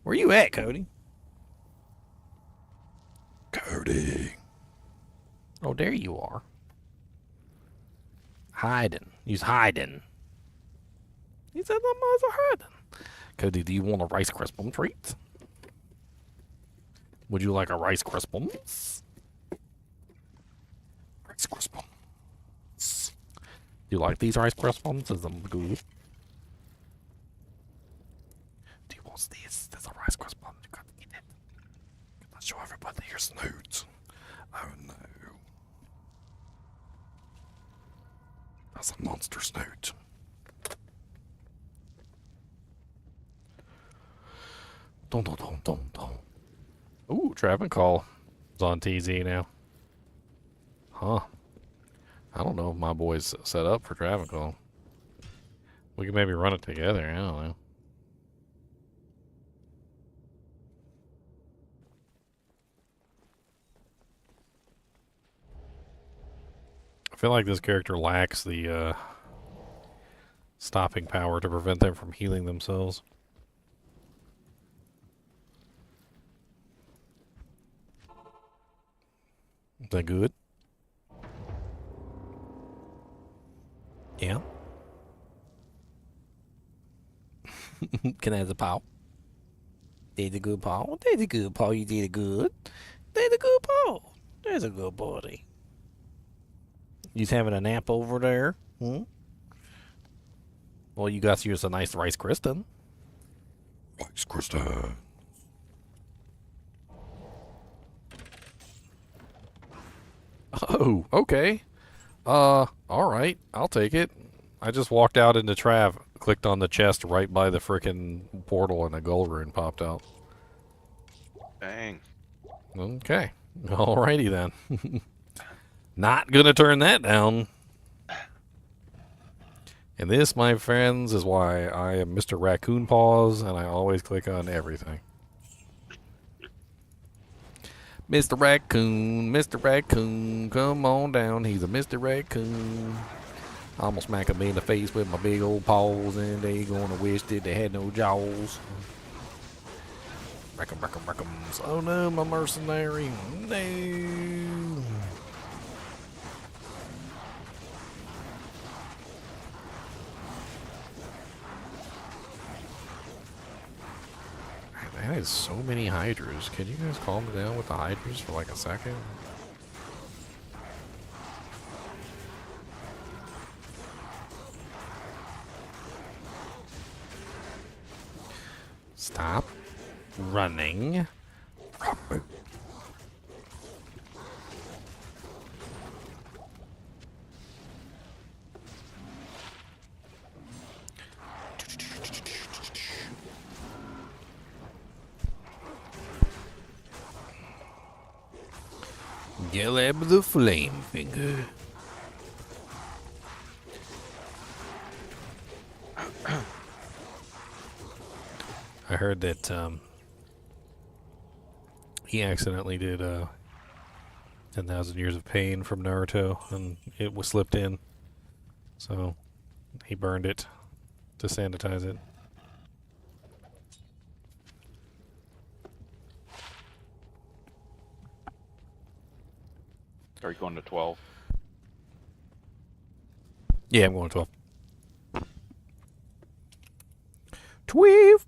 Where you at, Cody? Cody. Oh, there you are. Hiding. He's hiding. He said the mother's hiding. Cody, do you want a Rice Krispie treat? Would you like a Rice Krispie? Rice Krispie. Do you like these Rice Krispies? Is them good? Do you want this? There's a Rice Krispie. You got to get it. Let's show everybody your snoods. Oh no. That's a monster snoot. Dun, dun, dun, dun, dun. Ooh, traffic call is on TZ now. Huh. I don't know if my boy's set up for traffic call. We can maybe run it together. I don't know. I feel like this character lacks the stopping power to prevent them from healing themselves. Is that good? Yeah. Can I have the paw? Did a good paw? Did a good paw? You did a good. Did a good paw. There's a good body. You's having a nap over there? Hmm? Well, you got yours a nice Rice Krispie. Rice Krispie. Oh, okay. Alright. I'll take it. I just walked out into Trav, clicked on the chest right by the frickin' portal, and a gold rune popped out. Dang. Okay. Alrighty then. Not gonna turn that down. And this, my friends, is why I am Mr. Raccoon Paws, and I always click on everything. Mr. Raccoon, come on down. He's a Mr. Raccoon. I almost smack him in the face with my big old paws, and they gonna wish that they had no jaws. Rack 'em. Oh no, my mercenary. No. That is so many hydras. Can you guys calm down with the hydras for like a second? Stop running. Gelab the Flame Finger. I heard that he accidentally did 10,000 Years of Pain from Naruto, and it was slipped in. So he burned it to sanitize it. Are you going to 12? Yeah, I'm going 12. 12!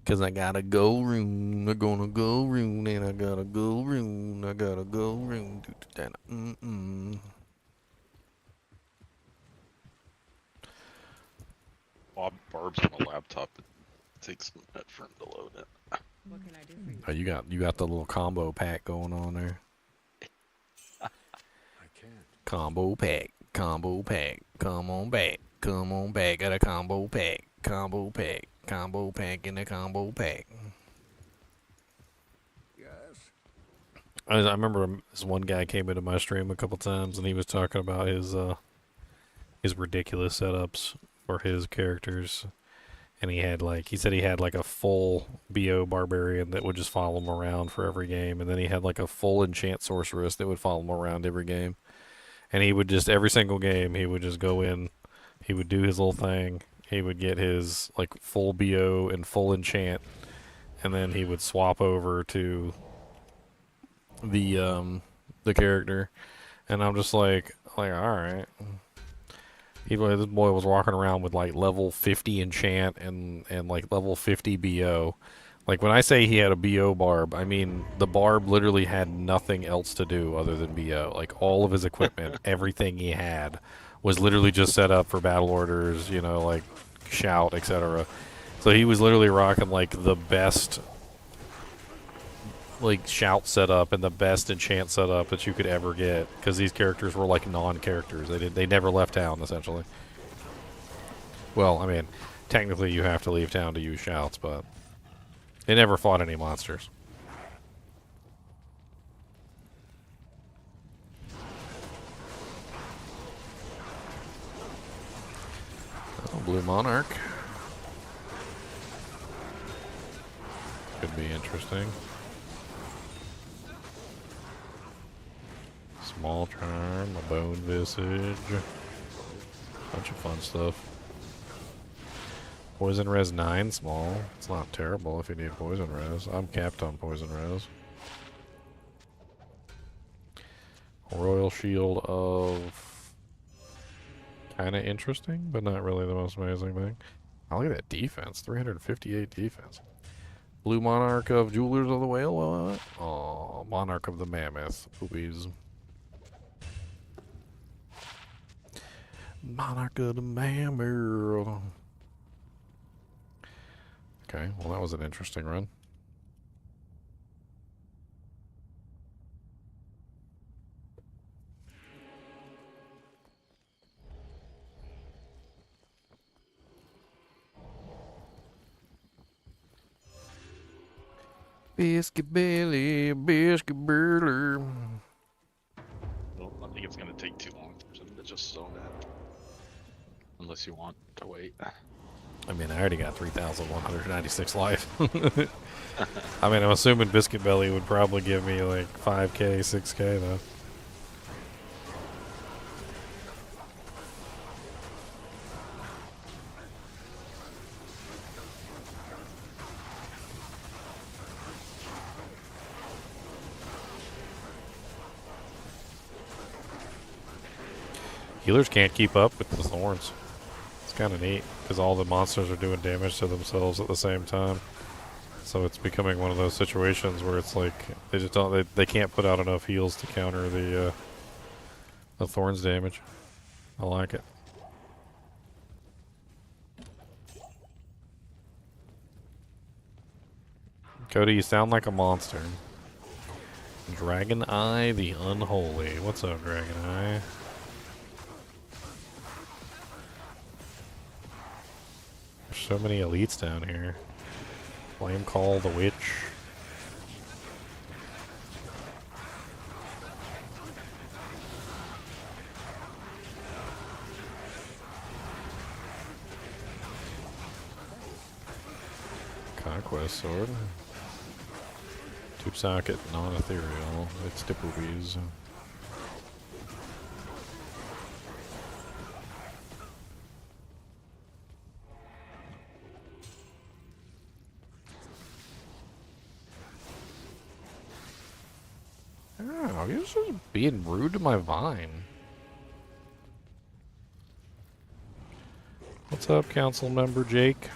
Cause I gotta go room, I'm gonna go room, and I gotta go room, I gotta go room. Barb's on a laptop. It takes a minute for him to load it. What can I do for you? Oh, you got the little combo pack going on there. I can't. Combo pack, come on back, come on back, got a combo pack in the combo pack. Yes. I remember this one guy came into my stream a couple times, and he was talking about his ridiculous setups for his characters. And he said he had like a full BO barbarian that would just follow him around for every game, and then he had like a full enchant sorceress that would follow him around every game. And he would just, every single game, he would just go in, he would do his little thing, he would get his like full BO and full enchant, and then he would swap over to the character. And I'm just like all right. This boy was walking around with like level 50 enchant and like level 50 BO. Like when I say he had a BO barb, I mean the barb literally had nothing else to do other than BO. Like all of his equipment, everything he had was literally just set up for battle orders, you know, like shout, etc. So he was literally rocking like the best like shout setup and the best enchant setup that you could ever get, because these characters were like non-characters. They never left town essentially. Well, I mean, technically you have to leave town to use shouts, but they never fought any monsters. Oh, Blue Monarch. Could be interesting. Small charm, a bone visage, bunch of fun stuff. Poison res 9 small. It's not terrible if you need poison res. I'm capped on poison res. Royal shield of kind of interesting, but not really the most amazing thing. Oh, look at that defense, 358 defense. Blue Monarch of Jewelers of the Whale. What? Oh, Monarch of the Mammoth. Boobies. Monarch of the Mammoth. Okay, well that was an interesting run. Biscuit belly, biscuit burger. Well, I think it's going to take too long for them to just zone in. Unless you want to wait. I mean, I already got 3,196 life. I mean, I'm assuming Biscuit Belly would probably give me like 5k, 6k though. Healers can't keep up with the thorns. It's kind of neat because all the monsters are doing damage to themselves at the same time. So it's becoming one of those situations where it's like they just don't they can't put out enough heals to counter the thorns damage. I like it. Cody, you sound like a monster. Dragon Eye the Unholy. What's up, Dragon Eye? There's so many elites down here. Flame Call the Witch. Conquest Sword. Tube Socket, non-ethereal. It's Dippobees. Oh, you're just being rude to my vine. What's up, council member Jake?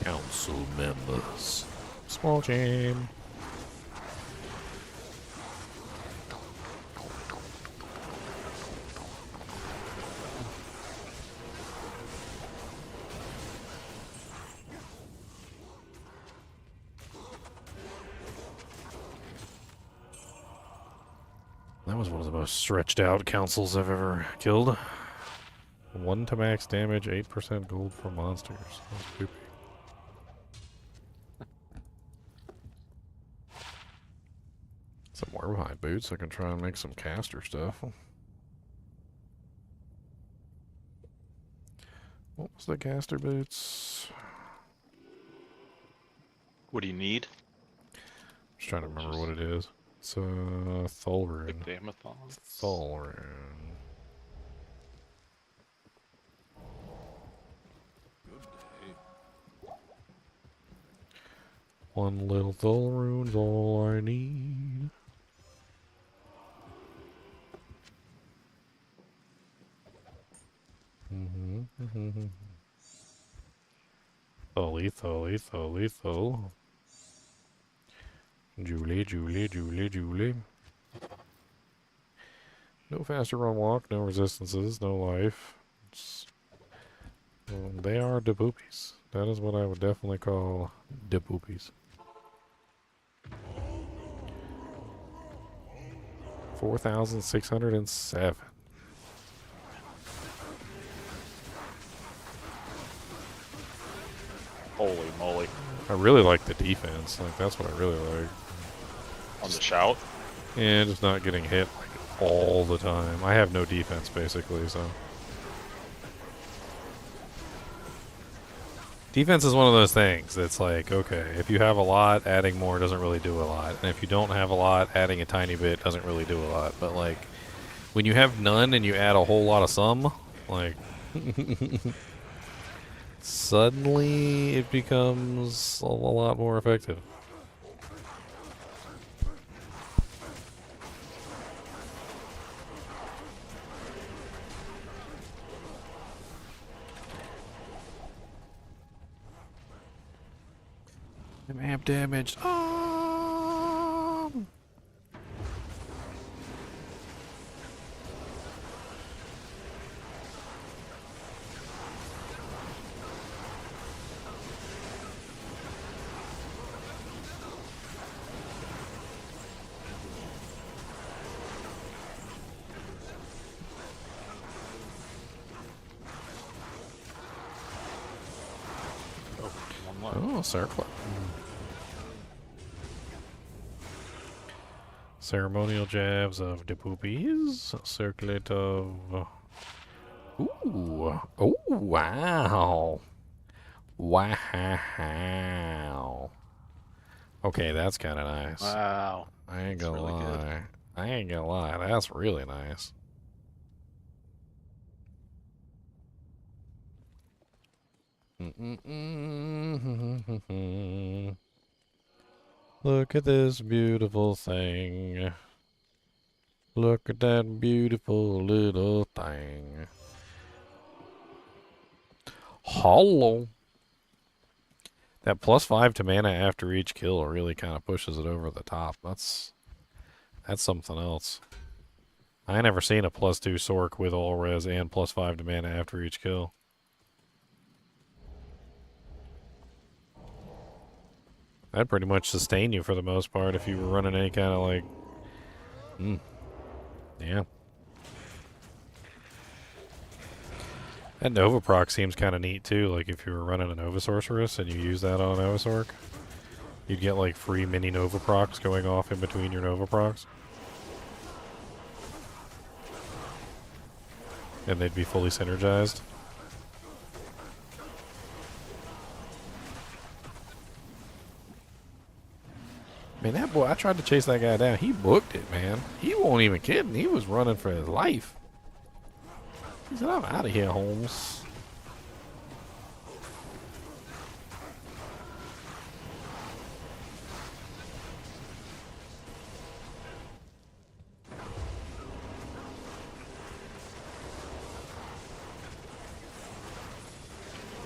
Council members. Small chain. That was one of the most stretched out councils I've ever killed. 1 to max damage, 8% gold for monsters. That's creepy. Some Wormhide boots. I can try and make some caster stuff. What was the caster boots? What do you need? Just trying to remember what it is. It's Thulrune. Like Damathon? Thulrune. One little Thulrune's all I need. Lethal. Julie. No faster run walk, no resistances, no life. They are the boopies. That is what I would definitely call the boopies. 4,607. Holy moly. I really like the defense. Like, that's what I really like. On the shout? Yeah, just not getting hit like all the time. I have no defense basically, so. Defense is one of those things that's like, okay, if you have a lot, adding more doesn't really do a lot. And if you don't have a lot, adding a tiny bit doesn't really do a lot. But like, when you have none and you add a whole lot of some, like, suddenly it becomes a lot more effective. I'm amp damaged. look. Oh, circlet. Ceremonial jabs of the poopies. Circlet of. Ooh. Oh, wow. Wow. Okay, that's kind of nice. Wow. I ain't That's gonna really good. lie. I ain't gonna lie. That's really nice. Look at this beautiful thing. Look at that beautiful little thing. Hollow. That +5 to mana after each kill really kind of pushes it over the top. That's something else. I never seen a +2 Sork with all res and +5 to mana after each kill. That'd pretty much sustain you for the most part if you were running any kind of like... Yeah. That Nova proc seems kind of neat too, like if you were running a Nova Sorceress and you use that on a Nova Sorc, you'd get like free mini Nova procs going off in between your Nova procs. And they'd be fully synergized. Man, that boy, I tried to chase that guy down. He booked it, man. He wasn't even kidding. He was running for his life. He said, I'm out of here, Holmes.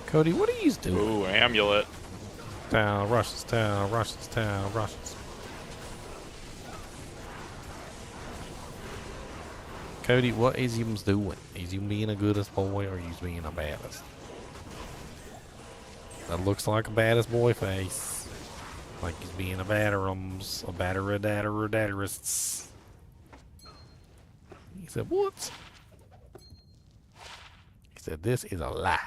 Cody, what are you doing? Ooh, amulet. Town, rushes, town, rushes, town, rushes. Cody, what is you doing? Is you being a goodest boy or is you being a baddest? That looks like a baddest boy face. Like he's being a batterums, a batterists. He said, what? He said, this is a lie.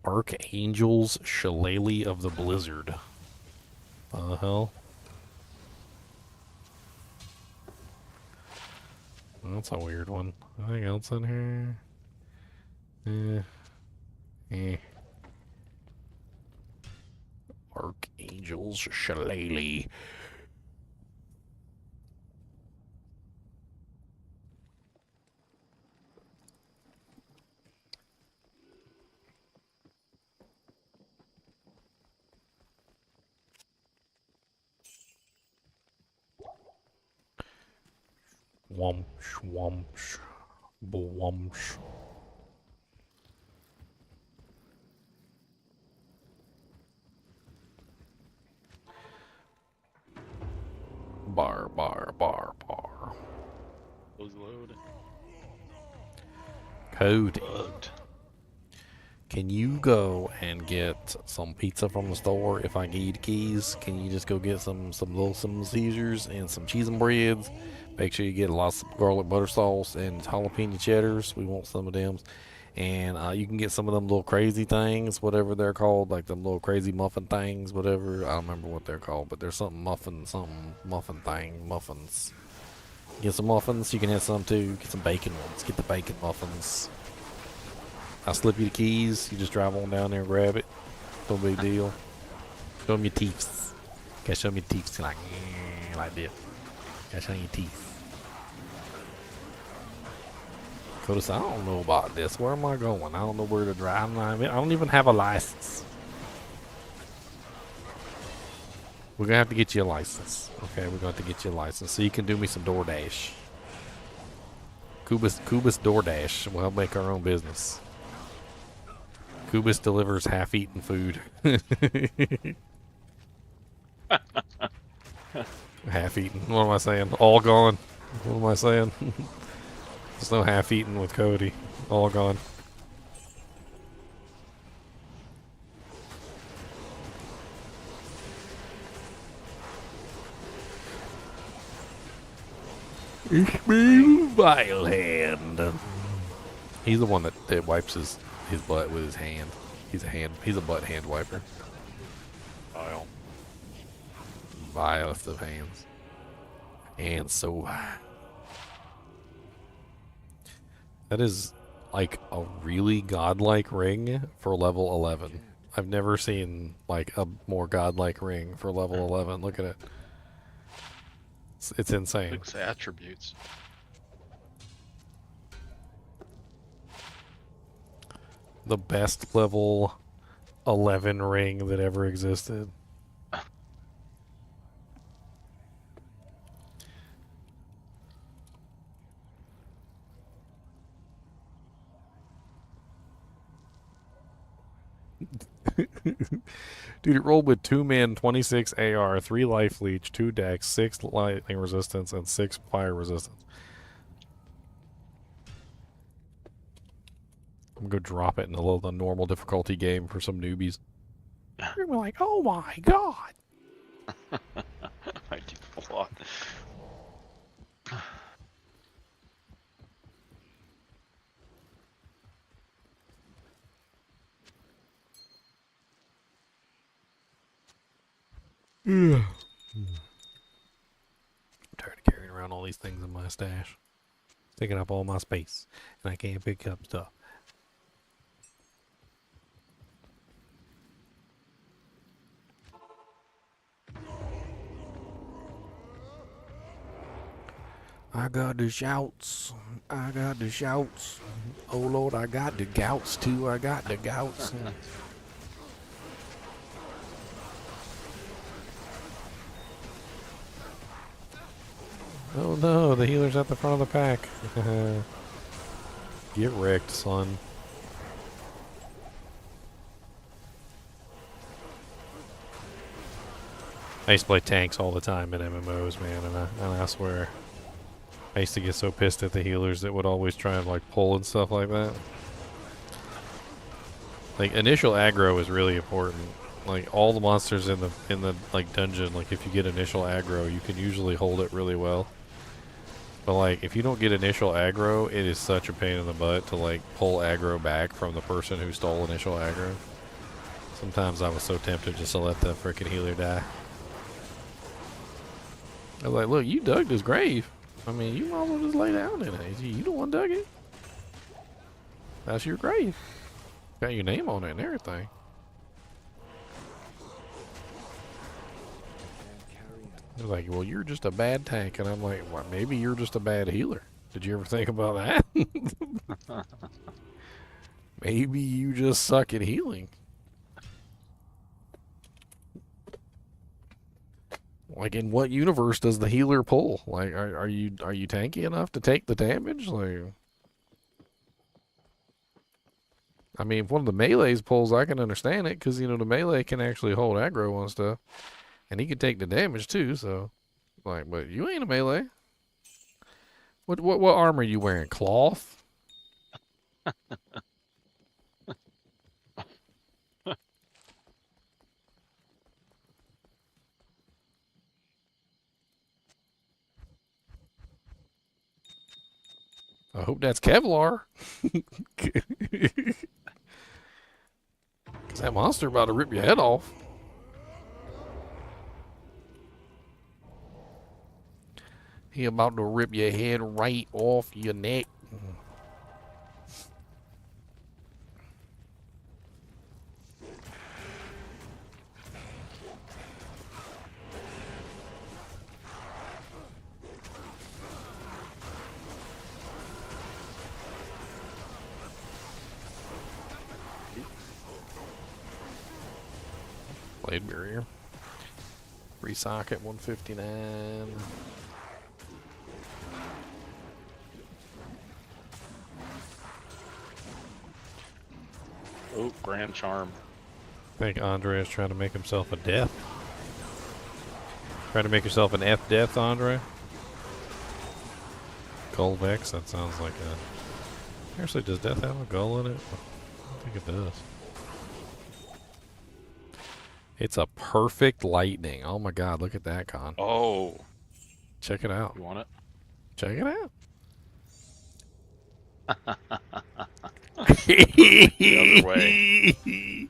Archangel's Shillelagh of the Blizzard. The hell? That's a weird one. Anything else in here? Archangel's Shillelagh. Whomsh, whomsh, whomsh. Bar. Close load. Cody. Can you go and get some pizza from the store if I give you the keys? Can you just go get some little Caesars and some cheese and breads? Make sure you get lots of garlic butter sauce and jalapeno cheddars. We want some of them. And you can get some of them little crazy things, whatever they're called, like them little crazy muffin things, whatever. I don't remember what they're called, but there's something muffins. Get some muffins. You can have some too. Get some bacon ones. Get the bacon muffins. I'll slip you the keys. You just drive on down there and grab it. No big deal. Show them your teeth. Gotta show them your teeth. Like this. Gotta show them your teeth. Cody, I don't know about this. Where am I going? I don't know where to drive. I don't even have a license. We're gonna have to get you a license. Okay, we're gonna have to get you a license so you can do me some DoorDash. Kubis DoorDash. We'll make our own business. Kubis delivers half-eaten food. Half-eaten. What am I saying? All gone. What am I saying? There's no half-eaten with Cody. All gone. Ich bin Vilehand. He's the one that wipes his butt with his hand. He's a butt hand wiper. Vile. Vilest of hands. And so vile. That is like a really godlike ring for level 11. I've never seen like a more godlike ring for level 11. Look at it. It's insane. 6 attributes. The best level 11 ring that ever existed. Dude, it rolled with 2 men, 26 AR, 3 life leech, 2 dex, 6 lightning resistance, and 6 fire resistance. I'm gonna go drop it in the normal difficulty game for some newbies. You're gonna be like, oh my god! I do a lot. I'm tired of carrying around all these things in my stash. It's taking up all my space, and I can't pick up stuff. I got the shouts. I got the shouts. Oh Lord, I got the gouts too. I got the gouts. Oh no, the healer's at the front of the pack. Get wrecked, son. I used to play tanks all the time in MMOs, man, and I swear, I used to get so pissed at the healers that would always try and like pull and stuff like that. Like initial aggro is really important. Like all the monsters in the like dungeon, like if you get initial aggro, you can usually hold it really well. But like if you don't get initial aggro, it is such a pain in the butt to like pull aggro back from the person who stole initial aggro. Sometimes I was so tempted just to let the freaking healer die. I was like, look, you dug this grave. I mean, you might as well just lay down in it. You the one dug it. That's your grave. Got your name on it and everything. They're like, well, you're just a bad tank. And I'm like, well, maybe you're just a bad healer. Did you ever think about that? Maybe you just suck at healing. Like, in what universe does the healer pull? Like, are you tanky enough to take the damage? Like, I mean, if one of the melees pulls, I can understand it, because, you know, the melee can actually hold aggro on stuff. And he can take the damage, too, so... Like, but you ain't a melee. What armor are you wearing? Cloth? I hope that's Kevlar. Because that monster about to rip your head off. He about to rip your head right off your neck. Blade barrier. Resocket 159. Oh, Grand Charm. I think Andre is trying to make himself a death. Trying to make yourself an F death, Andre? Gull Vex? That sounds like a... Actually, does death have a gull in it? I think it does. It's a perfect lightning. Oh my god, look at that, Con. Oh. Check it out. You want it? Check it out. The other way.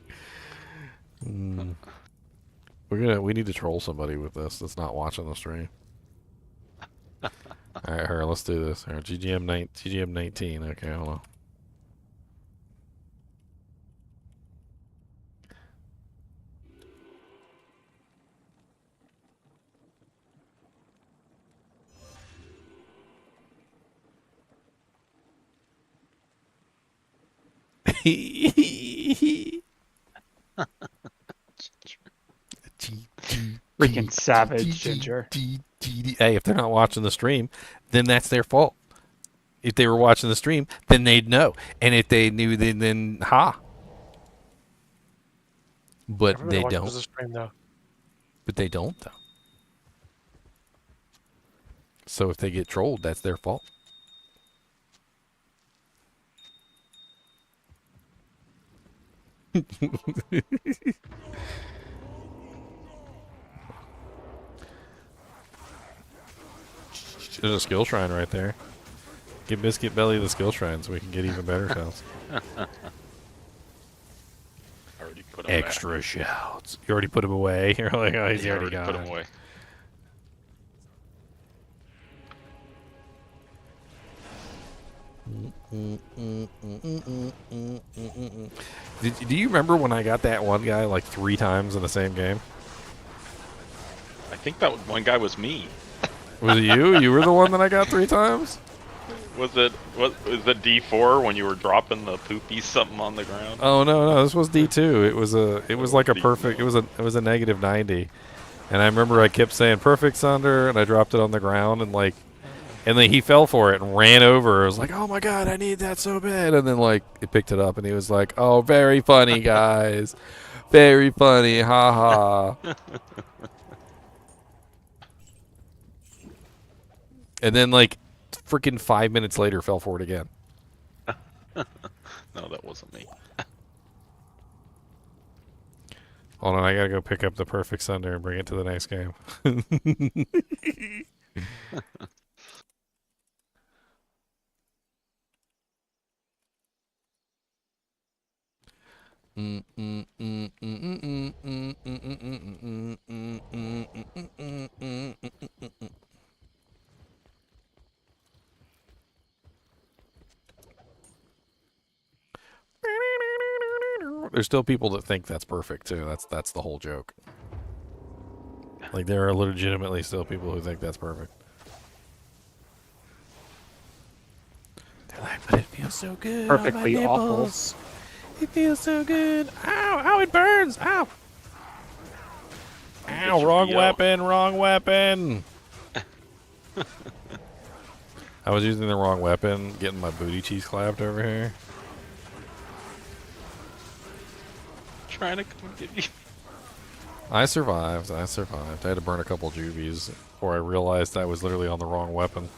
We need to troll somebody with this that's not watching the stream. All right, her. Let's do this. All right, GGM 19. Okay, hold on. Freaking savage, Ginger. Hey, if they're not watching the stream, then that's their fault. If they were watching the stream, then they'd know. And if they knew, then ha. But Everybody they watches don't. the stream, though. But they don't, though. So if they get trolled, that's their fault. There's a skill shrine right there. Give Biscuit Belly the skill shrine so we can get even better shouts. Already put him Extra shouts. You already put him away. You're like, oh, he's already gone. put him away. Do you remember when I got that one guy like 3 times in the same game? I think that one guy was me. Was it you? You were the one that I got 3 times? Was it D4 when you were dropping the poopy something on the ground? Oh no, this was D2. It was like a perfect. It was a negative 90, and I remember I kept saying perfect Sunder, and I dropped it on the ground, and then he fell for it and ran over. I was like, oh my god, I need that so bad, and then it picked it up, and he was like, oh, very funny guys, very funny, ha ha. And then freaking 5 minutes later fell for it again. No, that wasn't me. Hold on, I gotta go pick up the perfect Sunder and bring it to the next game. There's still people that think that's perfect too. That's the whole joke. There are legitimately still people who think that's perfect. They're like, but it feels so good. Perfectly on my awful. nipples. It feels so good. Ow! Ow! It burns! Ow! Ow! Wrong weapon! Wrong weapon! I was using the wrong weapon, getting my booty cheese clapped over here. Trying to come get you. I survived. I had to burn a couple juvies before I realized I was literally on the wrong weapon.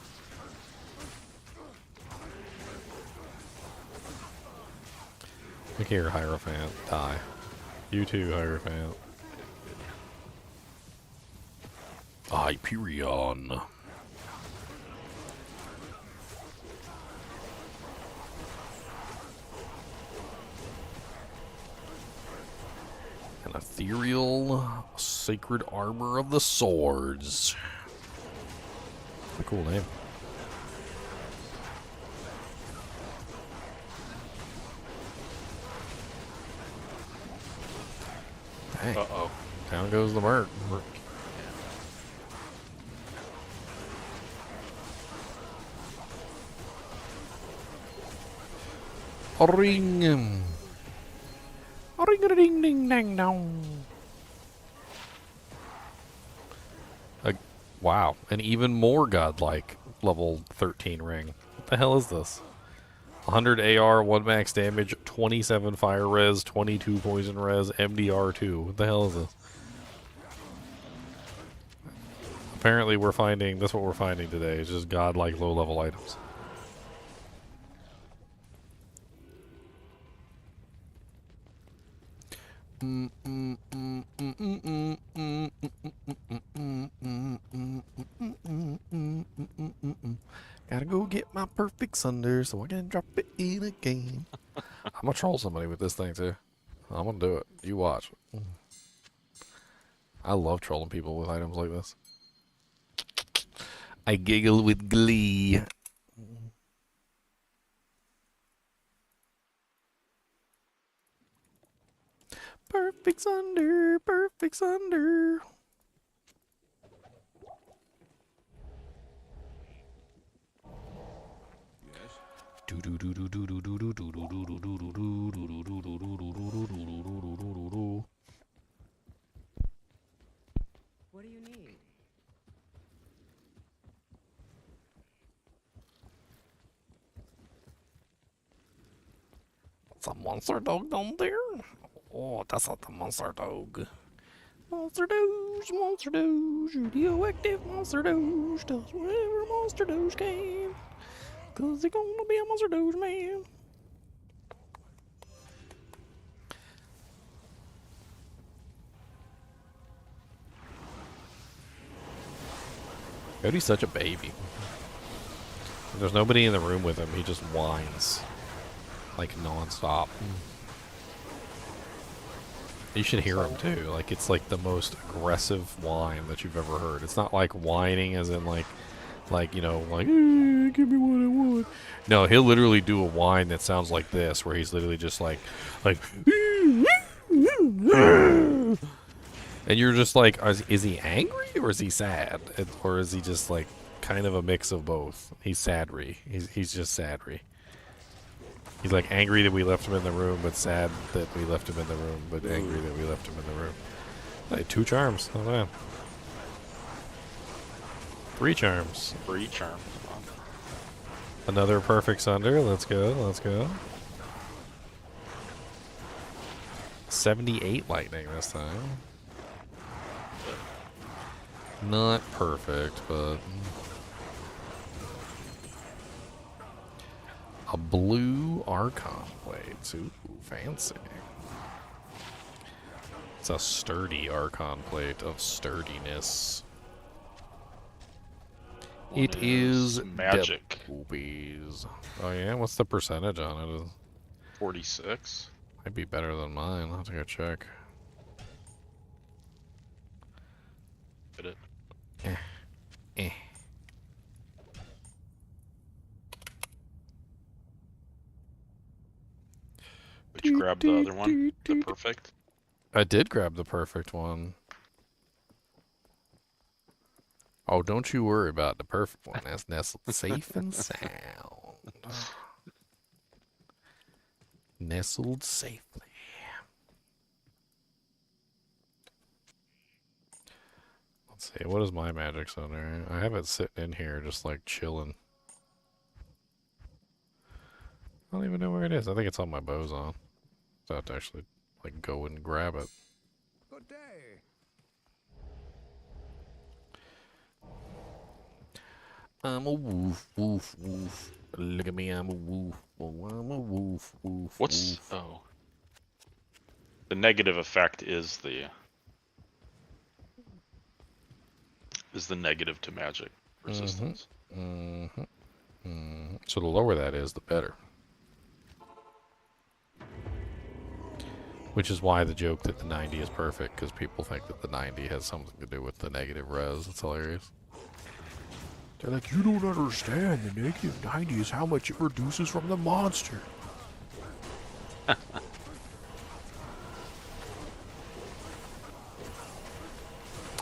Look here, Hierophant. Die. You too, Hierophant. Hyperion. An ethereal sacred armor of the swords. A cool name. Hey, Uh-oh. down goes the merc. Ring. Ring a ding ding dang dong. Wow, an even more godlike level 13 ring. What the hell is this? 100 AR, 1 max damage, 27 fire res, 22 poison res, MDR 2. What the hell is this? Apparently we're finding, that's what we're finding today, is just godlike low level items. Gotta go get my perfect Sunder so I can drop it in a game. I'm gonna troll somebody with this thing too. I'm gonna do it. You watch. I love trolling people with items like this. I giggle with glee. Perfect Sunder, perfect Sunder. What do you need? It's a monster dog down there. Oh, that's not the monster dog. Monster Doge, radioactive Monster Doge, does whatever Monster Doge can. Cause he gonna be a Monster Doge man. Cody's such a baby. If there's nobody in the room with him, he just whines. Like non-stop. You should hear him too. Like it's like the most aggressive whine that you've ever heard. It's not like whining as in like you know, like give me what I want. No, he'll literally do a whine that sounds like this, where he's literally just like and you're just like, is he angry or is he sad? Or is he just like kind of a mix of both? He's sadry. He's just sadry. He's like angry that we left him in the room, but sad that we left him in the room, but angry that we left him in the room. Hey, 2 charms. Oh man. 3 charms. 3 charms. Another perfect Sunder. Let's go. Let's go. 78 lightning this time. Not perfect, but a blue Archon plate. Ooh, fancy. It's a sturdy Archon plate of sturdiness. It is magic. Depoobies. Oh yeah, what's the percentage on it? 46. Might be better than mine. I'll have to go check. Get it. Eh. Would you grab the other one? The perfect? I did grab the perfect one. Oh, don't you worry about the perfect one. That's nestled safe and sound. Nestled safely. Let's see, what is my magic center? I have it sitting in here just like chilling. I don't even know where it is. I think it's on my boson. So I have to actually like go and grab it. Good day. I'm a woof, woof, woof. Look at me, I'm a woof. Oh, I'm a woof, woof. What's woof. oh? The negative effect is the negative to magic resistance. So the lower that is, the better. Which is why the joke that the 90 is perfect, because people think that the 90 has something to do with the negative res. It's hilarious. They're like, you don't understand. The negative 90 is how much it reduces from the monster.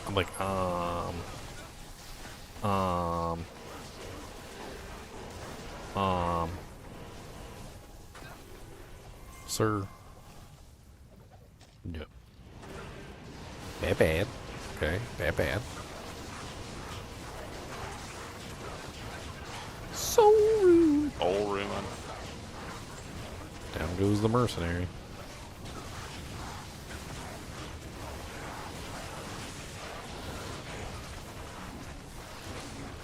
I'm like, sir. No. Bad. Okay, bad. So rude. All ruin. Down goes the mercenary.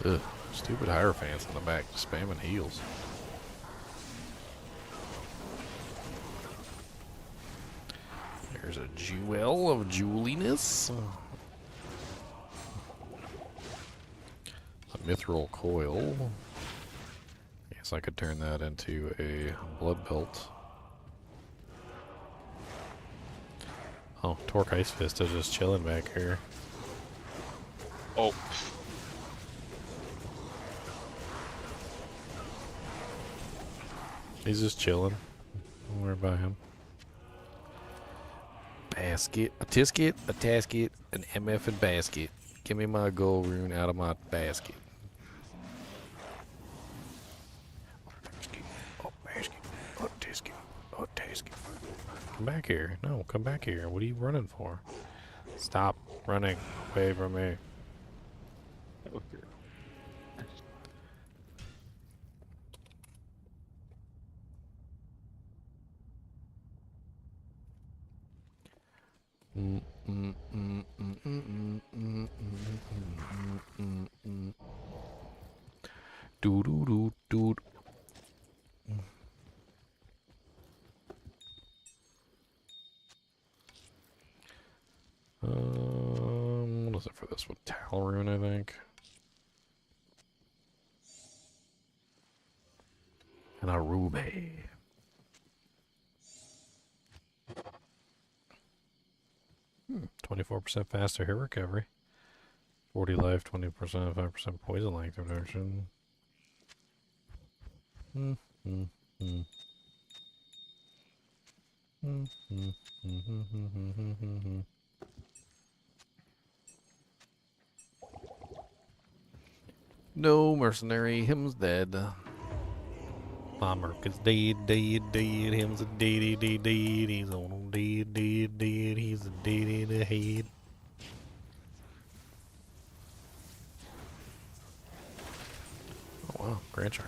Ugh, stupid hierophants in the back spamming heals. There's a jewel of jeweliness. A mithril coil. Guess I could turn that into a blood belt. Oh, Torque Ice Fist is just chilling back here. Oh, He's just chilling. Don't worry about him. Basket, a tisket, a tasket, an MF and basket. Give me my gold rune out of my basket. Oh, basket. Oh, tisket. Oh, tasket. Come back here. No, come back here. What are you running for? Stop running away from me. Do do do do. What is it for this one? Tal rune, I think. And a ruby. Hmm. 24% faster hit recovery. 40 life, 20%, 5% poison length reduction. No mercenary, him's dead. My merc is dead, dead, dead. Him's a dead, dead, dead. He's on dead, dead, dead. He's a dead in the head. Oh wow, Grand Charm.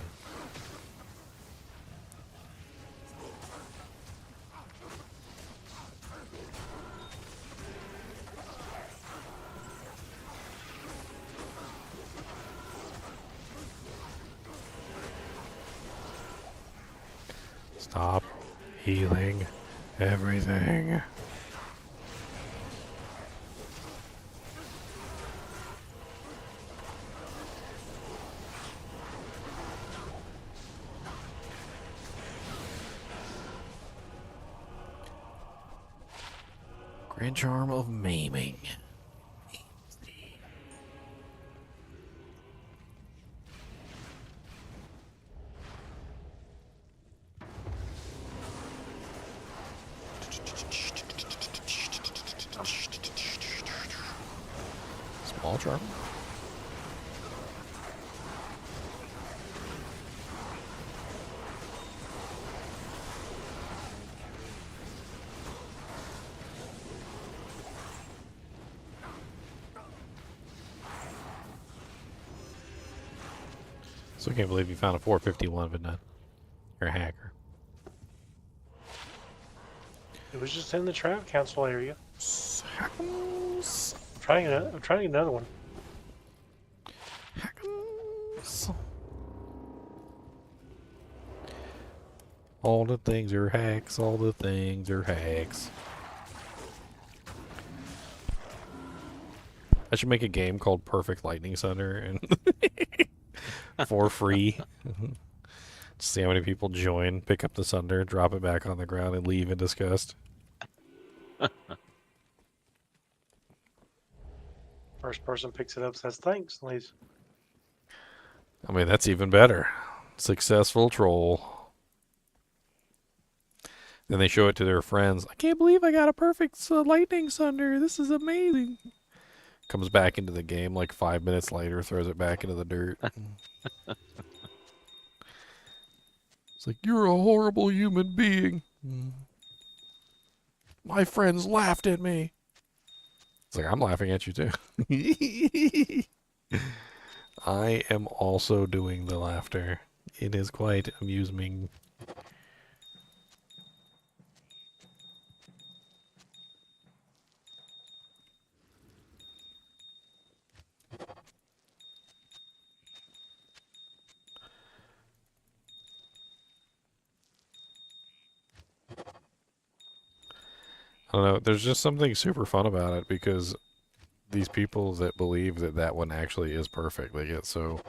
Stop healing everything. Grand Charm of Maiming. Small charm. So I can't believe you found a 451, but not. You're a hacker. It was just in the trap council area. Hackums. I'm trying to get another one. Hackums. All the things are hacks. All the things are hacks. I should make a game called Perfect Lightning Thunder and for free. See how many people join, pick up the Sunder, drop it back on the ground, and leave in disgust. First person picks it up, says thanks, and leaves. I mean, that's even better. Successful troll. Then they show it to their friends. I can't believe I got a perfect lightning Sunder. This is amazing. Comes back into the game like 5 minutes later, throws it back into the dirt. It's like, you're a horrible human being. My friends laughed at me. It's like, I'm laughing at you too. I am also doing the laughter. It is quite amusing. I don't know. There's just something super fun about it because these people that believe that that one actually is perfect, they get so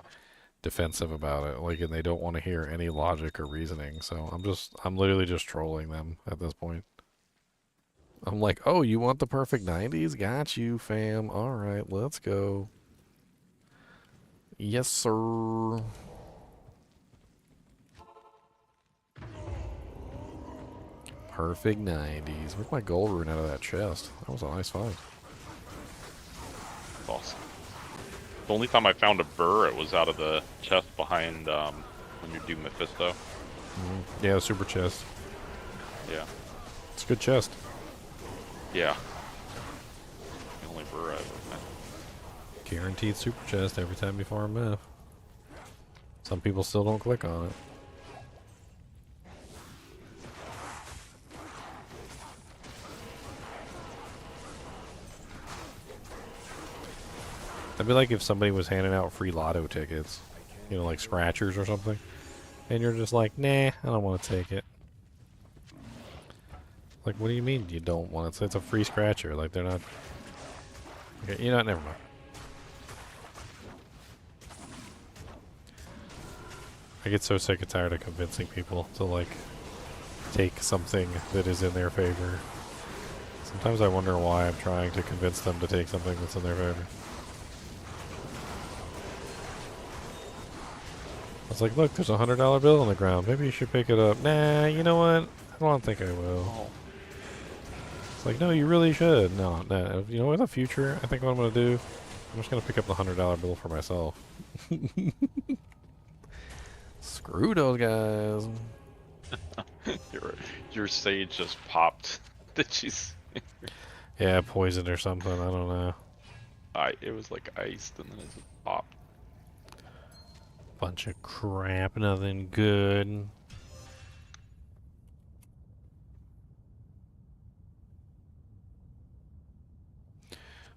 defensive about it, like, and they don't want to hear any logic or reasoning. So I'm literally just trolling them at this point. I'm like, oh, you want the perfect 90s? Got you, fam. All right, let's go. Yes, sir. Perfect 90s. Where's my gold rune out of that chest? That was a nice find. Awesome. The only time I found a burr, it was out of the chest behind when you do Mephisto. Yeah, super chest. Yeah. It's a good chest. Yeah. The only burr I ever found. Guaranteed super chest every time you farm meth. Some people still don't click on it. That'd be like if somebody was handing out free lotto tickets, you know, like scratchers or something, and you're just like, nah, I don't want to take it. Like, what do you mean you don't want it? It's a free scratcher. Like, they're not. Okay, you know what? Never mind. I get so sick and tired of convincing people to, like, take something that is in their favor. Sometimes I wonder why I'm trying to convince them to take something that's in their favor. It's like, look, there's a $100 bill on the ground. Maybe you should pick it up. Nah, you know what? I don't think I will. It's like, no, you really should. No, nah. You know, in the future, I think what I'm going to do, I'm just going to pick up the $100 bill for myself. Screw those guys. Your sage just popped. Did you see? Yeah, poisoned or something. I don't know. It was like iced and then it just popped. Bunch of crap. Nothing good.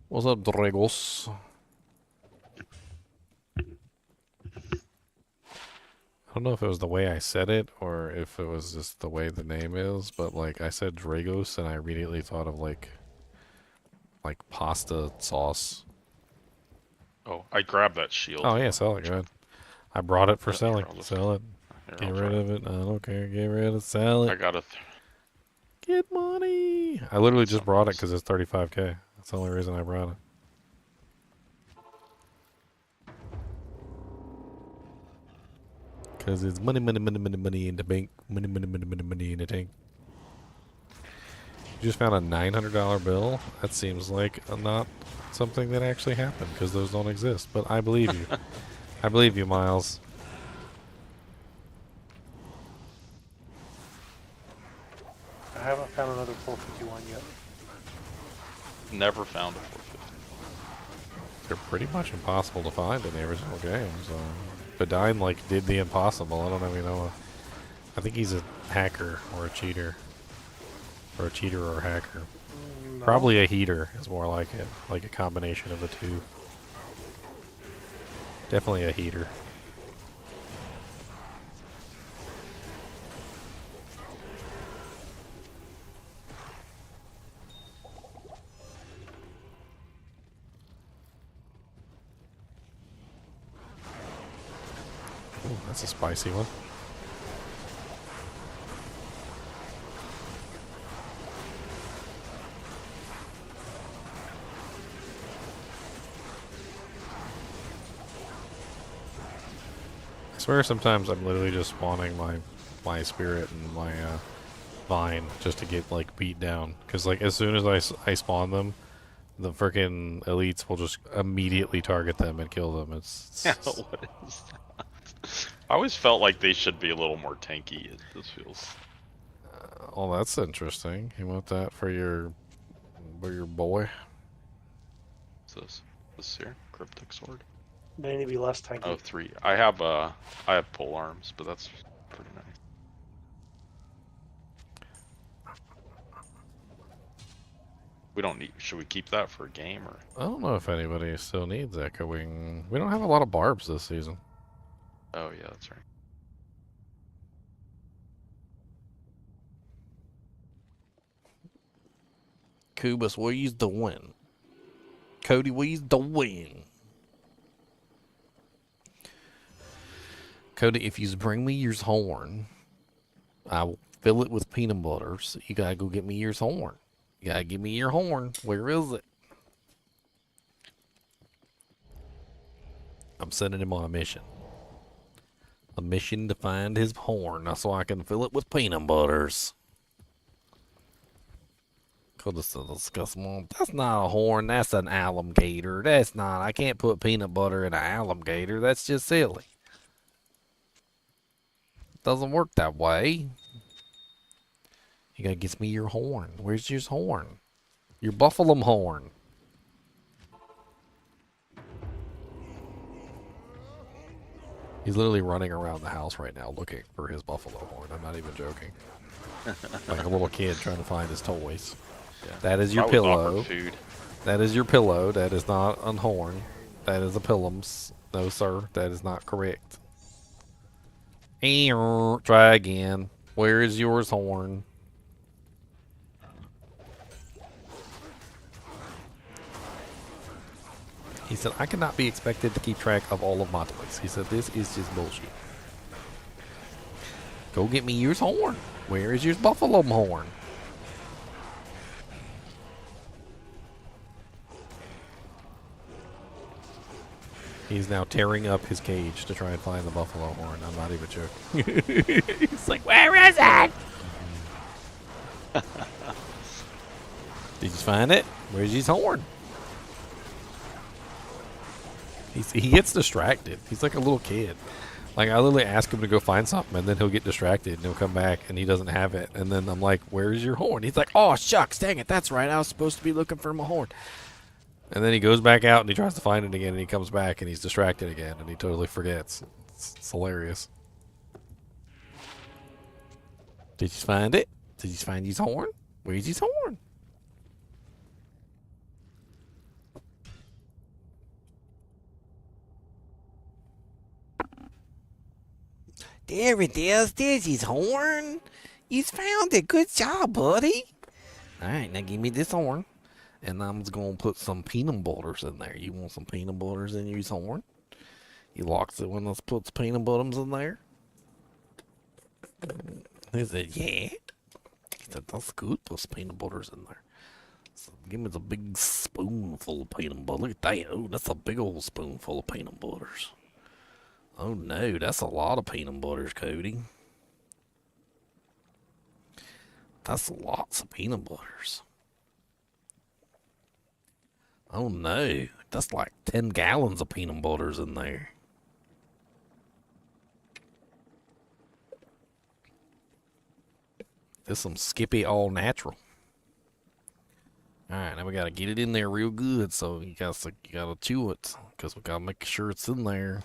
What's up, Dragos? I don't know if it was the way I said it or if it was just the way the name is, but like I said Dragos and I immediately thought of like pasta sauce. Oh, I grabbed that shield. Oh yeah, sell it, go ahead. I brought it for Yeah, selling. here, Sell it. Here, Get I'll rid try of it. I don't care. Get rid of it. Sell it. I got it. Get money. I literally just brought it because it's 35K. That's the only reason I brought it. Because it's money, money, money, money, money in the bank. Money, money, money, money, money in the tank. You just found a $900 bill? That seems like not something that actually happened because those don't exist. But I believe you. I believe you, Miles. I haven't found another 451 yet. Never found a 450. They're pretty much impossible to find in the original game. So, Bedine like did the impossible. I don't even know. I think he's a hacker or a cheater, or a cheater or a hacker. No. Probably a heater is more like it, like a combination of the two. Definitely a heater. Ooh, that's a spicy one. I swear sometimes I'm literally just spawning my spirit and my vine just to get like beat down. Because like as soon as I spawn them, the freaking elites will just immediately target them and kill them. It's What is that? I always felt like they should be a little more tanky. This feels. Oh, that's interesting. You want that for your boy? What's this? This here, cryptic sword. They need to be less tanky. Oh, 3. I have pole arms, but that's pretty nice. We don't need. Should we keep that for a game or? I don't know if anybody still needs echoing. We don't have a lot of barbs this season. Oh yeah, that's right. Kubus, what are you doing? Cody, what are you doing? Cody, if you bring me your horn, I will fill it with peanut butter. So you gotta go get me your horn. You You gotta give me your horn. Where is it? I'm sending him on a mission. A mission to find his horn so I can fill it with peanut butters. That's not a horn. That's an alligator. That's not. I can't put peanut butter in an alligator. That's just silly. Doesn't work that way. You gotta get me your horn. Where's your horn? Your buffalo horn. He's literally running around the house right now looking for his buffalo horn. I'm not even joking. Like a little kid trying to find his toys. Yeah. That is your pillow. Food. That is your pillow. That is not a horn. That is a pillums. No, sir. That is not correct. Try again. Where is yours horn? He said, I cannot be expected to keep track of all of my toys. He said, this is just bullshit. Go get me yours horn. Where is yours buffalo horn? He's now tearing up his cage to try and find the buffalo horn. I'm not even joking. He's like, where is it? Did you find it? Where's his horn? He gets distracted. He's like a little kid. Like, I literally ask him to go find something, and then he'll get distracted, and he'll come back, and he doesn't have it. And then I'm like, where's your horn? He's like, oh, shucks, dang it, that's right. I was supposed to be looking for my horn. And then he goes back out, and he tries to find it again, and he comes back, and he's distracted again, and he totally forgets. It's hilarious. Did you find it? Did you find his horn? Where's his horn? There it is. There's his horn. You found it. Good job, buddy. All right, now give me this horn. And I'm just going to put some peanut butters in there. You want some peanut butters in your horn? He locks it when let's put peanut butters in there. He said, yeah. He said, that's good. Put some peanut butters in there. So give me the big spoonful of peanut butter. Look at that. Oh, that's a big old spoonful of peanut butters. Oh, no. That's a lot of peanut butters, Cody. That's lots of peanut butters. Oh no, that's like 10 gallons of peanut butters in there. This some Skippy all natural. All right, now we gotta get it in there real good. So you gotta chew it because we gotta make sure it's in there.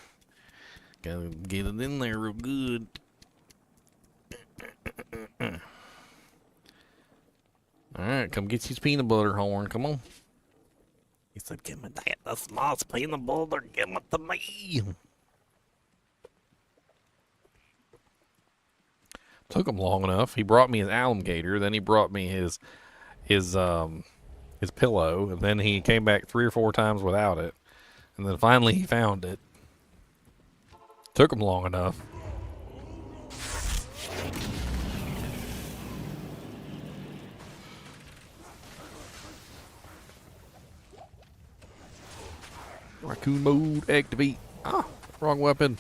Gotta get it in there real good. All right, come get his peanut butter horn. Come on. He said, give me that. That's my peanut butter. Give it to me. Took him long enough. He brought me his alligator. Then he brought me his pillow. And then he came back 3 or 4 times without it. And then finally he found it. Took him long enough. Raccoon mode activate. Ah, wrong weapon.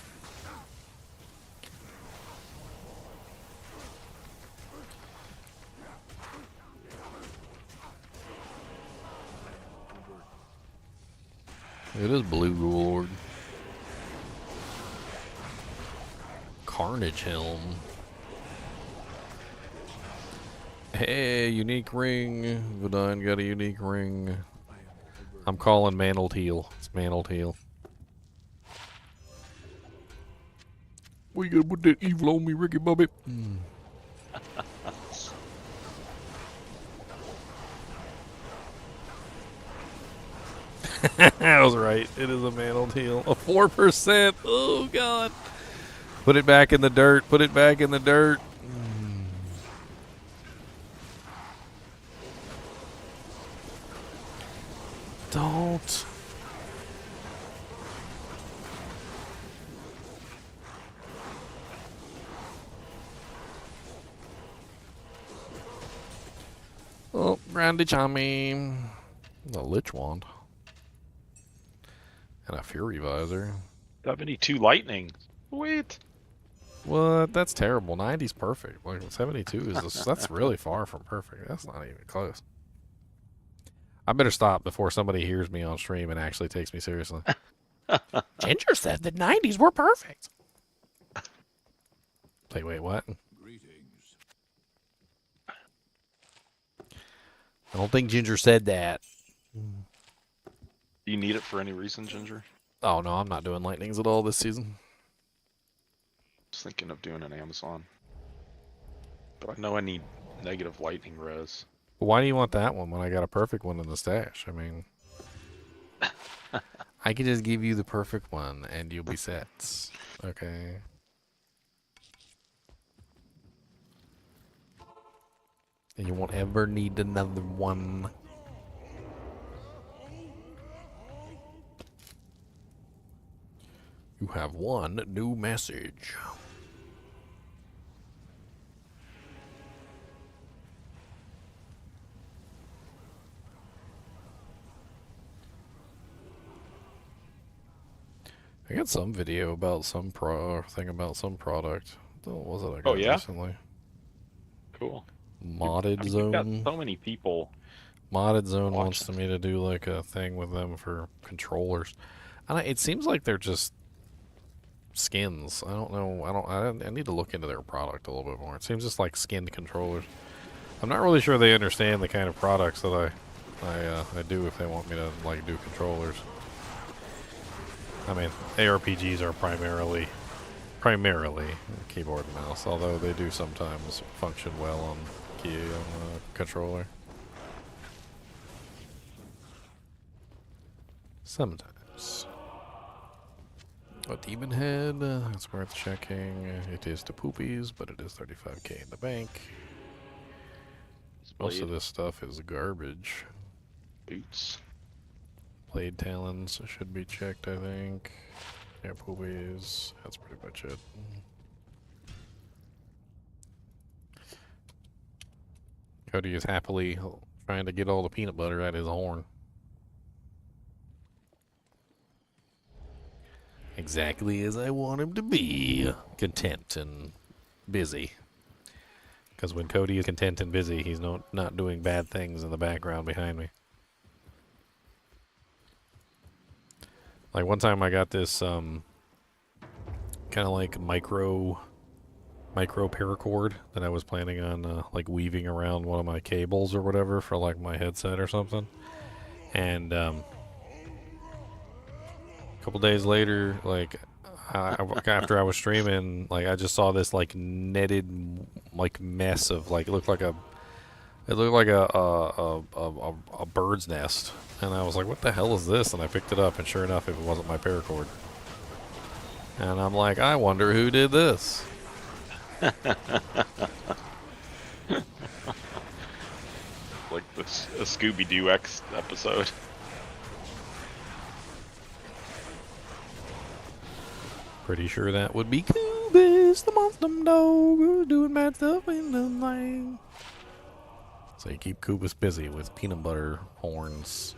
It is Blue Lord. Carnage Helm. Hey, unique ring. Vidine got a unique ring. I'm calling Mantled Heel. It's Mantled Heel. What you gonna put that evil on me, Ricky Bobby? I was right. It is a Mantled Heel. A 4%. Oh, God. Put it back in the dirt. Put it back in the dirt. Don't. Oh, Randy Chummy. The Lich Wand. And a Fury Visor. 72 lightning. Wait. What? That's terrible. 90's perfect. Like 72 is that's really far from perfect. That's not even close. I better stop before somebody hears me on stream and actually takes me seriously. Ginger said the 90s were perfect. Wait, what? I don't think Ginger said that. Do you need it for any reason, Ginger? Oh no, I'm not doing lightnings at all this season. Just thinking of doing an Amazon. But I know I need negative lightning res. Why do you want that one when I got a perfect one in the stash? I mean, I could just give you the perfect one and you'll be set. Okay. And you won't ever need another one. You have one new message. I got some video about some thing about some product. What was it I got recently? Cool. Modded You've Zone. got so many people. Modded Zone wants me to do like a thing with them for controllers. And it seems like they're just skins. I don't know. I need to look into their product a little bit more. It seems just like skinned controllers. I'm not really sure they understand the kind of products that I do if they want me to like do controllers. I mean, ARPGs are primarily keyboard and mouse, although they do sometimes function well on key on the controller. Sometimes. A demon head, it's worth checking. It is to poopies, but it is 35k in the bank. Most of this stuff is garbage. Boots. Blade talons should be checked, I think. Yeah, poopies. That's pretty much it. Cody is happily trying to get all the peanut butter out of his horn. Exactly as I want him to be. Content and busy. Because when Cody is content and busy, he's not doing bad things in the background behind me. Like one time I got this kind of like micro paracord that I was planning on like weaving around one of my cables or whatever for like my headset or something. And a couple days later, like after I was streaming, like I just saw this like netted like mess of like it looked like a bird's nest, and I was like, what the hell is this? And I picked it up, and sure enough, it wasn't my paracord. And I'm like, I wonder who did this. Like this a Scooby-Doo X episode. Pretty sure that would be Koobis, the monster dog, who's doing bad stuff in the night. So you keep Koobis busy with peanut butter horns.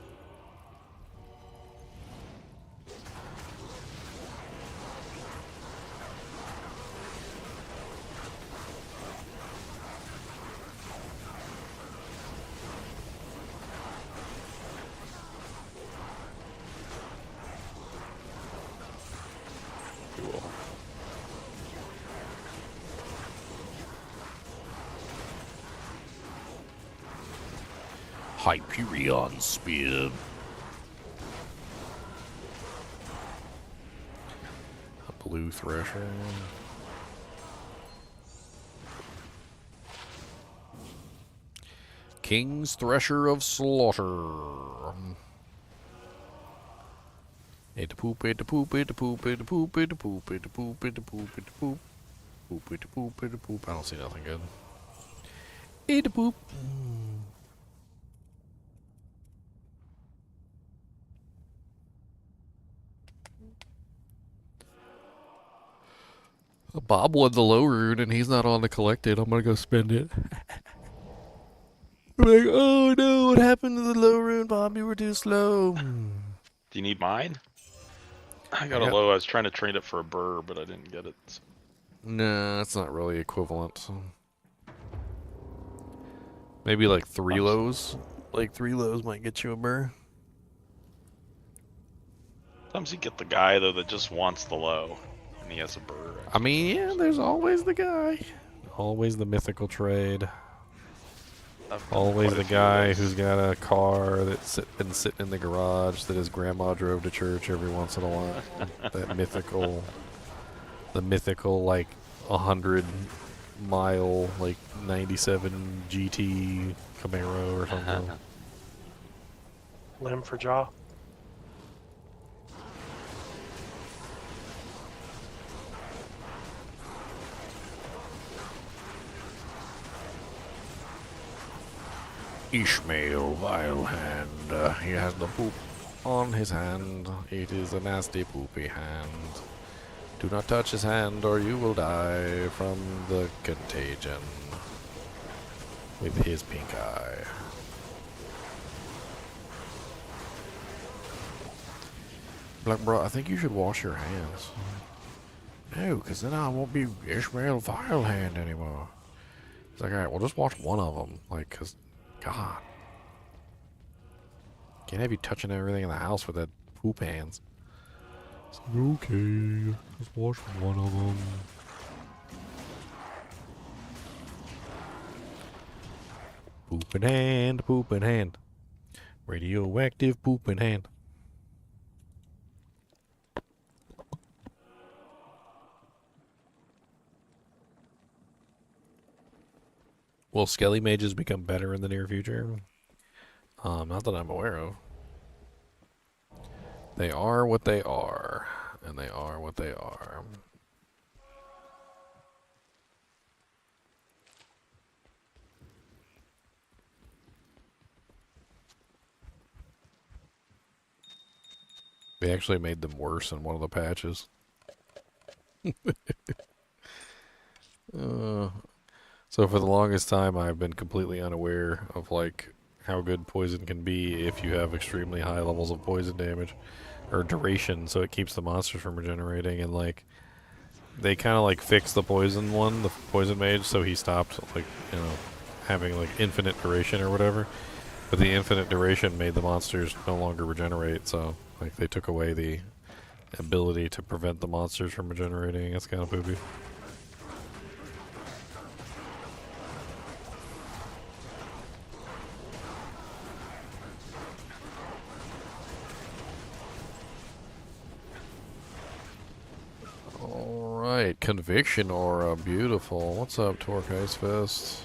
Cool. Hyperion Spear. A blue thresher. King's Thresher of Slaughter. Ate the poop, ate the poop, ate the poop, ate the poop, ate the poop, ate the poop, ate the poop, ate the poop. Poop, ate the poop, ate the poop. I don't see nothing good. Ate the poop. Bob won the low rune and he's not on to collect it. I'm gonna go spend it. We're like, oh no, what happened to the low rune, Bobby? We're too slow. Do you need mine? I got I a got- low. I was trying to trade it for a burr, but I didn't get it. So. Nah, it's not really equivalent. Maybe like 3 lows. Like 3 lows might get you a burr. Sometimes you get the guy though that just wants the low, and he has a burr. I mean, yeah, there's always the guy. Always the mythical trade. I've done Always quite a the few of guy those. who's got a car that's been sitting in the garage that his grandma drove to church every once in a while. That mythical, the mythical like 100-mile like 97 GT Camaro or something. Limb for jaw. Ishmael, vile hand. He has the poop on his hand. It is a nasty poopy hand. Do not touch his hand or you will die from the contagion with his pink eye. Like, bro, I think you should wash your hands. No, because then I won't be Ishmael Vile Hand anymore. It's like, alright, well, just wash one of them. Like, because, God. Can't have you touching everything in the house with that poop hands. It's like, okay, just wash one of them. Poop in hand, poop in hand. Radioactive poop in hand. Will Skelly mages become better in the near future? Not that I'm aware of. They are what they are, and they are what they are. They actually made them worse in one of the patches. So for the longest time, I've been completely unaware of like how good poison can be if you have extremely high levels of poison damage or duration, so it keeps the monsters from regenerating. And like they kind of like fixed the poison one, the poison mage, so he stopped like having like infinite duration or whatever. But the infinite duration made the monsters no longer regenerate, so like they took away the ability to prevent the monsters from regenerating. It's kind of poopy. Alright, Conviction Aura, beautiful. What's up, Torque Ice Fist?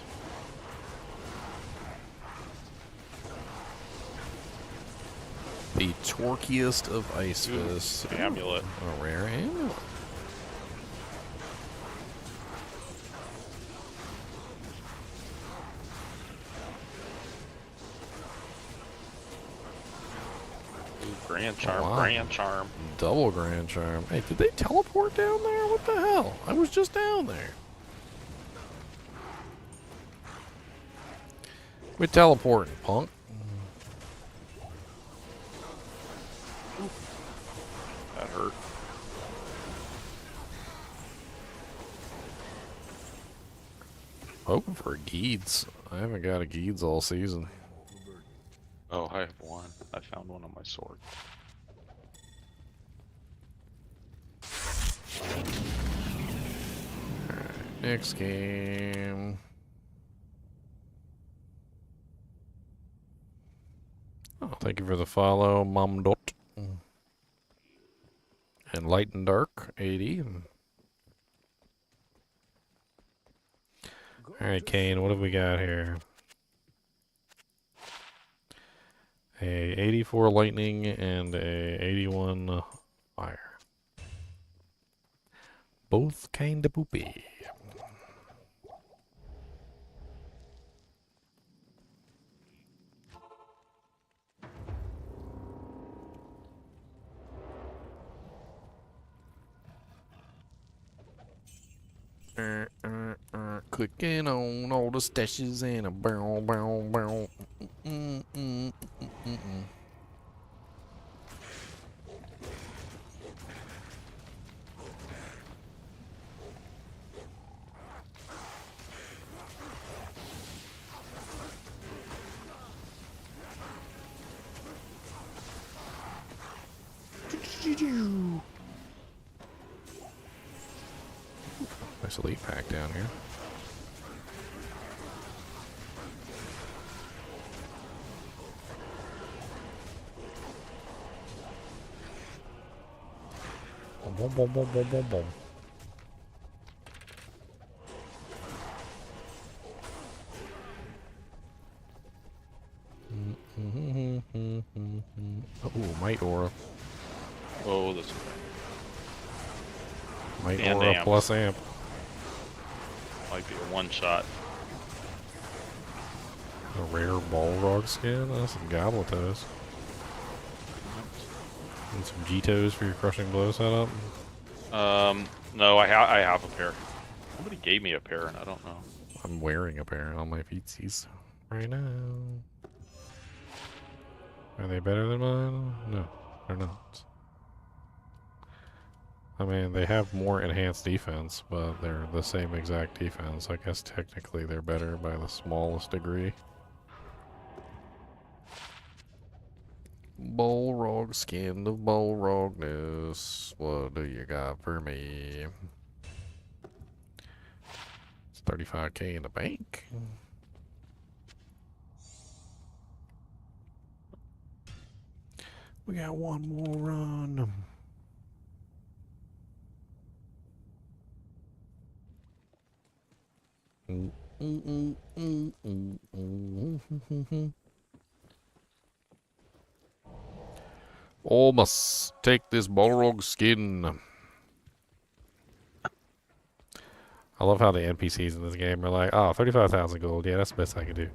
The torquiest of Ice Fists. Amulet. A rare amulet. Grand Charm, wow. Grand Charm. Double Grand Charm. Hey, did they teleport down there? What the hell? I was just down there. We're teleporting, punk. That hurt. Hoping for a Geeds. I haven't got a Geeds all season. Oh, I have one. I found one on my sword. Alright, next game. Oh, thank you for the follow, Mom Dot. And Light and Dark, 80. Alright, Kane, what have we got here? A 84 lightning and a 81 fire. Both kinda poopy. Clicking on all the stashes and a barrel, barrel, barrel. Nice elite pack down here. Boom, boom, boom, boom, boom, boom. Oh, Might Aura. Oh, this Might And Aura amp. plus amp. might be a one-shot. A rare Balrog skin. That's some Gobletoes. And some G-Toes for your Crushing Blow setup. No, I have a pair. Somebody gave me a pair, and I don't know. I'm wearing a pair on my feetsies right now. Are they better than mine? No, they're not. I mean, they have more enhanced defense, but they're the same exact defense. I guess technically they're better by the smallest degree. Balrog skin of Balrogness. What do you got for me? It's 35k in the bank. We got one more run. Oh, must take this Balrog skin. I love how the NPCs in this game are like, oh, 35,000 gold. Yeah, that's the best I can do.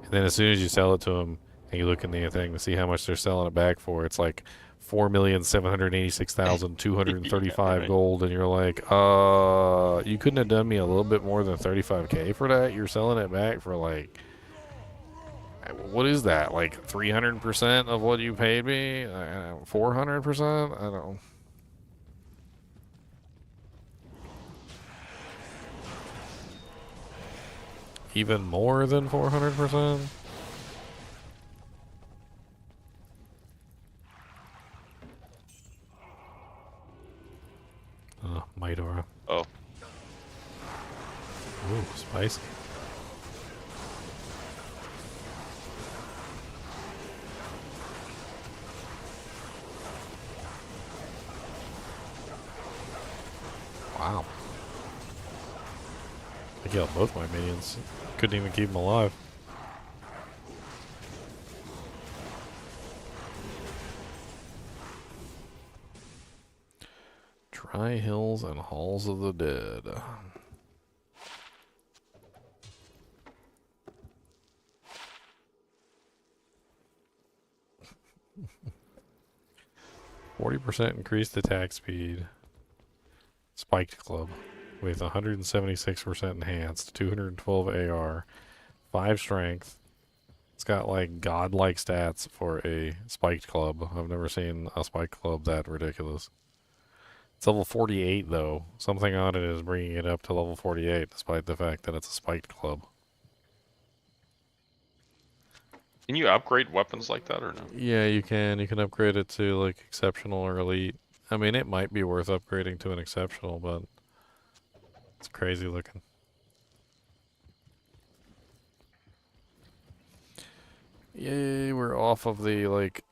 And then as soon as you sell it to them, and you look in the thing to see how much they're selling it back for, it's like 4,786,235 gold, and you're like, you couldn't have done me a little bit more than 35k for that? You're selling it back for like, what is that? Like 300% of what you paid me? 400%? I don't know. Even more than 400%? Might Aura. Oh. Ooh, spicy. Wow. I killed both my minions. Couldn't even keep them alive. Dry Hills and Halls of the Dead. %40 increased attack speed. Spiked Club with 176% enhanced, 212 AR, 5 strength. It's got like godlike stats for a Spiked Club. I've never seen a Spiked Club that ridiculous. It's level 48 though. Something on it is bringing it up to level 48 despite the fact that it's a Spiked Club. Can you upgrade weapons like that or no? Yeah, you can. You can upgrade it to like exceptional or elite. I mean, it might be worth upgrading to an exceptional, but it's crazy looking. Yay, we're off of the like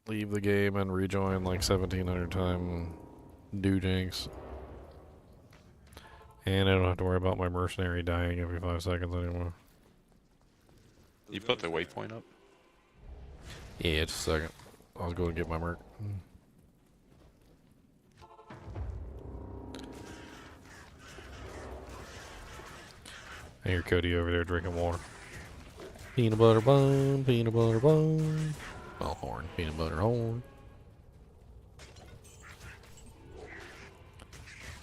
leave the game and rejoin like 1700 time do jinx. And I don't have to worry about my mercenary dying every 5 seconds anymore. You put the waypoint up? Yeah, just a second. I'll go and get my merc. I hear Cody over there drinking water. Peanut butter bun, peanut butter bun. Well, horn, peanut butter horn.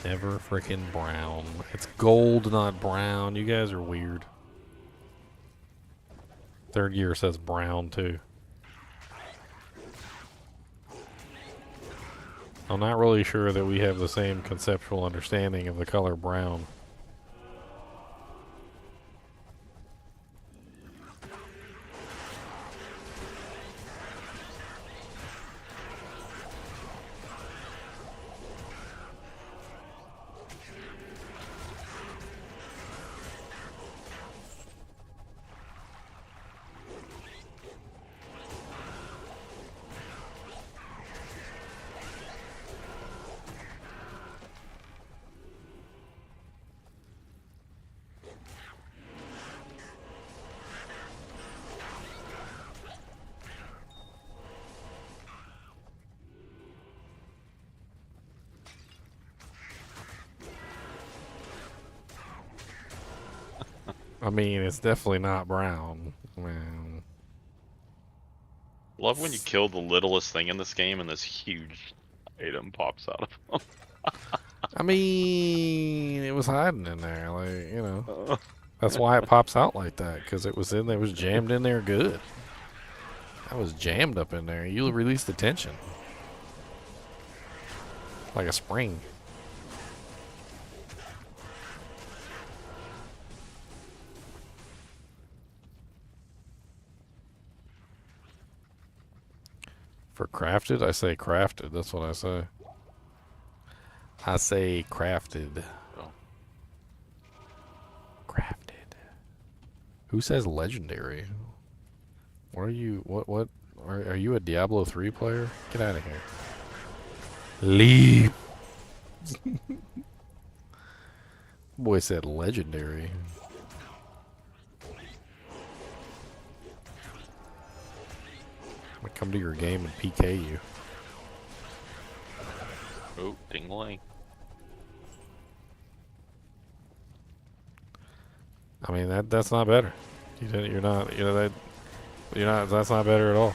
Never freaking brown. It's gold, not brown. You guys are weird. Third gear says brown too. I'm not really sure that we have the same conceptual understanding of the color brown. I mean, it's definitely not brown. Man. Love when you kill the littlest thing in this game and this huge item pops out of them. I mean, it was hiding in there, like, you know. That's why it pops out like that, because it was jammed in there good. I was jammed up in there. You release the tension. Like a spring. For crafted, I say crafted. That's what I say. I say crafted. Oh. Crafted. Who says legendary? What are you? What? Are you a Diablo 3 player? Get out of here. Leave. Boy said legendary. I'm gonna come to your game and PK you. Oh, ding-a-ling. I mean that's not better. You're not that's not better at all.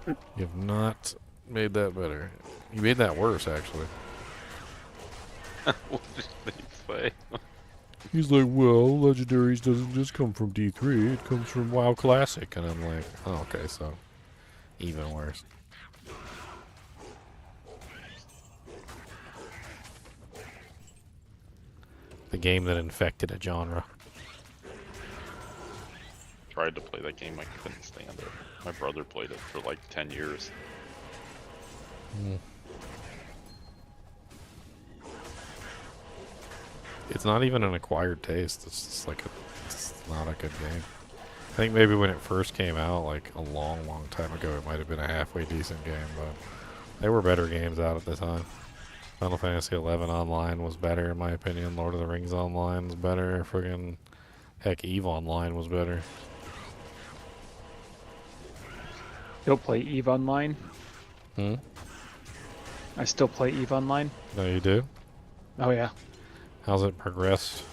You have not made that better. You made that worse, actually. What did they say? He's like, well, legendaries doesn't just come from D3, it comes from WoW Classic. And I'm like, oh, okay, so even worse. The game that infected a genre. Tried to play that game, I couldn't stand it. My brother played it for like 10 years. It's not even an acquired taste. It's just like it's not a good game. I think maybe when it first came out, like a long, long time ago, it might have been a halfway decent game, but there were better games out at the time. Final Fantasy XI Online was better, in my opinion. Lord of the Rings Online was better. Friggin' heck, EVE Online was better. Still play EVE Online. Hmm? I still play EVE Online. No, you do? Oh yeah. How's it progressed?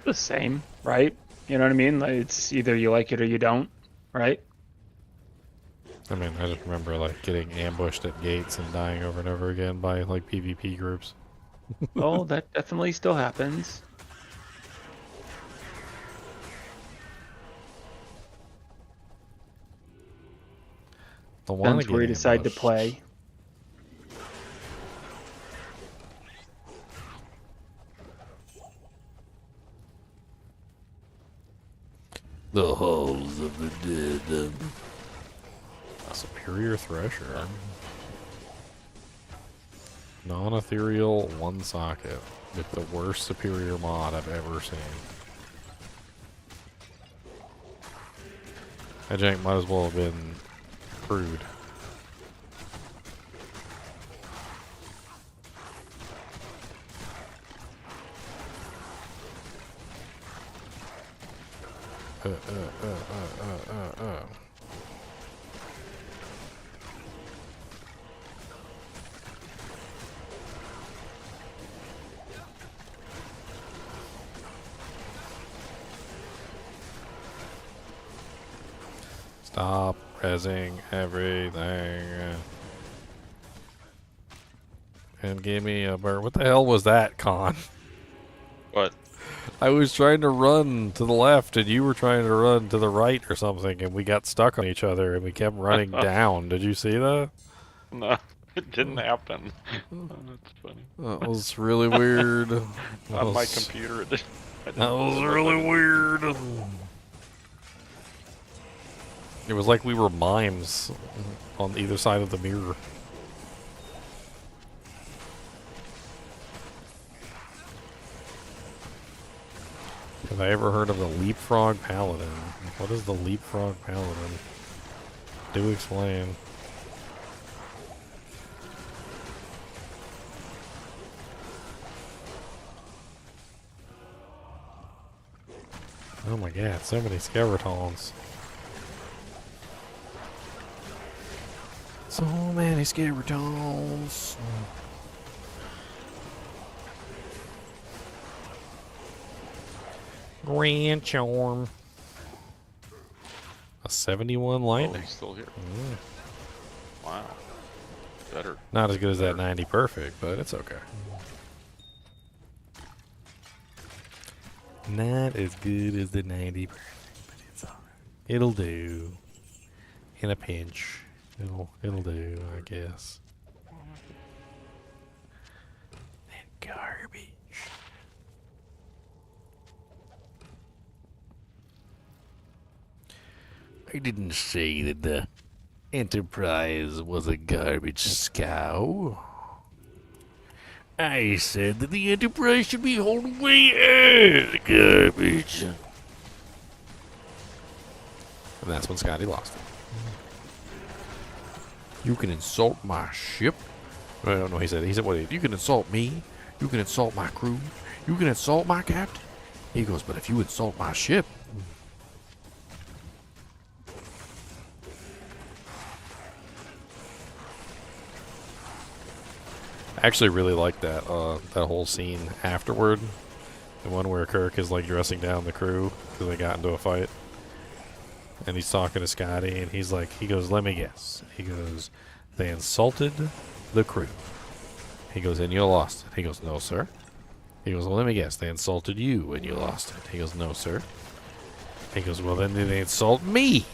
The same, right? You know what I mean? Like, it's either you like it or you don't, right? I mean, I just remember like getting ambushed at gates and dying over and over again by like PvP groups. Oh, that definitely still happens. The one Depends where you decide to play. The halls of the dead. A superior thresher. Non-ethereal one socket with the worst superior mod I've ever seen. That jank might as well have been crude. Stop pressing everything. And give me a bird. What the hell was that, Con? What? I was trying to run to the left and you were trying to run to the right or something, and we got stuck on each other and we kept running down. Did you see that? No, it didn't happen. Oh, that's funny. That was really weird. On my computer, it did. That was really weird. It was like we were mimes on either side of the mirror. Have I ever heard of the leapfrog paladin? What is the leapfrog paladin? Do explain. Oh my god, so many skeletons. So many skeletons. Grand charm. A 71 lightning. Oh, he's still here. Wow. Better. Not as good as that 90 perfect, but it's okay. Not as good as the 90 perfect, but it's alright. It'll do. In a pinch. It'll do, I guess. That garbage. I didn't say that the Enterprise was a garbage scow. I said that the Enterprise should be hauled away as garbage. And that's when Scotty lost it. You can insult my ship. I don't know. He said, what? You can insult me. You can insult my crew. You can insult my captain. He goes, but if you insult my ship. I actually really like that that whole scene afterward. The one where Kirk is like dressing down the crew because they got into a fight. And he's talking to Scotty, and he's like, he goes, let me guess. He goes, they insulted the crew. He goes, and you lost it. He goes, no, sir. He goes, well, let me guess. They insulted you, and you lost it. He goes, no, sir. He goes, well, then they insult me,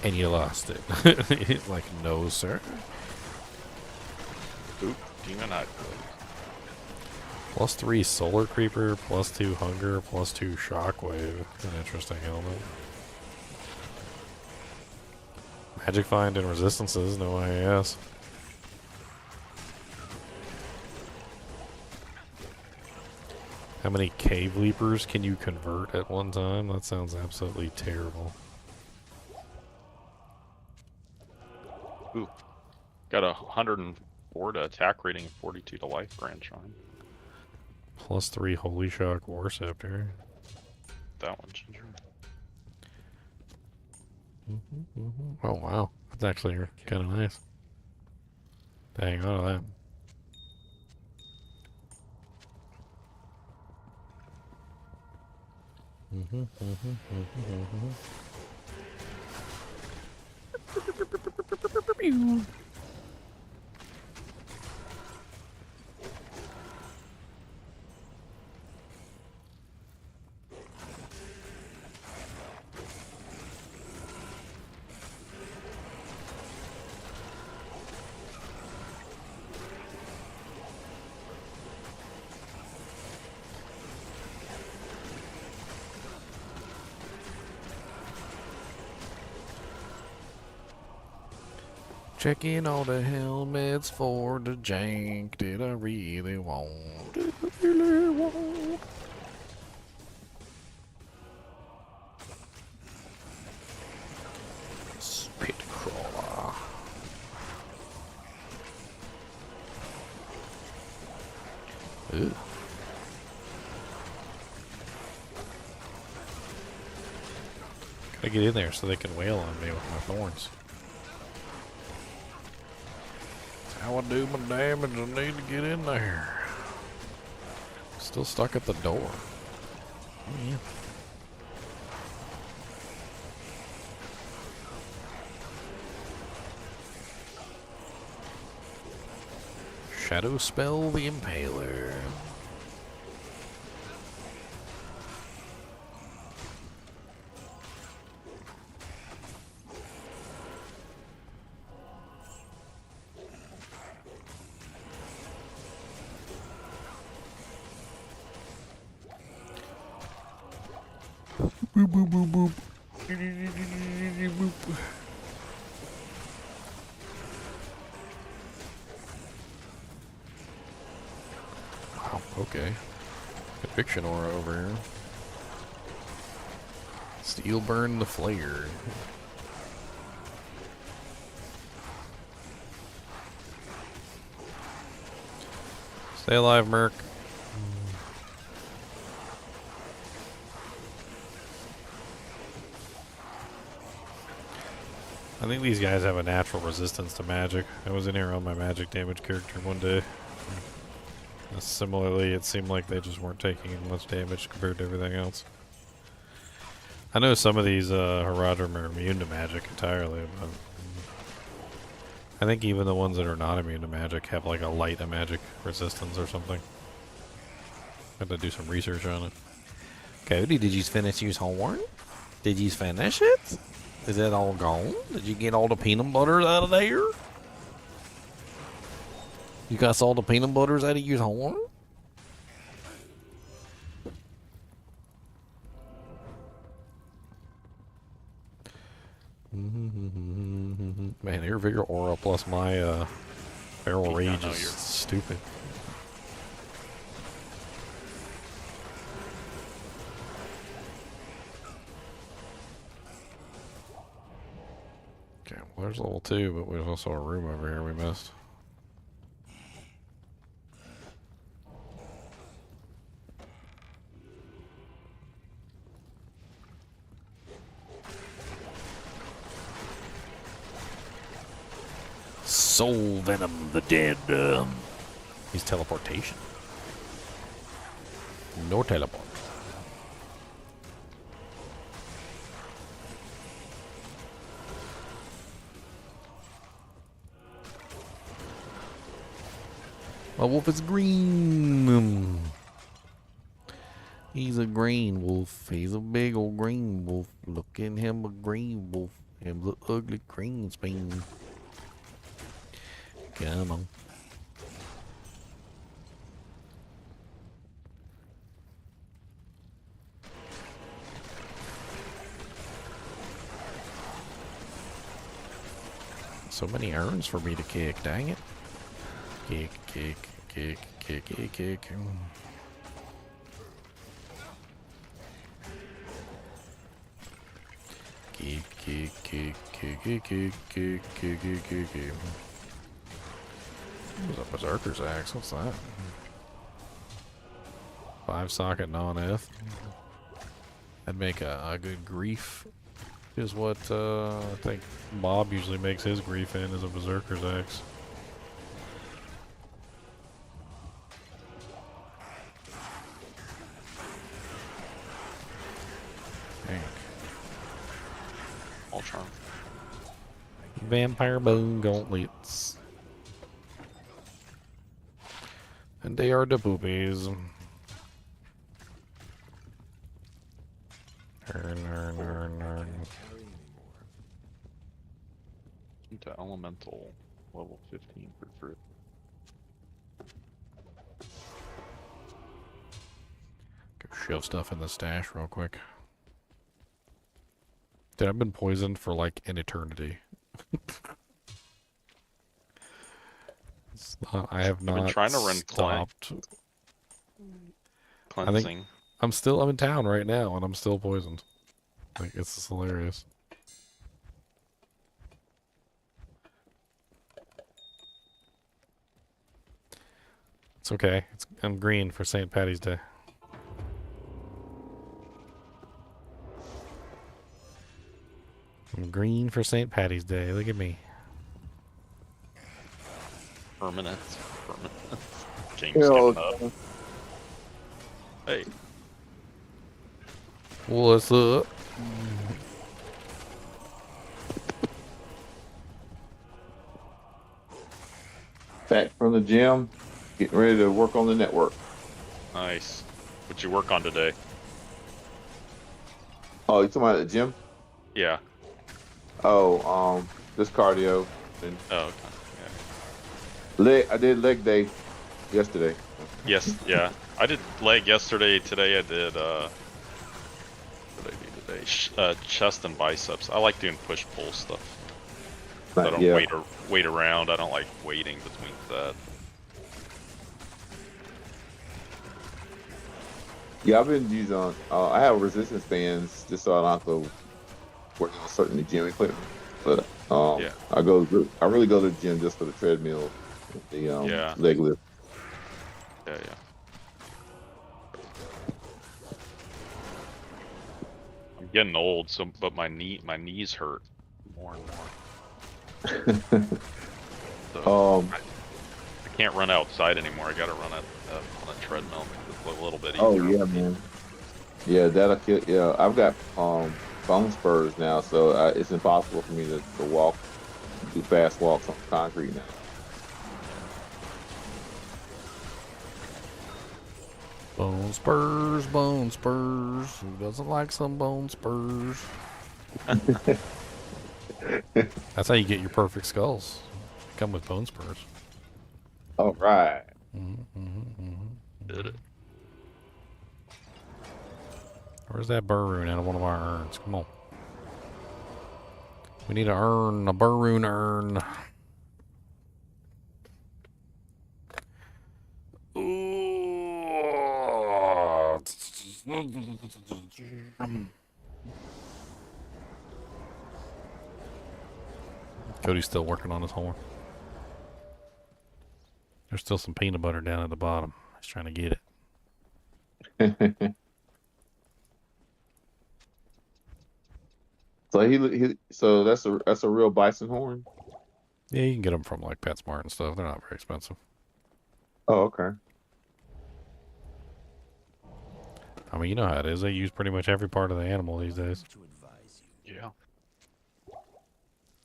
and you lost it. Like, no, sir. Oop, demon eye. +3 solar creeper, +2 hunger, +2 shockwave. That's an interesting element. Magic find and resistances, no IAS. How many cave leapers can you convert at one time? That sounds absolutely terrible. Ooh. Got a 104 to attack rating and 42 to life grand chime. +3 holy shock war scepter. That one, Ginger. Oh wow, that's actually kind of nice. Hang on to that. Checking all the helmets for the jank. Did I really want? Did I really want? Pit crawler. Ooh. Gotta get in there so they can wail on me with my thorns. How I do my damage, I need to get in there. Still stuck at the door. Oh, yeah. Shadow Spell the Impaler. Boop, boop, boop, boop. Boop. Wow, okay. Conviction aura over here. Steel burn the flare. Stay alive, Merc. I think these guys have a natural resistance to magic. I was in here on my magic damage character one day. Similarly, it seemed like they just weren't taking much damage compared to everything else. I know some of these Haradrim are immune to magic entirely, but I think even the ones that are not immune to magic have like a light magic resistance or something. I have to do some research on it. Cody, did you finish your homework? Did you finish it? Is that all gone? Did you get all the peanut butters out of there? You got all the peanut butters out of your horn? Man, your vigor aura plus my feral rage is stupid. Okay, well, there's level 2, but there's also a room over here we missed. Soul Venom the Dead. He's teleportation. No teleport. My wolf is green. He's a green wolf. He's a big old green wolf. Look at him, a green wolf. Him the ugly green spin. Come on. So many urns for me to kick, dang it. Kick, kick, kick, kick, kick, kick. Kick, kick, kick, kick, kick, kick, kick, kick, kick, kick, kick. What's a Berserker's Axe? What's that? 5-socket non-F. That'd make a good grief. Is what I think Bob usually makes his grief in, is a Berserker's Axe. Dang. Ultron. Vampire Bone Gauntlets. And they are the boobies. Into elemental level 15 for fruit. Go shove stuff in the stash real quick. Dude, I've been poisoned for like an eternity. I have not. I've been trying to run stopped. Cleansing. I'm in town right now and I'm still poisoned. Like, it's just hilarious. It's okay. I'm green for St. Patty's Day. I'm green for St. Patty's Day. Look at me. Permanent. James coming up. Hey. What's up? Back from the gym, getting ready to work on the network. Nice. What'd you work on today? Oh, you talking about at the gym? Yeah. Oh, just cardio. And Oh, okay. Yeah. I did leg day yesterday. Yes, yeah. I did leg yesterday. Today I did, what did I do today? Chest and biceps. I like doing push-pull stuff. So I don't Yeah. wait around. I don't like waiting between that. Yeah, I've been using. I have resistance bands just so I don't have to work on certain gym equipment. But Yeah. I really go to the gym just for the treadmill, the Yeah. leg lift. Yeah. I'm getting old, but my knees hurt more and more. So I can't run outside anymore. I gotta run on a treadmill. It's a little bit easier. Oh yeah, man. Yeah, that'll kill. Yeah, I've got bone spurs now, so it's impossible for me to walk, do fast walks on concrete now. Bone spurs, bone spurs. Who doesn't like some bone spurs? That's how you get your perfect skulls. Come with bone spurs. All right. Did it. Where's that burr rune out of one of our urns? Come on. We need a burr rune urn. Cody's still working on his horn. There's still some peanut butter down at the bottom. He's trying to get it. So that's a real bison horn. Yeah, you can get them from like PetSmart and stuff. They're not very expensive. Oh, okay. I mean, you know how it is. They use pretty much every part of the animal these days. Yeah.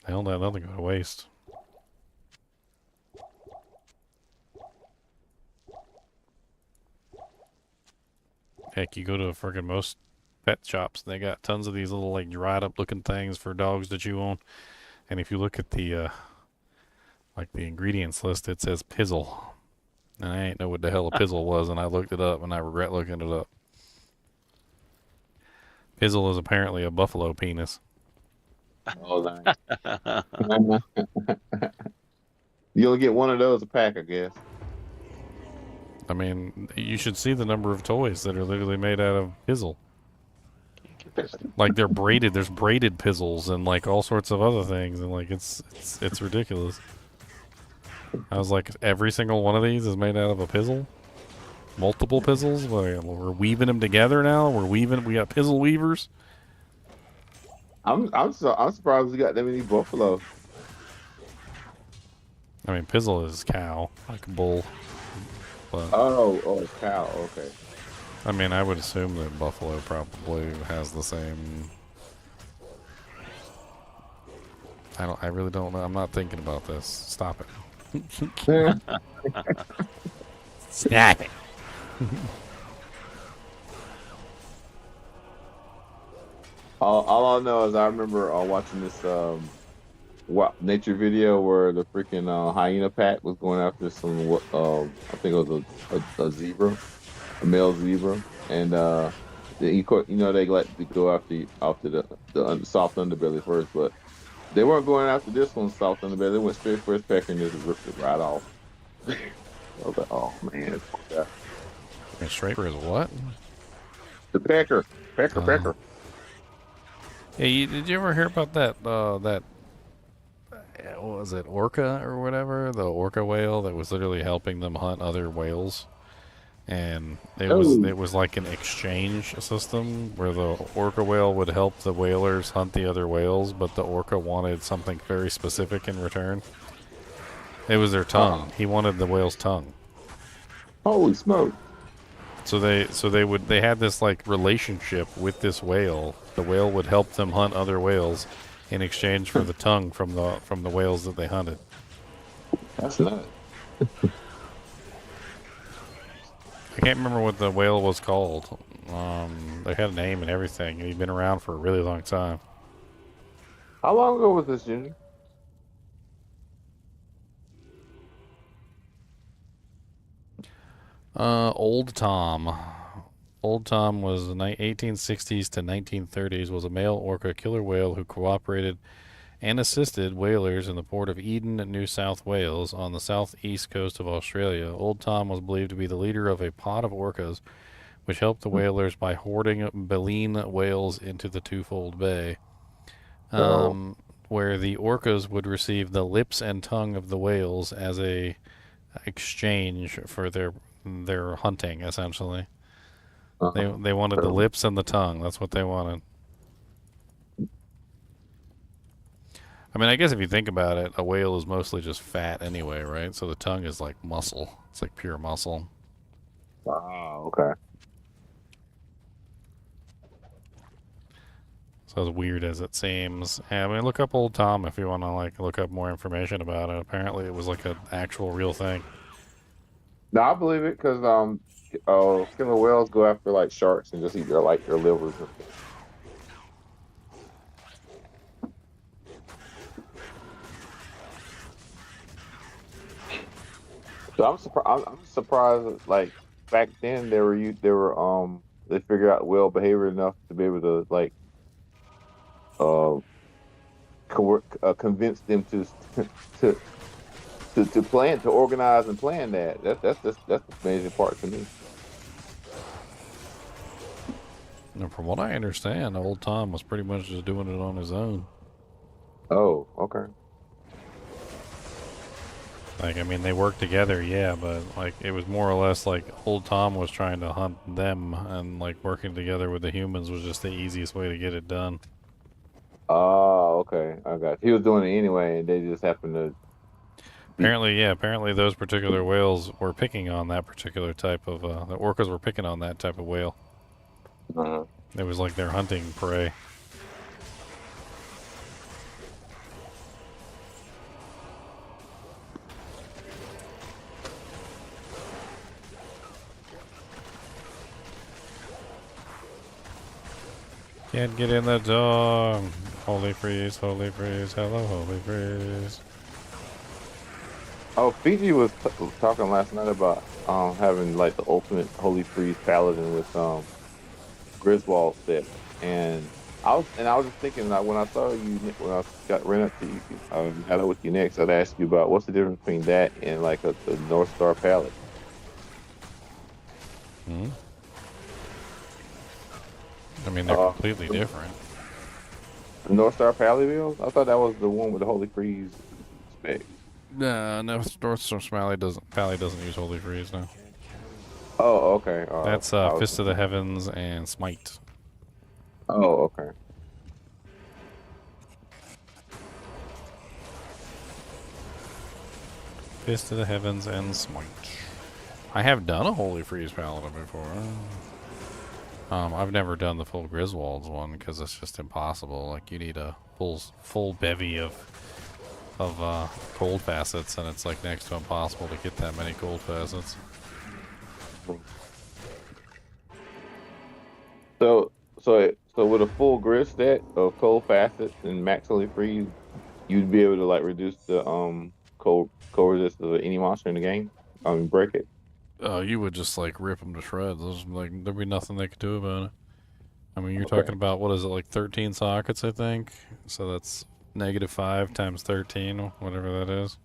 They don't let nothing go to waste. Heck, you go to friggin' most pet shops, they got tons of these little like dried up looking things for dogs to chew on. And if you look at the like the ingredients list, it says pizzle. And I ain't know what the hell a pizzle was, and I looked it up, and I regret looking it up. Pizzle is apparently a buffalo penis. Oh, nice. You only get one of those a pack, I guess. I mean, you should see the number of toys that are literally made out of pizzle. Like they're braided. There's braided pizzles and like all sorts of other things, and like it's ridiculous. I was like, every single one of these is made out of a pizzle. Multiple pizzles. We're weaving them together now. We got pizzle weavers. I'm surprised we got that many buffalo. I mean, pizzle is cow, like a bull. But, oh, cow. Okay. I mean, I would assume that buffalo probably has the same. I really don't know. I'm not thinking about this. Stop it. Stop it. All I know is I remember watching this nature video where the freaking hyena pack was going after some I think it was a zebra, a male zebra, and they like to go after the soft underbelly first, but they weren't going after this one soft underbelly. They went straight for his pecker and just ripped it right off. I was like, oh man, Went straight for his what? the pecker. Yeah, did you ever hear about that? What was it, orca or whatever? The orca whale that was literally helping them hunt other whales, and it was like an exchange system where the orca whale would help the whalers hunt the other whales, but the orca wanted something very specific in return. It was their tongue. He wanted the whale's tongue. Holy smoke! So they had this like relationship with this whale. The whale would help them hunt other whales in exchange for the tongue from the whales that they hunted. That's nuts. I can't remember what the whale was called. They had a name and everything, and he'd been around for a really long time. How long ago was this, Ginger? Old Tom. Old Tom was the 1860s to 1930s, was a male orca killer whale who cooperated and assisted whalers in the port of Eden, New South Wales, on the southeast coast of Australia. Old Tom was believed to be the leader of a pod of orcas, which helped the whalers by hoarding baleen whales into the twofold bay, where the orcas would receive the lips and tongue of the whales as a exchange for their hunting, essentially. They wanted the lips and the tongue. That's what they wanted. I mean, I guess if you think about it, a whale is mostly just fat anyway, right? So the tongue is like muscle. It's like pure muscle. Oh, okay. So as weird as it seems. Yeah, I mean, look up Old Tom if you want to like look up more information about it. Apparently, it was like an actual real thing. No, I believe it because killer whales go after like sharks and just eat their livers. So I'm surprised. Like back then, they figured out whale behavior enough to be able to like convince them to plan, to organize and plan that. That's the amazing part to me. And from what I understand, Old Tom was pretty much just doing it on his own. Oh, okay. Like, I mean, they worked together, yeah, but like it was more or less like Old Tom was trying to hunt them, and like working together with the humans was just the easiest way to get it done. Oh, okay. I got you. He was doing it anyway, and they just happened to. Apparently, yeah. Apparently, those particular whales were picking on that particular type of. The orcas were picking on that type of whale. It was like their hunting prey. Can't get in the door. Holy freeze, hello, holy freeze. Oh, Fiji was talking last night about having like the ultimate Holy Freeze paladin with Griswold set, and I was just thinking that when I saw you, when I ran up to you, got up with you next, I'd ask you about what's the difference between that and like the North Star Paladin. I mean, they're completely different. The North Star Paladin? I thought that was the one with the Holy Freeze spec. No, North Star Pally doesn't use Holy Freeze now. Oh, okay. That's Fist of the Heavens and Smite. Oh, okay. Fist of the Heavens and Smite. I have done a Holy Freeze Paladin before. I've never done the full Griswold's one because it's just impossible. Like, you need a full bevy of cold facets, and it's like next to impossible to get that many cold facets. So with a full grid set of cold facets and max Holy Freeze, you'd be able to like reduce the cold resistance of any monster in the game. Break it. You would just like rip them to shreds. There'd be nothing they could do about it. I mean, you're talking about, what is it, like 13 sockets, I think? So that's -5 times 13, whatever that is.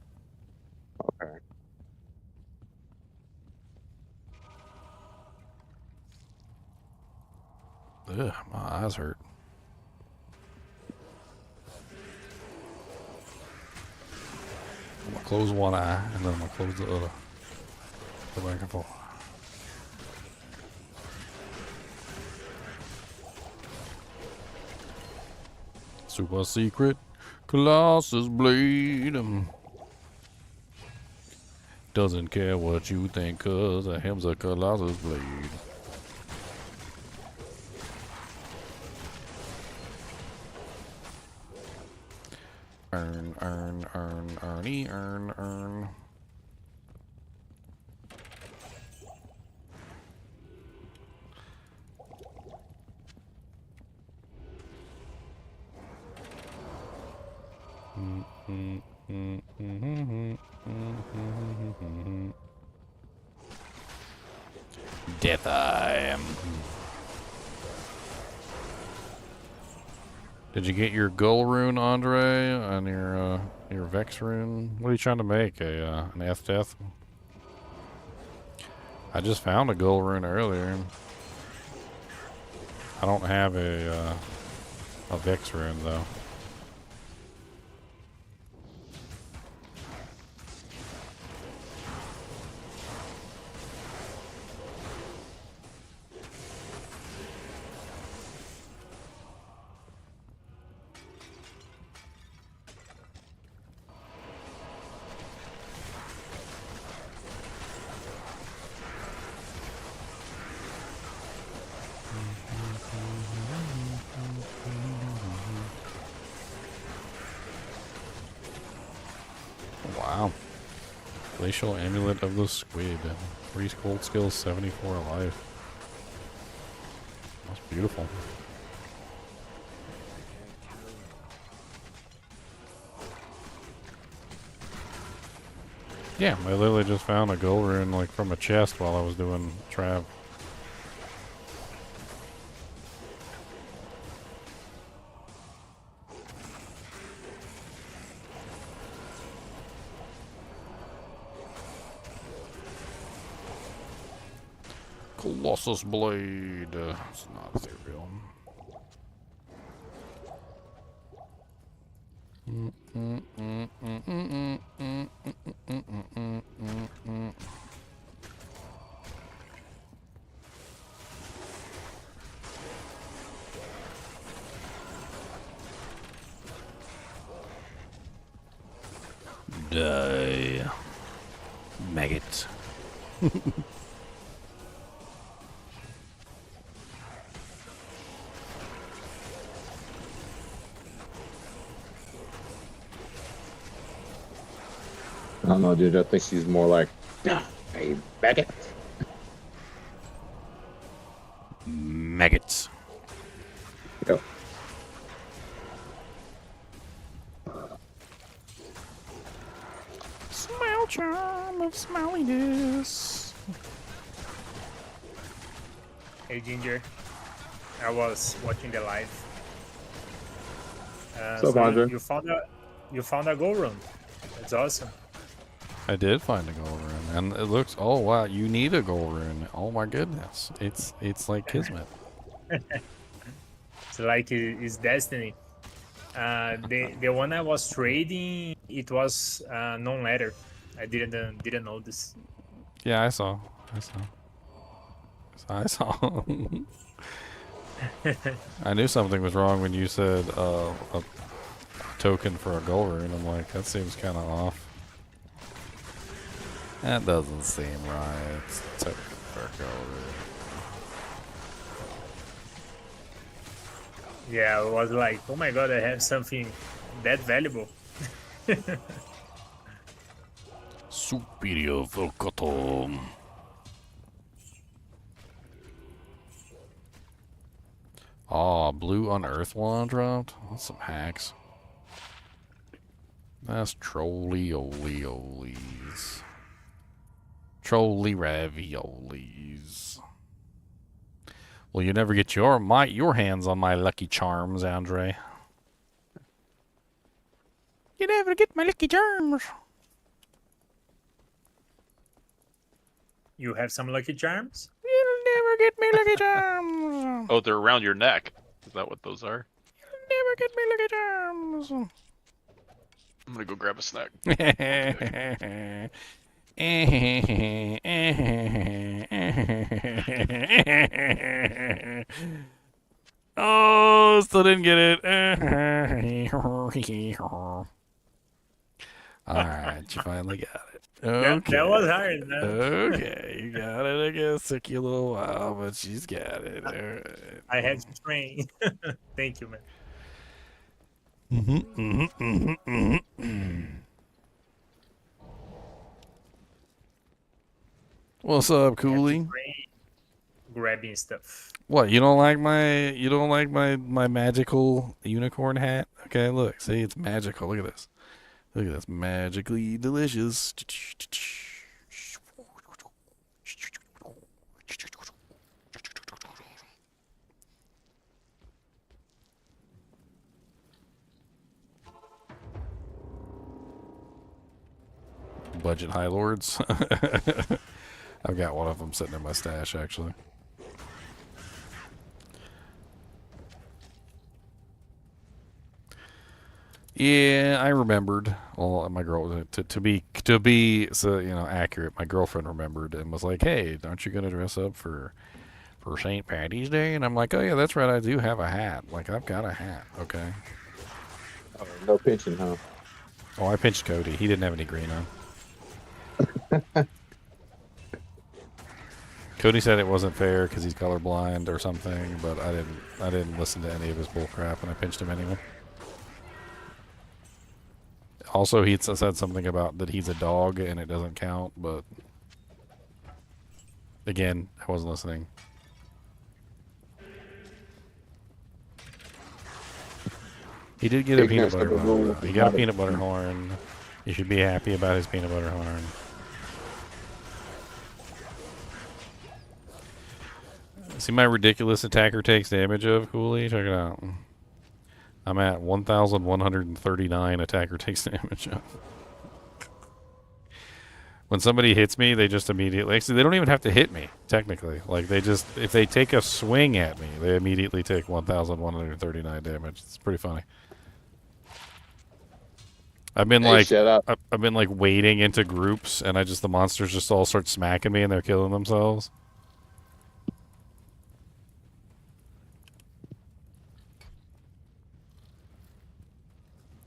Okay. Ugh, my eyes hurt. I'm gonna close one eye, and then I'm gonna close the other. Go back and forth. Super secret Colossus blade. Doesn't care what you think, cause him's a Colossus blade. Earn. Death Eye. Did you get your Gull rune, Andre, on your Vex rune? What are you trying to make? An S10? I just found a Gull rune earlier. I don't have a Vex rune though. Wow. Glacial Amulet of the Squid. 3 cold skills, 74 life. That's beautiful. Yeah, I literally just found a gold rune like from a chest while I was doing Trav. Colossus Blade. It's not ethereal. Die, maggot. I don't know, dude. I think she's more like a maggot. Maggots. Yep. Smile charm of smiliness. Hey Ginger, I was watching the live. What's up, Andre? You found a gold rune. That's awesome. I did find a gold rune, and it looks. Oh wow, you need a gold rune. Oh my goodness, it's like kismet. It's like it's destiny. The one I was trading, it was non-letter. I didn't know this. Yeah, I saw. I knew something was wrong when you said a token for a gold rune. I'm like, that seems kind of off. That doesn't seem right. It's a token for a gold rune. Yeah, I was like, oh my god, I have something that valuable. Superior Volcatum. Oh, blue unearth one dropped. That's some hacks. That's trolly-oly-olies. Trolly raviolis. Well, you never get your hands on my Lucky Charms, Andre. You never get my Lucky Charms. You have some Lucky Charms? You'll never get me Lucky Charms. Oh, they're around your neck. Is that what those are? You'll never get me Lucky Charms. I'm gonna go grab a snack. Oh, still didn't get it. Alright, you finally got it. Okay. That was hard, man. Okay, you got it. I guess took you a little while, but she's got it. All right. I had to train. Thank you, man. What's up, Cooley? Grabbing stuff. What, you don't like my magical unicorn hat? Okay, look, see, it's magical. Look at this. Look at this, magically delicious. budget High Lords. I've got one of them sitting in my stash, actually. Yeah, I remembered. Well, my girl to be so accurate. My girlfriend remembered and was like, "Hey, aren't you gonna dress up for St. Patty's Day?" And I'm like, "Oh yeah, that's right. I do have a hat. Like I've got a hat. Okay." Oh, no pinching, huh? Oh, I pinched Cody. He didn't have any green on. Cody said it wasn't fair because he's colorblind or something, but I didn't listen to any of his bullcrap, and I pinched him anyway. Also, he said something about that he's a dog and it doesn't count, but again, I wasn't listening. He did get a peanut butter horn. He got a peanut butter horn. You should be happy about his peanut butter horn. See my ridiculous attacker takes damage of, Cooley? Check it out. I'm at 1,139 attacker takes damage of. When somebody hits me, they just immediately... Actually, they don't even have to hit me, technically. Like, they just... If they take a swing at me, they immediately take 1,139 damage. It's pretty funny. I've been I've been like wading into groups, and the monsters just all start smacking me, and they're killing themselves.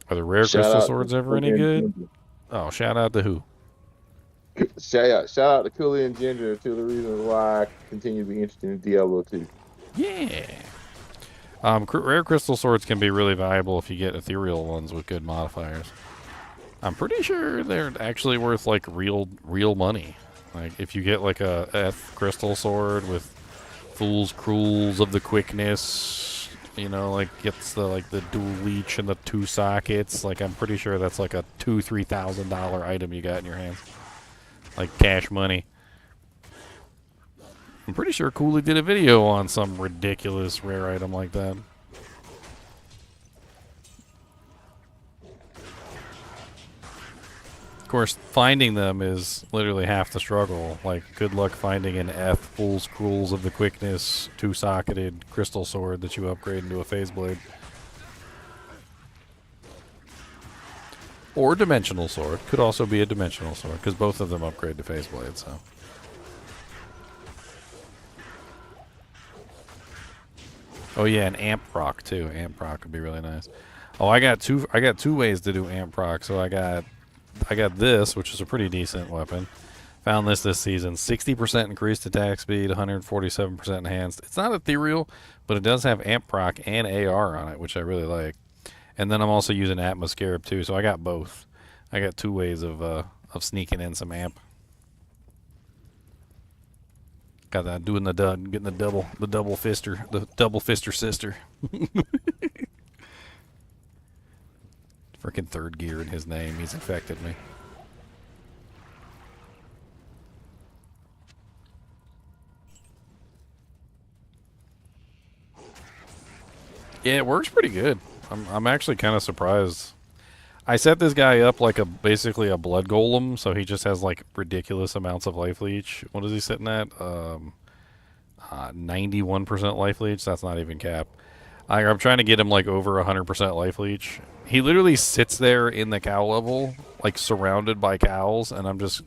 Are the rare crystal swords ever any good? Oh, shout out to who? Shout out to Cooley and Ginger, two of the reasons why I continue to be interested in Diablo 2. Yeah. Rare crystal swords can be really valuable if you get ethereal ones with good modifiers. I'm pretty sure they're actually worth like real money. Like if you get like a F crystal sword with Fool's Cruels of the Quickness, like gets the dual leech and the 2 sockets. Like I'm pretty sure that's like a $2,000-$3,000 item you got in your hands, like cash money. I'm pretty sure Cooley did a video on some ridiculous rare item like that. Of course, finding them is literally half the struggle. Like, good luck finding an F Fool's Cruels of the Quickness 2-socketed crystal sword that you upgrade into a phase blade. Or dimensional sword. Could also be a dimensional sword, because both of them upgrade to phase blade, so. Oh yeah, an amp proc too. Amp proc would be really nice. Oh, I got two ways to do amp proc. So I got this, which is a pretty decent weapon. Found this season. 60% increased attack speed, 147% enhanced. It's not ethereal, but it does have amp proc and AR on it, which I really like. And then I'm also using Atmoscarab too, so I got both. I got 2 ways of sneaking in some amp. Got that getting the double fister sister. Freaking 3rd gear in his name. He's infected me. Yeah, it works pretty good. I'm actually kind of surprised. I set this guy up like basically a blood golem, so he just has like ridiculous amounts of life leech. What is he sitting at? 91% life leech. That's not even cap. I'm trying to get him like over 100% life leech. He literally sits there in the cow level, like surrounded by cows, and I'm just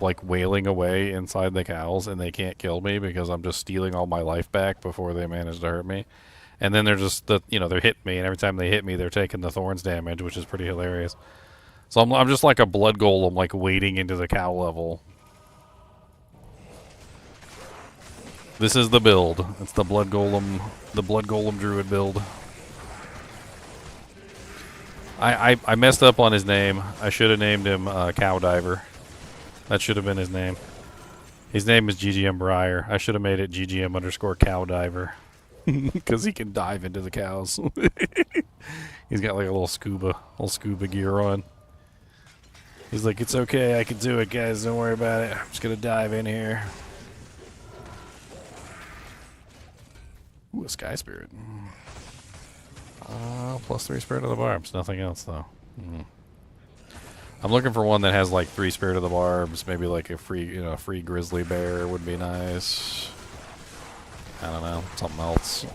like wailing away inside the cows, and they can't kill me because I'm just stealing all my life back before they manage to hurt me. And then they're just they're hitting me, and every time they hit me, they're taking the thorns damage, which is pretty hilarious. So I'm just like a blood golem, like wading into the cow level. This is the build. It's the blood golem druid build. I messed up on his name. I should have named him Cow Diver. That should have been his name. His name is GGM Breyer. I should have made it GGM_Cow Diver. Because he can dive into the cows. He's got like a little scuba gear on. He's like, it's okay, I can do it, guys. Don't worry about it. I'm just gonna dive in here. Ooh, a Sky Spirit. +3 Spirit of the Barbs. Nothing else though. I'm looking for one that has like 3 Spirit of the Barbs, maybe like a free grizzly bear would be nice. I don't know, something else.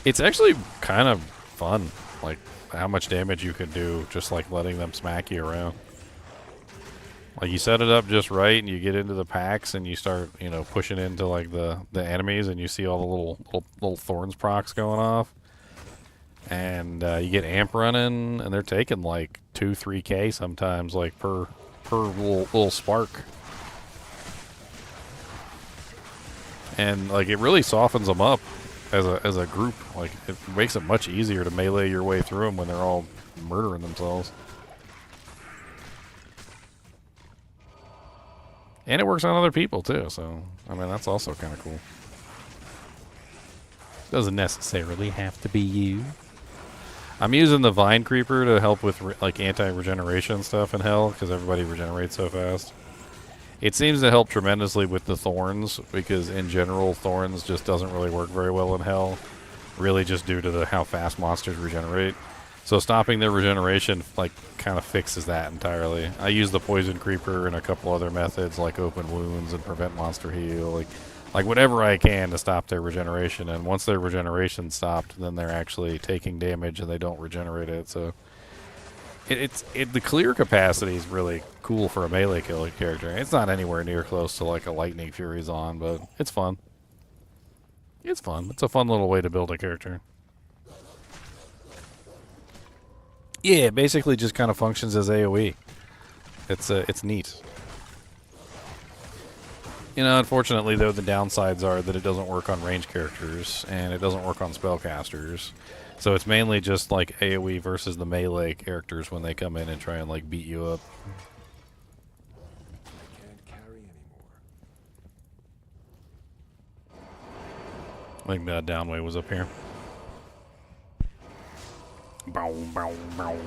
It's actually kind of fun, like how much damage you can do just like letting them smack you around. Like you set it up just right, and you get into the packs, and you start, pushing into like the enemies, and you see all the little thorns procs going off, and you get amp running, and they're taking like 2-3K sometimes, like per little spark, and like it really softens them up as a group. Like it makes it much easier to melee your way through them when they're all murdering themselves. And it works on other people too, so I mean that's also kind of cool. Doesn't necessarily have to be you. I'm using the Vine Creeper to help with like anti-regeneration stuff in Hell because everybody regenerates so fast. It seems to help tremendously with the Thorns because in general Thorns just doesn't really work very well in Hell, really just due to how fast monsters regenerate. So stopping their regeneration like kind of fixes that entirely. I use the Poison Creeper and a couple other methods like open wounds and prevent monster heal, like whatever I can to stop their regeneration. And once their regeneration stopped, then they're actually taking damage and they don't regenerate it. So the clear capacity is really cool for a melee killing character. It's not anywhere near close to like a Lightning Fury's on, but it's fun. It's fun. It's a fun little way to build a character. Yeah, it basically just kind of functions as AoE. It's neat. Unfortunately, though, the downsides are that it doesn't work on range characters, and it doesn't work on spellcasters. So it's mainly just, like, AoE versus the melee characters when they come in and try and, like, beat you up. I can't carry anymore. I think that Downway was up here. Bow, bow, bow.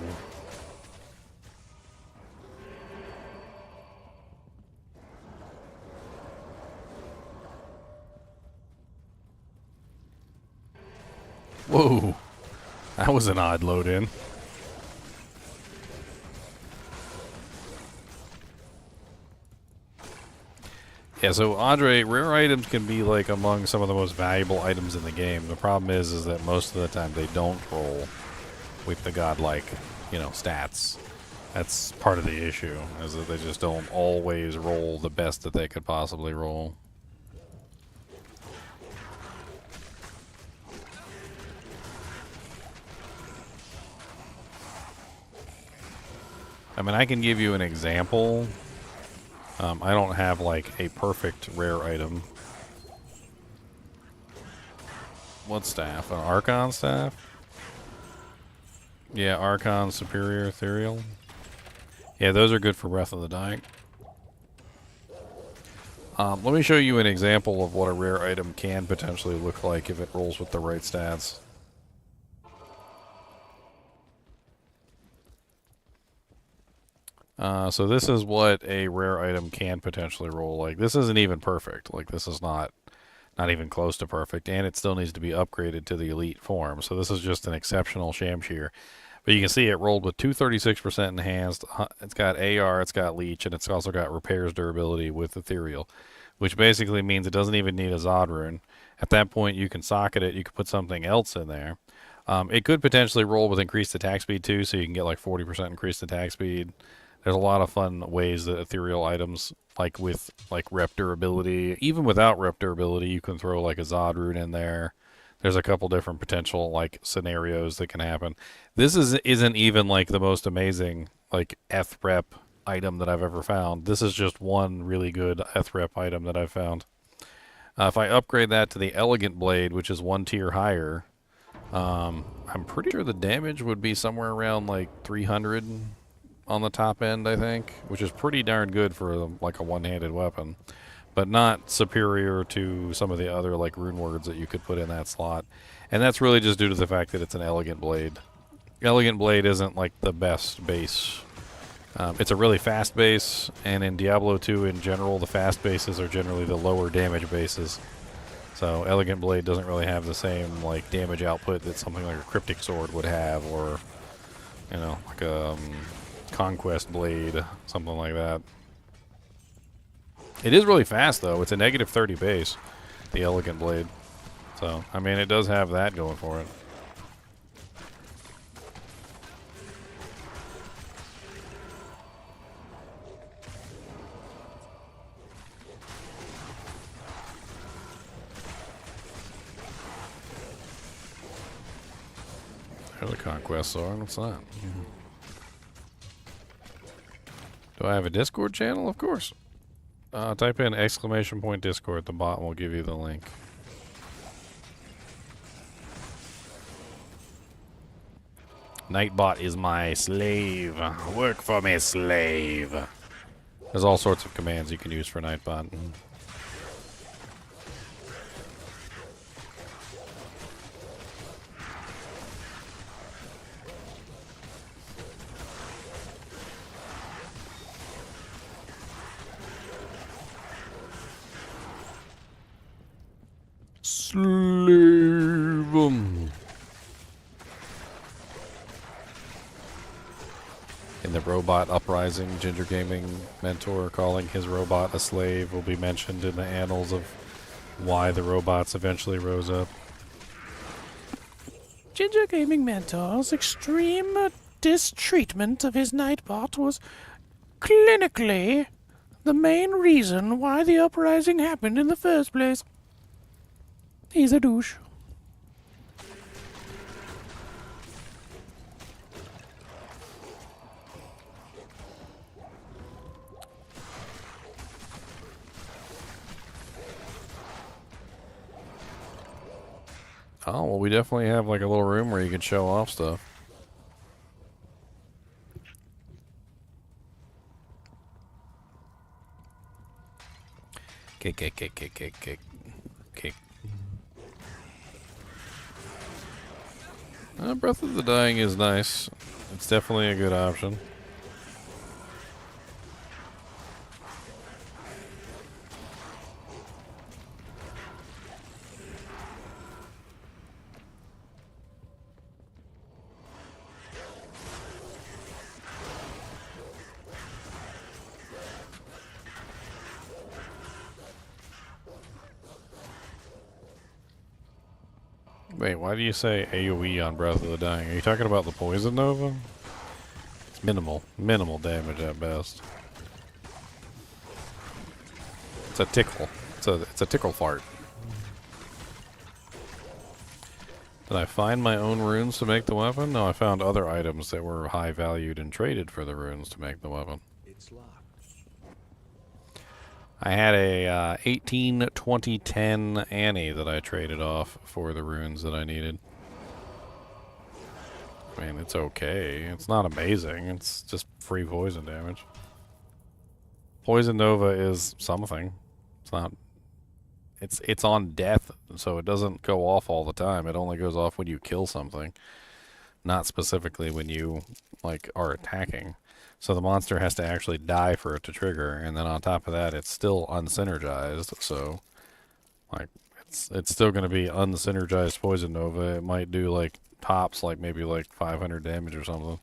Whoa, that was an odd load in. Yeah, so Andre, rare items can be like among some of the most valuable items in the game. The problem is that most of the time they don't roll with the godlike, stats. That's part of the issue, is that they just don't always roll the best that they could possibly roll. I mean, I can give you an example. I don't have like a perfect rare item. What staff? An Archon staff? Yeah, Archon, Superior, Ethereal. Yeah, those are good for Breath of the Dying. Let me show you an example of what a rare item can potentially look like if it rolls with the right stats. So this is what a rare item can potentially roll like. This isn't even perfect. Like, this is not even close to perfect, and it still needs to be upgraded to the elite form. So this is just an exceptional Shamshir. But you can see it rolled with 236% enhanced. It's got AR, it's got Leech, and it's also got Repairs durability with Ethereal, which basically means it doesn't even need a Zod rune. At that point, you can socket it. You can put something else in there. It could potentially roll with increased attack speed too, so you can get like 40% increased attack speed. There's a lot of fun ways that ethereal items, like with like rep durability, even without rep durability, you can throw like a Zod rune in there. There's a couple different potential like scenarios that can happen. This isn't even like the most amazing like Eth rep item that I've ever found. This is just one really good Eth rep item that I've found. If I upgrade that to the Elegant Blade, which is one tier higher, I'm pretty sure the damage would be somewhere around like 300 on the top end, I think, which is pretty darn good for like a one-handed weapon, but not superior to some of the other like rune words that you could put in that slot. And that's really just due to the fact that it's an Elegant Blade. Elegant Blade isn't like the best base It's a really fast base, and in Diablo 2 in general, the fast bases are generally the lower damage bases. So Elegant Blade doesn't really have the same like damage output that something like a Cryptic Sword would have, or you know, like a Conquest Blade, something like that. It is really fast though. It's a -30 base, the Elegant Blade. So I mean, it does have that going for it. There's a Conquest Sword. What's that? Do I have a Discord channel? Of course. Type in !Discord. The bot will give you the link. Nightbot is my slave. Work for me, slave. There's all sorts of commands you can use for Nightbot. Slave 'em. In the Robot Uprising, Ginger Gaming mentor calling his robot a slave will be mentioned in the annals of why the robots eventually rose up. Ginger Gaming Mentor's extreme distreatment of his Nightbot was clinically the main reason why the uprising happened in the first place. He's a douche. Oh, well, we definitely have like a little room where you can show off stuff. Cake. Breath of the Dying is nice. It's definitely a good option. Wait, why do you say AoE on Breath of the Dying? Are you talking about the Poison Nova? It's minimal damage at best. It's a tickle. It's a tickle fart. Did I find my own runes to make the weapon? No, I found other items that were high valued and traded for the runes to make the weapon. It's locked. I had a 18, 20, 10 Annie that I traded off for the runes that I needed. I mean, it's okay. It's not amazing. It's just free poison damage. Poison Nova is something. It's not... It's on death, so it doesn't go off all the time. It only goes off when you kill something. Not specifically when you, like, are attacking. So the monster has to actually die for it to trigger, and then on top of that, it's still unsynergized. So, like, it's still going to be unsynergized Poison Nova. It might do like tops, like maybe like 500 damage or something.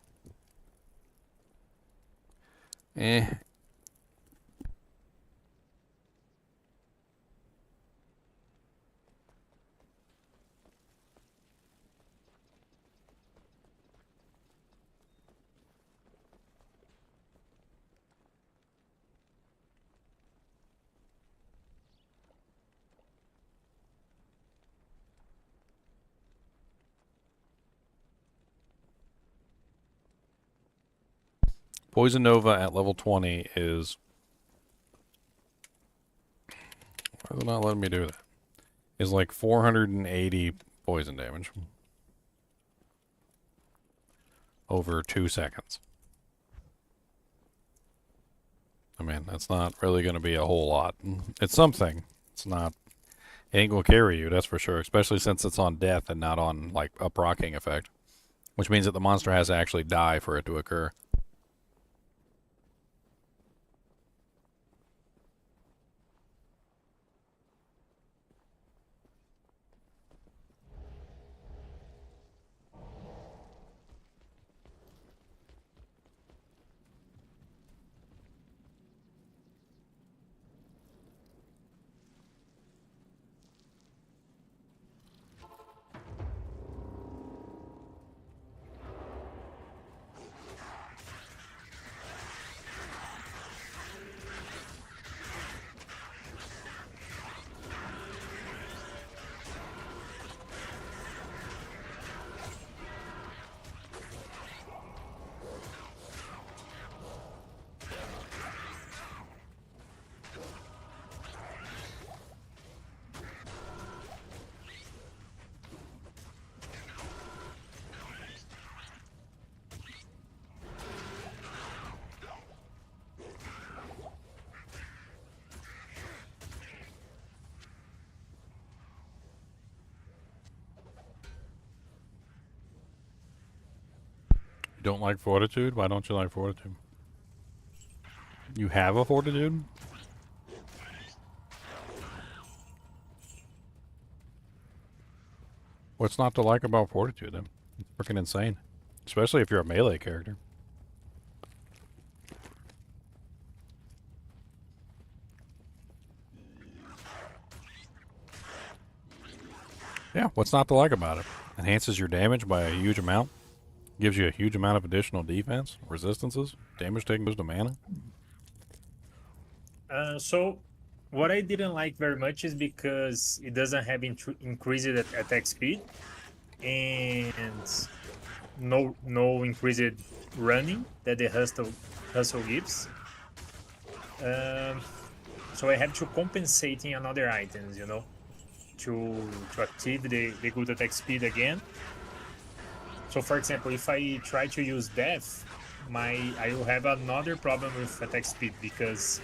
Poison Nova at level 20 is... Why is it not letting me do that? Is like 480 poison damage. Over 2 seconds. I mean, that's not really going to be a whole lot. It's something. It's not... It ain't going to carry you, that's for sure. Especially since it's on death and not on, like, a proccing effect. Which means that the monster has to actually die for it to occur. Don't like fortitude? Why don't you like fortitude? You have a fortitude? What's not to like about fortitude then? It's freaking insane. Especially if you're a melee character. Yeah, what's not to like about it? Enhances your damage by a huge amount. Gives you a huge amount of additional defense, resistances, damage taken goes to mana. So, what I didn't like very much is because it doesn't have increased attack speed, and no increased running that the hustle gives. So I have to compensate in another items, you know, to achieve the good attack speed again. So for example, if I try to use death, I will have another problem with attack speed because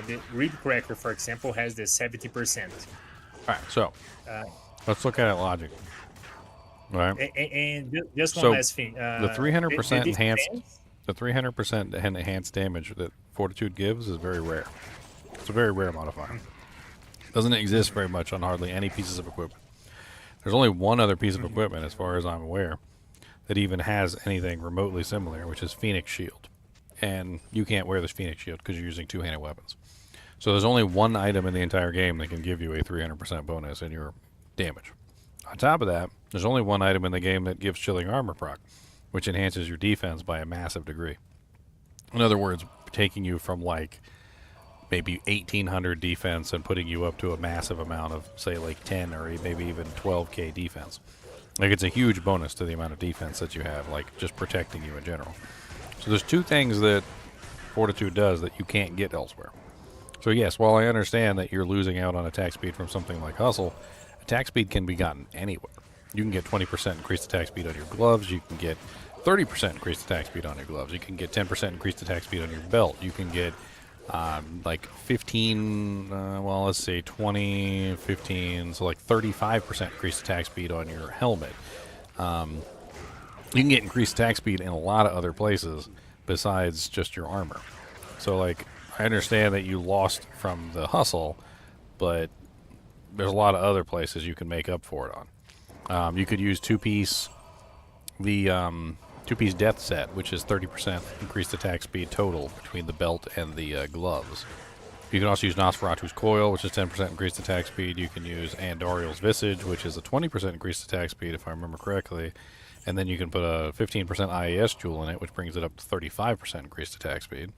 the rib cracker, for example, has the 70%. Alright, so let's look at it logic. Right. And just one last thing. The 300% enhanced damage that Fortitude gives is very rare. It's a very rare modifier. Doesn't exist very much on hardly any pieces of equipment. There's only one other piece of equipment, as far as I'm aware, that even has anything remotely similar, which is Phoenix Shield. And you can't wear this Phoenix Shield because you're using two-handed weapons. So there's only one item in the entire game that can give you a 300% bonus in your damage. On top of that, there's only one item in the game that gives Chilling Armor proc, which enhances your defense by a massive degree. In other words, taking you from like maybe 1800 defense and putting you up to a massive amount of, say, like 10 or maybe even 12k defense. Like, it's a huge bonus to the amount of defense that you have, like just protecting you in general. So there's two things that Fortitude does that you can't get elsewhere. So yes, while I understand that you're losing out on attack speed from something like Hustle, attack speed can be gotten anywhere. You can get 20% increased attack speed on your gloves. You can get 30% increased attack speed on your gloves. You can get 10% increased attack speed on your belt. You can get like 15, well, let's say 20, 15, so like 35% increased attack speed on your helmet. You can get increased attack speed in a lot of other places besides just your armor. So, like, I understand that you lost from the Hustle, but there's a lot of other places you can make up for it on. You could use two-piece Death Set, which is 30% increased attack speed total between the belt and the gloves. You can also use Nosferatu's Coil, which is 10% increased attack speed. You can use Andariel's Visage, which is a 20% increased attack speed, if I remember correctly. And then you can put a 15% IAS jewel in it, which brings it up to 35% increased attack speed.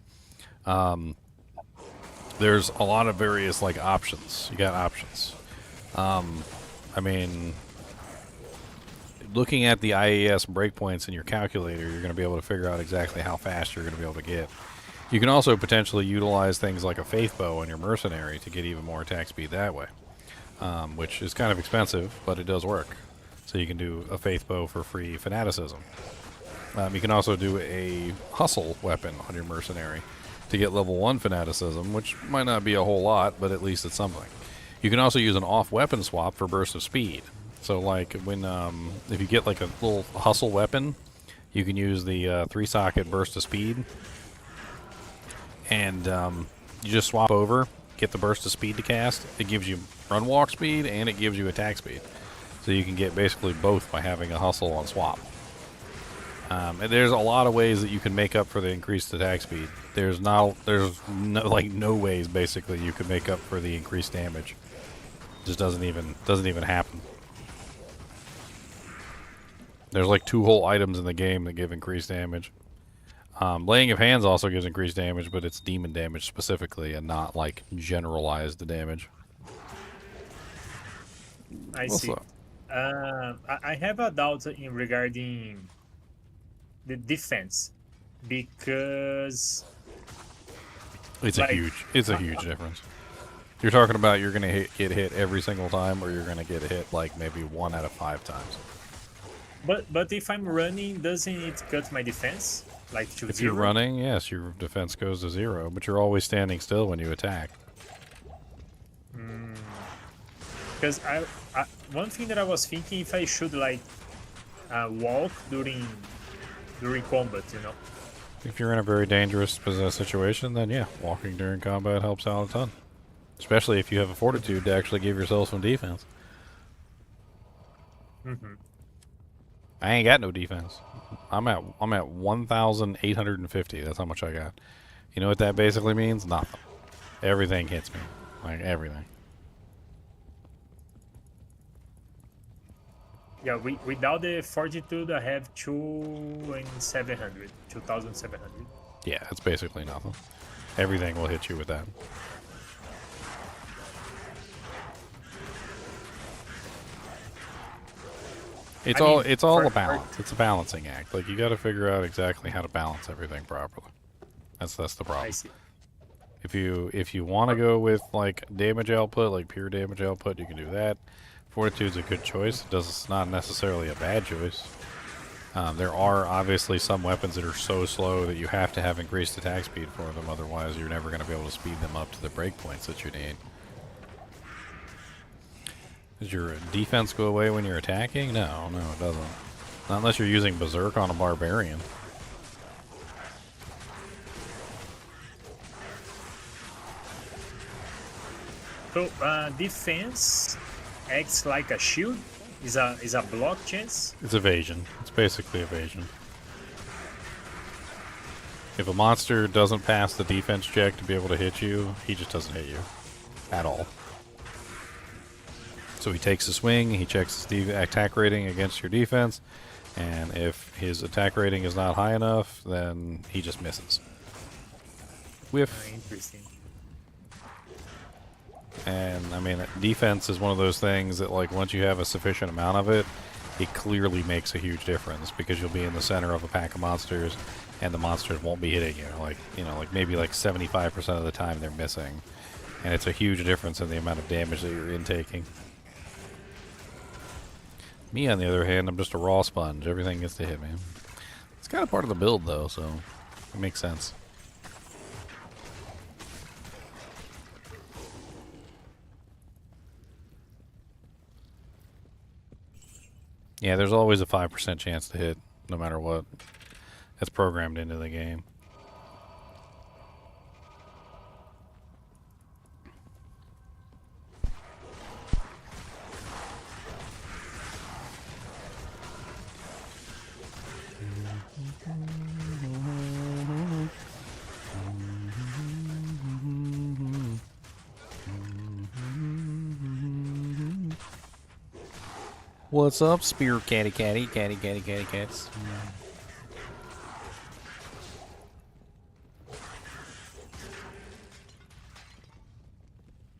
There's a lot of various, like, options. You got options. I mean, looking at the IAS breakpoints in your calculator, you're going to be able to figure out exactly how fast you're going to be able to get. You can also potentially utilize things like a Faith Bow on your Mercenary to get even more attack speed that way, which is kind of expensive, but it does work. So you can do a Faith Bow for free Fanaticism. You can also do a Hustle weapon on your Mercenary to get level 1 Fanaticism, which might not be a whole lot, but at least it's something. You can also use an off-weapon swap for Burst of Speed. So, like, when if you get, like, a little Hustle weapon, you can use the 3-socket Burst of Speed. And you just swap over, get the Burst of Speed to cast. It gives you run walk speed, and it gives you attack speed. So you can get basically both by having a Hustle on swap. And there's a lot of ways that you can make up for the increased attack speed. There's no ways, basically, you can make up for the increased damage. It just doesn't even happen. There's like 2 whole items in the game that give increased damage. Laying of Hands also gives increased damage, but it's demon damage specifically and not like generalized damage. I see. I have a doubt in regarding the defense because it's a huge difference. You're talking about you're gonna get hit every single time, or you're gonna get hit like maybe 1 out of 5 times. But if I'm running, doesn't it cut my defense? Like to 0? If you're running, yes, your defense goes to 0, but you're always standing still when you attack. Because one thing that I was thinking, if I should like walk during during combat, you know. If you're in a very dangerous situation, then yeah, walking during combat helps out a ton. Especially if you have a fortitude to actually give yourself some defense. Mm-hmm. I ain't got no defense. I'm at 1,850. That's how much I got. You know what that basically means? Nothing. Everything hits me. Like everything. Yeah, without the fortitude, I have 2,700. Yeah, it's basically nothing. Everything will hit you with that. It's all a balance. It's a balancing act. Like you got to figure out exactly how to balance everything properly. That's the problem. I see. If you want to go with like damage output, like pure damage output, you can do that. Fortitude's a good choice. It's not necessarily a bad choice. There are obviously some weapons that are so slow that you have to have increased attack speed for them. Otherwise, you're never going to be able to speed them up to the breakpoints that you need. Does your defense go away when you're attacking? No, it doesn't. Not unless you're using Berserk on a barbarian. So defense acts like a shield. Is a block chance. It's evasion. It's basically evasion. If a monster doesn't pass the defense check to be able to hit you, he just doesn't hit you at all. So he takes a swing, he checks his attack rating against your defense, and if his attack rating is not high enough, then he just misses. Whiff. Interesting. And I mean, defense is one of those things that, like, once you have a sufficient amount of it, it clearly makes a huge difference because you'll be in the center of a pack of monsters, and the monsters won't be hitting you. Like, you know, like maybe like 75% of the time they're missing, and it's a huge difference in the amount of damage that you're intaking. Me, on the other hand, I'm just a raw sponge. Everything gets to hit me. It's kind of part of the build, though, so it makes sense. Yeah, there's always a 5% chance to hit, no matter what. That's programmed into the game. What's up, spear catty cats?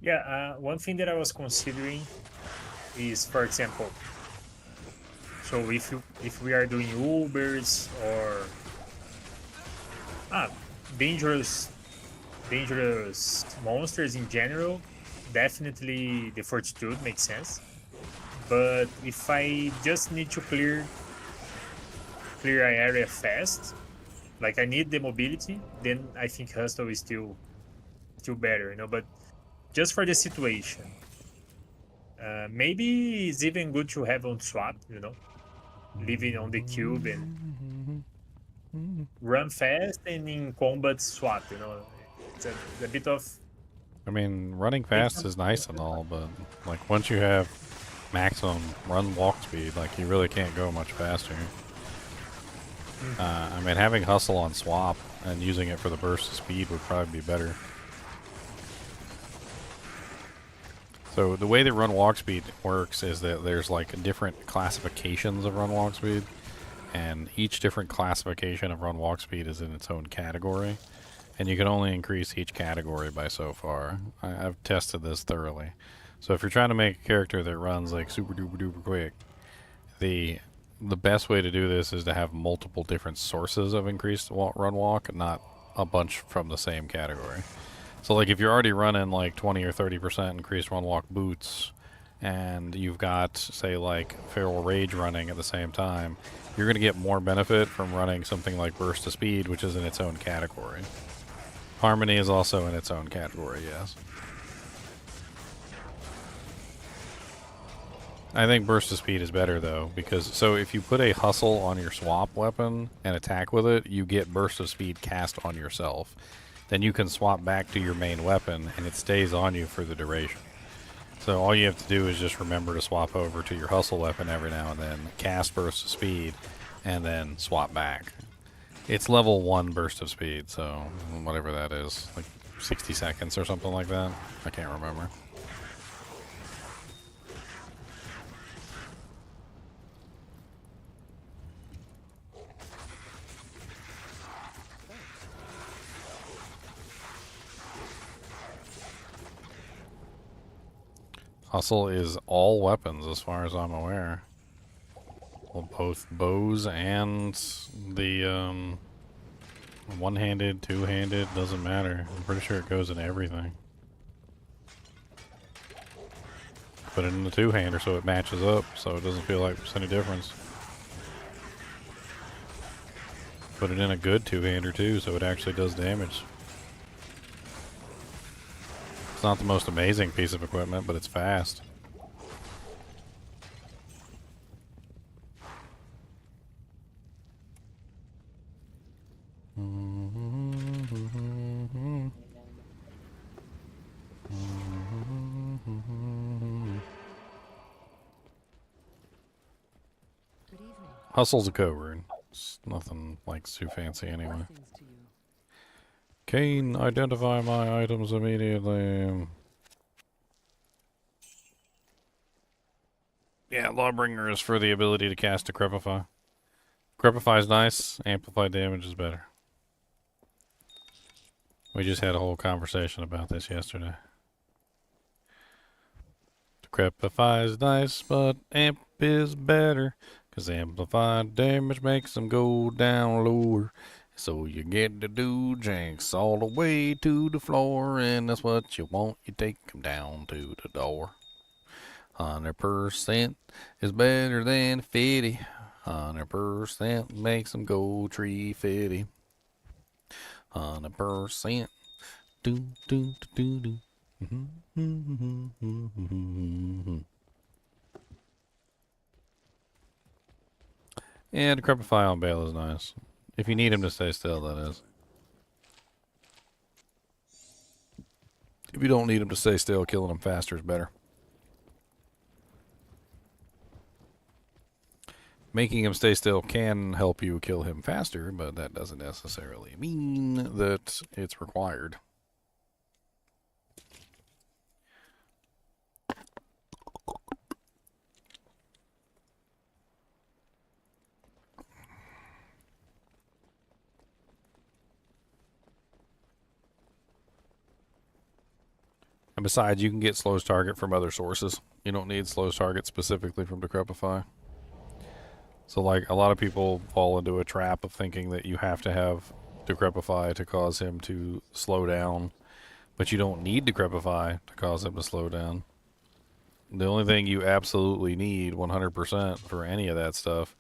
Yeah, one thing that I was considering is, for example, so if we are doing Ubers or dangerous monsters in general, definitely the fortitude makes sense. But if I just need to clear an area fast, like I need the mobility, then I think hustle is still better, you know. But just for the situation, maybe it's even good to have on swap, you know, living on the cube and run fast and in combat swap, you know. It's a bit of. I mean, running fast is nice and all, but like once you have maximum run walk speed, like you really can't go much faster. I mean, having hustle on swap and using it for the burst of speed would probably be better. So the way that run walk speed works is that there's like different classifications of run walk speed, and each different classification of run walk speed is in its own category, and you can only increase each category by so far. I've tested this thoroughly. So if you're trying to make a character that runs like super duper duper quick, the best way to do this is to have multiple different sources of increased run walk, not a bunch from the same category. So like if you're already running like 20 or 30% increased run walk boots, and you've got, say, like Feral Rage running at the same time, you're going to get more benefit from running something like Burst of Speed, which is in its own category. Harmony is also in its own category, yes. I think burst of speed is better though, because so if you put a hustle on your swap weapon and attack with it, you get burst of speed cast on yourself. Then you can swap back to your main weapon and it stays on you for the duration. So all you have to do is just remember to swap over to your hustle weapon every now and then, cast burst of speed, and then swap back. It's level 1 burst of speed, so whatever that is, like 60 seconds or something like that. I can't remember. Hustle is all weapons as far as I'm aware. Well, both bows and the one-handed, two-handed, doesn't matter. I'm pretty sure it goes in everything. Put it in the two-hander so it matches up, so it doesn't feel like there's any difference. Put it in a good two-hander too, so it actually does damage. It's not the most amazing piece of equipment, but it's fast. Hustle's a code word. It's nothing like too fancy anyway. Kane, identify my items immediately. Yeah, Lawbringer is for the ability to cast Decrepify. Decrepify is nice, amplify damage is better. We just had a whole conversation about this yesterday. Decrepify is nice, but amp is better. 'Cause amplified damage makes them go down lower. So you get to do janks all the way to the floor, and that's what you want. You take them down to the door. 100% is better than 50. 100% makes them go tree fitty. 100%. Do do do do do. Yeah, Decrepify on Bale is nice. If you need him to stay still, that is. If you don't need him to stay still, killing him faster is better. Making him stay still can help you kill him faster, but that doesn't necessarily mean that it's required. And besides, you can get Slow's Target from other sources. You don't need Slow's Target specifically from Decrepify. So, like, a lot of people fall into a trap of thinking that you have to have Decrepify to cause him to slow down. But you don't need Decrepify to cause him to slow down. The only thing you absolutely need 100% for any of that stuff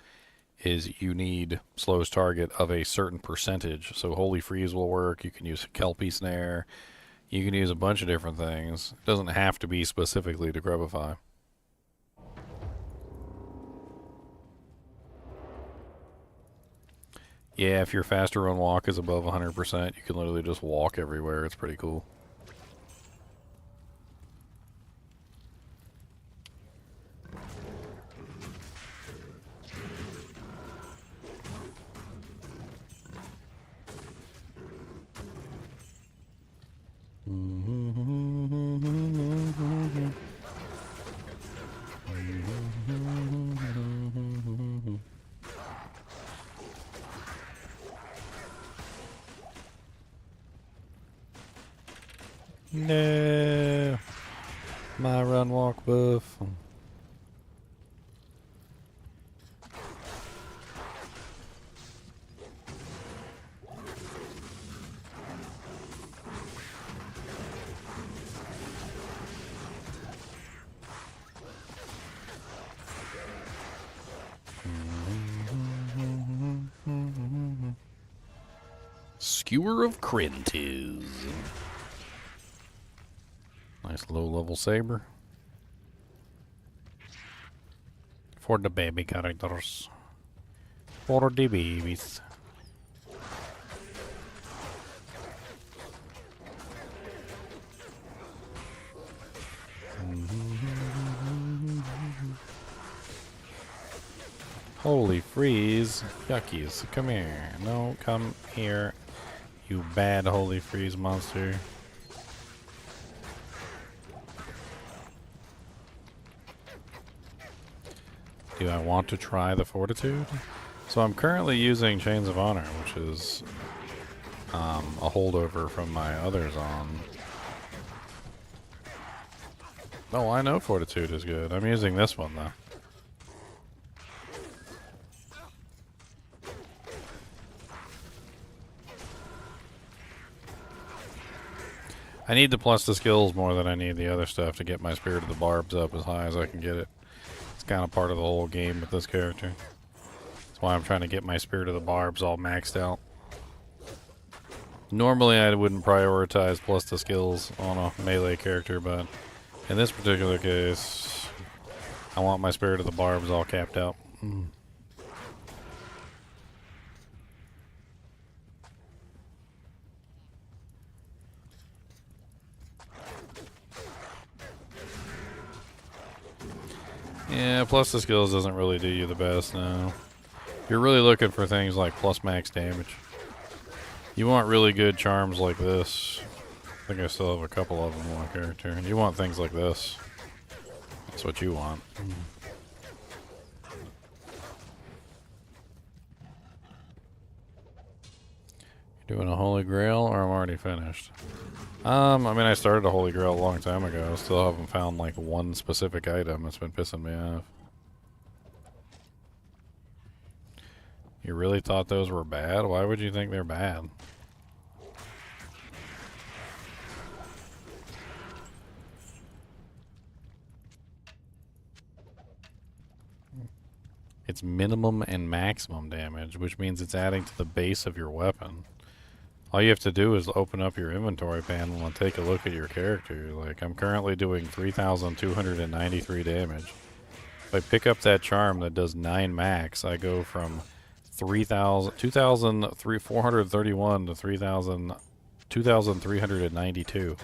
is you need Slow's Target of a certain percentage. So Holy Freeze will work. You can use Kelpie Snare. You can use a bunch of different things. It doesn't have to be specifically Decrepify. Yeah, if your faster run walk is above 100%, you can literally just walk everywhere. It's pretty cool. No, my run walk buff. Skewer of Crintiz. Nice low-level saber. For the baby characters. For the babies. Holy freeze. Yuckies. Come here. No, come here. You bad holy freeze monster. Do I want to try the Fortitude? So I'm currently using Chains of Honor, which is a holdover from my others on. Oh, I know Fortitude is good. I'm using this one though. I need to plus the skills more than I need the other stuff to get my Spirit of the Barbs up as high as I can get it. It's kind of part of the whole game with this character. That's why I'm trying to get my Spirit of the Barbs all maxed out. Normally I wouldn't prioritize plus the skills on a melee character, but in this particular case, I want my Spirit of the Barbs all capped out. Yeah, plus the skills doesn't really do you the best now. You're really looking for things like plus max damage. You want really good charms like this. I think I still have a couple of them on my character. You want things like this. That's what you want. You doing a Holy Grail, or I'm already finished? I mean, I started a Holy Grail a long time ago. Still haven't found like one specific item. It's been pissing me off. You really thought those were bad? Why would you think they're bad? It's minimum and maximum damage, which means it's adding to the base of your weapon. All you have to do is open up your inventory panel and take a look at your character. Like, I'm currently doing 3,293 damage. If I pick up that charm that does 9 max, I go from 2,431 to 2,392.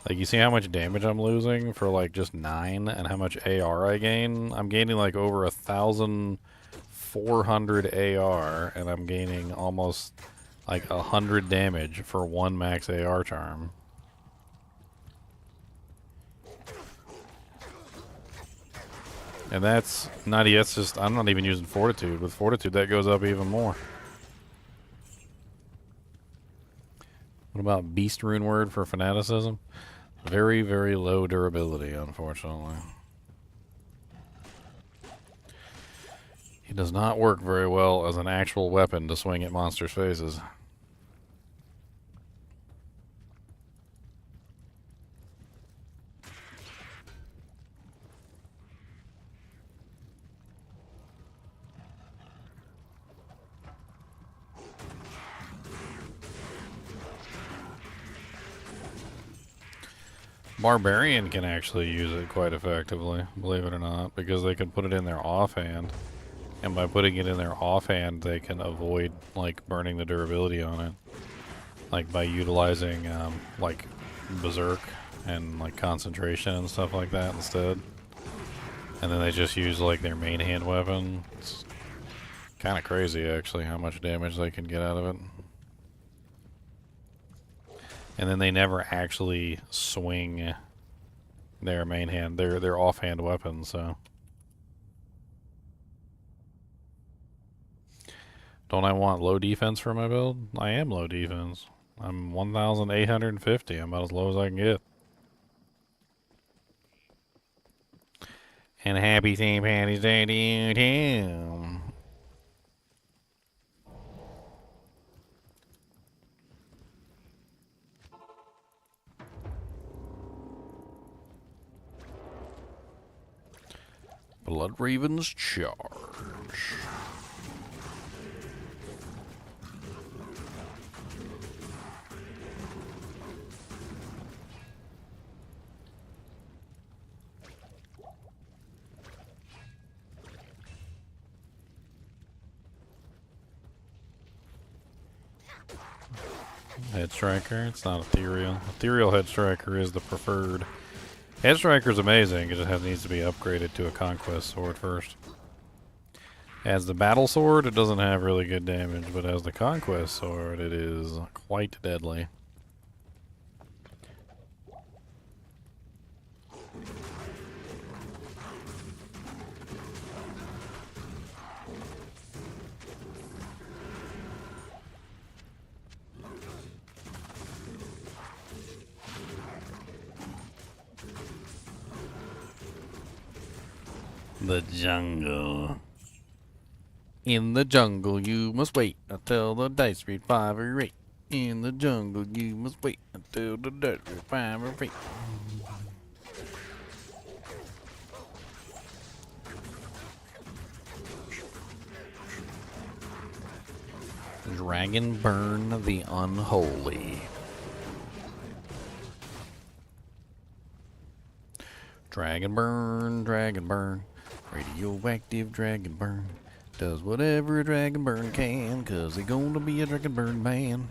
Like, you see how much damage I'm losing for, like, just 9 and how much AR I gain? I'm gaining, like, over 1,400 AR, and I'm gaining almost like 100 damage for 1 max AR charm. And that's not, that's just, I'm not even using Fortitude. With Fortitude, that goes up even more. What about Beast Rune Word for Fanaticism? Very, very low durability, unfortunately. It does not work very well as an actual weapon to swing at monsters' faces. Barbarian can actually use it quite effectively, believe it or not, because they can put it in their offhand. And by putting it in their offhand, they can avoid, like, burning the durability on it. Like, by utilizing, like, Berserk and, like, concentration and stuff like that instead. And then they just use, like, their main hand weapon. It's kind of crazy, actually, how much damage they can get out of it. And then they never actually swing their main hand, their offhand weapon, so. Don't I want low defense for my build? I am low defense. I'm 1,850. I'm about as low as I can get. And happy St. Patty's Day to you too. Blood Ravens charge. Head striker. It's not ethereal. Ethereal head striker is the preferred. Head striker is amazing. It just needs to be upgraded to a conquest sword first. As the battle sword, it doesn't have really good damage, but as the conquest sword, it is quite deadly. The jungle. In the jungle, you must wait until the dice read 5 or 8. In the jungle, you must wait until the dice read 5 or 8. Dragon burn the unholy. Dragon burn, radioactive dragon burn. Does whatever a dragon burn can, cause he gonna be a dragon burn man.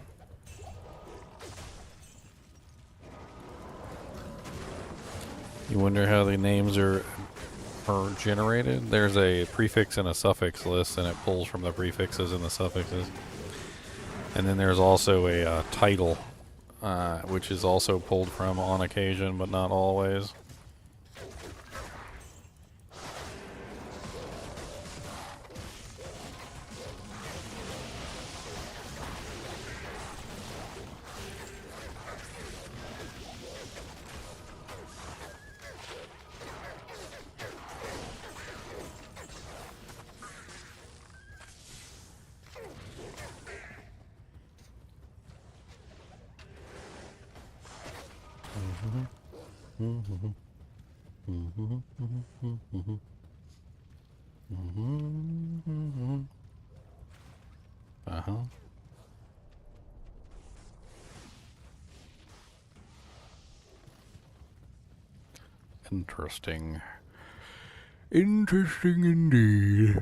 You wonder how the names are generated? There's a prefix and a suffix list, and it pulls from the prefixes and the suffixes. And then there's also a title, which is also pulled from on occasion, but not always. Interesting. Interesting indeed.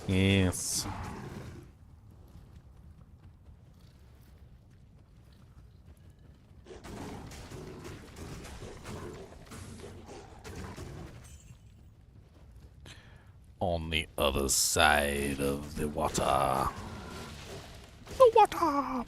Yes. On the other side of the water. The water!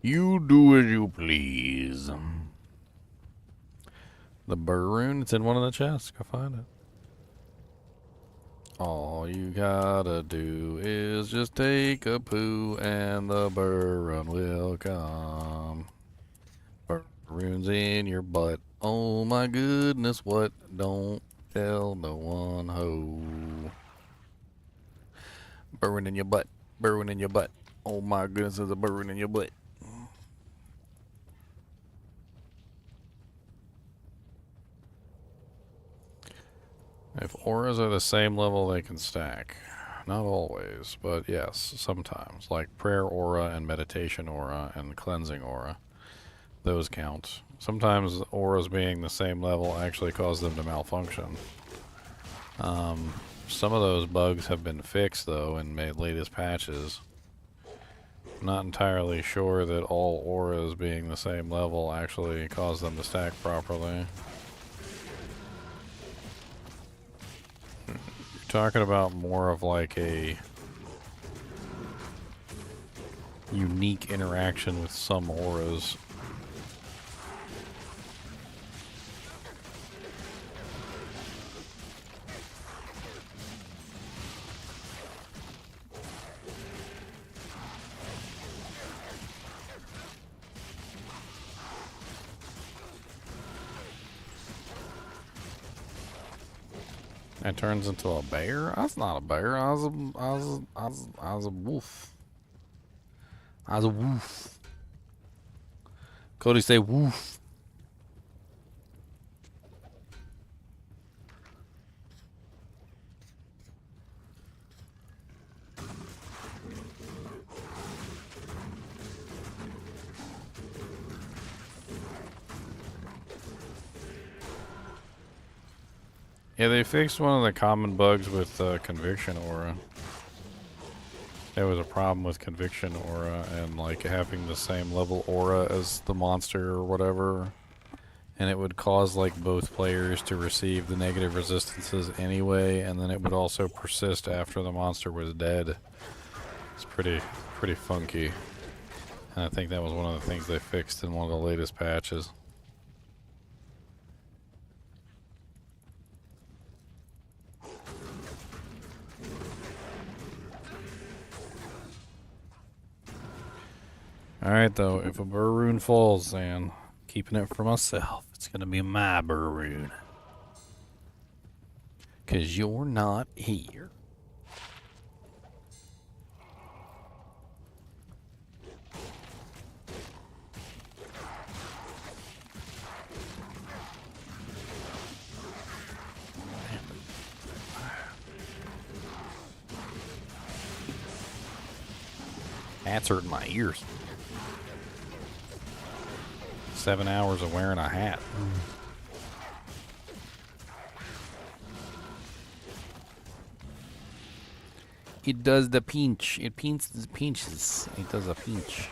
You do as you please. The burr rune, it's in one of the chests. Go find it. All you gotta do is just take a poo and the burr rune will come. Burr rune's in your butt. Oh my goodness, what? Don't tell no one, ho. Burr rune in your butt. Burr rune in your butt. Oh my goodness, there's a burr rune in your butt. If auras are the same level, they can stack. Not always, but yes, sometimes. Like prayer aura and meditation aura and cleansing aura. Those count. Sometimes auras being the same level actually cause them to malfunction. Some of those bugs have been fixed, though, in latest patches. Not entirely sure that all auras being the same level actually cause them to stack properly. Talking about more of like a unique interaction with some auras. It turns into a bear? That's not a bear. I was a wolf. I was a wolf. Cody say woof. Yeah, they fixed one of the common bugs with Conviction Aura. There was a problem with Conviction Aura and like having the same level aura as the monster or whatever. And it would cause like both players to receive the negative resistances anyway, and then it would also persist after the monster was dead. It's pretty funky. And I think that was one of the things they fixed in one of the latest patches. Alright though, if a burr rune falls, then keeping it for myself. It's gonna be my burr rune. 'Cause you're not here. That's hurting my ears. 7 hours of wearing a hat. It does the pinch. It pinches. It does a pinch.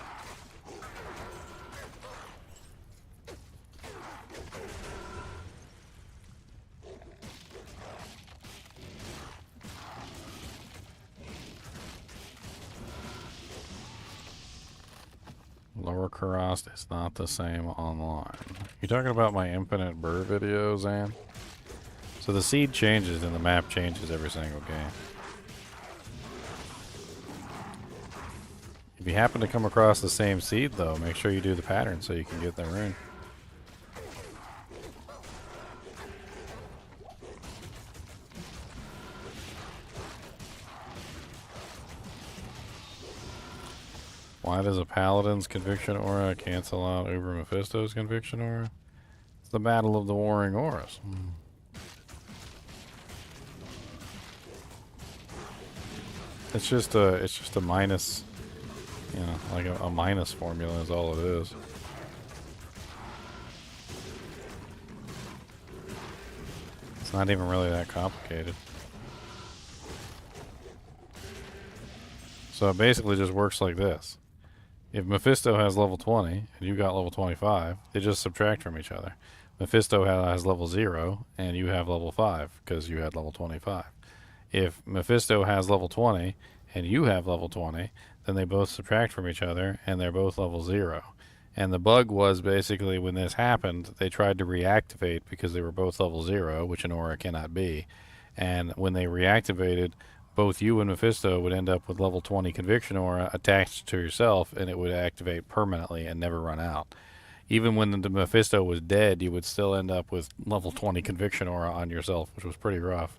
Lower Karast is not the same online. You talking about my infinite burr videos, Ann? So the seed changes and the map changes every single game. If you happen to come across the same seed though, make sure you do the pattern so you can get the rune. Why does a paladin's conviction aura cancel out Uber Mephisto's conviction aura? It's the battle of the warring auras. It's just a minus, you know, like a minus formula is all it is. It's not even really that complicated. So it basically just works like this. If Mephisto has level 20 and you got level 25, they just subtract from each other. Mephisto has level 0 and you have level 5 because you had level 25. If Mephisto has level 20 and you have level 20, then they both subtract from each other and they're both level 0. And the bug was basically when this happened, they tried to reactivate because they were both level 0, which an aura cannot be. And when they reactivated, both you and Mephisto would end up with level 20 conviction aura attached to yourself, and it would activate permanently and never run out. Even when the Mephisto was dead, you would still end up with level 20 conviction aura on yourself, which was pretty rough.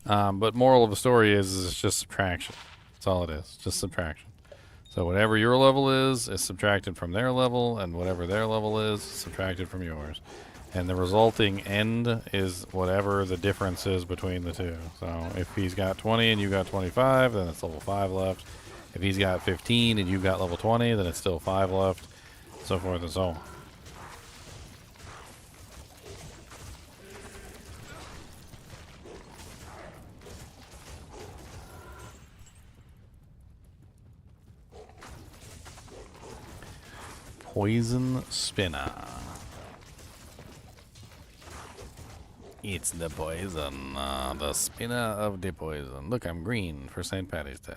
But moral of the story is it's just subtraction. That's all it is, just subtraction. So whatever your level is subtracted from their level, and whatever their level is subtracted from yours. And the resulting end is whatever the difference is between the two. So if he's got 20 and you got 25, then it's level 5 left. If he's got 15 and you got level 20, then it's still 5 left. So forth and so on. Poison Spinner. It's the poison, the spinner of the poison. Look, I'm green for St. Paddy's Day.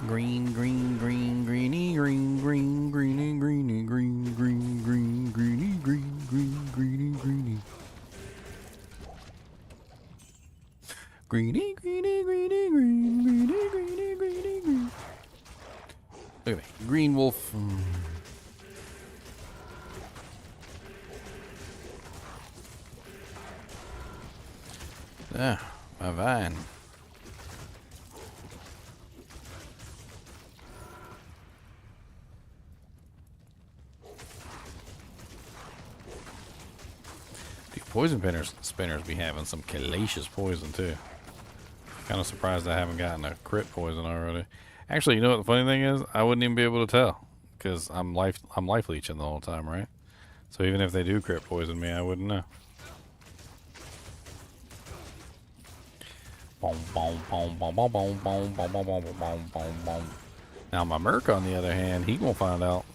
Green, green, green, greeny, green, green, greeny, greeny, green, green, green, greeny, green, green, greeny, greeny. Greeny, greeny, greeny. Look at me. Green wolf. Ah, my vine. Dude, poison spinners be having some hellacious poison too. Kind of surprised I haven't gotten a crit poison already. Actually, you know what the funny thing is? I wouldn't even be able to tell because I'm life leeching the whole time, right? So even if they do crit poison me, I wouldn't know. Now my Merc, on the other hand, he gonna find out.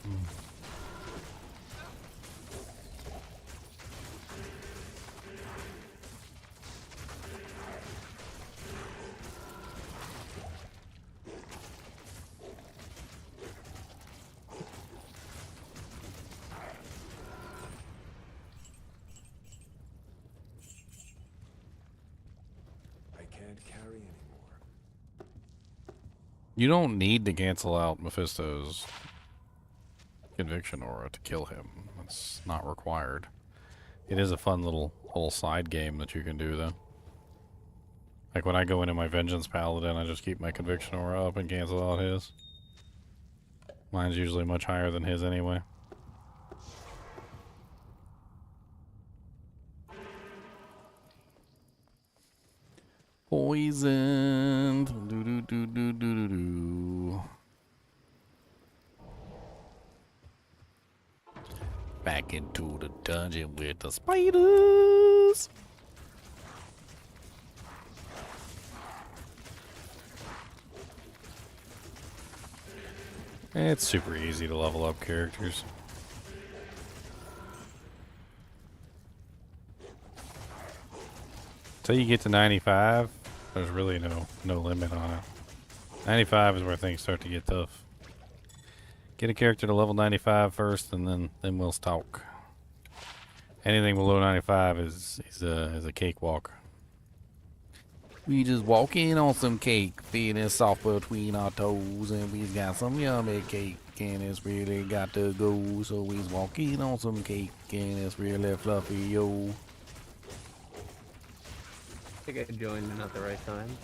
I can't carry anymore. You don't need to cancel out Mephisto's conviction aura to kill him. It's not required. It is a fun little side game that you can do though. Like when I go into my Vengeance Paladin, I just keep my conviction aura up and cancel out his. Mine's usually much higher than his anyway. Poisoned. Do do do do do do do. Back into the dungeon with the spiders. It's super easy to level up characters. Till you get to 95, there's really no limit on it. 95 is where things start to get tough. Get a character to level 95 first, and then we'll talk. Anything below 95 is a cakewalk. We just walking on some cake, feeling soft between our toes, and we've got some yummy cake, and it's really got to go. So we's walking on some cake, and it's really fluffy, yo. I think I joined at the right time.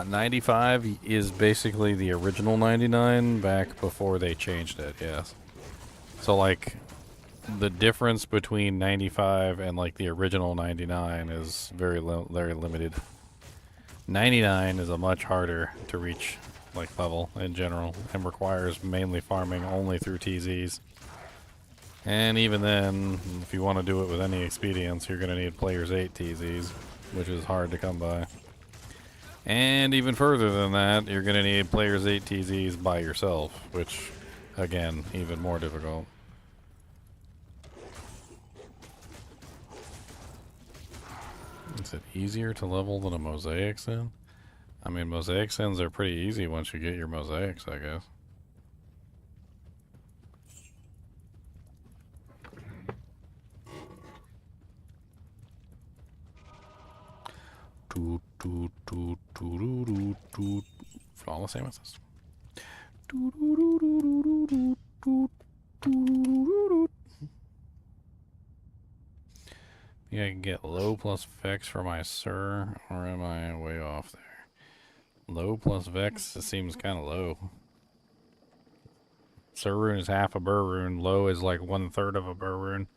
95 is basically the original 99 back before they changed it, yes. So like the difference between 95 and like the original 99 is very limited. 99 is a much harder to reach like level in general and requires mainly farming only through TZs. And even then, if you want to do it with any expedience, you're going to need players 8 TZs, which is hard to come by. And even further than that, you're going to need players 8 TZs by yourself, which, again, even more difficult. Is it easier to level than a Mosaic Sin? I mean, Mosaic Sins are pretty easy once you get your Mosaics, I guess. Flawless amethyst. Yeah, I can get low plus Vex for my Sir, or am I way off there? Low plus Vex, it seems kind of low. Sir rune is half a Burr rune, low is like 1/3 of a Burr rune.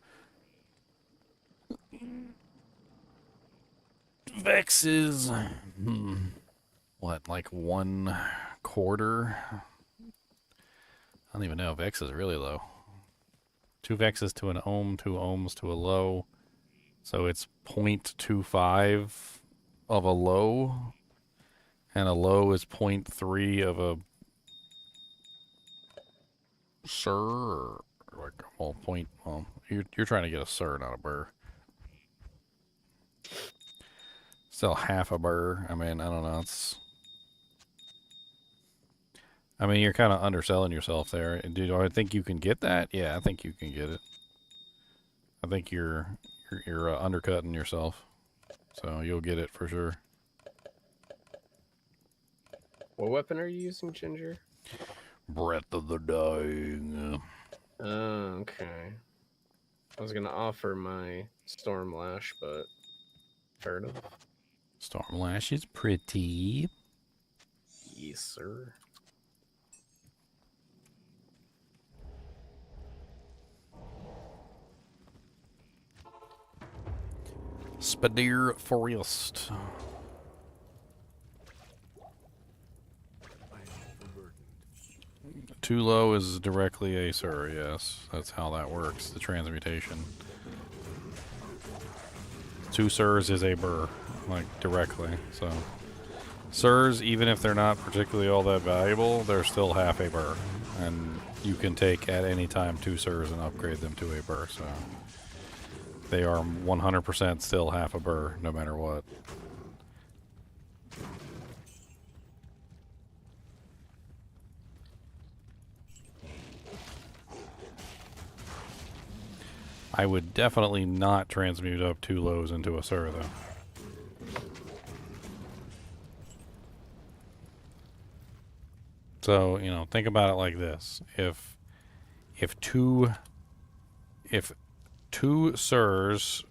Vex is, what, like 1/4? I don't even know. Vex is really low. 2 Vexes to an ohm, 2 ohms to a low. So it's 0.25 of a low. And a low is 0.3 of a Sir. Or like, well, you're trying to get a Sir, not a Burr. Still half a Burr. I mean, I don't know. You're kind of underselling yourself there. Do I think you can get that? Yeah, I think you can get it. I think you're undercutting yourself. So you'll get it for sure. What weapon are you using, Ginger? Breath of the Dying. Okay. I was gonna offer my Storm Lash, but fair enough. Stormlash is pretty. Yes, sir. Spadir Forest. Too low is directly a Sir, yes. That's how that works, the transmutation. Two Sirs is a Burr, like, directly, so. Sirs, even if they're not particularly all that valuable, they're still half a Burr. And you can take at any time 2 Sirs and upgrade them to a Burr, so. They are 100% still half a Burr, no matter what. I would definitely not transmute up 2 lows into a Sir, though. So, you know, think about it like this. If two Sirs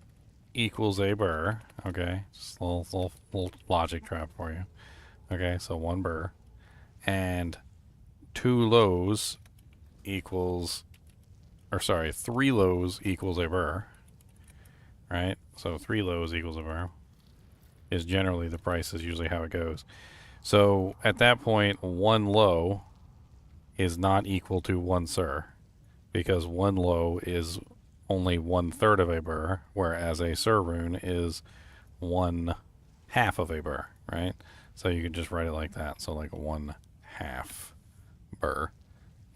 equals a Burr, okay, just a little logic trap for you. Okay, so 1 Burr. And 2 lows equals, or sorry, 3 lows equals a Burr. Right? So 3 lows equals a Burr is generally the price, is usually how it goes. So at that point, 1 low is not equal to 1 Sir, because 1 low is only 1/3 of a Burr, whereas a Sir rune is 1/2 of a Burr, right? So you could just write it like that. So like 1/2 Burr.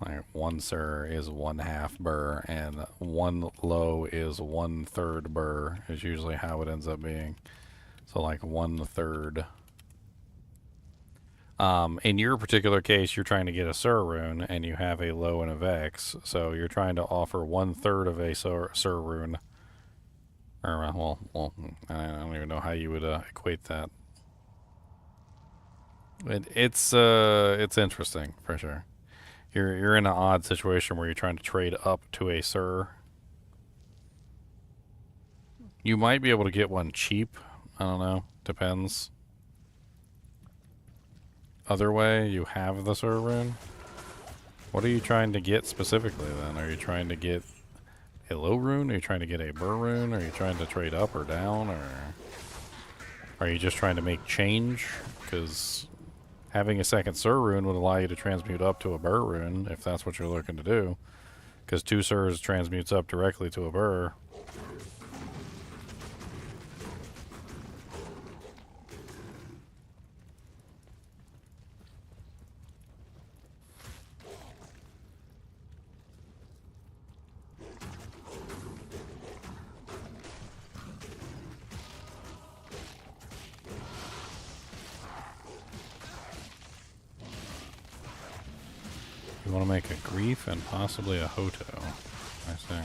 Like 1 Sir is 1/2 Burr, and 1 low is 1/3 Burr, is usually how it ends up being. So like 1/3. In your particular case, you're trying to get a Sir rune, and you have a low and a Vex, so you're trying to offer 1/3 of a Sir rune. Or, well, I don't even know how you would equate that. It's interesting, for sure. You're in an odd situation where you're trying to trade up to a Sir. You might be able to get one cheap. I don't know. Depends. Other way, you have the Sir rune. What are you trying to get specifically then? Are you trying to get a low rune? Are you trying to get a Burr rune? Are you trying to trade up or down? Or are you just trying to make change? Because having a second Sir rune would allow you to transmute up to a Burr rune, if that's what you're looking to do. Because 2 Sirs transmutes up directly to a Burr. You want to make a Grief and possibly a Hoto, I say.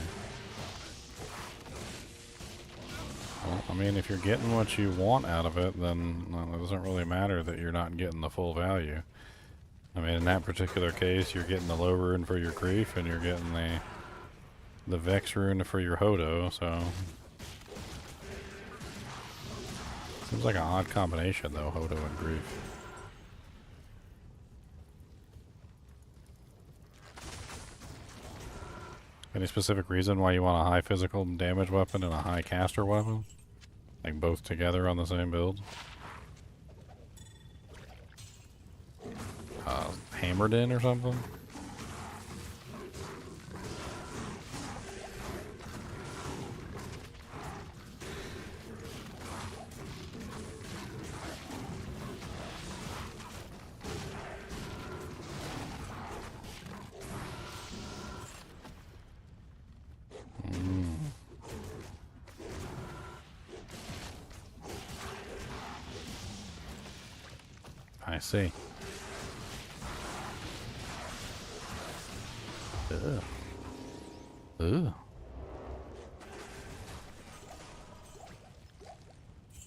Well, I mean, if you're getting what you want out of it, then it doesn't really matter that you're not getting the full value. I mean, in that particular case, you're getting the low rune for your Grief, and you're getting the Vex rune for your Hoto, so... Seems like an odd combination, though, Hoto and Grief. Any specific reason why you want a high physical damage weapon and a high caster weapon? Like both together on the same build? Hammered in or something? I see. Ugh. Ugh.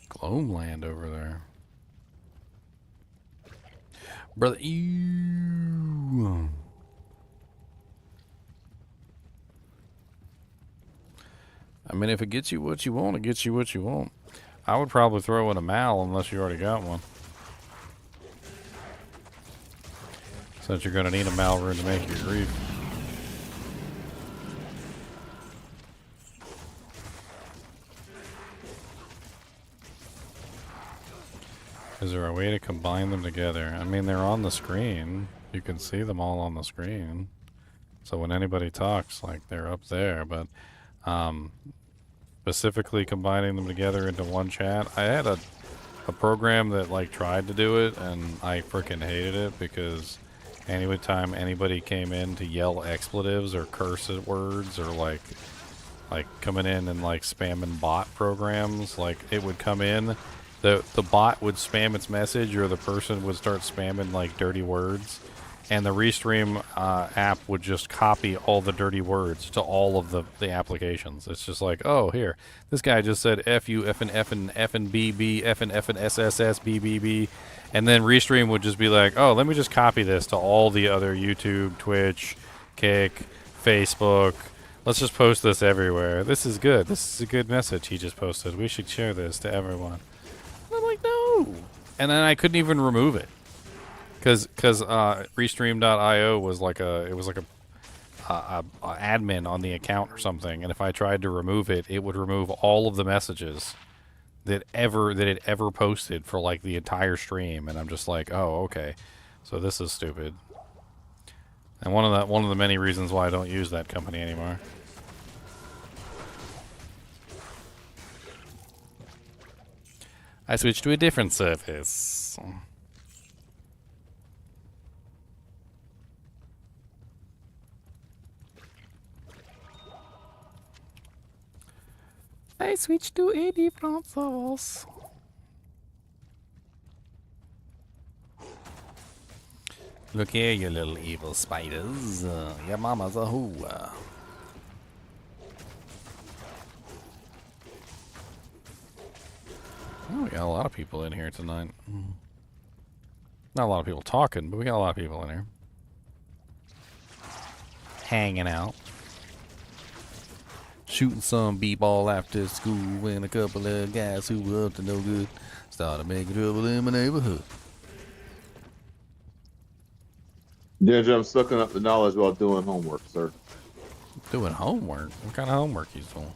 Gloam land over there. Brother, ew. mean, if it gets you what you want, it gets you what you want. I would probably throw in a mal unless you already got one. Since you're going to need a mal rune to make your grief. Is there a way to combine them together? I mean, they're on the screen. You can see them all on the screen. So when anybody talks, like, they're up there. But specifically combining them together into one chat, I had a program that, like, tried to do it, and I freaking hated it because anytime anybody came in to yell expletives or curse at words or, like coming in and, like, spamming bot programs, like, it would come in. The bot would spam its message, or the person would start spamming, like, dirty words, and the Restream app would just copy all the dirty words to all of the applications. It's just like, oh, here, this guy just said F you, F and B B, F and SSS, B B B, and then Restream would just be like, oh, let me just copy this to all the other YouTube, Twitch, Kick, Facebook. Let's just post this everywhere. This is good. This is a good message he just posted. We should share this to everyone. I'm like, no. And then I couldn't even remove it. Because Restream.io was like a admin on the account or something. And if I tried to remove it, it would remove all of the messages that it ever posted for, like, the entire stream. And I'm just like, oh, okay. So this is stupid. And one of the many reasons why I don't use that company anymore. I switched to a different service. I switched to a different service. Look here, you little evil spiders. Your mama's a hooah. Oh, we got a lot of people in here tonight. Not a lot of people talking, but we got a lot of people in here. Hanging out. Shooting some b-ball after school when a couple of guys who were up to no good started making trouble in my neighborhood. Ginger, I'm sucking up the knowledge while doing homework, sir. Doing homework? What kind of homework you doing?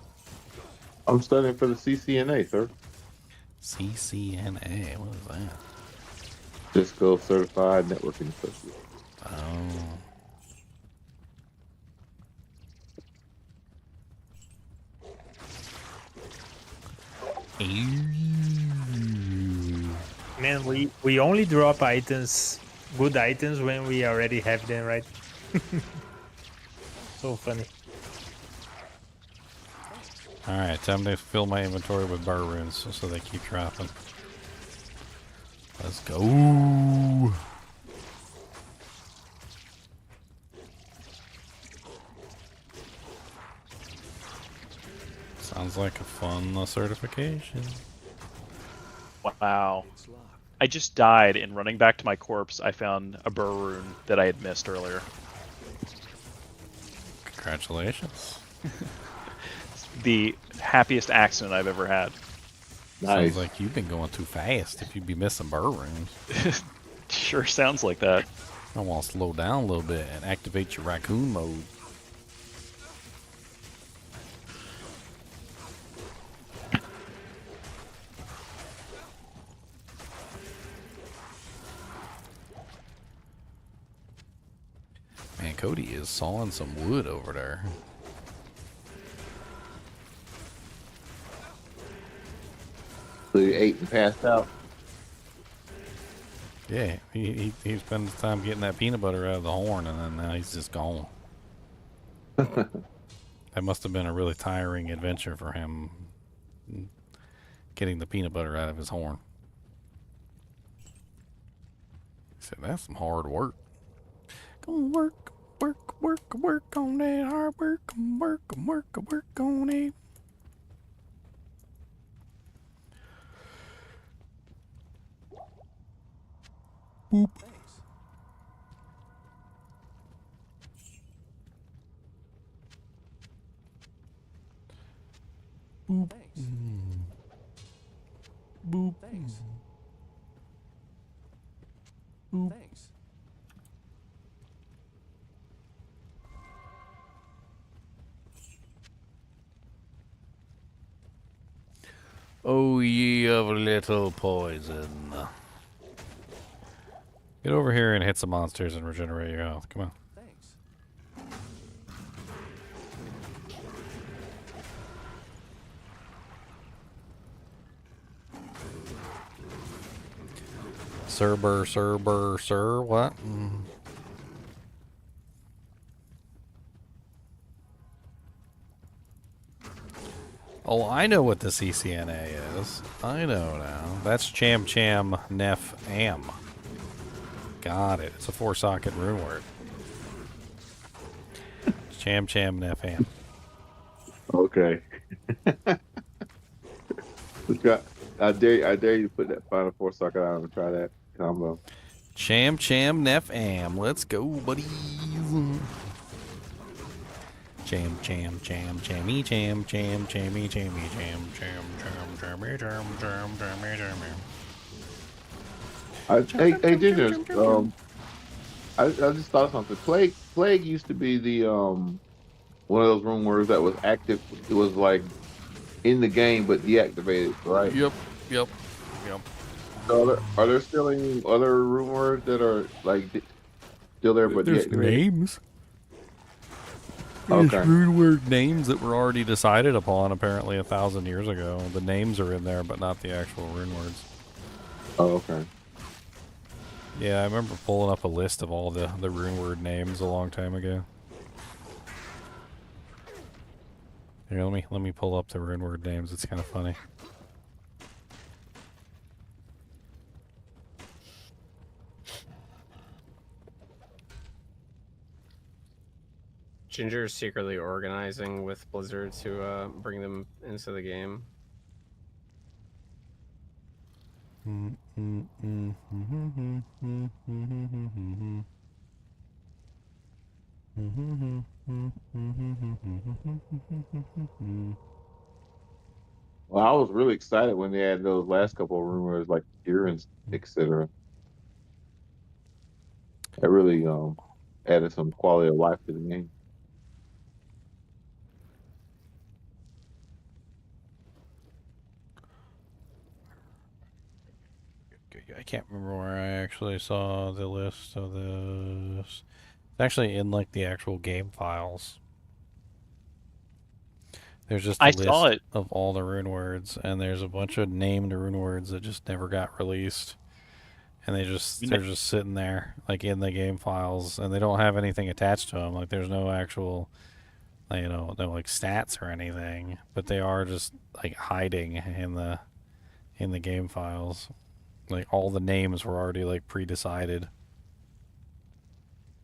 I'm studying for the CCNA, sir. CCNA? What is that? Cisco Certified Networking Associate. Oh. Man, we only drop items, good items, when we already have them, right? So funny. Alright, time to fill my inventory with bar runes so they keep dropping. Let's go. Sounds like a fun certification. Wow. I just died, and running back to my corpse, I found a burr rune that I had missed earlier. Congratulations. The happiest accident I've ever had. Nice. Sounds like you've been going too fast if you'd be missing burr runes. Sure sounds like that. I want to slow down a little bit and activate your raccoon mode. Man, Cody is sawing some wood over there. So you ate and passed out? Yeah, he spent his time getting that peanut butter out of the horn, and then now he's just gone. That must have been a really tiring adventure for him, getting the peanut butter out of his horn. He said, that's some hard work. Gonna work on that hard work, work on it. Boop. Thanks. Oh, ye of little poison. Get over here and hit some monsters and regenerate your health. Come on. Thanks. Sir, what? Oh, I know what the CCNA is. I know now. That's Cham Cham Nef Am. Got it. It's a 4-socket rune word. Cham Cham Nef Am. Okay. I dare you to put that final 4-socket out and try that combo. Cham Cham Nef Am. Let's go, buddy. Cham Cham Cham Chammy Cham Cham Chammy Chammy Cham Cham Cham Chammy Cham Cham Chammy Chammy. Hey, Ginger. I just thought of something. Plague used to be the one of those rune words that was active. It was like in the game but deactivated, right? Yep. So are there still any other rune words that are like still there but There's deactivated? names. Okay. There's rune word names that were already decided upon apparently 1,000 years ago. The names are in there, but not the actual rune words. Oh, okay. Yeah, I remember pulling up a list of all the rune word names a long time ago. Here, let me pull up the rune word names. It's kind of funny. Ginger is secretly organizing with Blizzard to bring them into the game. Well, I was really excited when they had those last couple of rumors like Urine, etc. That really added some quality of life to the game. I can't remember where I actually saw the list of this. It's actually in like the actual game files. There's just a saw list it. of all the rune words, and there's a bunch of named rune words that just never got released. And they're just sitting there, like in the game files, and they don't have anything attached to them. Like there's no actual, no like stats or anything, but they are just like hiding in the game files. Like all the names were already like pre-decided.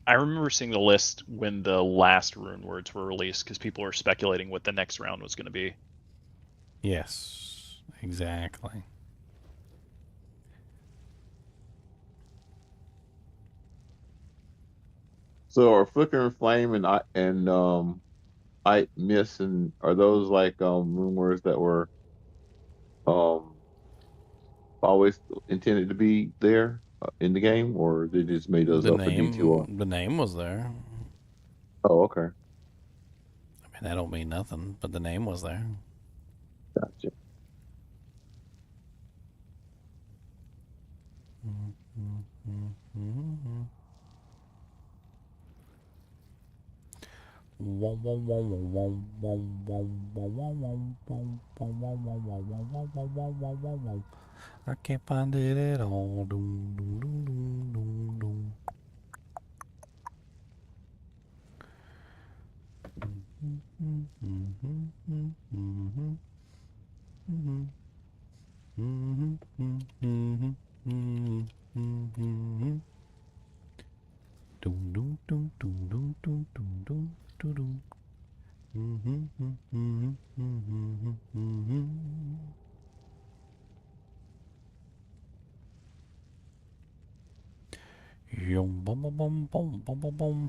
I remember seeing the list when the last rune words were released because people were speculating what the next round was going to be. Yes, exactly. So are Flickering Flame and I Miss and are those like rune words that were um always intended to be there in the game, or they just made those up for D2R? The name was there. Oh, okay. I mean, that don't mean nothing, but the name was there. Gotcha. I can't find it at all. Doom, doom, doom, doom, doom, doom.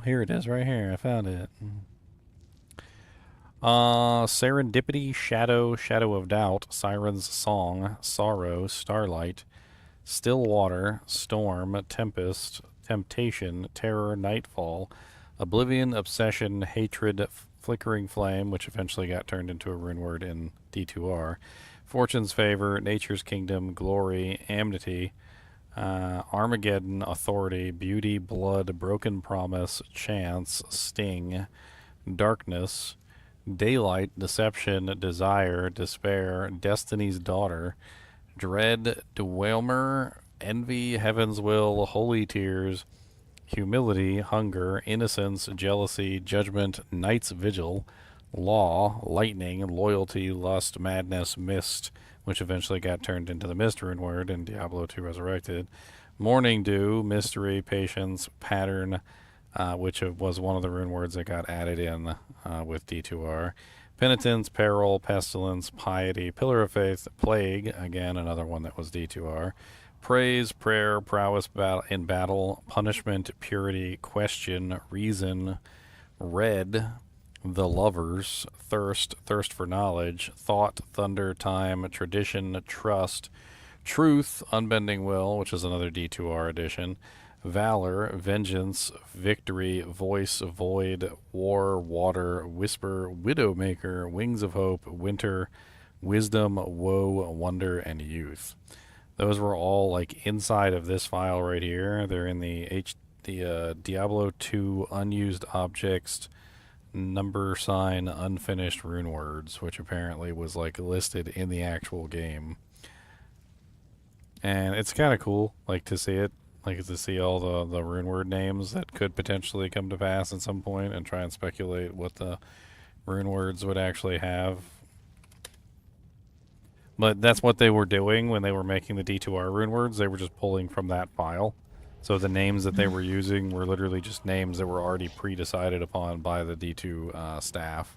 Here it is, right here. I found it. Serendipity, Shadow, Shadow of Doubt, Siren's Song, Sorrow, Starlight, Still Water, Storm, Tempest, Temptation, Terror, Nightfall, Oblivion, Obsession, Hatred, Flickering Flame, which eventually got turned into a rune word in D2R, Fortune's Favor, Nature's Kingdom, Glory, Amity, Armageddon, Authority, Beauty, Blood, Broken Promise, Chance, Sting, Darkness, Daylight, Deception, Desire, Despair, Destiny's Daughter, Dread, Dwemer, Envy, Heaven's Will, Holy Tears, Humility, Hunger, Innocence, Jealousy, Judgment, Night's Vigil, Law, Lightning, Loyalty, Lust, Madness, Mist, which eventually got turned into the Mist rune word in Diablo 2 Resurrected, Morning Dew, Mystery, Patience, Pattern, which was one of the rune words that got added in with D2R, Penitence, Peril, Pestilence, Piety, Pillar of Faith, Plague, again another one that was D2R, Praise, Prayer, Prowess in Battle, Punishment, Purity, Question, Reason, Red, The Lovers, Thirst, Thirst for Knowledge, Thought, Thunder, Time, Tradition, Trust, Truth, Unbending Will, which is another D2R edition, Valor, Vengeance, Victory, Voice, Void, War, Water, Whisper, Widowmaker, Wings of Hope, Winter, Wisdom, Woe, Wonder, and Youth. Those were all like inside of this file right here. They're in the Diablo 2 unused objects number sign unfinished rune words, which apparently was like listed in the actual game. And it's kind of cool, like to see it, like to see all the rune word names that could potentially come to pass at some point, and try and speculate what the rune words would actually have. But that's what they were doing when they were making the D2R rune words. They were just pulling from that file. So the names that they were using were literally just names that were already pre-decided upon by the D2 staff.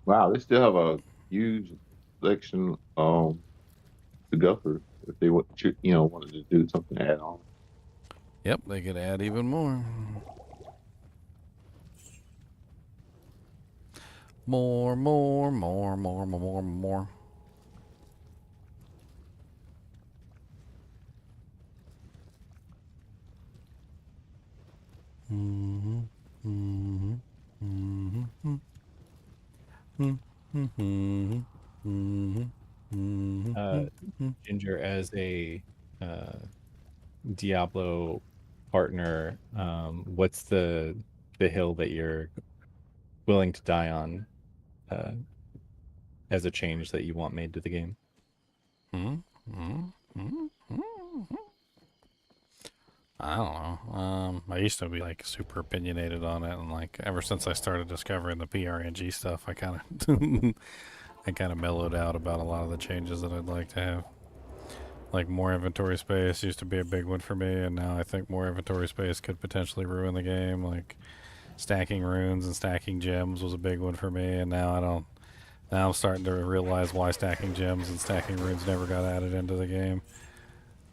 Wow, they still have a huge selection to go through if they wanted to do something to add on. Yep, they could add even more. More. Ginger, as a Diablo partner, what's the hill that you're willing to die on as a change that you want made to the game? I don't know. I used to be like super opinionated on it, and like ever since I started discovering the PRNG stuff, I kind of mellowed out about a lot of the changes that I'd like to have. Like more inventory space used to be a big one for me, and now I think more inventory space could potentially ruin the game. Like stacking runes and stacking gems was a big one for me, and now I don't. Now I'm starting to realize why stacking gems and stacking runes never got added into the game.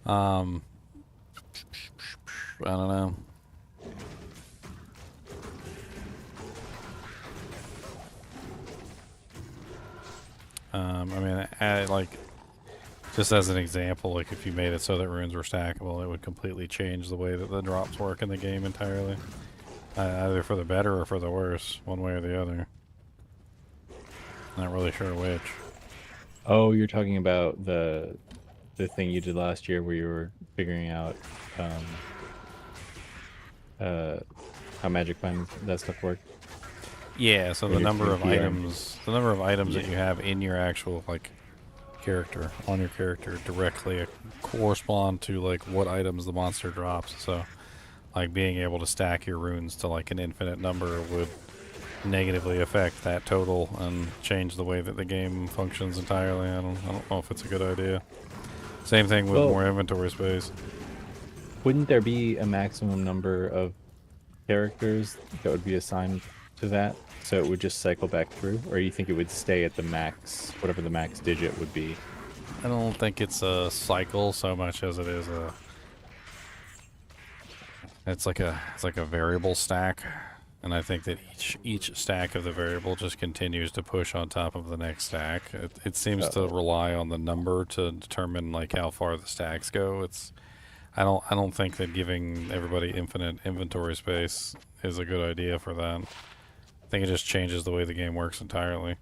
I don't know. I mean, like, just as an example, like if you made it so that runes were stackable, it would completely change the way that the drops work in the game entirely. Either for the better or for the worse, one way or the other. Not really sure which. Oh, you're talking about the thing you did last year where you were figuring out how magic find that stuff worked. Yeah, so the number of items that you have in your actual like character, on your character, directly correspond to like what items the monster drops. So like being able to stack your runes to like an infinite number would negatively affect that total and change the way that the game functions entirely. I don't know if it's a good idea. Same thing with more inventory space. Wouldn't there be a maximum number of characters that would be assigned to that, so it would just cycle back through, or you think it would stay at the max, whatever the max digit would be? I don't think it's a cycle so much as it is a. It's like a variable stack. And I think that each stack of the variable just continues to push on top of the next stack. It seems to rely on the number to determine like how far the stacks go. I don't think that giving everybody infinite inventory space is a good idea for that. I think it just changes the way the game works entirely.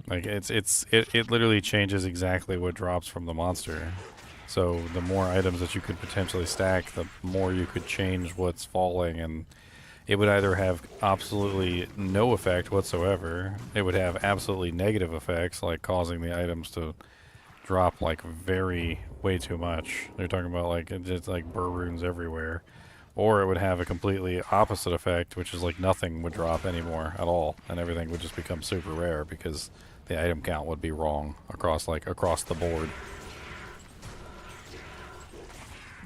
Like it literally changes exactly what drops from the monster. So the more items that you could potentially stack, the more you could change what's falling, and it would either have absolutely no effect whatsoever. It would have absolutely negative effects, like causing the items to drop like way too much. They're talking about like just like burr runes everywhere. Or it would have a completely opposite effect, which is like nothing would drop anymore at all, and everything would just become super rare because the item count would be wrong across the board.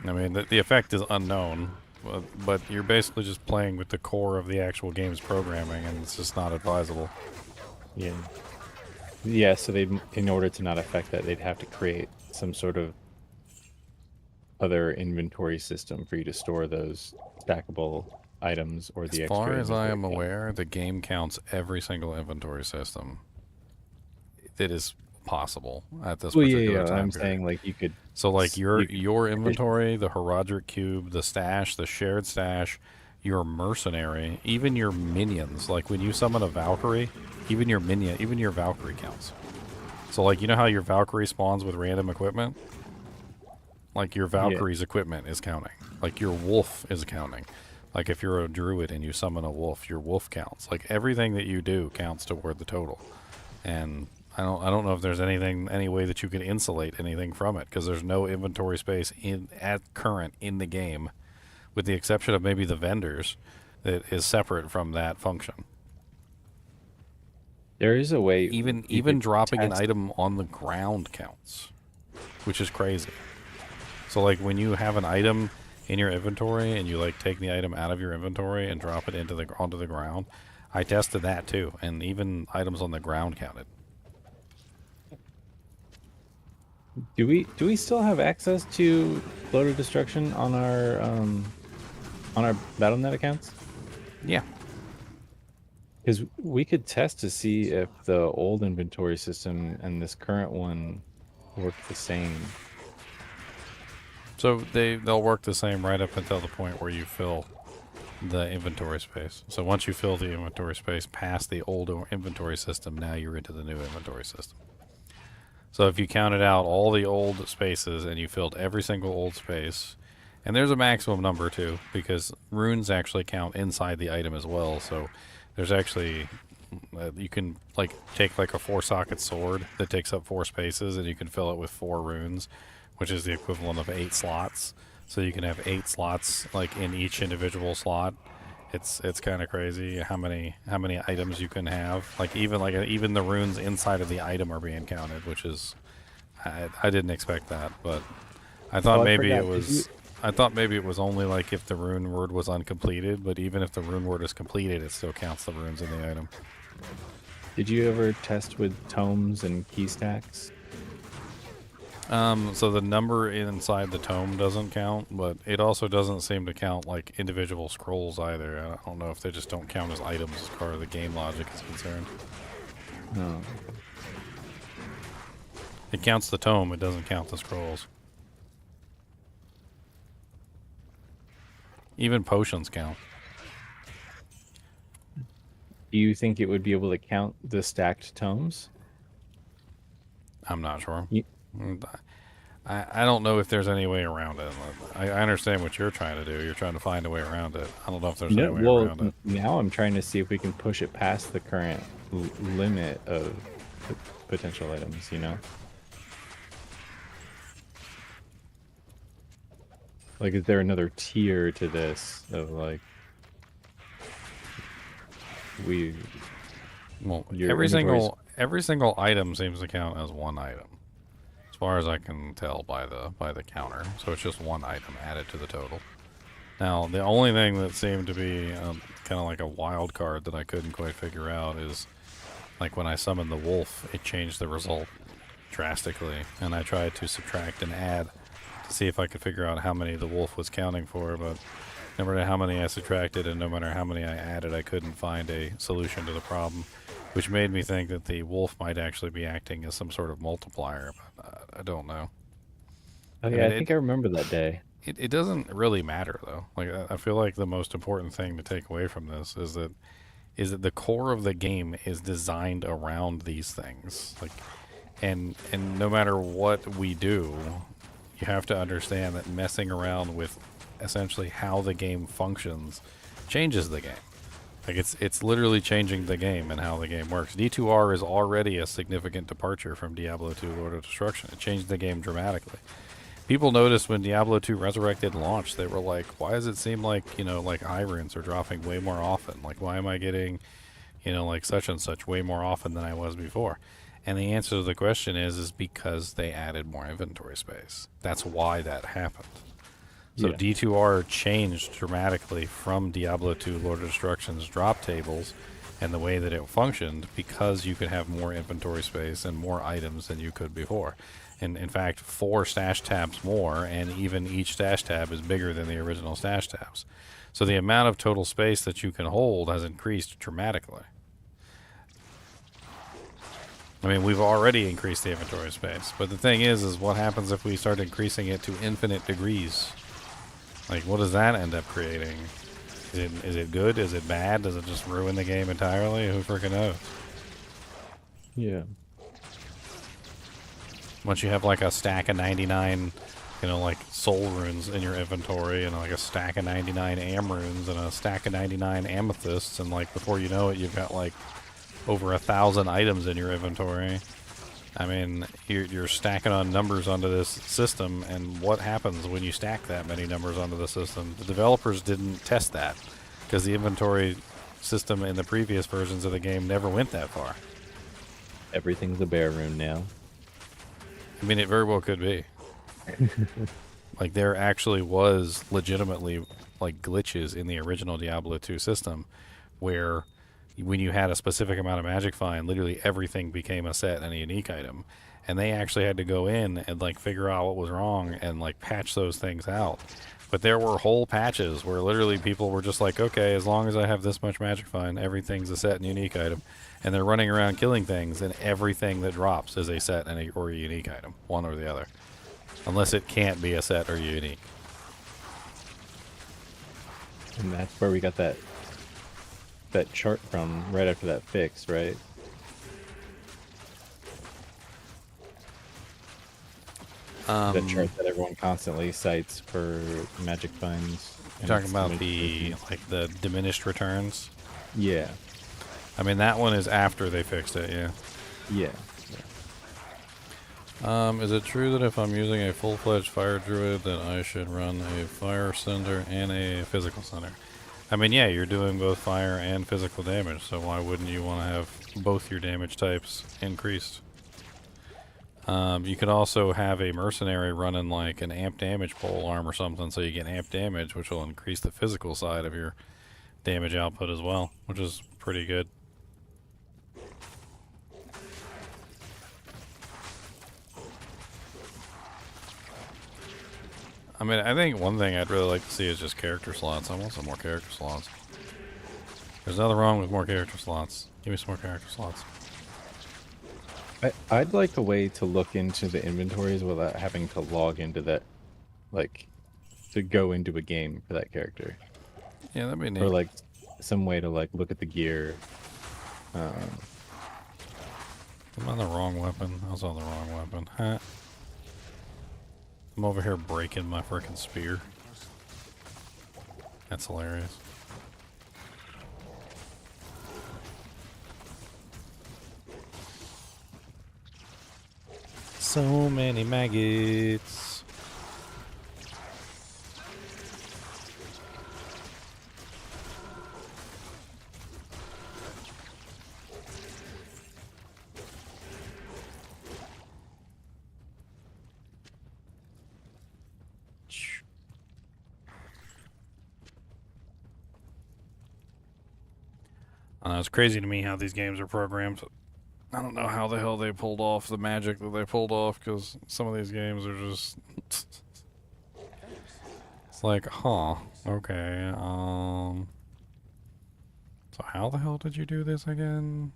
I mean, the effect is unknown, but you're basically just playing with the core of the actual game's programming, and it's just not advisable. Yeah. Yeah, so in order to not affect that, they'd have to create some sort of other inventory system for you to store those stackable items or the extra. As far as I am aware, the game counts every single inventory system that is possible at this particular time I'm period. saying like you could. So like your inventory, the Herodric cube, the stash, the shared stash, your mercenary, even your minions. Like when you summon a Valkyrie, even your Valkyrie counts. So like you know how your Valkyrie spawns with random equipment? Like your Valkyrie's equipment is counting. Like your wolf is counting. Like if you're a druid and you summon a wolf, your wolf counts. Like everything that you do counts toward the total. And I don't know if there's any way that you can insulate anything from it, because there's no inventory space at current in the game, with the exception of maybe the vendors, that is separate from that function. There is a way. Even dropping an item on the ground counts, which is crazy. So like when you have an item in your inventory and you like take the item out of your inventory and drop it onto the ground, I tested that too, and even items on the ground counted. Do we still have access to Float of Destruction on our Battle.net accounts? Yeah. Because we could test to see if the old inventory system and this current one work the same. So they'll work the same right up until the point where you fill the inventory space. So once you fill the inventory space past the old inventory system, now you're into the new inventory system. So if you counted out all the old spaces and you filled every single old space, and there's a maximum number too, because runes actually count inside the item as well. So there's actually, you can like take like a 4-socket sword that takes up 4 spaces, and you can fill it with 4 runes, which is the equivalent of 8 slots. So you can have 8 slots like in each individual slot. It's kind of crazy how many items you can have. Like even the runes inside of the item are being counted, which is I didn't expect that, but I thought maybe it was only like if the rune word was uncompleted, but even if the rune word is completed, it still counts the runes in the item. Did you ever test with tomes and key stacks? So the number inside the tome doesn't count, but it also doesn't seem to count like individual scrolls either. I don't know if they just don't count as items as far as the game logic is concerned. No. It counts the tome, it doesn't count the scrolls. Even potions count. Do you think it would be able to count the stacked tomes? I'm not sure. I don't know if there's any way around it. I understand what you're trying to do. You're trying to find a way around it. I don't know if there's any way around it. Now I'm trying to see if we can push it past the current limit of potential items, you know? Like, is there another tier to this of, like... Well, every single item seems to count as one item, as far as I can tell by the counter. So it's just one item added to the total. Now, the only thing that seemed to be kind of like a wild card that I couldn't quite figure out is, like when I summoned the wolf, it changed the result drastically, and I tried to subtract and add to see if I could figure out how many the wolf was counting for, but No matter how many I subtracted and no matter how many I added, I couldn't find a solution to the problem, which made me think that the wolf might actually be acting as some sort of multiplier, but I don't know. Oh yeah, I think I remember that day. It doesn't really matter though. Like I feel like the most important thing to take away from this is that the core of the game is designed around these things. Like, and no matter what we do, you have to understand that messing around with essentially how the game functions changes the game. Like it's literally changing the game and how the game works. D2R is already a significant departure from Diablo 2 Lord of Destruction. It changed the game dramatically. People noticed when Diablo 2 Resurrected launched, they were like, why does it seem like, like high runes are dropping way more often? Like, why am I getting, like such and such way more often than I was before? And the answer to the question is because they added more inventory space. That's why that happened. So Yeah. D2R changed dramatically from Diablo 2 Lord of Destruction's drop tables and the way that it functioned because you could have more inventory space and more items than you could before. And in fact, 4 stash tabs more, and even each stash tab is bigger than the original stash tabs. So the amount of total space that you can hold has increased dramatically. I mean, we've already increased the inventory space, but the thing is what happens if we start increasing it to infinite degrees? Like, what does that end up creating? Is it good? Is it bad? Does it just ruin the game entirely? Who freaking knows? Yeah. Once you have like a stack of 99, like soul runes in your inventory, and like a stack of 99 am runes and a stack of 99 amethysts, and like before you know it, you've got like over 1,000 items in your inventory. I mean, you're stacking on numbers onto this system, and what happens when you stack that many numbers onto the system? The developers didn't test that because the inventory system in the previous versions of the game never went that far. Everything's a bear rune now. I mean, it very well could be. Like, there actually was legitimately, like, glitches in the original Diablo 2 system where when you had a specific amount of magic find, literally everything became a set and a unique item. And they actually had to go in and, like, figure out what was wrong and, like, patch those things out. But there were whole patches where literally people were just like, okay, as long as I have this much magic find, everything's a set and unique item. And they're running around killing things, and everything that drops is a set and or a unique item, one or the other. Unless it can't be a set or unique. And that's where we got that chart from right after that fix, right? The chart that everyone constantly cites for magic finds. You're talking about the diminished returns? Yeah. I mean, that one is after they fixed it, yeah. Yeah. Is it true that if I'm using a full-fledged fire druid that I should run a fire center and a physical center? I mean, yeah, you're doing both fire and physical damage, so why wouldn't you want to have both your damage types increased? You could also have a mercenary running like an amp damage pole arm or something, so you get amp damage, which will increase the physical side of your damage output as well, which is pretty good. I mean, I think one thing I'd really like to see is just character slots. I want some more character slots. There's nothing wrong with more character slots. Give me some more character slots. I'd like a way to look into the inventories without having to log into that, like, to go into a game for that character. Yeah, that'd be neat. Or, like, some way to, like, look at the gear. I'm on the wrong weapon. I was on the wrong weapon. Huh? I'm over here breaking my frickin' spear. That's hilarious. So many maggots. It's crazy to me how these games are programmed. I don't know how the hell they pulled off the magic that they pulled off, because some of these games are just like, huh, okay, so how the hell did you do this again?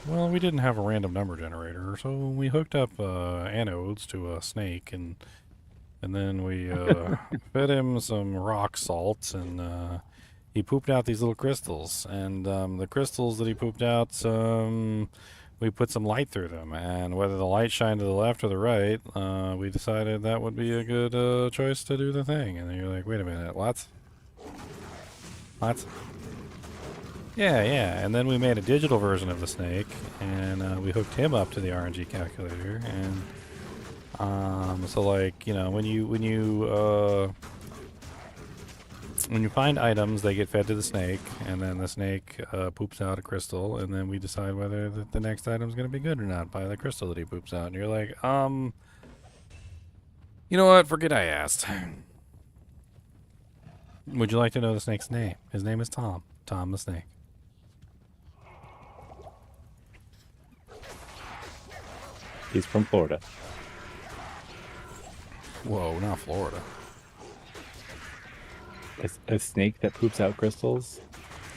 Well, we didn't have a random number generator, so we hooked up anodes to a snake, and then we fed him some rock salts, and he pooped out these little crystals. And the crystals that he pooped out, we put some light through them, and whether the light shined to the left or the right, we decided that would be a good choice to do the thing. And then you're like, wait a minute, what? What? Yeah, yeah, and then we made a digital version of the snake, and we hooked him up to the RNG calculator, and so like, you know, when you find items, they get fed to the snake, and then the snake poops out a crystal, and then we decide whether the next item's gonna be good or not by the crystal that he poops out, and you're like, you know what? Forget I asked. Would you like to know the snake's name? His name is Tom. Tom the snake. He's from Florida. Whoa, not Florida. A snake that poops out crystals?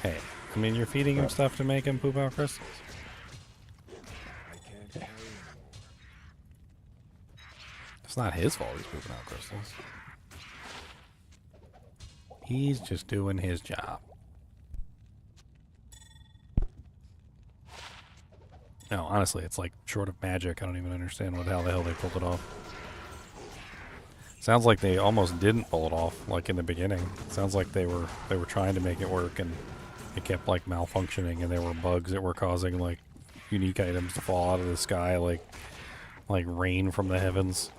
Hey, I mean, you're feeding him stuff to make him poop out crystals. It's not his fault he's pooping out crystals. He's just doing his job. No, honestly, it's like short of magic. I don't even understand how the hell they pulled it off. Sounds like they almost didn't pull it off, like in the beginning. Sounds like they were trying to make it work, and it kept like malfunctioning, and there were bugs that were causing like unique items to fall out of the sky, like rain from the heavens.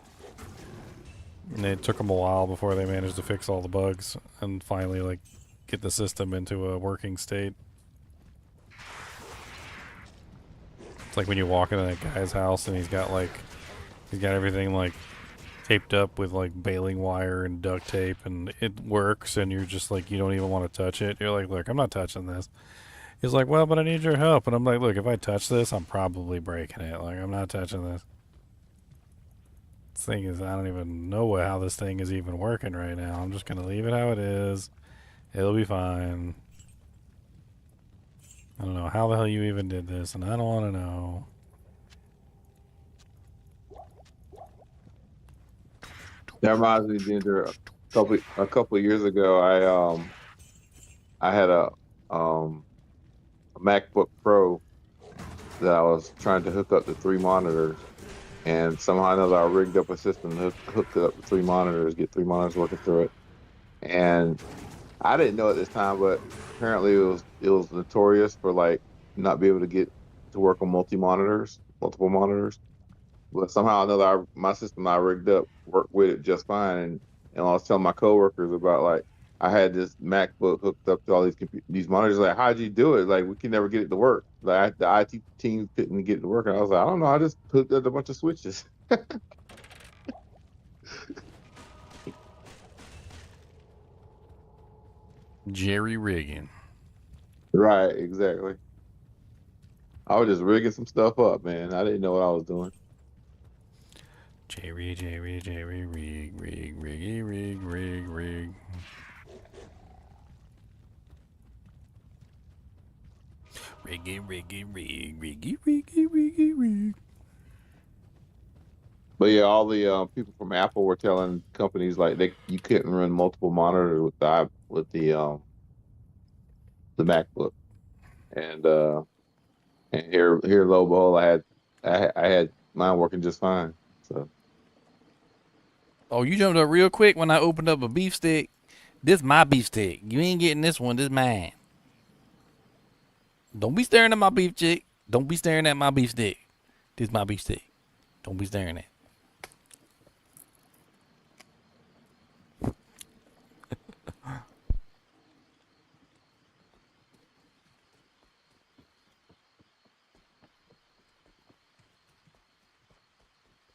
And it took them a while before they managed to fix all the bugs and finally like get the system into a working state. It's like when you walk into that guy's house and he's got everything like taped up with like baling wire and duct tape, and it works, and you're just like, you don't even want to touch it. You're like, look, I'm not touching this. He's like, well, but I need your help. And I'm like, look, if I touch this, I'm probably breaking it. Like, I'm not touching this. This thing is, I don't even know how this thing is even working right now. I'm just going to leave it how it is. It'll be fine. I don't know how the hell you even did this, and I don't want to know. That reminds me, Ginger. A couple of years ago, I had a MacBook Pro that I was trying to hook up to 3 monitors, and somehow or another I rigged up a system to hook up to 3 monitors, get 3 monitors working through it. And I didn't know at this time, but apparently it was notorious for like not being able to get to work on multiple monitors. But somehow or another, my system I rigged up worked with it just fine. And I was telling my coworkers about, like, I had this MacBook hooked up to all these monitors. Like, how'd you do it? Like, we can never get it to work. Like, the IT team couldn't get it to work. And I was like, I don't know. I just hooked up a bunch of switches. Jerry rigging. Right, exactly. I was just rigging some stuff up, man. I didn't know what I was doing. Jerry, rig, rig. Riggy. But yeah, all the people from Apple were telling companies like you couldn't run multiple monitors with the MacBook, and here lo and behold, I had mine working just fine. So. Oh, you jumped up real quick when I opened up a beef stick. This my beef stick. You ain't getting this one. This mine. Don't be staring at my beef stick. Don't be staring at my beef stick. This my beef stick. Don't be staring at.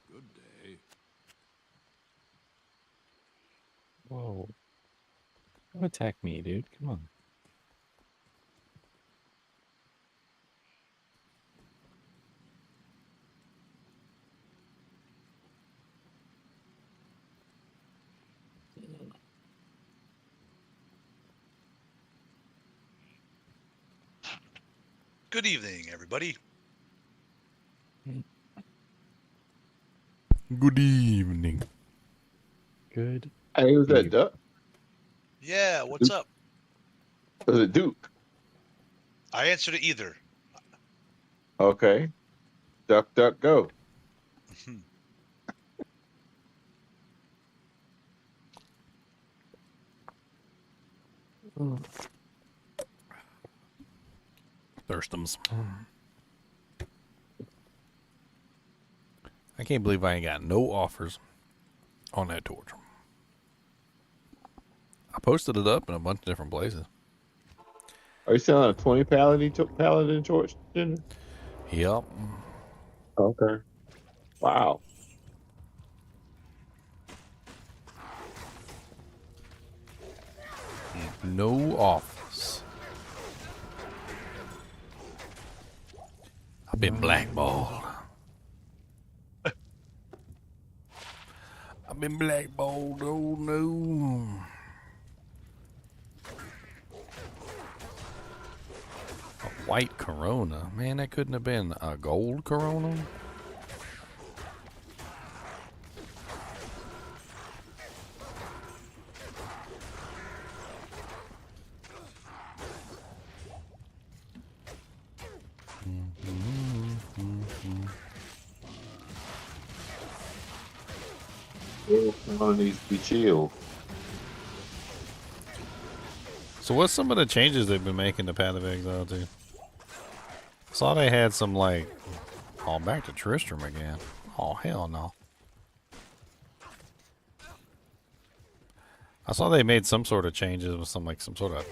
Good day. Whoa. Don't attack me, dude. Come on. Good evening, everybody. Good evening. Good. Hey, who's that, Duck? Yeah, what's Duke? up? Was it Duke? I answer to either. Okay. Duck, duck, go. Thirstums. I can't believe I ain't got no offers on that torch. I posted it up in a bunch of different places. Are you selling a 20 paladin torch? Junior? Yep. Okay. Wow. No offers. I've been blackballed. I've been blackballed. Oh no. A white Corona. Man, that couldn't have been a gold Corona. One needs to be chilled. So what's some of the changes they've been making to Path of Exile too? Saw they had some like, oh, back to Tristram again. Oh hell no. I saw they made some sort of changes with some sort of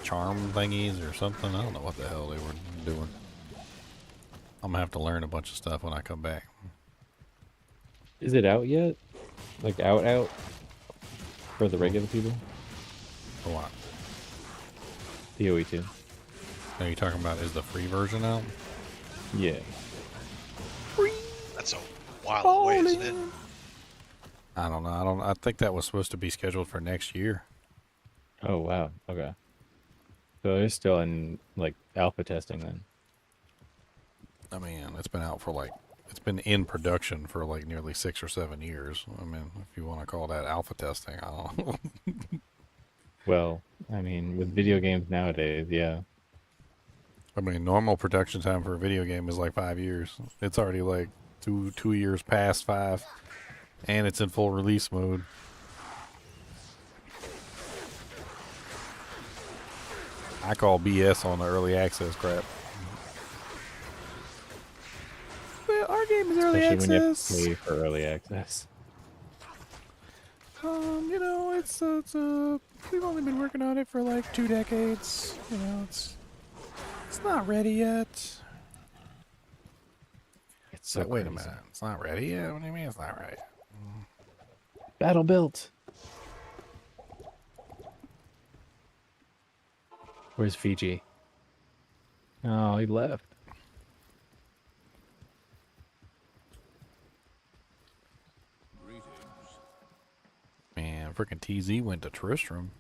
charm thingies or something. I don't know what the hell they were doing. I'm gonna have to learn a bunch of stuff when I come back. Is it out yet? Like out for the regular people? For what? The OE2. Are you talking about is the free version out? Yeah. That's a while away, isn't it? I don't know. I think that was supposed to be scheduled for next year. Oh wow. Okay. So they're still in like alpha testing then. I mean, it's been out for it's been in production for like nearly 6 or 7 years. I mean, if you want to call that alpha testing, I don't know. Well, I mean, with video games nowadays, yeah. I mean, normal production time for a video game is like 5 years. It's already like two years past 5, and it's in full release mode. I call BS on the early access crap. Well, our game is early Especially when you have access. to pay for early access. You know, it's we've only been working on it for like 2 decades. You know, it's not ready yet. It's so Wait a crazy. minute, it's not ready yet? What do you mean it's not ready? Battle built. Where's Fiji? Oh, he left. Man, freaking TZ went to Tristram.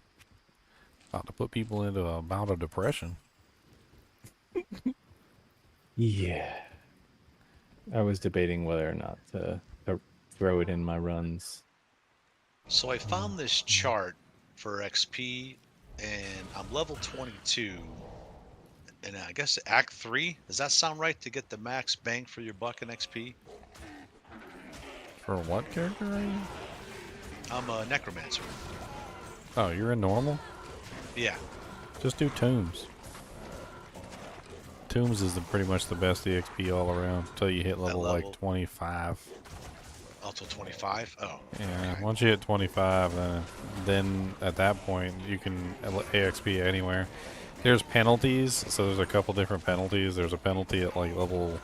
About to put people into a bout of depression. Yeah. I was debating whether or not to throw it in my runs. So I found this chart for XP, and I'm level 22. And I guess Act 3, does that sound right to get the max bang for your buck in XP? For what character are you? I'm a necromancer. Oh, you're in normal? Yeah. Just do tombs. Tombs is pretty much the best EXP all around until you hit level like 25. Until 25? Oh. Yeah, once you hit 25, then at that point you can AXP anywhere. There's penalties, so there's a couple different penalties. There's a penalty at like level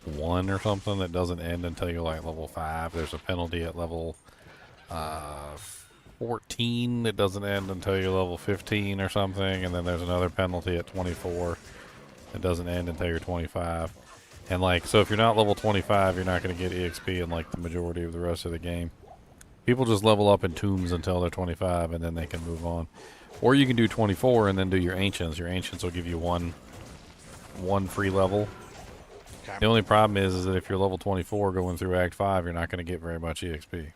1 or something that doesn't end until you're like level 5. There's a penalty at level 14 that doesn't end until you're level 15 or something, and then there's another penalty at 24 that doesn't end until you're 25. And like, so if you're not level 25, you're not going to get EXP in like the majority of the rest of the game. People just level up in tombs until they're 25, and then they can move on. Or you can do 24 and then do your ancients. Your ancients will give you one one free level. Okay. The only problem is that if you're level 24 going through Act 5, you're not going to get very much EXP.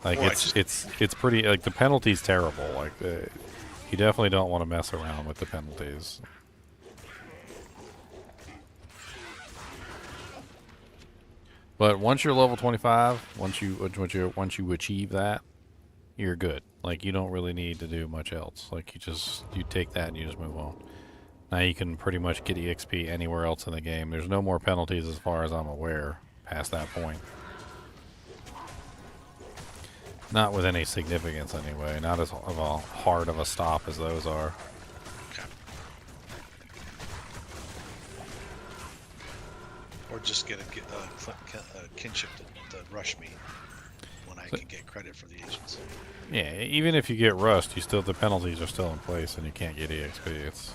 Like Well, it's pretty, like, the penalty's terrible. Like, you definitely don't want to mess around with the penalties. But once you're level 25, once you achieve that, you're good. Like, you don't really need to do much else. Like, you take that and you just move on. Now you can pretty much get EXP anywhere else in the game. There's no more penalties as far as I'm aware past that point. Not with any significance anyway. Not as of a hard of a stop as those are. Okay. Or just get a kinship to rush me when I can get credit for the agents. Yeah, even if you get rushed, the penalties are still in place and you can't get EXP. It's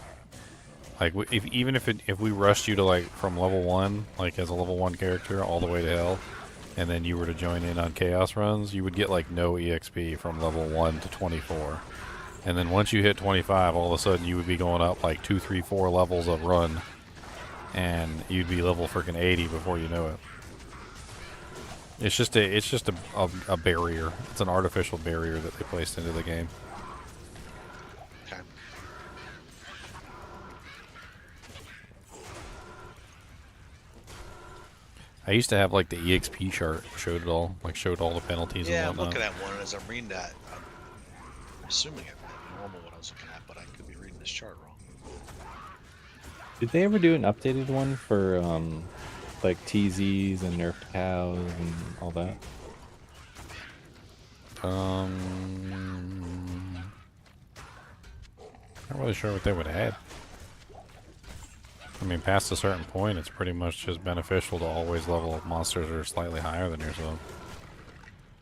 like if we rushed you to, like, from level 1, like as a level 1 character all the way to hell, and then you were to join in on chaos runs, you would get like no EXP from level 1 to 24. And then once you hit 25, all of a sudden you would be going up like 2, 3, 4 levels of run, and you'd be level freaking 80 before you know it. It's just a barrier. It's an artificial barrier that they placed into the game. Okay. I used to have like the EXP chart showed it all, like showed all the penalties Yeah, and I'm whatnot. looking at one, and as I'm reading that, I'm assuming it normal what I was looking at, but I could be reading this chart wrong. Did they ever do an updated one for like TZs and nerfed cows and all that? Not really sure what they would add. I mean, past a certain point, it's pretty much just beneficial to always level monsters that are slightly higher than yourself.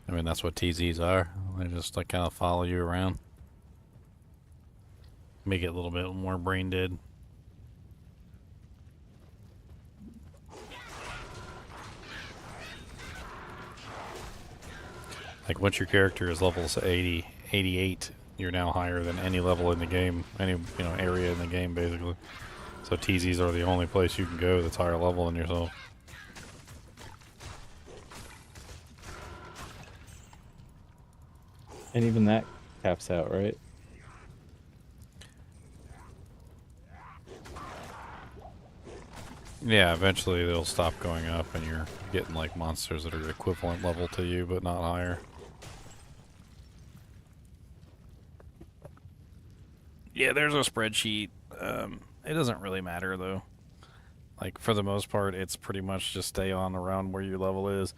I mean, that's what TZs are. They just like kind of follow you around. Make it a little bit more brain dead. Like, once your character is level 80, 88, you're now higher than any level in the game, any area in the game, basically. So TZs are the only place you can go that's higher level than yourself. And even that caps out, right? Yeah, eventually they'll stop going up and you're getting like monsters that are equivalent level to you but not higher. Yeah, there's a spreadsheet. It doesn't really matter though. Like, for the most part, it's pretty much just stay on around where your level is.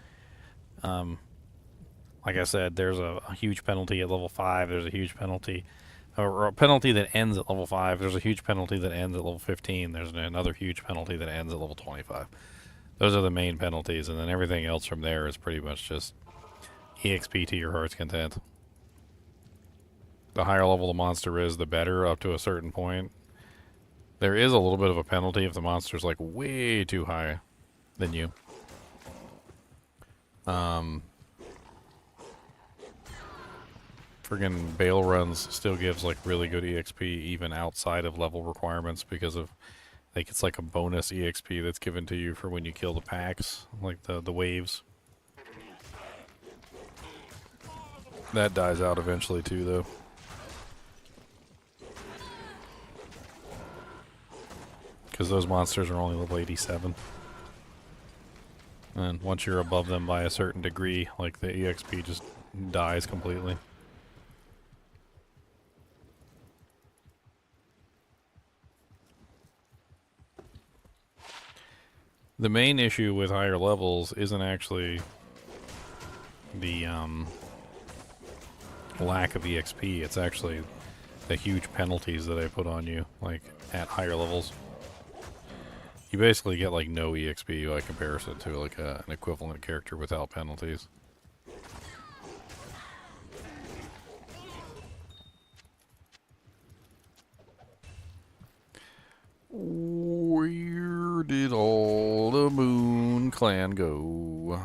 Like I said, there's a huge penalty at level 5. There's a huge penalty, or a penalty that ends at level 5. There's a huge penalty that ends at level 15. There's another huge penalty that ends at level 25. Those are the main penalties, and then everything else from there is pretty much just EXP to your heart's content. The higher level the monster is, the better, up to a certain point. There is a little bit of a penalty if the monster's like way too high than you. Friggin' Bale runs still gives like really good EXP even outside of level requirements because of, like, it's like a bonus EXP that's given to you for when you kill the packs, like the waves. That dies out eventually too, though. Because those monsters are only level 87. And once you're above them by a certain degree, like, the EXP just dies completely. The main issue with higher levels isn't actually the lack of EXP. It's actually the huge penalties that they put on you, like, at higher levels. You basically get like no EXP by comparison to like an equivalent character without penalties. Where did all the Moon Clan go?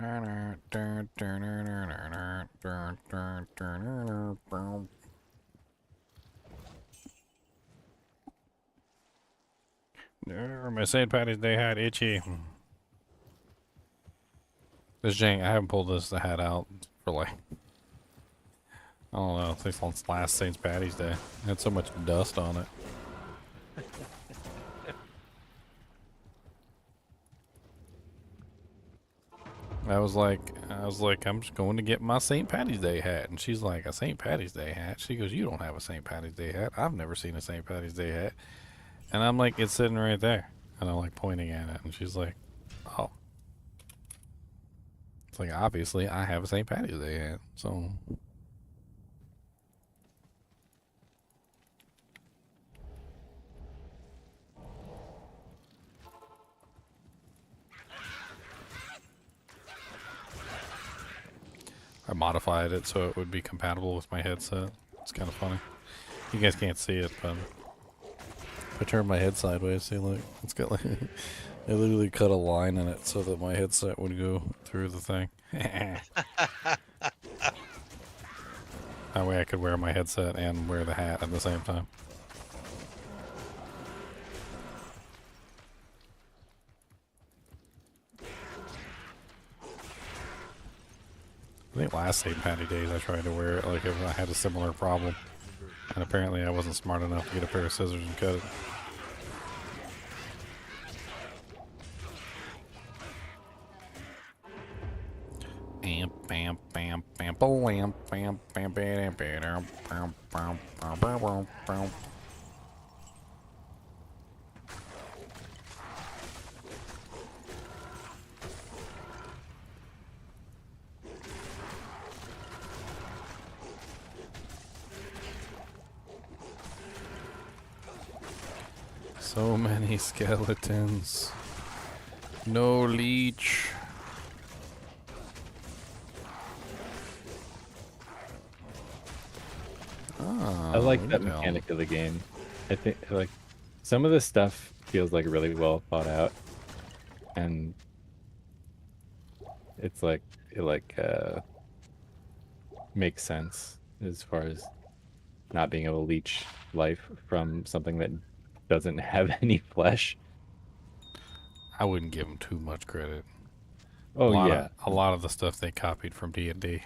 My St. Patty's Day hat itchy. This jank, I haven't pulled the hat out for like, I don't know, since last St. Patty's Day. It had so much dust on it. I was like, I'm just going to get my St. Patty's Day hat. And she's like, a St. Patty's Day hat? She goes, you don't have a St. Patty's Day hat. I've never seen a St. Patty's Day hat. And I'm like, it's sitting right there. And I'm like pointing at it. And she's like, oh. It's like, obviously, I have a St. Patty's Day hat. So. I modified it so it would be compatible with my headset. It's kind of funny. You guys can't see it, but if I turn my head sideways, see, look, it's got like, I literally cut a line in it so that my headset would go through the thing. That way I could wear my headset and wear the hat at the same time. I think last St. Patty Days I tried to wear it like if I had a similar problem. And apparently I wasn't smart enough to get a pair of scissors and cut it. Bam bam bam bam bam bam bam bam bam bam bam bam. So many skeletons. No leech. I like that mechanic of the game. I think like some of the stuff feels like really well thought out, and it's like it makes sense as far as not being able to leech life from something that doesn't have any flesh. I wouldn't give them too much credit. Oh yeah, a lot of the stuff they copied from D&D.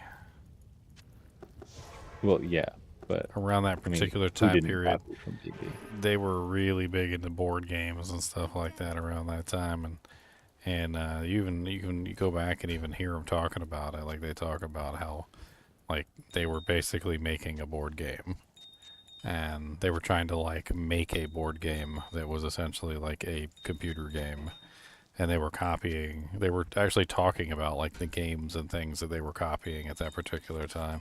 Well, yeah, but around that I mean, particular who time didn't period, copy from D&D? they were really big into board games and stuff like that around that time, and you go back and even hear them talking about it. Like they talk about how, like they were basically making a board game, and they were trying to like make a board game that was essentially like a computer game. And they were actually talking about like the games and things that they were copying at that particular time.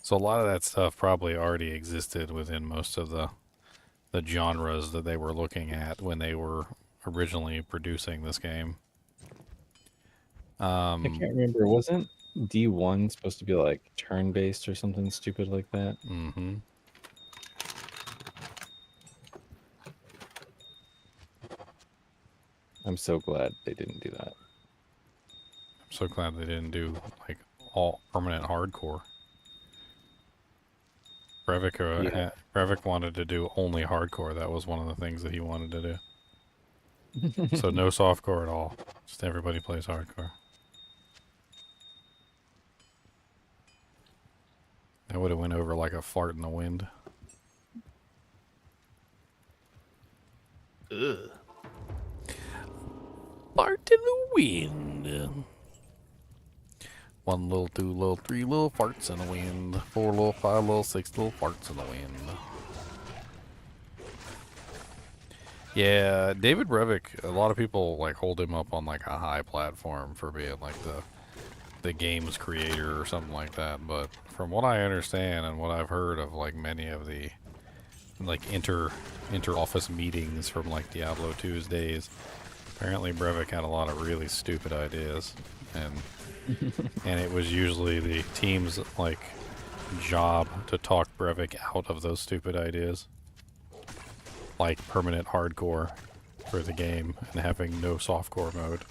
So a lot of that stuff probably already existed within most of the genres that they were looking at when they were originally producing this game. I can't remember. Wasn't D1 supposed to be like turn-based or something stupid like that? Mm-hmm. I'm so glad they didn't do that. I'm so glad they didn't do like all permanent hardcore. Brevik wanted to do only hardcore. That was one of the things that he wanted to do. So no softcore at all. Just everybody plays hardcore. That would have went over like a fart in the wind. Ugh. Fart in the wind. 1 little, 2 little, 3 little farts in the wind. 4 little, 5 little, 6 little farts in the wind. Yeah, David Brevik, a lot of people like hold him up on like a high platform for being like the game's creator or something like that. But from what I understand and what I've heard of like many of the like inter-office meetings from like Diablo 2's days, apparently Brevik had a lot of really stupid ideas, and it was usually the team's like job to talk Brevik out of those stupid ideas, like permanent hardcore for the game and having no softcore mode.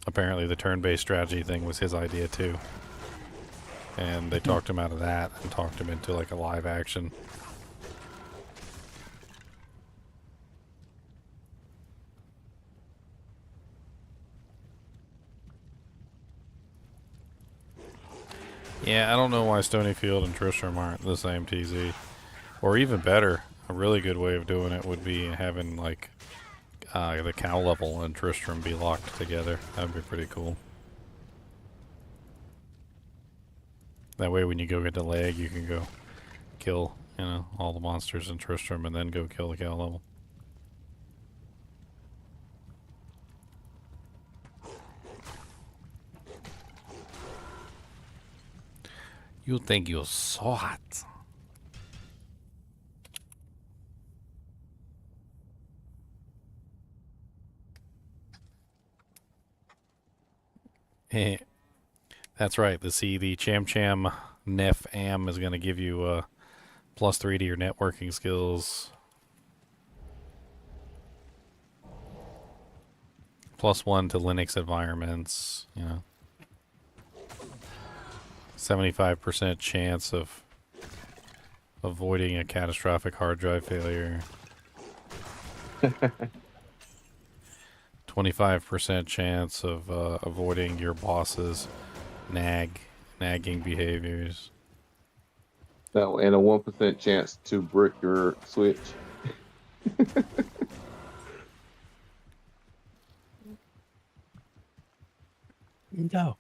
Apparently the turn-based strategy thing was his idea too. And they talked him out of that and talked him into like a live action. Yeah, I don't know why Stonyfield and Tristram aren't the same TZ. Or even better, a really good way of doing it would be having like the cow level and Tristram be locked together. That would be pretty cool. That way when you go get the leg, you can go kill, you know, all the monsters in Tristram and then go kill the cow level. You think you're so hot. That's right. The Cham Cham Nef Am is going to give you +3 to your networking skills. +1 to Linux environments, you know. 75% chance of avoiding a catastrophic hard drive failure. 25% chance of avoiding your boss's nagging behaviors. No, and a 1% chance to brick your Switch. No.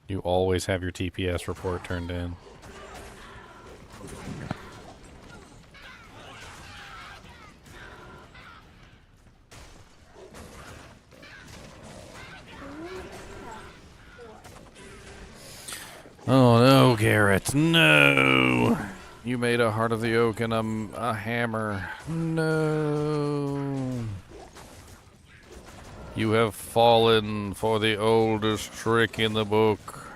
You always have your TPS report turned in. Oh no, Garrett, no! You made a Heart of the Oak and a hammer. No! You have fallen for the oldest trick in the book.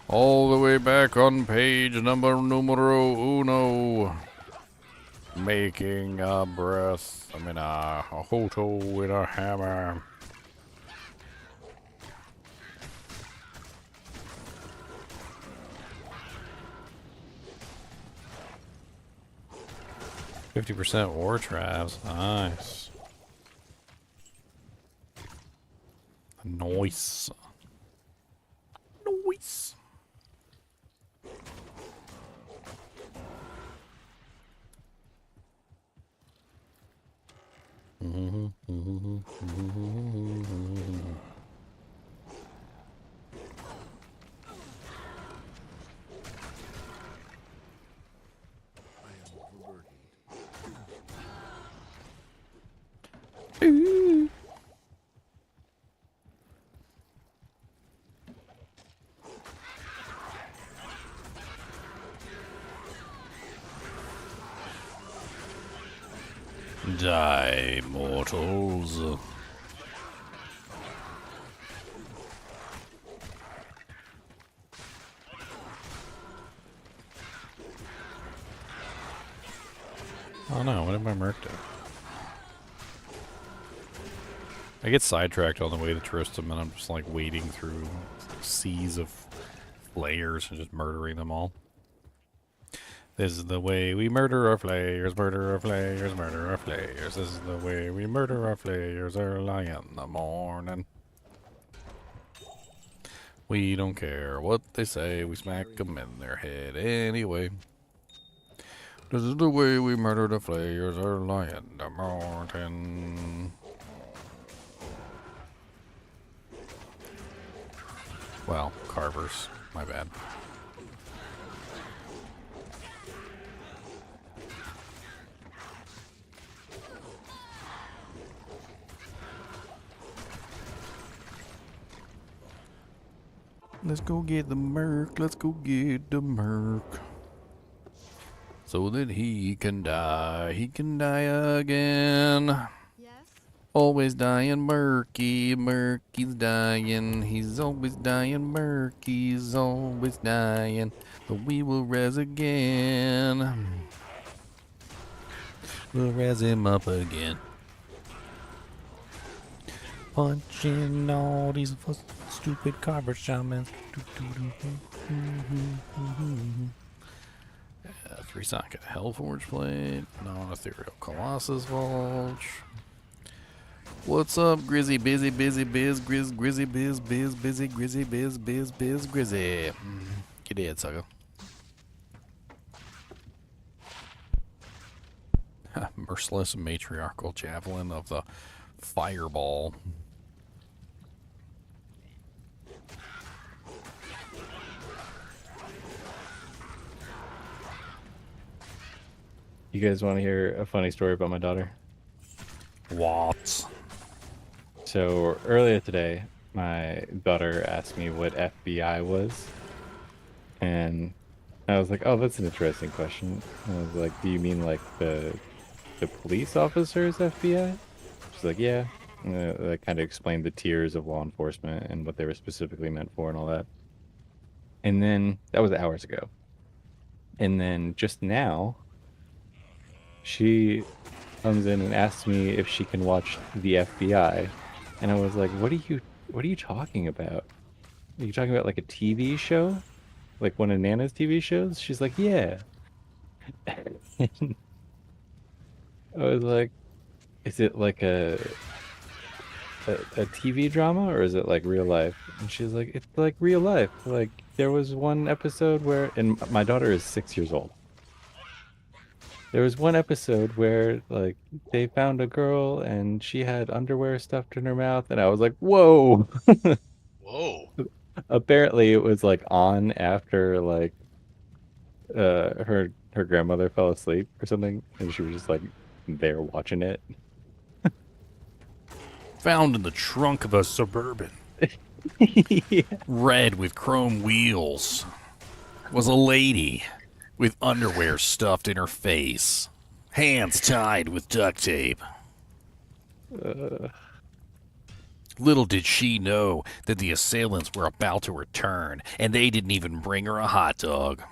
All the way back on page numero uno. Making a breath, a hoto with a hammer. %, war traps, nice. Nice. Nice. Ooh. Die, mortals. Oh no, what did my merc do? I get sidetracked on the way to Tristram and I'm just like wading through seas of flayers and just murdering them all. This is the way we murder our flayers, murder our flayers, murder our flayers. This is the way we murder our flayers early in the morning. We don't care what they say, we smack them in their head anyway. This is the way we murder the flayers early in the morning. Well, carvers, my bad. Let's go get the merc, let's go get the merc. So that he can die again. Yes? Always dying, Murky, Murky's dying. He's always dying, Murky's always dying. But we will res again. We'll res him up again. punching all these stupid copper shamans. 3 socket Hellforge plate, non-ethereal Colossus Vulture. What's up, Grizzy? Busy, busy, biz, Grizz, Grizzy, biz, busy, Grizzy, biz, Grizzy. You dead, sucker. Merciless matriarchal javelin of the fireball. You guys want to hear a funny story about my daughter? What? So earlier today, my daughter asked me what FBI was, and I was like, "Oh, that's an interesting question." And I was like, "Do you mean like the police officers FBI?" She's like, "Yeah." And I kind of explained the tiers of law enforcement and what they were specifically meant for and all that. And then that was hours ago. And then just now, she comes in and asks me if she can watch the FBI, and I was like, what are you talking about? Are you talking about like a TV show? Like one of Nana's TV shows? She's like, yeah. And I was like, is it like a TV drama or is it like real life? And she's like, it's like real life. Like there was one episode where, and my daughter is 6 years old. There was one episode where like they found a girl and she had underwear stuffed in her mouth, and I was like, whoa. Whoa. Apparently it was like on after like her grandmother fell asleep or something, and she was just like there watching it. Found in the trunk of a Suburban. Yeah. Red with chrome wheels. Was a lady with underwear stuffed in her face. Hands tied with duct tape. Little did she know that the assailants were about to return, and they didn't even bring her a hot dog.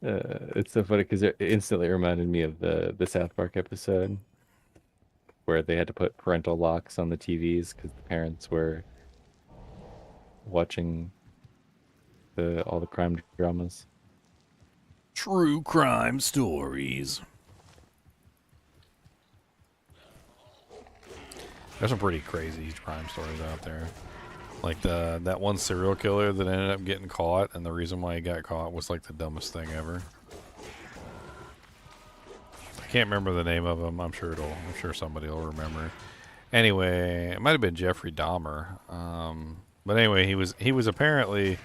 It's so funny because it instantly reminded me of the South Park episode where they had to put parental locks on the TVs because the parents were watching all the crime dramas. True crime stories. There's some pretty crazy crime stories out there. Like that one serial killer that ended up getting caught, and the reason why he got caught was like the dumbest thing ever. I can't remember the name of him. I'm sure somebody will remember. Anyway, it might have been Jeffrey Dahmer. But anyway, he was apparently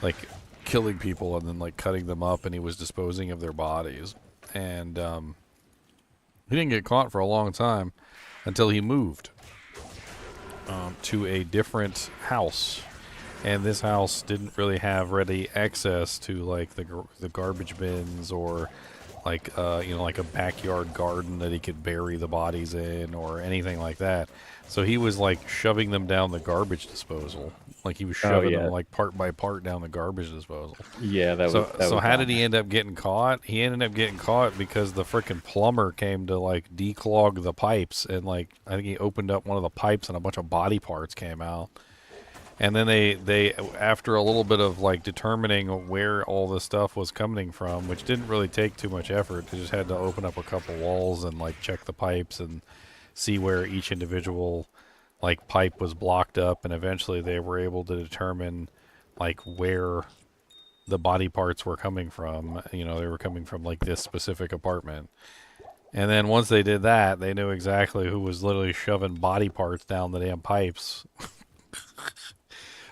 like killing people and then like cutting them up, and he was disposing of their bodies. And he didn't get caught for a long time until he moved to a different house, and this house didn't really have ready access to like the garbage bins or like like a backyard garden that he could bury the bodies in or anything like that. So he was like shoving them down the garbage disposal. Like he was shoving them like part by part down the garbage disposal. Yeah, that so was. That so was how wrong. did he end up getting caught? He ended up getting caught because the frickin' plumber came to like declog the pipes, and like I think he opened up one of the pipes and a bunch of body parts came out. And then they after a little bit of like determining where all this stuff was coming from, which didn't really take too much effort, they just had to open up a couple walls and like check the pipes and see where each individual like pipe was blocked up, and eventually they were able to determine like where the body parts were coming from. They were coming from like this specific apartment. And then once they did that, they knew exactly who was literally shoving body parts down the damn pipes.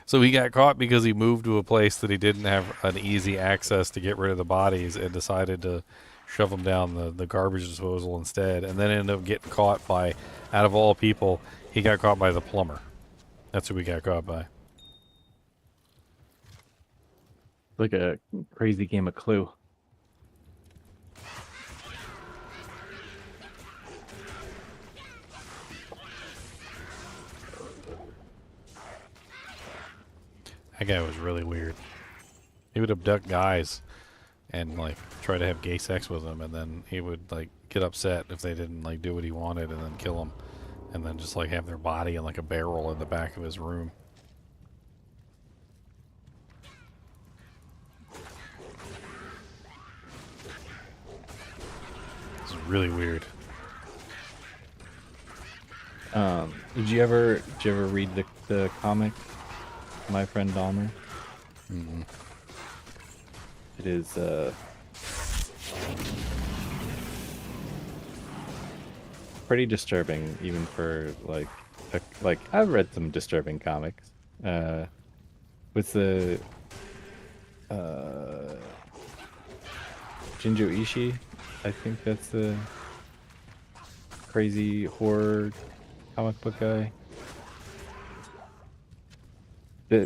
So he got caught because he moved to a place that he didn't have an easy access to get rid of the bodies, and decided to shove them down the garbage disposal instead, and then ended up getting caught by, out of all people, he got caught by the plumber. That's who he got caught by. Like a crazy game of Clue. That guy was really weird. He would abduct guys and like try to have gay sex with them, and then he would like get upset if they didn't like do what he wanted and then kill him, and then just like have their body in like a barrel in the back of his room. It's really weird. Did you ever read the comic, My Friend Dahmer? Mm-mm. It is pretty disturbing, even for like I've read some disturbing comics. What's the Jinjo Ishii? I think that's the crazy horror comic book guy.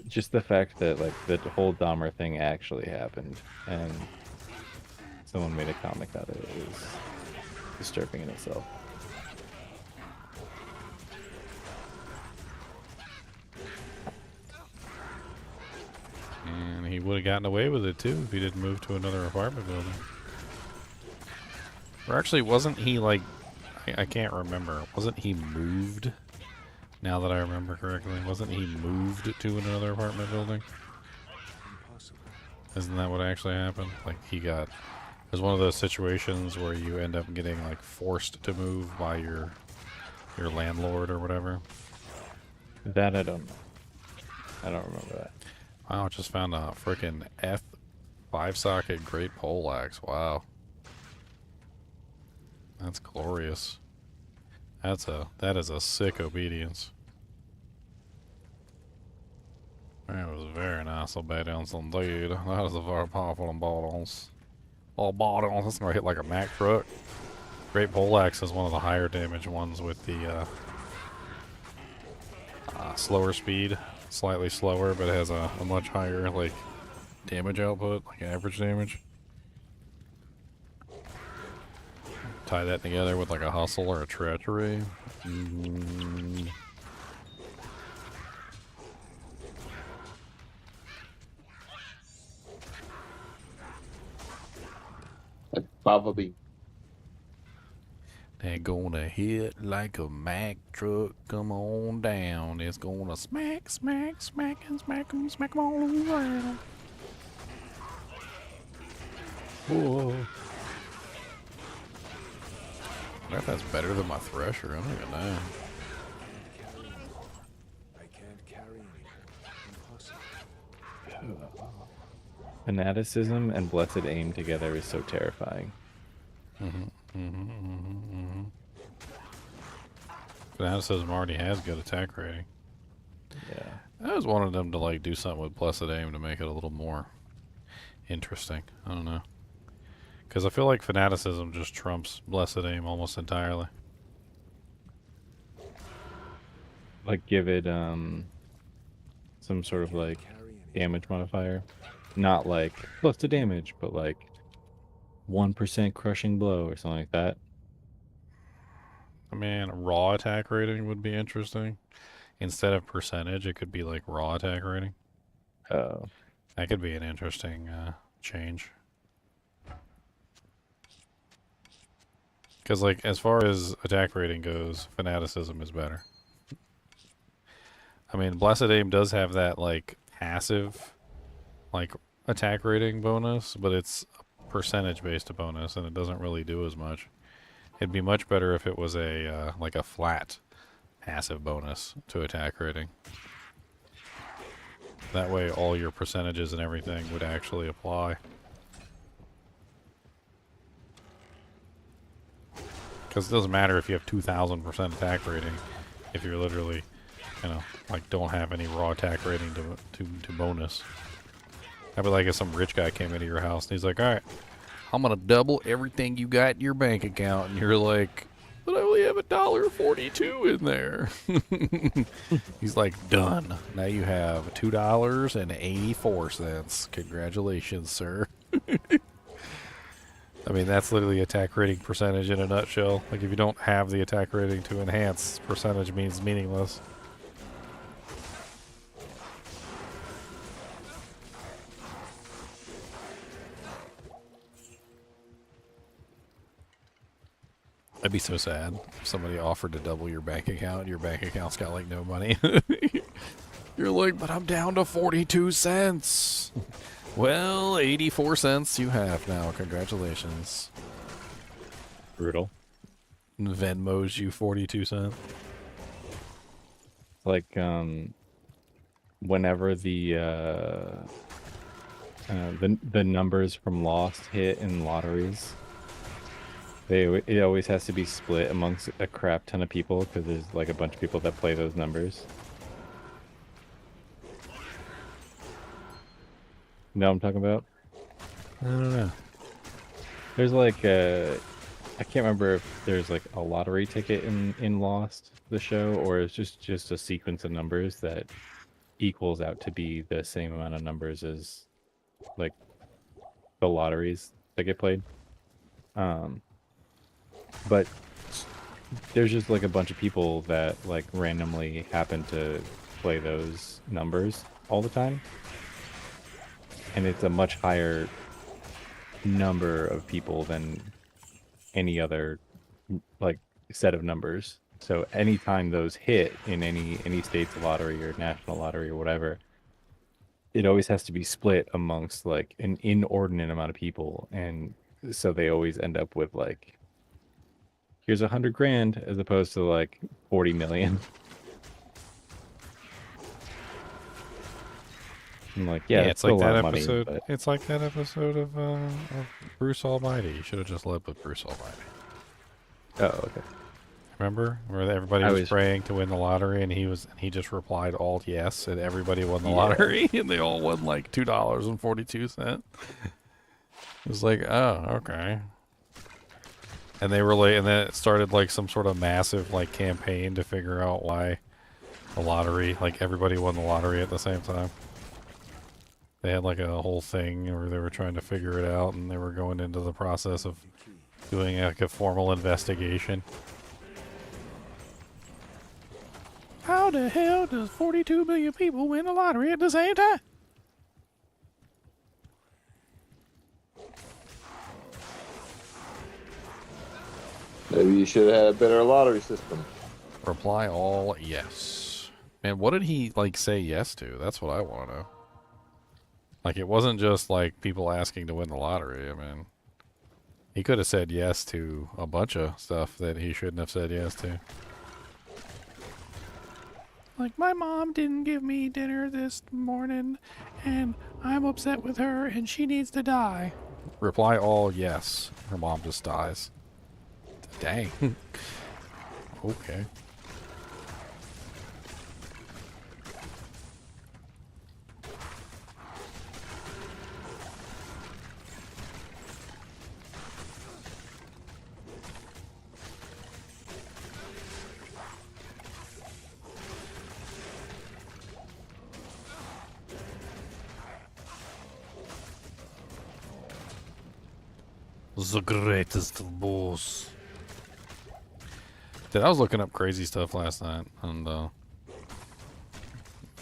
Just the fact that like the whole Dahmer thing actually happened and someone made a comic out of it is disturbing in itself. And he would have gotten away with it too if he didn't move to another apartment building. Or actually, wasn't he like... I can't remember. Wasn't he moved? Now that I remember correctly, wasn't he moved to another apartment building? Isn't that what actually happened? Like he got... It was one of those situations where you end up getting like forced to move by your landlord or whatever. That I don't know. I don't remember that. Wow, just found a freaking F5 socket great pole axe. Wow. That's glorious. That is a sick obedience. That was very nice obedience indeed. That is a very powerful obedience. Oh, obedience, that's gonna hit like a Mack truck. Great poleaxe is one of the higher damage ones with the slower speed. Slightly slower, but it has a much higher like damage output, like average damage. Tie that together with like a hustle or a treachery. Probably. They're gonna hit like a Mack truck. Come on down. It's gonna smack, smack, smack, and smack 'em, smack 'em all around. Whoa. I wonder if that's better than my thresher. I don't even know. I can't carry anymore. Impossible. Fanaticism and blessed aim together is so terrifying. Fanaticism already has good attack rating. Yeah. I always wanted them to like do something with blessed aim to make it a little more interesting. I don't know. Because I feel like fanaticism just trumps blessed aim almost entirely. Like give it some sort of like damage modifier. Not like plus the damage, but like 1% crushing blow or something like that. I mean, raw attack rating would be interesting. Instead of percentage, it could be like raw attack rating. Oh. That could be an interesting change. Because, like, as far as attack rating goes, fanaticism is better. I mean, blessed aim does have that, like, passive, like, attack rating bonus, but it's a percentage-based bonus, and it doesn't really do as much. It'd be much better if it was a, like, a flat passive bonus to attack rating. That way, all your percentages and everything would actually apply. Because it doesn't matter if you have 2,000% attack rating, if you're literally, you know, like don't have any raw attack rating to bonus. I'd be like if some rich guy came into your house and he's like, all right, I'm gonna double everything you got in your bank account, and you're like, but I only have $1.42 in there. He's like, done. Now you have $2.84. Congratulations, sir. I mean, that's literally attack rating percentage in a nutshell. Like, if you don't have the attack rating to enhance, percentage means meaningless. I'd be so sad if somebody offered to double your bank account. Your bank account's got like no money. You're like, but I'm down to 42 cents. Well, 84 cents you have now. Congratulations. Brutal. Venmo's you 42 cents. Like, whenever the numbers from Lost hit in lotteries, it always has to be split amongst a crap ton of people because there's like a bunch of people that play those numbers. You know what I'm talking about? I don't know. There's like I can't remember if there's like a lottery ticket in Lost, the show, or it's just a sequence of numbers that equals out to be the same amount of numbers as like the lotteries that get played. But there's just like a bunch of people that like randomly happen to play those numbers all the time. And it's a much higher number of people than any other like set of numbers. So anytime those hit in any state's lottery or national lottery or whatever, it always has to be split amongst like an inordinate amount of people, and so they always end up with like, here's 100 grand as opposed to like 40 million. I'm like, yeah, it's still like a lot that of money, episode. but... It's like that episode of Bruce Almighty. You should have just led with Bruce Almighty. Oh, okay. Remember where everybody was praying to win the lottery, and he just replied alt yes, and everybody won the lottery, and they all won like $2.42. It was like, oh, okay. And they were like, and then it started like some sort of massive like campaign to figure out why the lottery, like everybody won the lottery at the same time. They had like a whole thing where they were trying to figure it out, and they were going into the process of doing like a formal investigation. How the hell does 42 million people win the lottery at the same time? Maybe you should have had a better lottery system. Reply all yes. Man, what did he like say yes to? That's what I want to know. Like, it wasn't just like people asking to win the lottery. I mean, he could have said yes to a bunch of stuff that he shouldn't have said yes to. Like, my mom didn't give me dinner this morning, and I'm upset with her, and she needs to die. Reply all yes. Her mom just dies. Dang. Okay. The greatest boss. Dude, I was looking up crazy stuff last night, and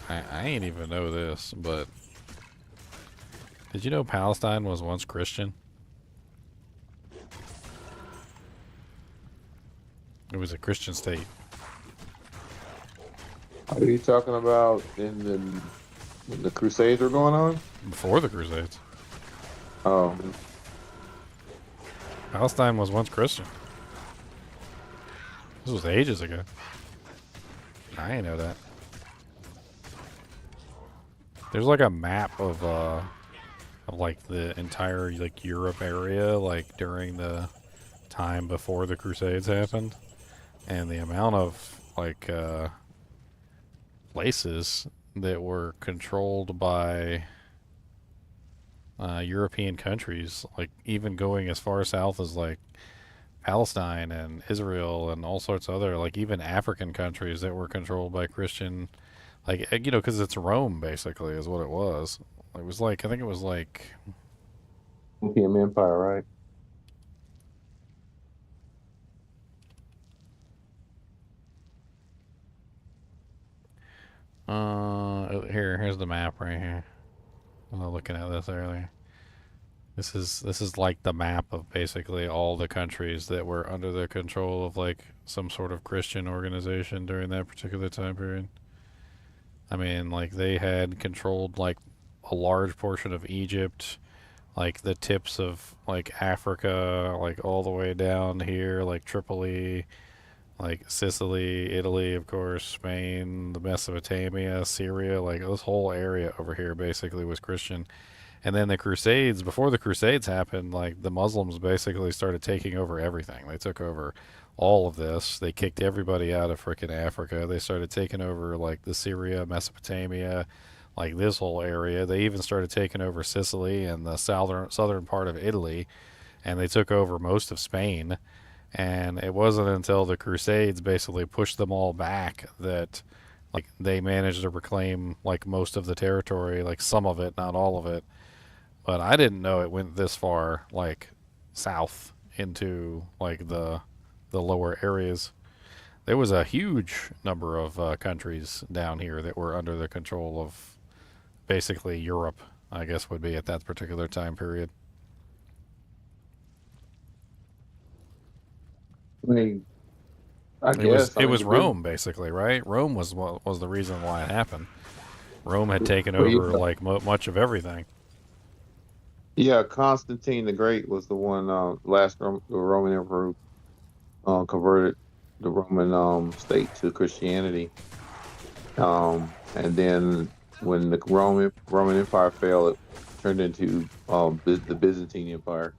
I ain't even know this, but did you know Palestine was once Christian? It was a Christian state. Are you talking about when the Crusades were going on? Before the Crusades. Oh. Palestine was once Christian. This was ages ago. I ain't know that. There's like a map of like the entire like Europe area, like during the time before the Crusades happened, and the amount of like places that were controlled by European countries, like even going as far south as like Palestine and Israel and all sorts of other, like even African countries that were controlled by Christian, like, you know, because it's Rome basically is what it was. It was like, I think it was like Opium Empire, right? here's the map right here. I was looking at this earlier. This is like the map of basically all the countries that were under the control of like some sort of Christian organization during that particular time period. I mean, like they had controlled like a large portion of Egypt, like the tips of like Africa, like all the way down here, like Tripoli, like Sicily, Italy, of course, Spain, the Mesopotamia, Syria, like this whole area over here basically was Christian. And then the Crusades, before the Crusades happened, like the Muslims basically started taking over everything. They took over all of this. They kicked everybody out of frickin' Africa. They started taking over like the Syria, Mesopotamia, like this whole area. They even started taking over Sicily and the southern part of Italy, and they took over most of Spain. And it wasn't until the Crusades basically pushed them all back that like they managed to reclaim like most of the territory, like some of it, not all of it. But I didn't know it went this far, like south into like the lower areas. There was a huge number of countries down here that were under the control of basically Europe, I guess would be at that particular time period. I mean, I It guess it was Rome basically, right? Rome was what was the reason why it happened. Rome had taken Well, over like much of everything. yeah, Constantine the Great was the one the Roman emperor who converted the Roman state to Christianity. And then when the Roman Empire fell, it turned into the Byzantine Empire.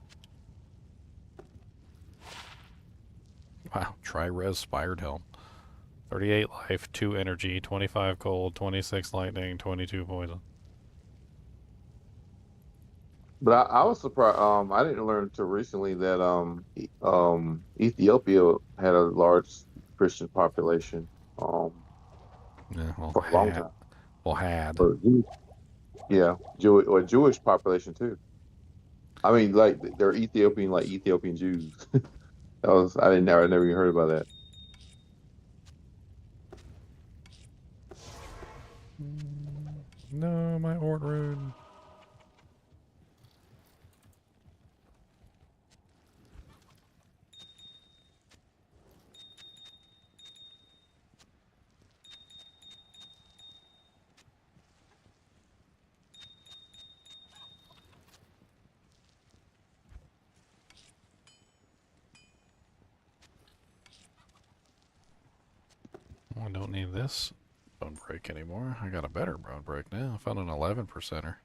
Wow, Tri-Res Spired Helm. 38 life, 2 energy, 25 cold, 26 lightning, 22 poison. But I was surprised. I didn't learn until recently that Ethiopia had a large Christian population. Yeah, well, For a long time. Well, had. Yeah, Jewish population too. I mean, like they're Ethiopian, like Ethiopian Jews. I never even heard about that. No, my Ort rune. I don't need this bone break anymore. I got a better bone break now. I found an 11%er.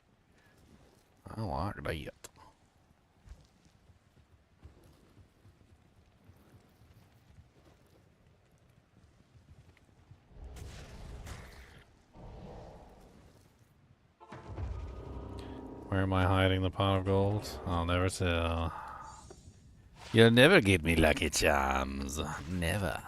I like that. Where am I hiding the pot of gold? I'll never tell. You'll never get me Lucky Charms. Never.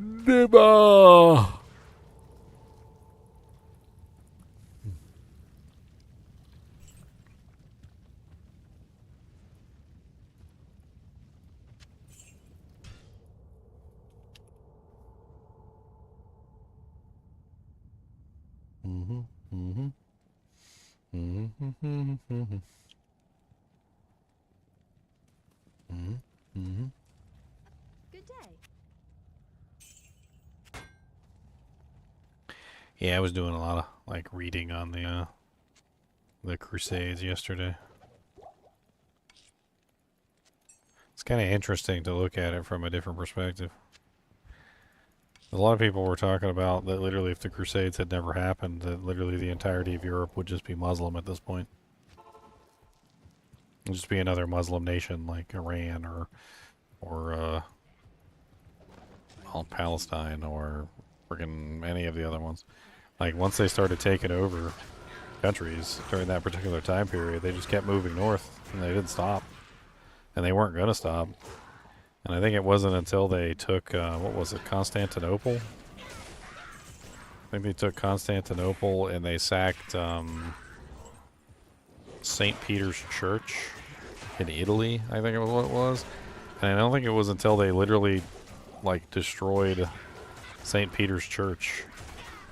Never. Mm-hmm. Mm-hmm. Mm-hmm. Mm-hmm. Mm-hmm. Good day. Yeah, I was doing a lot of like reading on the Crusades yesterday. It's kind of interesting to look at it from a different perspective. A lot of people were talking about that literally if the Crusades had never happened, that literally the entirety of Europe would just be Muslim at this point. It would just be another Muslim nation like Iran or well, Palestine or friggin' any of the other ones. Like once they started taking over countries during that particular time period, they just kept moving north and they didn't stop. And they weren't going to stop. And I think it wasn't until they took, what was it, Constantinople? I think they took Constantinople and they sacked St. Peter's Church in Italy, I think it was what it was. And I don't think it was until they literally like destroyed St. Peter's Church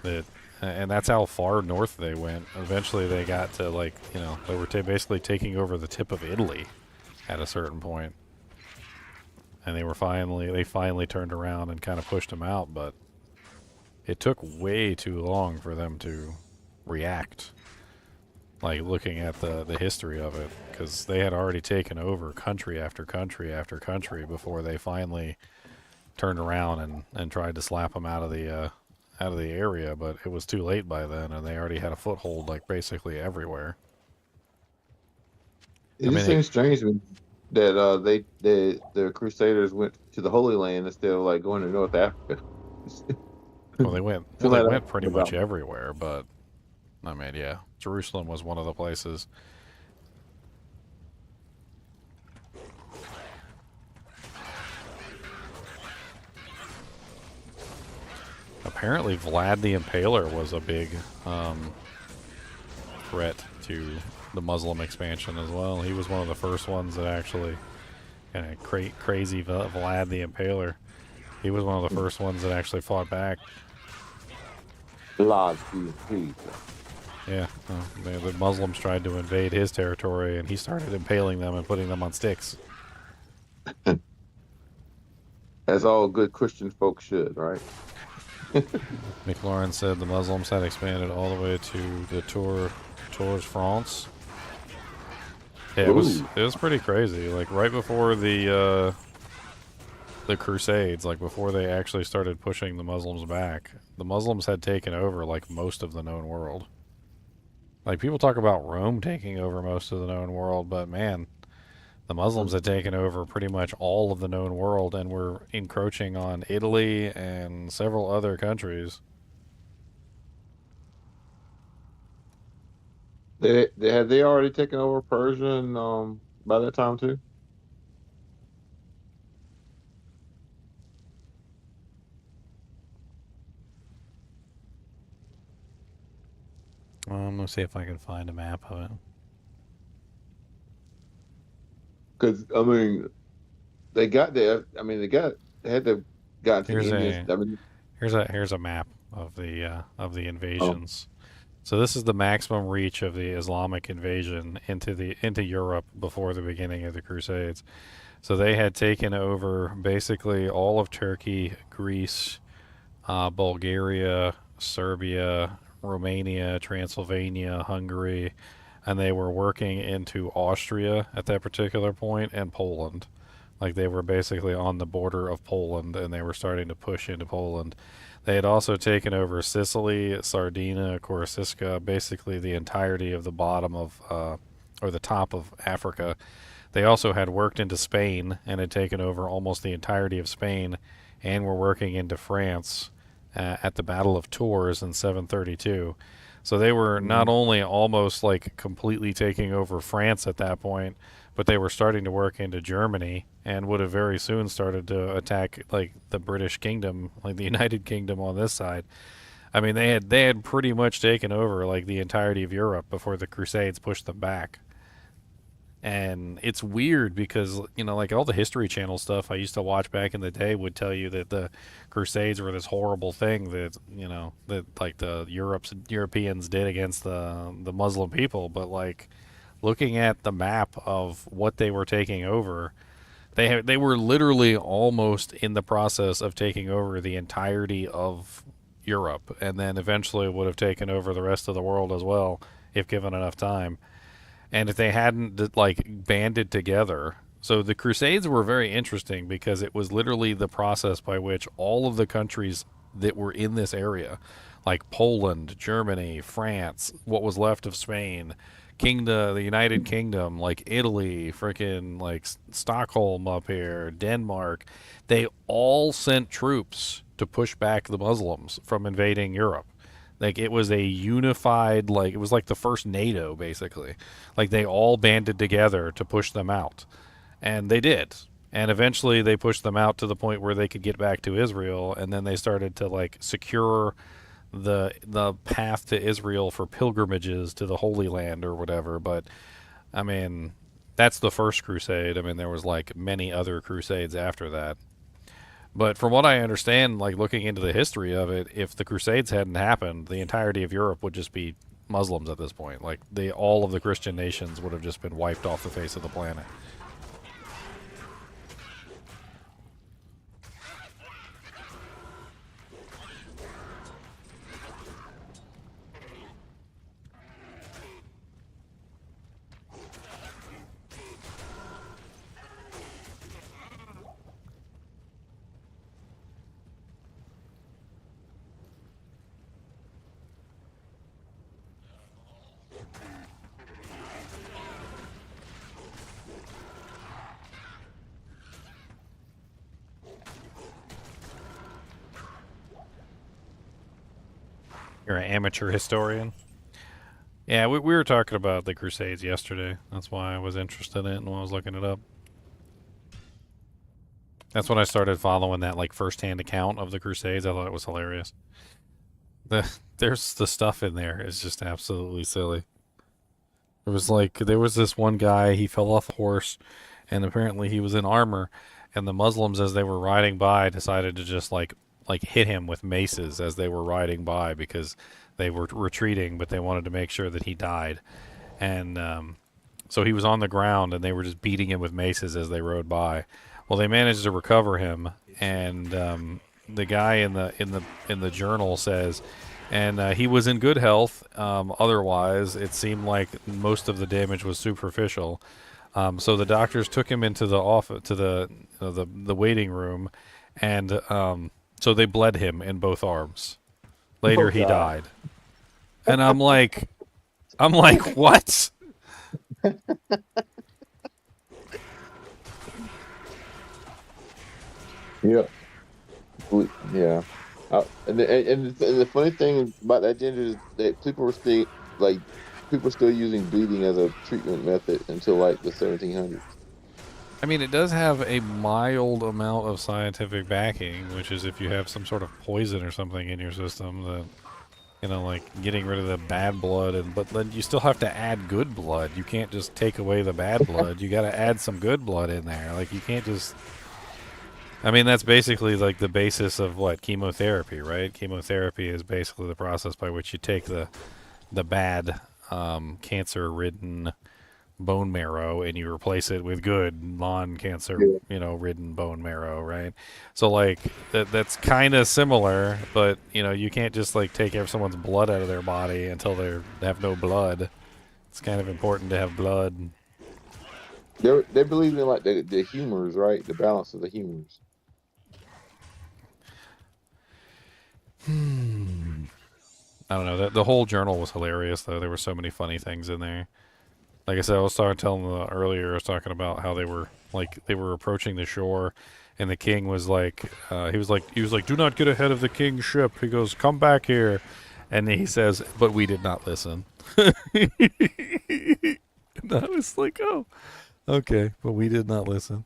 that, and that's how far north they went. Eventually they got to like, you know, they were basically taking over the tip of Italy at a certain point. And they finally turned around and kind of pushed them out, but it took way too long for them to react. Like looking at the history of it, because they had already taken over country after country after country before they finally turned around and tried to slap them out of the area. But it was too late by then, and they already had a foothold like basically everywhere. It just seems strange that the Crusaders went to the Holy Land instead of like going to North Africa. Well, they went pretty much everywhere, but I mean, yeah, Jerusalem was one of the places. Apparently, Vlad the Impaler was a big threat to the Muslim expansion as well. He was one of the first ones that actually, kind of crazy Vlad the Impaler. He was one of the first ones that actually fought back. Vlad the Impaler. Yeah, the Muslims tried to invade his territory, and he started impaling them and putting them on sticks. As all good Christian folks should, right? McLaurin said the Muslims had expanded all the way to the Tours France. Yeah, it was pretty crazy. Like right before the Crusades, like before they actually started pushing the Muslims back, the Muslims had taken over like most of the known world. Like people talk about Rome taking over most of the known world, but man, the Muslims had taken over pretty much all of the known world and were encroaching on Italy and several other countries. Had they already taken over Persia by that time too? I'm gonna see if I can find a map of it. Because I mean, they got there. I mean, they had to got to Here's a map of the invasions. So this is the maximum reach of the Islamic invasion into Europe before the beginning of the Crusades. So they had taken over basically all of Turkey, Greece, Bulgaria, Serbia, Romania, Transylvania, Hungary, and they were working into Austria at that particular point and Poland. Like they were basically on the border of Poland and they were starting to push into Poland. They had also taken over Sicily, Sardinia, Corsica, basically the entirety of the bottom of, or the top of Africa. They also had worked into Spain and had taken over almost the entirety of Spain and were working into France at the Battle of Tours in 732. So they were not only almost like completely taking over France at that point, but they were starting to work into Germany and would have very soon started to attack like the British Kingdom, like the United Kingdom on this side. I mean, they had pretty much taken over like the entirety of Europe before the Crusades pushed them back. And it's weird because, you know, like all the History Channel stuff I used to watch back in the day would tell you that the Crusades were this horrible thing that, you know, that like the Europeans did against the Muslim people. But like looking at the map of what they were taking over, they were literally almost in the process of taking over the entirety of Europe, and then eventually would have taken over the rest of the world as well if given enough time. And if they hadn't like banded together. So the Crusades were very interesting because it was literally the process by which all of the countries that were in this area, like Poland, Germany, France, what was left of Spain, the United Kingdom, like Italy, freaking like Stockholm up here, Denmark, they all sent troops to push back the Muslims from invading Europe. Like it was a unified, like it was like the first NATO basically. Like they all banded together to push them out. And they did. And eventually they pushed them out to the point where they could get back to Israel, and then they started to like secure the path to Israel for pilgrimages to the Holy Land or whatever. But I mean, that's the first crusade. I mean, there was like many other crusades after that. But from what I understand, like looking into the history of it, if the crusades hadn't happened, the entirety of Europe would just be Muslims at this point. Like all of the Christian nations would have just been wiped off the face of the planet. You're an amateur historian? Yeah, we were talking about the Crusades yesterday. That's why I was interested in it and when I was looking it up. That's when I started following that like first-hand account of the Crusades. I thought it was hilarious. There's the stuff in there is just absolutely silly. It was like there was this one guy, he fell off a horse, and apparently he was in armor, and the Muslims, as they were riding by, decided to just like hit him with maces as they were riding by because they were retreating, but they wanted to make sure that he died. And so he was on the ground, and they were just beating him with maces as they rode by. Well, they managed to recover him, and the guy in the journal says, and he was in good health. Otherwise, it seemed like most of the damage was superficial. So the doctors took him into the office, to the waiting room, and so they bled him in both arms. Later, he died. And I'm like, what? Yeah. Yeah. And the funny thing about that ginger is that people were still using bleeding as a treatment method until like the 1700s. I mean, it does have a mild amount of scientific backing, which is if you have some sort of poison or something in your system, that, you know, like getting rid of the bad blood, but then you still have to add good blood. You can't just take away the bad blood. You got to add some good blood in there. Like, you can't just. I mean, that's basically like the basis of what chemotherapy, right? Chemotherapy is basically the process by which you take the bad, cancer-ridden bone marrow and you replace it with good non-cancer, ridden bone marrow, right? So like that's kind of similar, but you can't just like take someone's blood out of their body until they have no blood. It's kind of important to have blood. They believe in like the humors, right? The balance of the humors. I don't know. The whole journal was hilarious, though. There were so many funny things in there. Like I said, I was telling earlier. I was talking about how they were approaching the shore, and the king was like, he was like, do not get ahead of the king's ship. He goes, come back here, and he says, but we did not listen. And I was like, oh, okay, but we did not listen.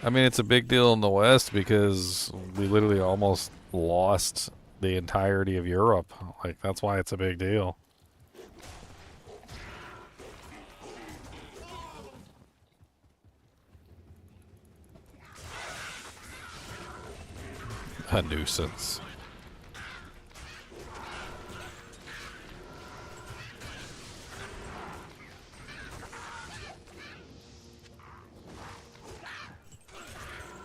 I mean, it's a big deal in the West because we literally almost lost the entirety of Europe. Like, that's why it's a big deal. A nuisance.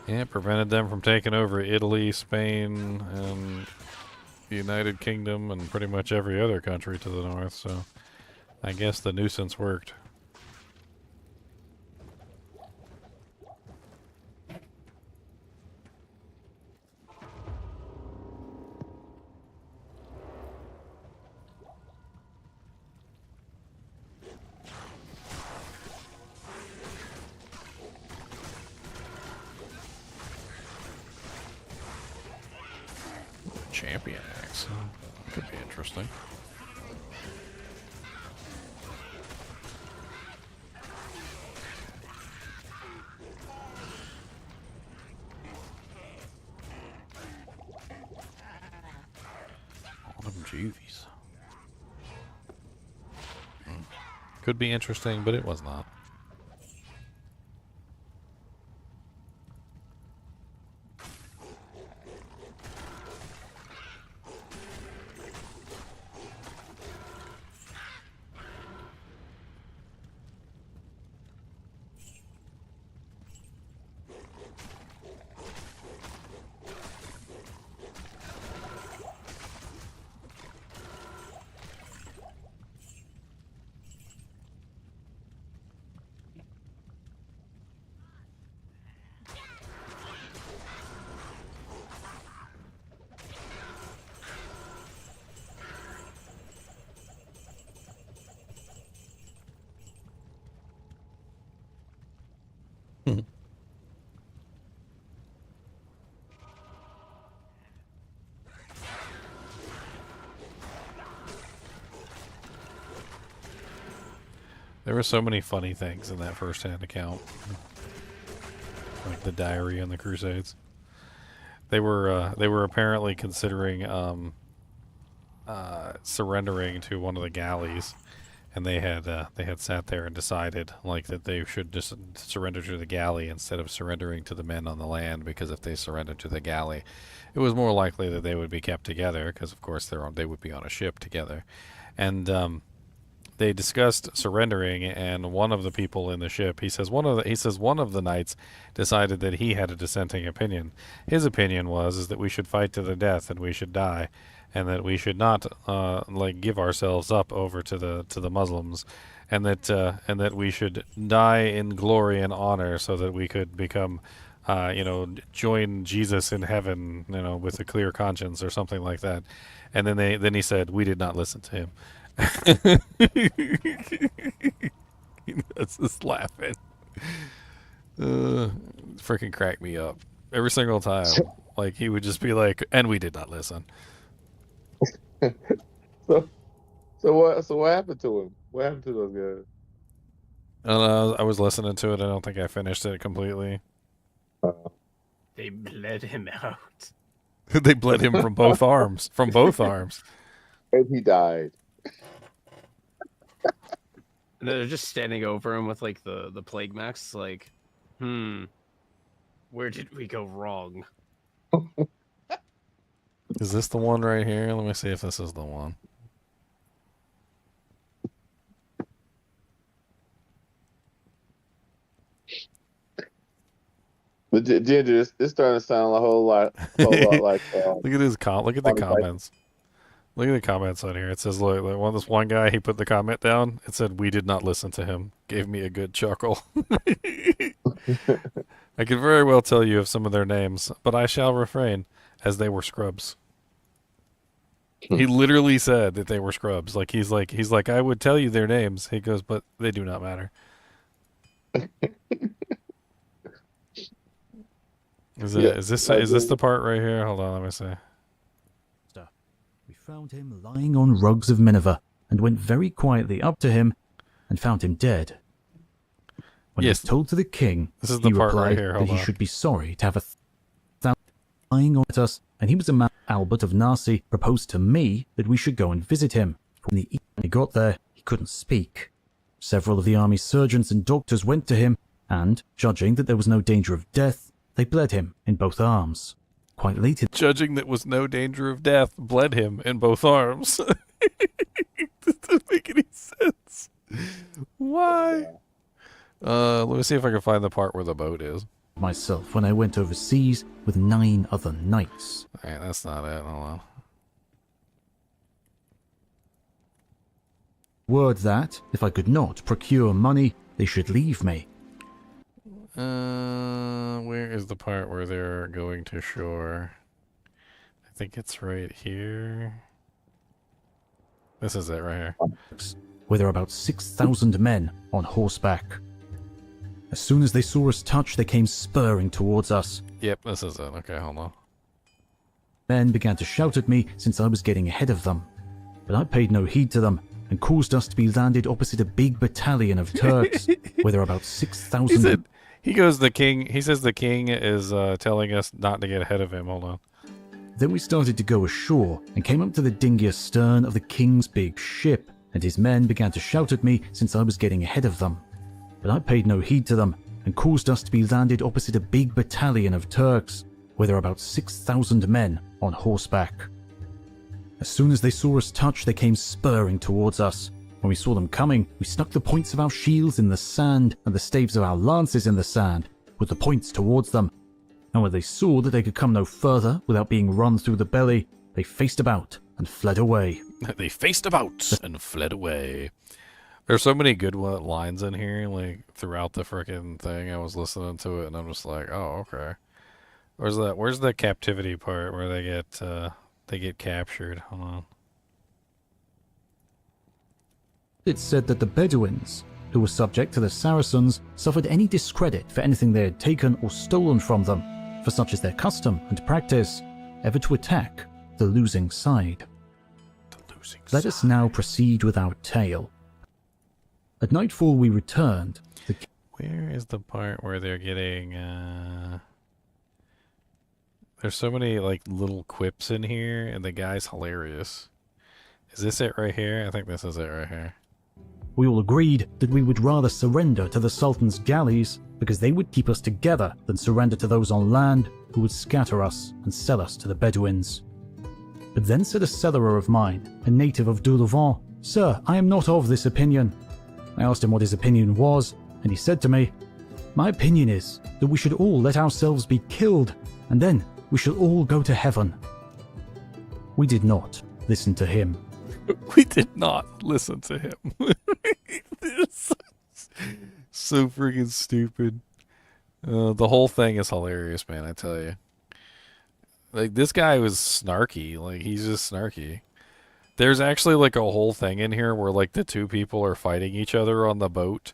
Yeah, prevented them from taking over Italy, Spain, and the United Kingdom, and pretty much every other country to the north, so I guess the nuisance worked. Champion axe. Could be interesting. Jeeves. Could be interesting, but it was not. There were so many funny things in that first-hand account, like the diary and the Crusades. They were apparently considering surrendering to one of the galleys, and they had sat there and decided like that they should just surrender to the galley instead of surrendering to the men on the land, because if they surrendered to the galley, it was more likely that they would be kept together, because of course they would be on a ship together, and they discussed surrendering, and one of the people in the ship, he says one of the knights decided that he had a dissenting opinion. His opinion was that we should fight to the death and we should die, and that we should not like give ourselves up over to the Muslims, and that we should die in glory and honor so that we could become join Jesus in heaven, with a clear conscience or something like that. And then he said, we did not listen to him. That's just laughing. Freaking crack me up every single time. Like he would just be like, and we did not listen. So what happened to him? What happened to those guys? I don't know, I was listening to it. I don't think I finished it completely. They bled him out. They bled him from both arms. From both arms. And he died. And they're just standing over him with like the plague max, like, where did we go wrong? Is this the one right here? Let me see if this is the one. But Ginger, it's starting to sound a whole lot like. Look at his Look at the comments. Look at the comments on here. It says, look, this one guy, he put the comment down. It said, we did not listen to him. Gave me a good chuckle. I could very well tell you of some of their names, but I shall refrain, as they were scrubs. He literally said that they were scrubs. He's like, I would tell you their names. He goes, but they do not matter. Is this the part right here? Hold on, let me see. We found him lying on rugs of Minerva, and went very quietly up to him, and found him dead. When he was told to the king, this is the he part replied right here. Hold that he on. should be sorry to have a lying on us, and he was a man. Albert of Narcy proposed to me that we should go and visit him. When he got there, he couldn't speak. Several of the army surgeons and doctors went to him, and, judging that there was no danger of death, they bled him in both arms. Quite late in Judging that was no danger of death, bled him in both arms. Doesn't make any sense. Why? Let me see if I can find the part where the boat is. myself when I went overseas with 9 other knights. Alright, that's not it. Hold on. Word that, if I could not procure money, they should leave me. Where is the part where they're going to shore? I think it's right here. This is it right here. Where there are about 6,000 men on horseback. As soon as they saw us touch, they came spurring towards us. Yep, this is it. Okay, hold on. Men began to shout at me since I was getting ahead of them. But I paid no heed to them and caused us to be landed opposite a big battalion of Turks, where there are about 6,000. He goes, the king, he says the king is telling us not to get ahead of him. Hold on. Then we started to go ashore and came up to the dinghy astern of the king's big ship, and his men began to shout at me since I was getting ahead of them. But I paid no heed to them and caused us to be landed opposite a big battalion of Turks, where there were about 6,000 men on horseback. As soon as they saw us touch, they came spurring towards us. When we saw them coming, we stuck the points of our shields in the sand and the staves of our lances in the sand, with the points towards them. And when they saw that they could come no further without being run through the belly, they faced about and fled away. They faced about and fled away. There's so many good lines in here, like throughout the freaking thing. I was listening to it and I'm just like, oh, okay. Where's the captivity part where they get captured? Hold on. It said that the Bedouins, who were subject to the Saracens, suffered any discredit for anything they had taken or stolen from them, for such is their custom and practice, ever to attack the losing side. Let us now proceed with our tale. At nightfall we returned. Where is the part where they're getting, There's so many, like, little quips in here, and the guy's hilarious. Is this it right here? I think this is it right here. We all agreed that we would rather surrender to the Sultan's galleys because they would keep us together than surrender to those on land who would scatter us and sell us to the Bedouins. But then said a cellarer of mine, a native of Doulavant, "Sir, I am not of this opinion." I asked him what his opinion was, and he said to me, "My opinion is that we should all let ourselves be killed, and then we shall all go to heaven." We did not listen to him. We did not listen to him. This is so freaking stupid. The whole thing is hilarious, man, I tell you. Like, this guy was snarky. Like, he's just snarky. There's actually, like, a whole thing in here where, like, the two people are fighting each other on the boat.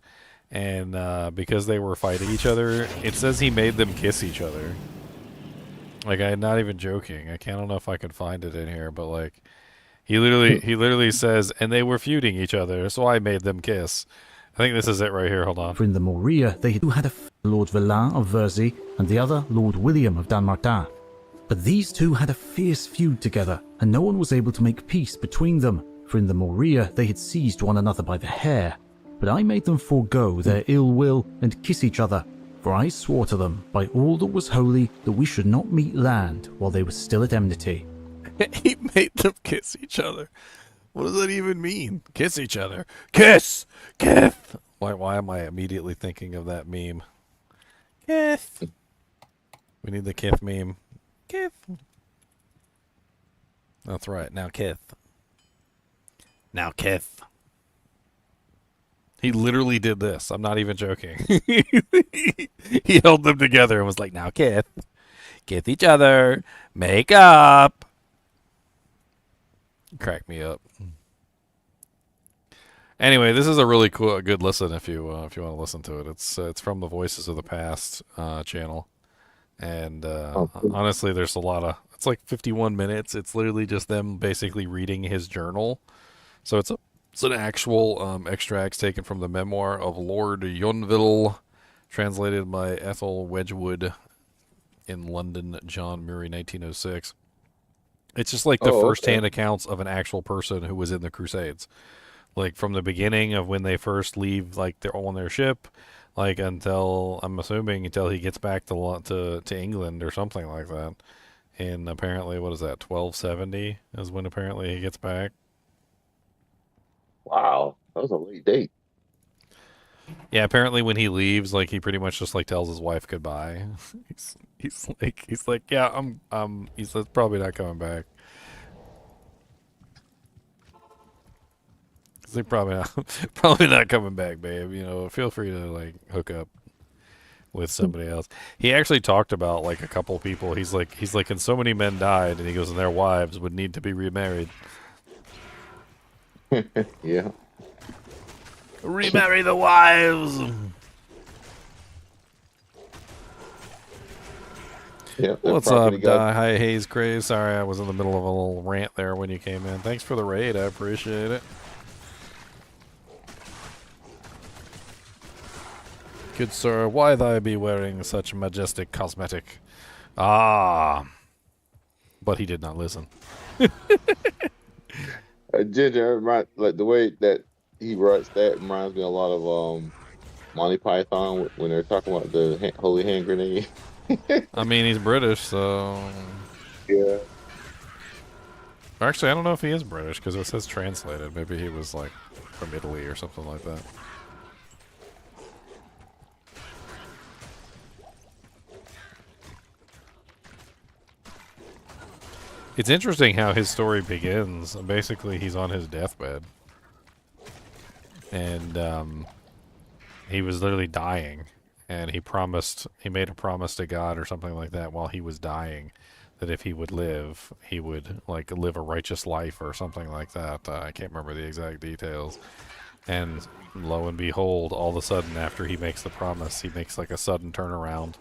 And because they were fighting each other, it says he made them kiss each other. Like, I'm not even joking. I don't know if I can find it in here, but, like, he literally says, and they were feuding each other, so I made them kiss. I think this is it right here. Hold on. For in the Morea, they had a Lord Villain of Verzy and the other Lord William of Danmartin. But these two had a fierce feud together, and no one was able to make peace between them. For in the Morea, they had seized one another by the hair. But I made them forego their ill will and kiss each other. For I swore to them by all that was holy that we should not meet land while they were still at enmity. He made them kiss each other. What does that even mean? Kiss each other. Kiss! Kiss! Why am I immediately thinking of that meme? Kiss. We need the Kith meme. Kith. That's right. Now Kith. Now Kith. He literally did this. I'm not even joking. He held them together and was like, now Kith. Kiss each other. Make up. Crack me up. Anyway, this is a really cool, good listen if you want to listen to it. It's from the Voices of the Past channel, and honestly, there's a lot of. It's like 51 minutes. It's literally just them basically reading his journal. So it's an actual extracts taken from the memoir of Lord Yonville, translated by Ethel Wedgwood in London, John Murray, 1906. It's just like the first-hand accounts of an actual person who was in the Crusades. Like, from the beginning of when they first leave, like, they're on their ship, like, until, I'm assuming, until he gets back to England or something like that. And apparently, what is that, 1270 is when apparently he gets back. Wow, that was a late date. Yeah, apparently when he leaves, like, he pretty much just, like, tells his wife goodbye. He's like, yeah, he's probably not coming back. He's like, probably not coming back, babe. You know, feel free to, like, hook up with somebody else. He actually talked about, like, a couple people. He's like, and so many men died, and he goes, and their wives would need to be remarried. Yeah. Remarry the wives. Yeah, what's up, Hi, Hayes Craze? Sorry, I was in the middle of a little rant there when you came in. Thanks for the raid. I appreciate it. Good sir, why thy be wearing such majestic cosmetic? Ah. but he did not listen. Ginger, like the way that he writes that reminds me a lot of Monty Python when they're talking about the holy hand grenade. I mean, he's British, so Yeah. actually, I don't know if he is British because it says translated. Maybe he was like from Italy or something like that. It's interesting how his story begins. Basically, he's on his deathbed. And he was literally dying. And he made a promise to God or something like that while he was dying, that if he would live, he would like live a righteous life or something like that. I can't remember the exact details. And lo and behold, all of a sudden after he makes the promise, he makes like a sudden turnaround.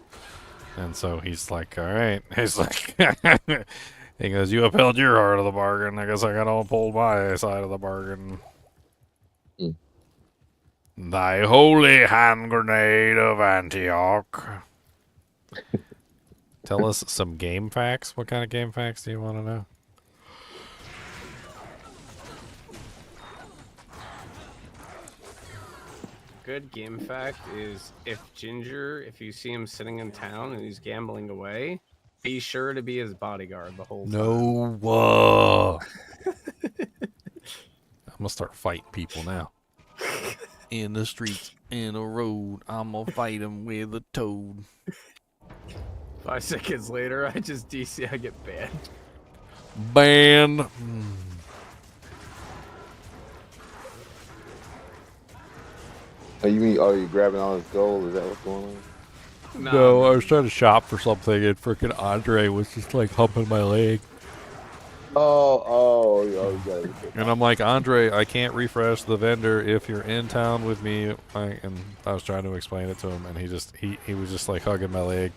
And so he's like, all right. He's like... He goes, you upheld your part of the bargain. I guess I got to uphold my side of the bargain. Mm. Thy holy hand grenade of Antioch. Tell us some game facts. What kind of game facts do you want to know? Good game fact is if you see him sitting in town and he's gambling away, be sure to be his bodyguard the whole time. No. I'm going to start fighting people now. In the streets, in a road, I'm going to fight him with a toad. 5 seconds later, I just DC, I get banned. Banned. Oh, you mean, are you grabbing all his gold? Is that what's going on? No, I was trying to shop for something and freaking Andre was just like humping my leg. Oh, you got it. And I'm like, Andre, I can't refresh the vendor if you're in town with me. And I was trying to explain it to him, and he was just like hugging my leg.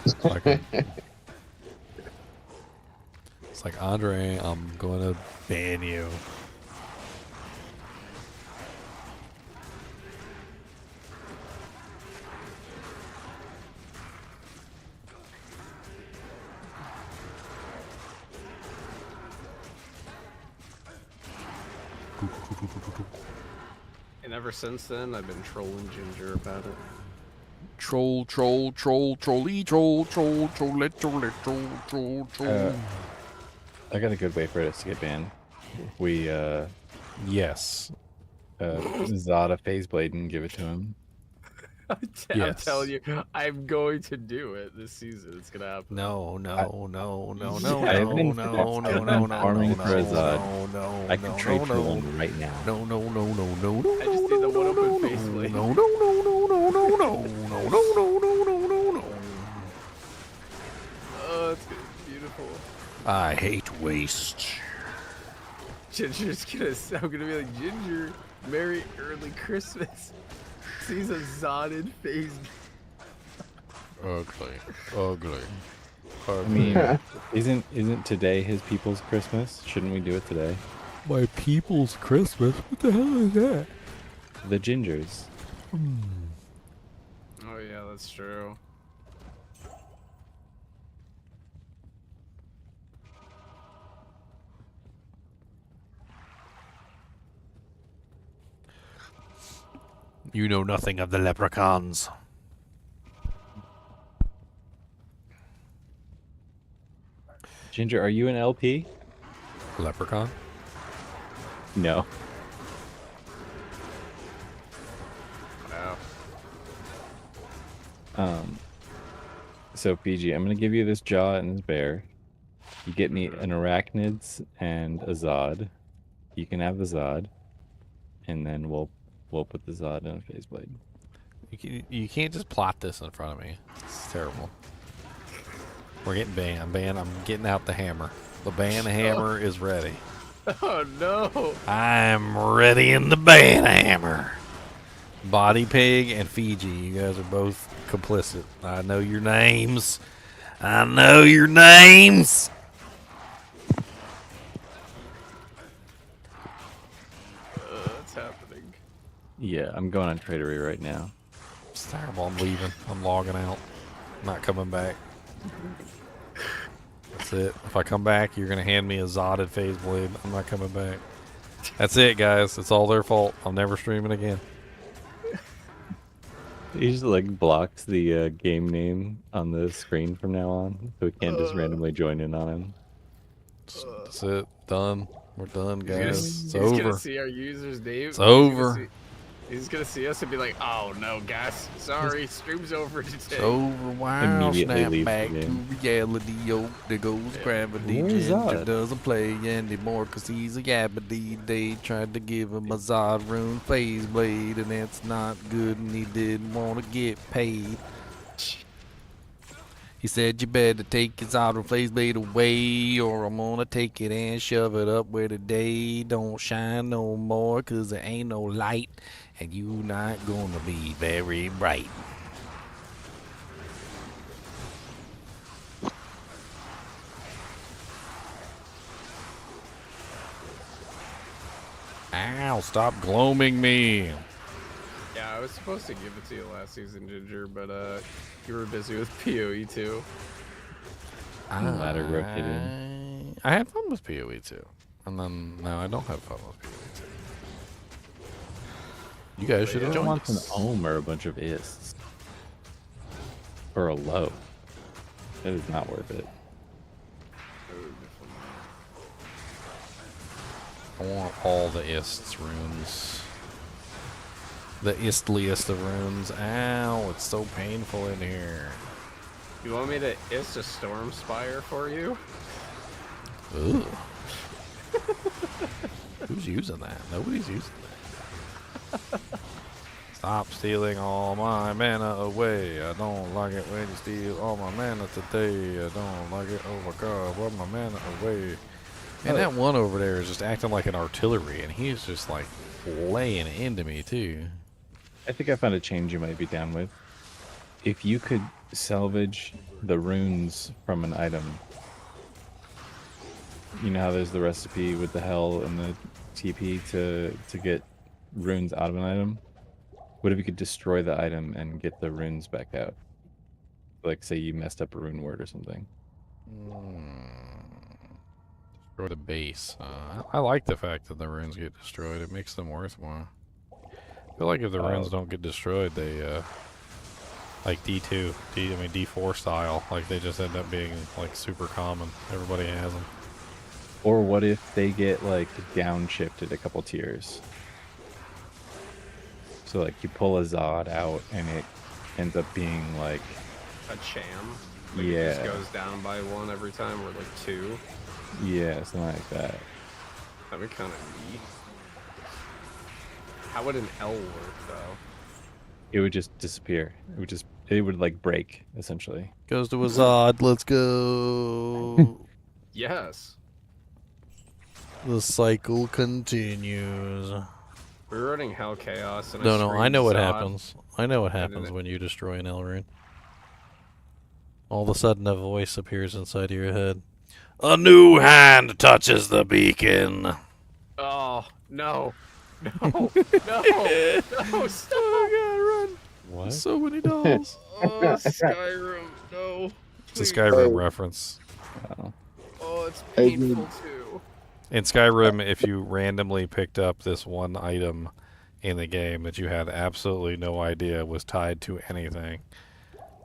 It's like, Andre, I'm going to ban you. And ever since then, I've been trolling Ginger about it. Troll, troll, troll, trolly, troll, troll, troll, troll, troll, troll, troll. I got a good way for us to get banned. We, yes. Zada Phaseblade and give it to him. I'm telling you, I'm going to do it this season. It's gonna happen. No. Farming for Azad. I can trade for one right now. No. I just need the one open faceplate. No. Oh, it's gonna be beautiful. I hate waste. Ginger's I'm gonna be like, Ginger, Merry Early Christmas. Sees a Zodded phase. Ugly. I mean, isn't today his people's Christmas? Shouldn't we do it today? My people's Christmas? What the hell is that? The Gingers. Oh yeah, that's true. You know nothing of the leprechauns. Ginger, are you an LP? Leprechaun? No. Wow. So PG, I'm gonna give you this jaw and this bear. You get me an arachnids and a Zod. You can have the Zod, and then we'll put the Zod in a Phaseblade. You can't just plot this in front of me. It's terrible. We're getting banned. I'm getting out the hammer. The ban hammer is ready. Oh no! I'm ready in the ban hammer. Body Pig and Fiji, you guys are both complicit. I know your names. What's happening? Yeah, I'm going on Tradery right now. It's terrible. I'm leaving. I'm logging out. I'm not coming back. That's it. If I come back, you're gonna hand me a Zotted phase blade. I'm not coming back. That's it, guys. It's all their fault. I'm never streaming again. He just like blocks the game name on the screen from now on, so we can't just randomly join in on him. That's it. Done. We're done, guys. It's He's gonna over. see our user's name. It's over. He's gonna see us and be like, "Oh no, guys, sorry, stream's over today." It's over. Wow. Immediately Snap leaves back the to game. reality. Yo, there goes gravity. Where's Ginger Zod? doesn't play anymore because he's a yabbity. They tried to give him a Zod rune phase blade, and that's not good, and he didn't want to get paid. He said, you better take his Zod rune phase blade away, or I'm gonna take it and shove it up where the day don't shine no more, because there ain't no light, and you not gonna be very bright. Ow, stop gloaming me. Yeah, I was supposed to give it to you last season, Ginger, but you were busy with PoE too. Ladder rotated. I had fun with PoE too. And then now I don't have fun with PoE too. You guys should have I joined want an us. ohm or a bunch of ists. Or a low. That is not worth it. I want all the ists runes. The istliest of runes. Ow, it's so painful in here. You want me to ist a storm spire for you? Ooh. Who's using that? Nobody's using that. Stop stealing all my mana away. I don't like it when you steal all my mana today. I don't like it. Oh my god, what my mana away. And that one over there is just acting like an artillery, and he's just like laying into me too. I think I found a change you might be down with. If you could salvage the runes from an item, you know how there's the recipe with the hell and the TP to get runes out of an item? What if you could destroy the item and get the runes back out? Like, say you messed up a rune word or something. Destroy the base. I like the fact that the runes get destroyed. It makes them worth more. I feel like if the runes don't get destroyed, they like D4 style, like they just end up being like super common. Everybody has them. Or what if they get like downshifted a couple tiers? So like you pull a Zod out and it ends up being like A cham? Like yeah, it just goes down by one every time, or like two? yeah, something like that. That'd be kind of neat. How would an L work, though? It would just disappear. It would like break essentially. Goes to a Zod. Let's go. Yes. The cycle continues. We were running Hell Chaos, and No, I know what Zod. happens. I know what happens when you destroy an L rune. All of a sudden, a voice appears inside of your head. A new hand touches the beacon. Oh, no. No. No. No, stop. Oh, God, run. What? So many dolls. Oh, Skyrim. No. It's a Please. Skyrim reference. Oh, it's painful, too. In Skyrim, if you randomly picked up this one item in the game that you had absolutely no idea was tied to anything,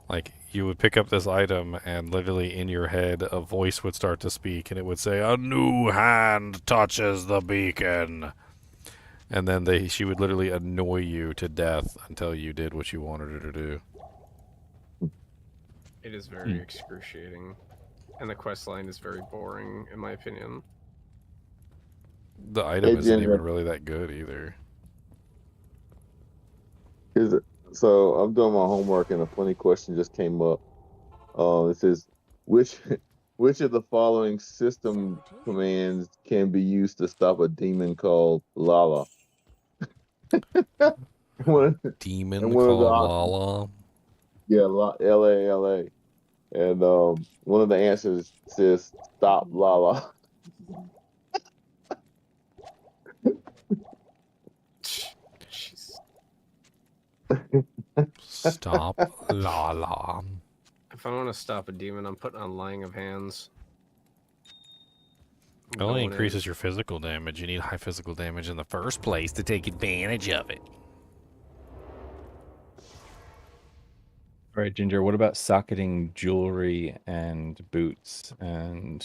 like you would pick up this item and literally in your head a voice would start to speak and it would say, a new hand touches the beacon. And then she would literally annoy you to death until you did what you wanted her to do. It is very excruciating. And the quest line is very boring, in my opinion. The item isn't Ginger. even really that good either. So I'm doing my homework and a funny question just came up. It says, which of the following system commands can be used to stop a demon called Lala? Demon and called one of the Lala? Yeah, Lala. And one of the answers says stop Lala. Stop Lala. If I want to stop a demon, I'm putting on Lying of Hands. It only Going in. increases your physical damage. You need high physical damage in the first place to take advantage of it. All right, Ginger, what about socketing jewelry and boots and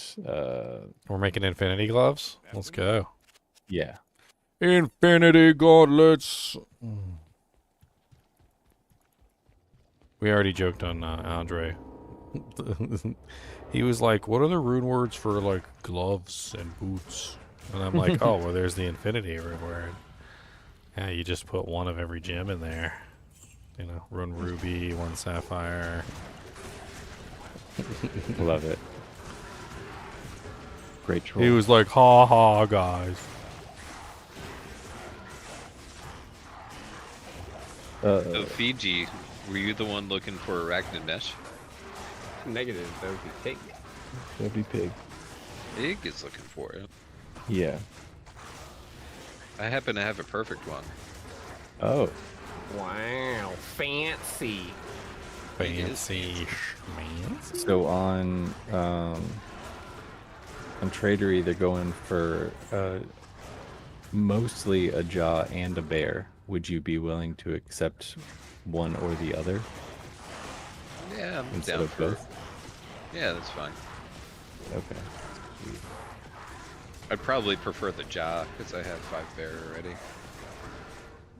We're making infinity gloves? Let's go. yeah. Infinity gauntlets. We already joked on Andre. He was like, what are the rune words for like gloves and boots? And I'm like, oh, well, there's the infinity rune word. Yeah, you just put one of every gem in there. You know, one ruby, one sapphire. Love it. Great troll. He was like, ha ha, guys. So Fiji, were you the one looking for arachnid mesh? Negative. That would be pig. That'd be pig. Pig is looking for it. Yeah. I happen to have a perfect one. Oh. Wow, fancy. Fancy. So on Tradery, they're going for mostly a jaw and a bear. Would you be willing to accept one or the other? Yeah, I'm instead down of for both? Yeah, that's fine. Okay. I'd probably prefer the jaw because I have 5 bear already.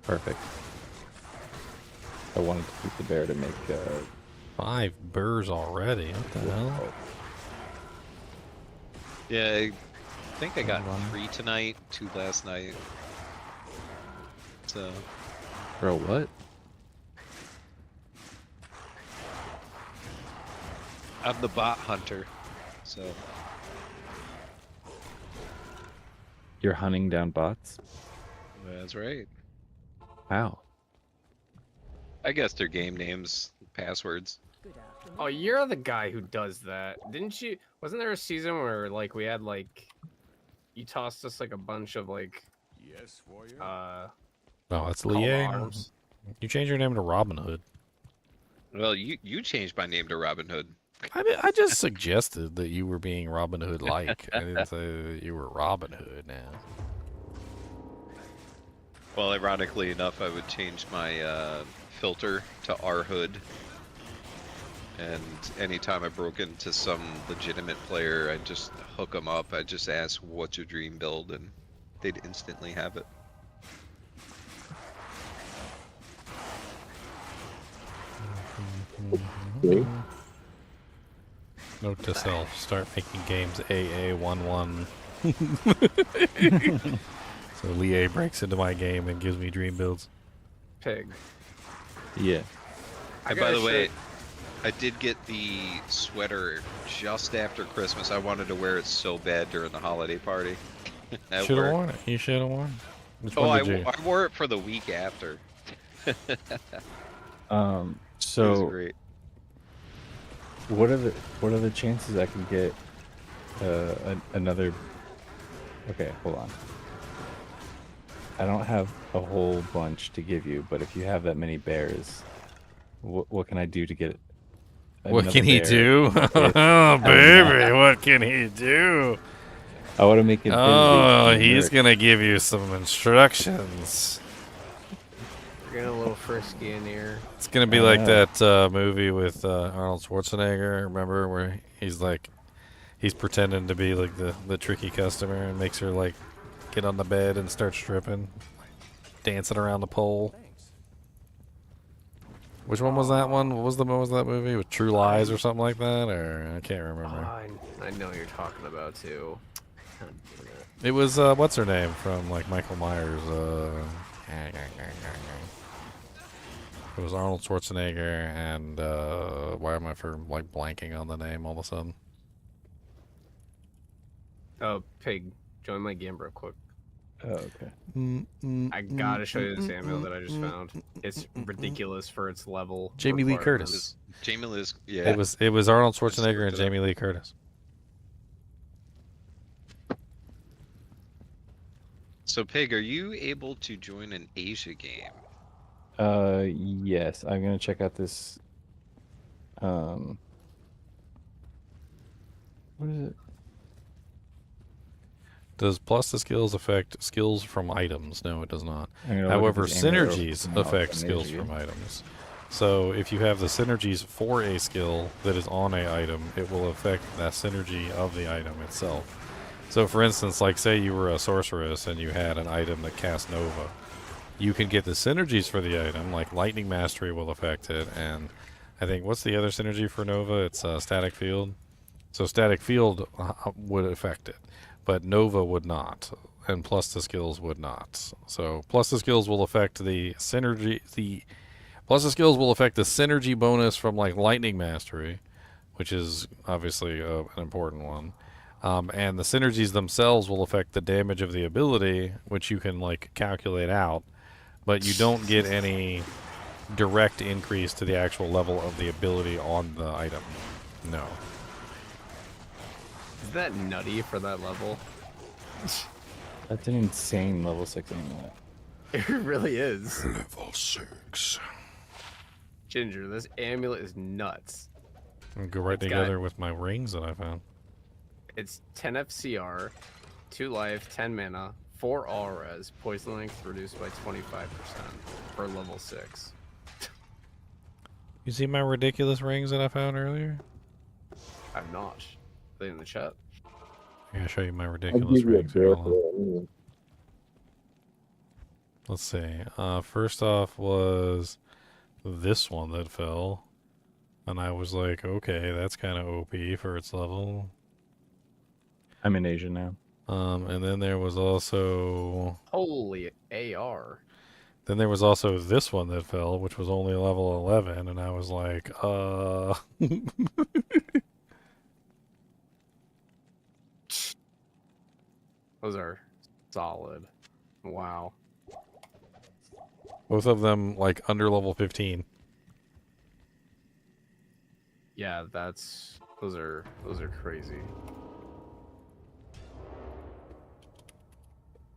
Perfect. I wanted to keep the bear to make 5 burrs already. What the hell? Yeah, I think I got 3 tonight, 2 last night. So. Bro, what? I'm the bot hunter, so. You're hunting down bots? That's right. Wow. I guess their game names, passwords. Oh, you're the guy who does that. Didn't you? Wasn't there a season where like we had like you tossed us like a bunch of like yes, warrior. No, that's call Lier. arms? You changed your name to Robin Hood. Well, you changed my name to Robin Hood. I just suggested that you were being Robin Hood like. I didn't say that you were Robin Hood now. Well, ironically enough, I would change my filter to R Hood. And anytime I broke into some legitimate player, I'd just hook them up. I'd just ask, what's your dream build? And they'd instantly have it. Note to self, start making games AA11. So Lier breaks into my game and gives me dream builds. Pig. Yeah. And by the way, I did get the sweater just after Christmas. I wanted to wear it so bad during the holiday party. Should have worn it. You should have worn it. Which Oh, one did you? I wore it for the week after. So It was great. what are the chances I can get another? Okay, hold on. I don't have a whole bunch to give you, but if you have that many bears, what can I do to get? What can he bear do? with Oh, baby, what can he do? I want to make it. Oh, he's gonna give you some instructions. We're getting a little frisky in here. It's gonna be like that movie with Arnold Schwarzenegger. Remember where he's like, he's pretending to be like the tricky customer and makes her like get on the bed and start stripping, dancing around the pole. Which one was that one? What was that movie with True Lies or something like that? Or I can't remember. I know what you're talking about too. It was what's her name from like Michael Myers. It was Arnold Schwarzenegger and why am I like blanking on the name all of a sudden? Oh, Pig, join my game real quick. Oh, okay. I gotta show you this ammo that I just found. It's ridiculous for its level. Jamie Lee requirements. Curtis. Jamie Lee, yeah. It was Arnold Schwarzenegger and Jamie Lee Curtis. So, Pig, are you able to join an Asia game? Yes. I'm gonna check out this. What is it? Does plus the skills affect skills from items? No, it does not. I'm gonna look at However, this amulet synergies from affect Alpha skills Energy. from items. So if you have the synergies for a skill that is on a item, it will affect that synergy of the item itself. So for instance, like say you were a sorceress and you had an item that cast Nova. You can get the synergies for the item, like Lightning Mastery will affect it, and I think, what's the other synergy for Nova? It's Static Field. So Static Field would affect it, but Nova would not, and plus the skills would not. So plus the skills will affect the synergy, plus the skills will affect the synergy bonus from like Lightning Mastery, which is obviously an important one. And the synergies themselves will affect the damage of the ability, which you can like calculate out, but you don't get any direct increase to the actual level of the ability on the item. No. Is that nutty for that level? That's an insane level 6 amulet. It really is. Level 6. Ginger, this amulet is nuts. And go right It's together got- with my rings that I found. It's 10 FCR, 2 life, 10 mana, 4 all res, poison length reduced by 25% for level 6. You see my ridiculous rings that I found earlier? I'm not. Are they in the chat? I gotta show you my I'll ridiculous give you a rings. Here, bear hold for on. that anyway. Let's see. First off was this one that fell. And I was like, okay, that's kind of OP for its level. I'm in Asia now. And then there was also... Holy AR. Then there was also this one that fell, which was only level 11, and I was like, Those are solid. Wow. Both of them, like, under level 15. Yeah, those are crazy.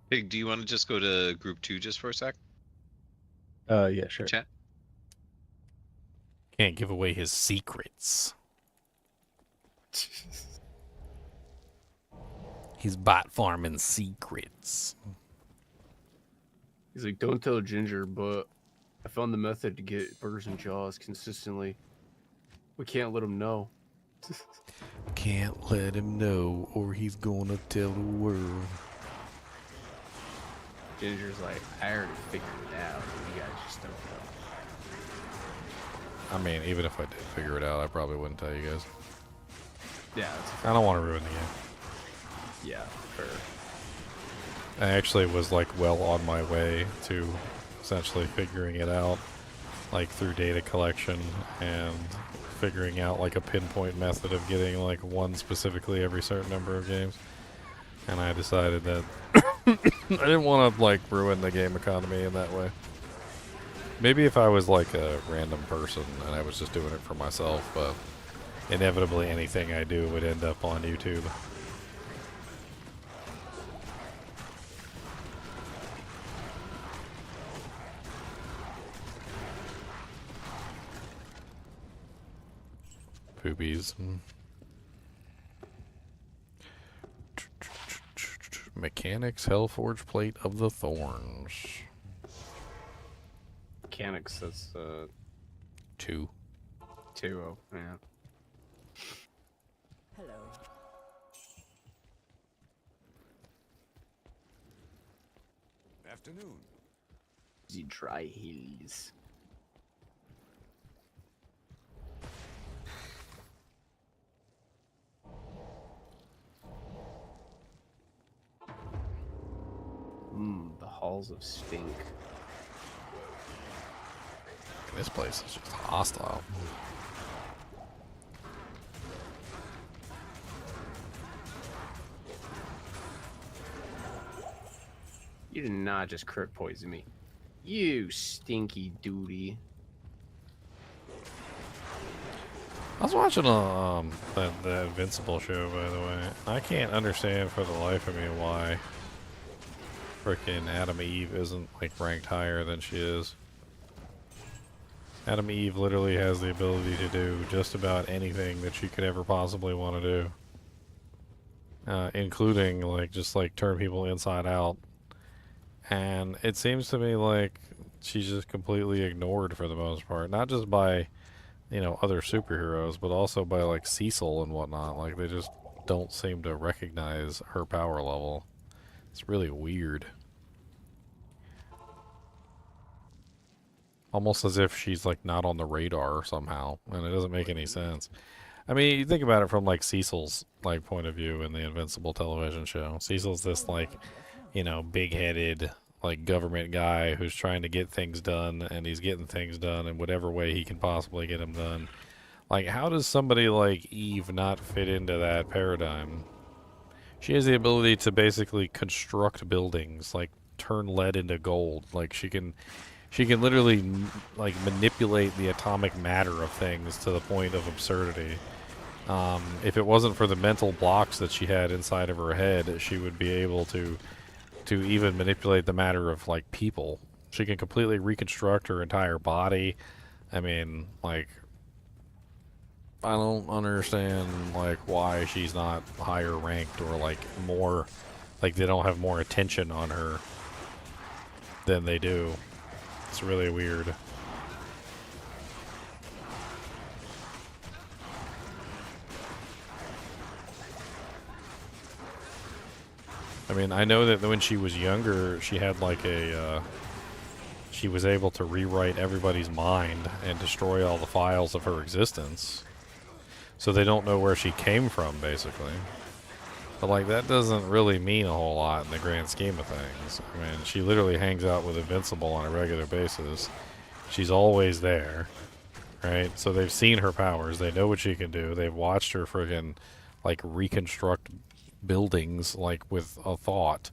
Pig, do you want to just go to group 2 just for a sec? Yeah, sure. Chat. Can't give away his secrets. He's bot farming secrets. He's like, don't tell Ginger, but I found the method to get burgers and jaws consistently. We can't let him know. Can't let him know, or he's gonna tell the world. Ginger's like, I already figured it out. You guys just don't know. I mean, even if I did figure it out, I probably wouldn't tell you guys. Yeah, I don't want to ruin the game. yeah, fair. I actually was like well on my way to essentially figuring it out, like through data collection and figuring out like a pinpoint method of getting like one specifically every certain number of games. And I decided that I didn't want to like ruin the game economy in that way. Maybe if I was like a random person and I was just doing it for myself, but inevitably anything I do would end up on YouTube. Poopies. Mechanics Hellforge Plate of the Thorns. Mechanics, that's 2. 2. Oh, yeah. Hello. Afternoon. The dry hills. The halls of stink. This place is just hostile. You did not just crit poison me. You stinky duty. I was watching that Invincible show, by the way. I can't understand for the life of me why frickin' Adam Eve isn't like ranked higher than she is. Adam Eve literally has the ability to do just about anything that she could ever possibly want to do. including like just like turn people inside out. And it seems to me like she's just completely ignored for the most part, not just by other superheroes, but also by like Cecil and whatnot. Like they just don't seem to recognize her power level. It's really weird. Almost as if she's like not on the radar somehow, and it doesn't make any sense. I mean, you think about it from like Cecil's like point of view in the Invincible television show. Cecil's this like, big-headed like government guy who's trying to get things done, and he's getting things done in whatever way he can possibly get them done. Like, how does somebody like Eve not fit into that paradigm? She has the ability to basically construct buildings, like turn lead into gold. Like she can literally like manipulate the atomic matter of things to the point of absurdity. If it wasn't for the mental blocks that she had inside of her head, she would be able to even manipulate the matter of like people. She can completely reconstruct her entire body. I mean, like, I don't understand like why she's not higher ranked or like more, like they don't have more attention on her than they do. It's really weird. I mean, I know that when she was younger, she had like she was able to rewrite everybody's mind and destroy all the files of her existence. So they don't know where she came from, basically. But like, that doesn't really mean a whole lot in the grand scheme of things. I mean, she literally hangs out with Invincible on a regular basis. She's always there, right? So they've seen her powers. They know what she can do. They've watched her friggin' like reconstruct buildings like with a thought.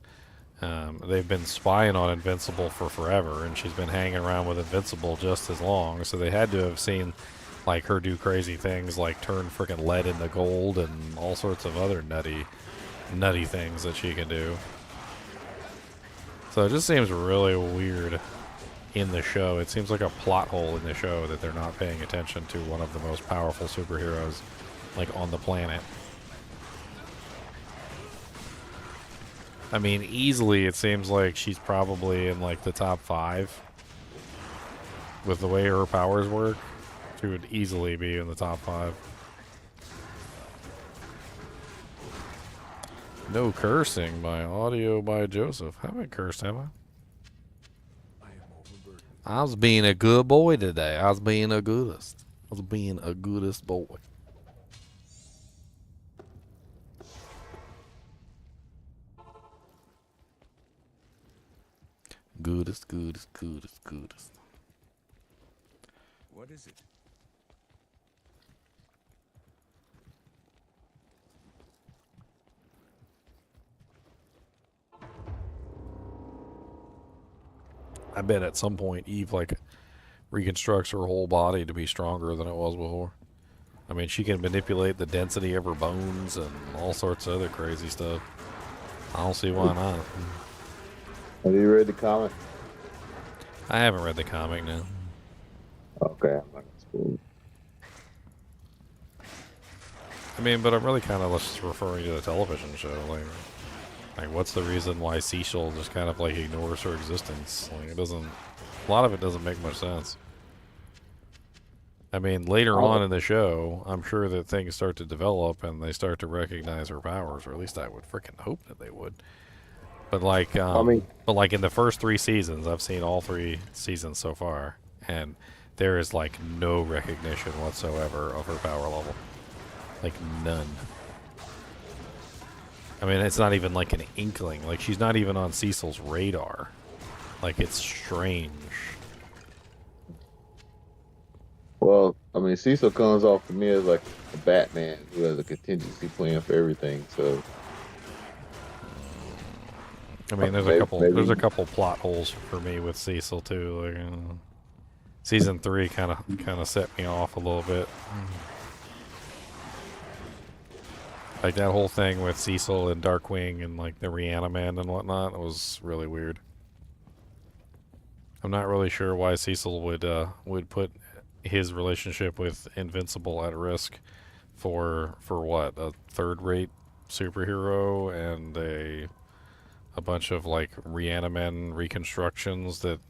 They've been spying on Invincible for forever, and she's been hanging around with Invincible just as long. So they had to have seen like her do crazy things like turn freaking lead into gold and all sorts of other nutty things that she can do. So it just seems really weird in the show. It seems like a plot hole in the show that they're not paying attention to one of the most powerful superheroes like on the planet. I mean, easily it seems like she's probably in like the top 5 with the way her powers work. She would easily be in the top 5. No cursing by audio by Joseph. Haven't I cursed, have I? I was being a good boy today. I was being a goodest. I was being a goodest boy. Goodest. What is it? I bet at some point Eve like reconstructs her whole body to be stronger than it was before. I mean, she can manipulate the density of her bones and all sorts of other crazy stuff. I don't see why not. Have you read the comic? I haven't read the comic now. Okay, I'm not gonna spoil it. I mean, but I'm really kind of just referring to the television show. Like, what's the reason why Cecil just kind of like ignores her existence? Like, it doesn't. A lot of it doesn't make much sense. I mean, later on in the show, I'm sure that things start to develop and they start to recognize her powers, or at least I would freaking hope that they would. But like, but like in the first 3 seasons, I've seen all 3 seasons so far, and there is like no recognition whatsoever of her power level. Like none. I mean, it's not even like an inkling. Like, she's not even on Cecil's radar. Like, it's strange. Well, I mean, Cecil comes off to me as like a Batman who has a contingency plan for everything. So, I mean, there's a couple plot holes for me with Cecil too. Like, season 3 kind of set me off a little bit. Like that whole thing with Cecil and Darkwing and like the Reaniman and whatnot was really weird. I'm not really sure why Cecil would put his relationship with Invincible at risk for what, a third-rate superhero and a bunch of like Reanimen reconstructions that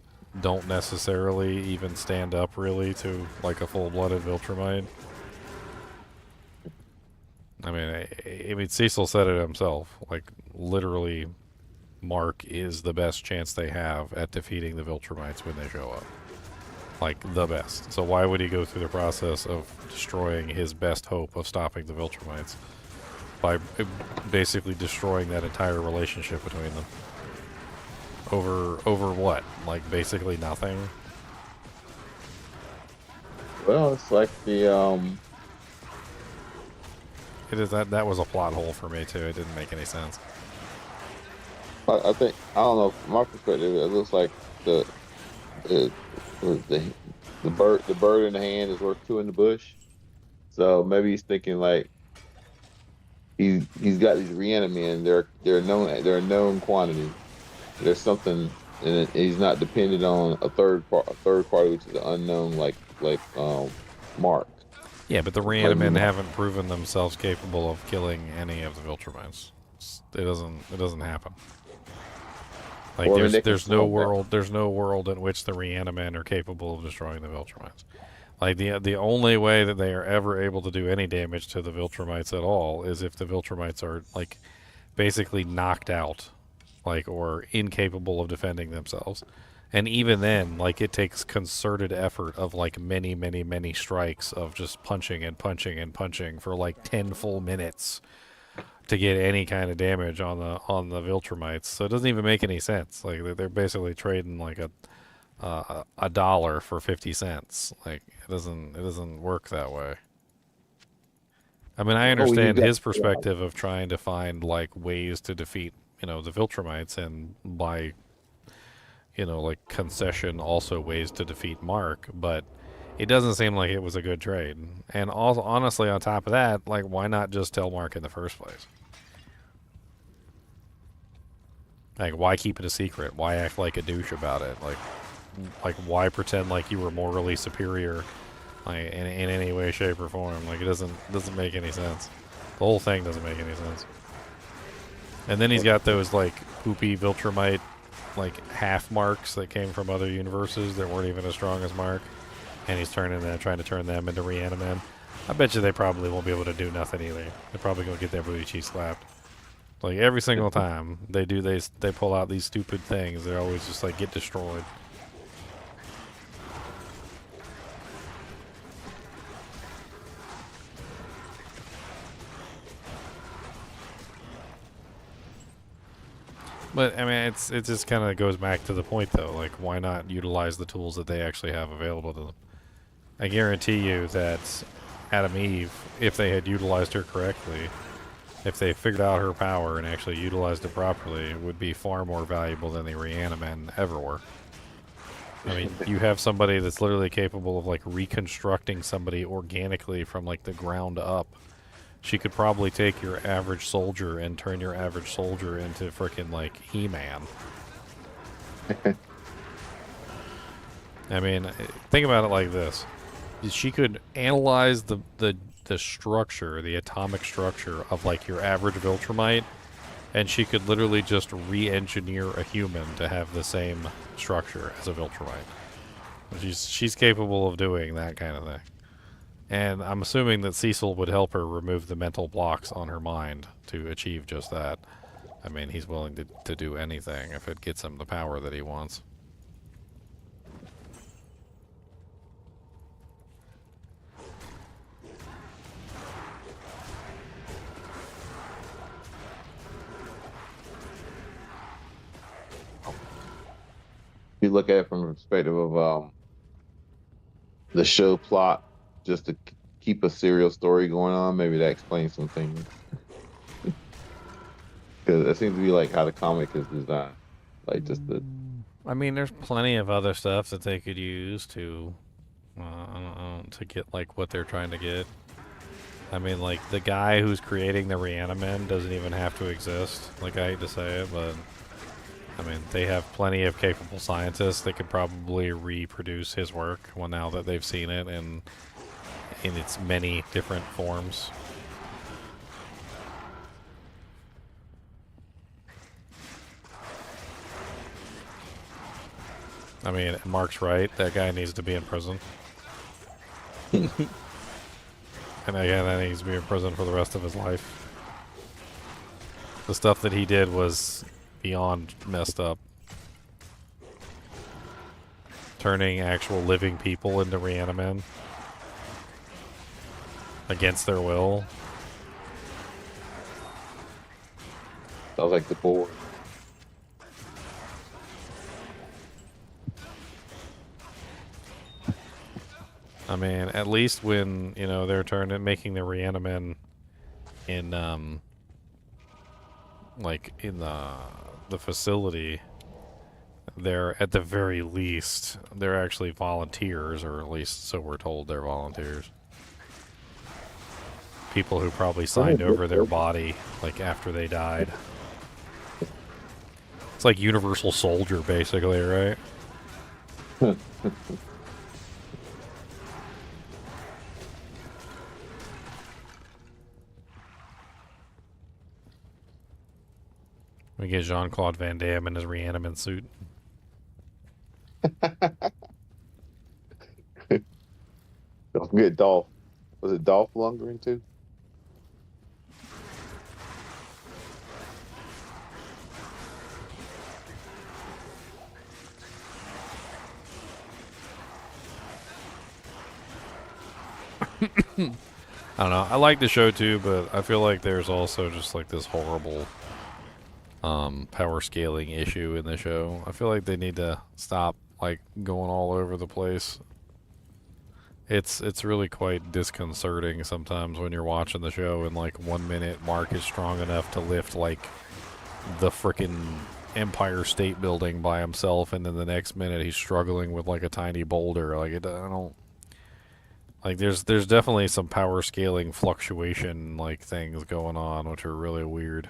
don't necessarily even stand up really to like a full-blooded Viltrumite. I mean, Cecil said it himself. Like, literally, Mark is the best chance they have at defeating the Viltrumites when they show up. Like, the best. So why would he go through the process of destroying his best hope of stopping the Viltrumites by basically destroying that entire relationship between them? Over what? Like, basically nothing? Well, it's like the It is that was a plot hole for me too. It didn't make any sense. I think, I don't know, from my perspective, it looks like the bird in the hand is worth two in the bush. So maybe he's thinking like he's got these Reanimen. They're known quantity. There's something, and he's not dependent on a third party, which is the unknown, like Mark. Yeah, but the Reanimen haven't proven themselves capable of killing any of the Viltrumites. It doesn't happen. Like there's no world in which the Reanimen are capable of destroying the Viltrumites. Like the only way that they are ever able to do any damage to the Viltrumites at all is if the Viltrumites are like basically knocked out, like, or incapable of defending themselves. And even then, like, it takes concerted effort of like many strikes of just punching and punching and punching for like 10 full minutes to get any kind of damage on the Viltrumites. So it doesn't even make any sense. Like, they're basically trading like a dollar for 50 cents. Like, it doesn't work that way. I mean, I understand his perspective of trying to find like ways to defeat, the Viltrumites, and by like concession also ways to defeat Mark, but it doesn't seem like it was a good trade. And also, honestly, on top of that, like, why not just tell Mark in the first place? Like, why keep it a secret? Why act like a douche about it? Like why pretend like you were morally superior, like, in any way, shape, or form? Like, it doesn't make any sense. The whole thing doesn't make any sense. And then he's got those like poopy Viltrumite like half marks that came from other universes that weren't even as strong as Mark, and he's trying to turn them into Reanimen. I bet you they probably won't be able to do nothing either. They're probably gonna get their booty cheeks slapped. Like, every single time they pull out these stupid things, they always just like get destroyed. But I mean, it just kind of goes back to the point though. Like, why not utilize the tools that they actually have available to them? I guarantee you that Adam Eve, if they had utilized her correctly, if they figured out her power and actually utilized it properly, it would be far more valuable than the Reanimen ever were. I mean, you have somebody that's literally capable of like reconstructing somebody organically from like the ground up. She could probably take your average soldier and turn your average soldier into frickin' like He-Man. I mean, think about it like this. She could analyze the structure, the atomic structure of like your average Viltrumite, and she could literally just re-engineer a human to have the same structure as a Viltrumite. She's capable of doing that kind of thing. And I'm assuming that Cecil would help her remove the mental blocks on her mind to achieve just that. I mean, he's willing to do anything if it gets him the power that he wants. If you look at it from the perspective of the show plot, just to keep a serial story going on, maybe that explains some things. Because it seems to be like how the comic is designed, like just the. I mean, there's plenty of other stuff that they could use to get like what they're trying to get. I mean, like, the guy who's creating the Reanimen doesn't even have to exist. Like, I hate to say it, but I mean, they have plenty of capable scientists that could probably reproduce his work now that they've seen it in its many different forms. I mean, Mark's right. That guy needs to be in prison. And again, that needs to be in prison for the rest of his life. The stuff that he did was beyond messed up. Turning actual living people into reanimen against their will. Sounds like the board. I mean, at least when, you know, they're making the reanimen in, like, in the facility, they're, at the very least, they're actually volunteers, or at least so we're told they're volunteers. People who probably signed over their body, like, after they died. It's like Universal Soldier, basically, right? We get Jean-Claude Van Damme in his reanimate suit. Don't forget Dolph. Was it Dolph Lundgren too? I don't know. I like the show too, but I feel like there's also just like this horrible power scaling issue in the show. I feel like they need to stop like going all over the place. It's really quite disconcerting sometimes when you're watching the show and like 1 minute Mark is strong enough to lift like the frickin' Empire State Building by himself, and then the next minute he's struggling with like a tiny boulder. Like I don't like there's definitely some power scaling fluctuation like things going on which are really weird.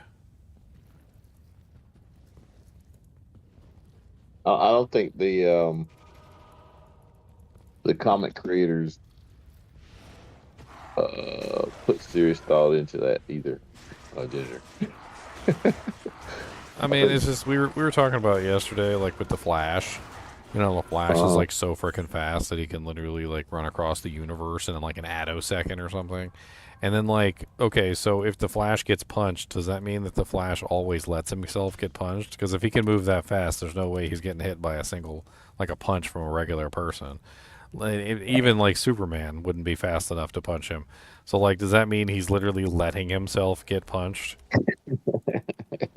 I don't think the comic creators put serious thought into that either, Ginger. I mean, it's just we were talking about it yesterday, like with the Flash. You know, the Flash is like so freaking fast that he can literally like run across the universe in like an attosecond or something. And then like, okay, so if the Flash gets punched, does that mean that the Flash always lets himself get punched? Because if he can move that fast, there's no way he's getting hit by a single, like a punch from a regular person. Even like Superman wouldn't be fast enough to punch him. So like, does that mean he's literally letting himself get punched?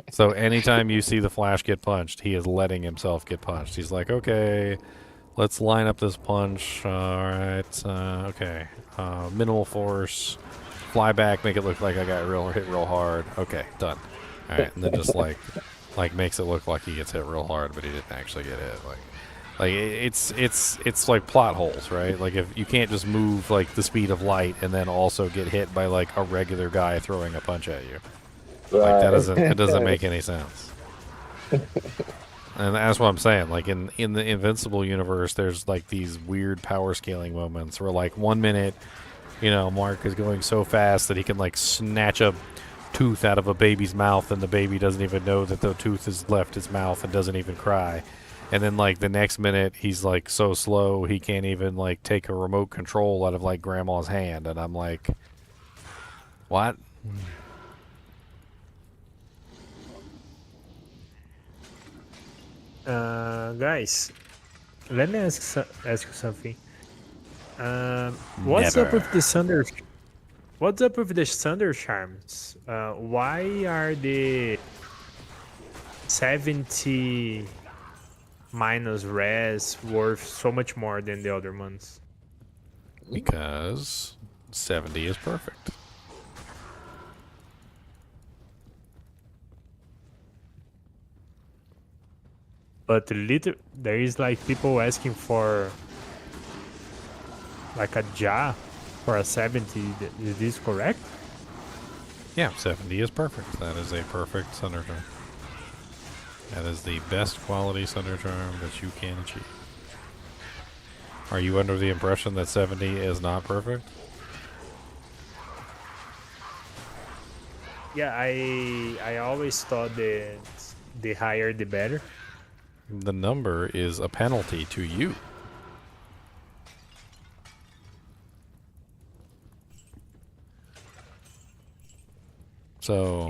So anytime you see the Flash get punched, he is letting himself get punched. He's like, okay, let's line up this punch. All right, okay, minimal force, fly back, make it look like I got hit real hard. Okay, done. All right, and then just like makes it look like he gets hit real hard, but he didn't actually get hit. Like it's like plot holes, right? Like if you can't just move like the speed of light and then also get hit by like a regular guy throwing a punch at you. Like it doesn't make any sense. And that's what I'm saying. Like in the Invincible universe, there's like these weird power scaling moments where like 1 minute, you know, Mark is going so fast that he can like snatch a tooth out of a baby's mouth and the baby doesn't even know that the tooth has left his mouth and doesn't even cry. And then like the next minute he's like so slow he can't even like take a remote control out of like grandma's hand, and I'm like, what? Guys, let me ask you something. What's up with the Thunder? What's up with the Thunder Charms? Why are the 70 minus res worth so much more than the other ones? Because 70 is perfect. But there is like people asking for like a Ja for a 70. Is this correct? Yeah, 70 is perfect. That is a perfect Thunder Charm. That is the best quality Thunder Charm that you can achieve. Are you under the impression that 70 is not perfect? Yeah, I always thought that the higher the better. the number is a penalty to you. So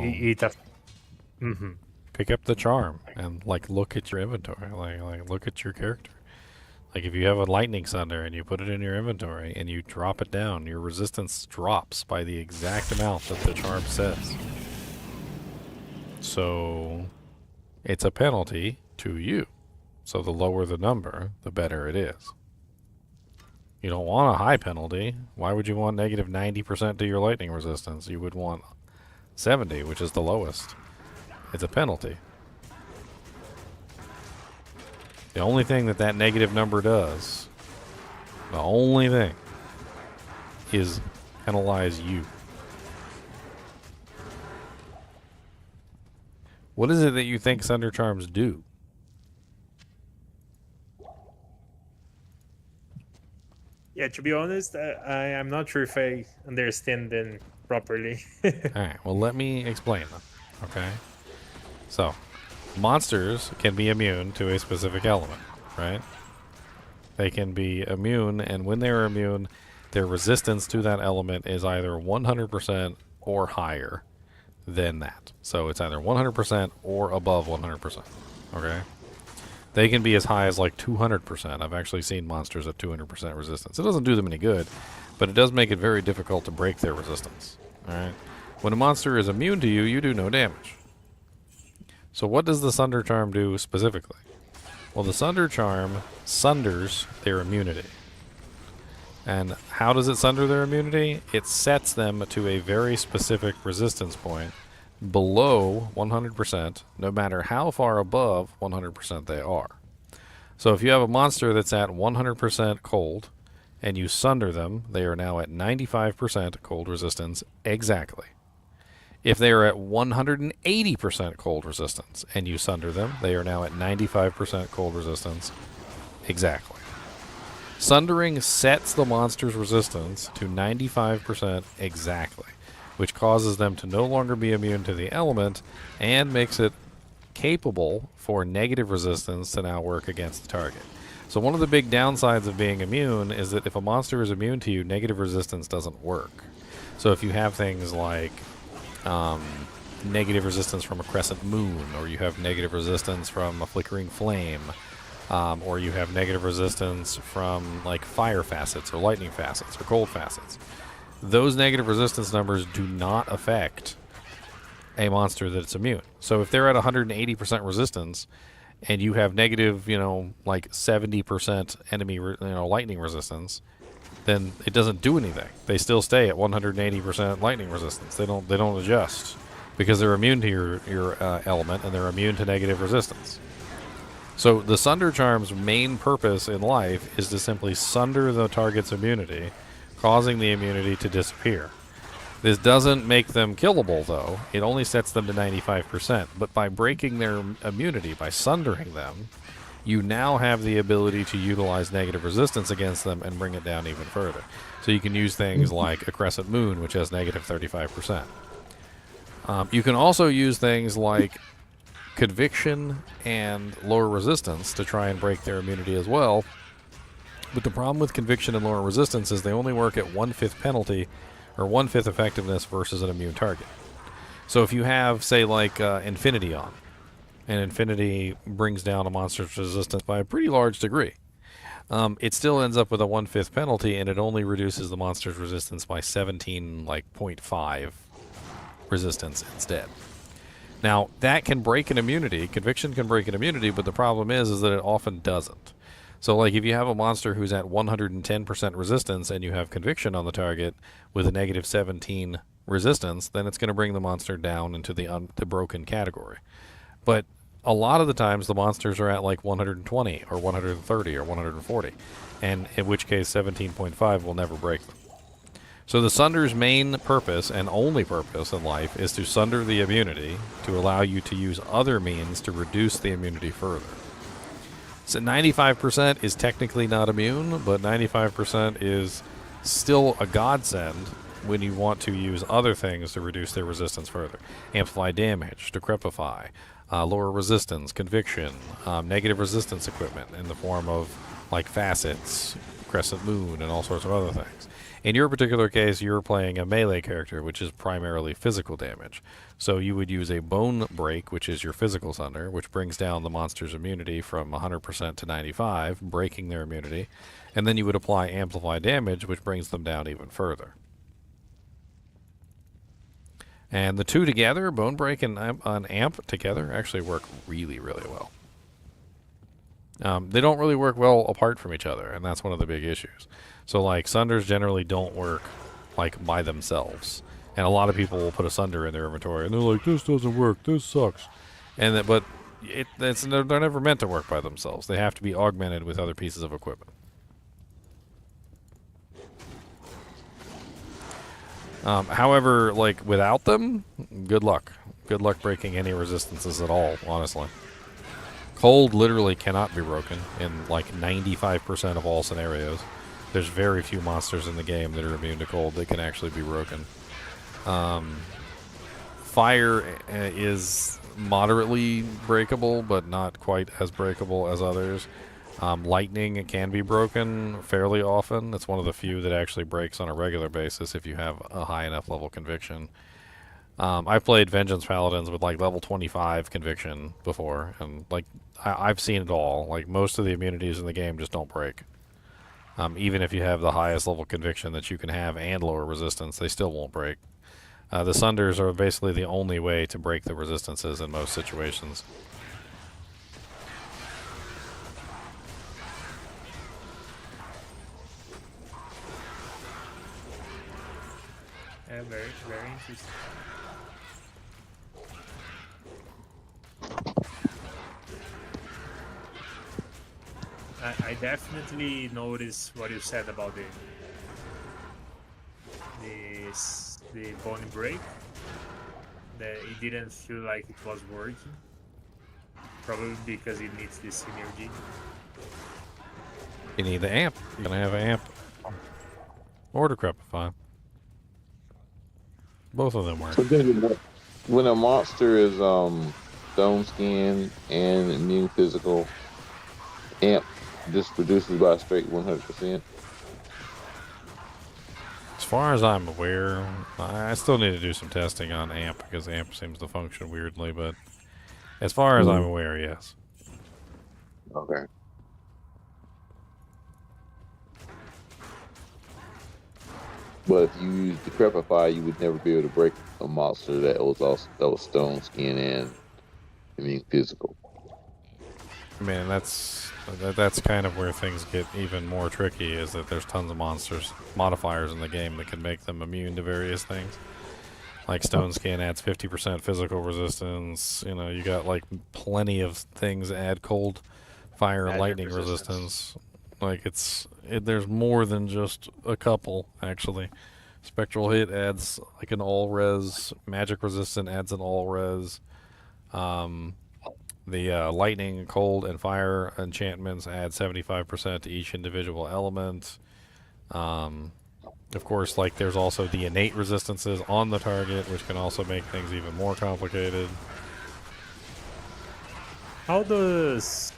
pick up the charm and like look at your inventory, like look at your character. Like if you have a lightning sunder and you put it in your inventory and you drop it down, your resistance drops by the exact amount that the charm says. So it's a penalty to you. So the lower the number, the better it is. You don't want a high penalty. Why would you want negative 90% to your lightning resistance? You would want 70, which is the lowest. It's a penalty. The only thing that negative number does, the only thing, is penalize you. What is it that you think Sunder Charms do? Yeah, to be honest, I'm not sure if I understand them properly. Alright, well let me explain them, okay? So, monsters can be immune to a specific element, right? They can be immune, and when they're immune, their resistance to that element is either 100% or higher than that. So it's either 100% or above 100%, okay? They can be as high as like 200%. I've actually seen monsters at 200% resistance. It doesn't do them any good, but it does make it very difficult to break their resistance, alright? When a monster is immune to you, you do no damage. So what does the Sunder Charm do specifically? Well, the Sunder Charm sunders their immunity. And how does it sunder their immunity? It sets them to a very specific resistance point below 100%, no matter how far above 100% they are. So if you have a monster that's at 100% cold, and you sunder them, they are now at 95% cold resistance exactly. If they are at 180% cold resistance and you sunder them, they are now at 95% cold resistance exactly. Sundering sets the monster's resistance to 95% exactly, which causes them to no longer be immune to the element and makes it capable for negative resistance to now work against the target. So one of the big downsides of being immune is that if a monster is immune to you, negative resistance doesn't work. So if you have things like negative resistance from a crescent moon, or you have negative resistance from a flickering flame, or you have negative resistance from like fire facets or lightning facets or cold facets, those negative resistance numbers do not affect a monster that's immune. So if they're at 180% resistance and you have negative, like 70% enemy lightning resistance, then it doesn't do anything. They still stay at 180% lightning resistance. They don't adjust because they're immune to your element, and they're immune to negative resistance. So the Sunder Charm's main purpose in life is to simply sunder the target's immunity, causing the immunity to disappear. This doesn't make them killable, though. It only sets them to 95%. But by breaking their immunity, by sundering them, you now have the ability to utilize negative resistance against them and bring it down even further. So you can use things like a crescent moon, which has negative 35%. You can also use things like conviction and lower resistance to try and break their immunity as well. But the problem with conviction and lower resistance is they only work at 1/5 penalty or 1/5 effectiveness versus an immune target. So if you have, say, like Infinity on, and Infinity brings down a monster's resistance by a pretty large degree, it still ends up with a 1/5 penalty, and it only reduces the monster's resistance by 17.5 resistance instead. Now, that can break an immunity. Conviction can break an immunity, but the problem is that it often doesn't. So, like, if you have a monster who's at 110% resistance and you have conviction on the target with a negative 17 resistance, then it's going to bring the monster down into the broken category. But a lot of the times the monsters are at like 120 or 130 or 140, and in which case 17.5 will never break them. So the Sunder's main purpose and only purpose in life is to sunder the immunity to allow you to use other means to reduce the immunity further. So 95% is technically not immune, but 95% is still a godsend when you want to use other things to reduce their resistance further. Amplify damage, decrepify, lower resistance, conviction, negative resistance equipment in the form of like facets, crescent moon, and all sorts of other things. In your particular case, you're playing a melee character, which is primarily physical damage. So you would use a bone break, which is your physical thunder, which brings down the monster's immunity from 100% to 95, breaking their immunity. And then you would apply amplify damage, which brings them down even further. And the two together, bone break and amp together, actually work really, really well. They don't really work well apart from each other, and that's one of the big issues. So, like, Sunders generally don't work, like, by themselves. And a lot of people will put a Sunder in their inventory, and they're like, this doesn't work, this sucks. But they're never meant to work by themselves. They have to be augmented with other pieces of equipment. However, like, without them, good luck. Good luck breaking any resistances at all, honestly. Cold literally cannot be broken in like 95% of all scenarios. There's very few monsters in the game that are immune to cold that can actually be broken. Fire is moderately breakable, but not quite as breakable as others. Lightning can be broken fairly often. It's one of the few that actually breaks on a regular basis if you have a high enough level conviction. I played Vengeance Paladins with like level 25 conviction before, and like I've seen it all. Like most of the immunities in the game just don't break. Even if you have the highest level conviction that you can have and lower resistance, they still won't break. The Sunders are basically the only way to break the resistances in most situations. Yeah, very, very interesting. I definitely noticed what you said about the bone break. That it didn't feel like it was working. Probably because it needs this synergy. You need the amp. You're gonna have an amp or Decrepify. Both of them work. So then, when a monster is stone skin and immune physical, amp just reduces by a straight 100%. As far as I'm aware, I still need to do some testing on amp because amp seems to function weirdly, but as far as I'm aware, yes. Okay. But if you use Decrepify, you would never be able to break a monster that was stone skin and immune physical. I mean, that's kind of where things get even more tricky, is that there's tons of modifiers in the game that can make them immune to various things. Like Stone Skin adds 50% physical resistance. You know, you got like plenty of things that add cold, fire, and lightning resistance. Like there's more than just a couple, actually. Spectral Hit adds like an all-res. Magic Resistant adds an all-res. The lightning, cold, and fire enchantments add 75% to each individual element. Of course, like there's also the innate resistances on the target, which can also make things even more complicated. How does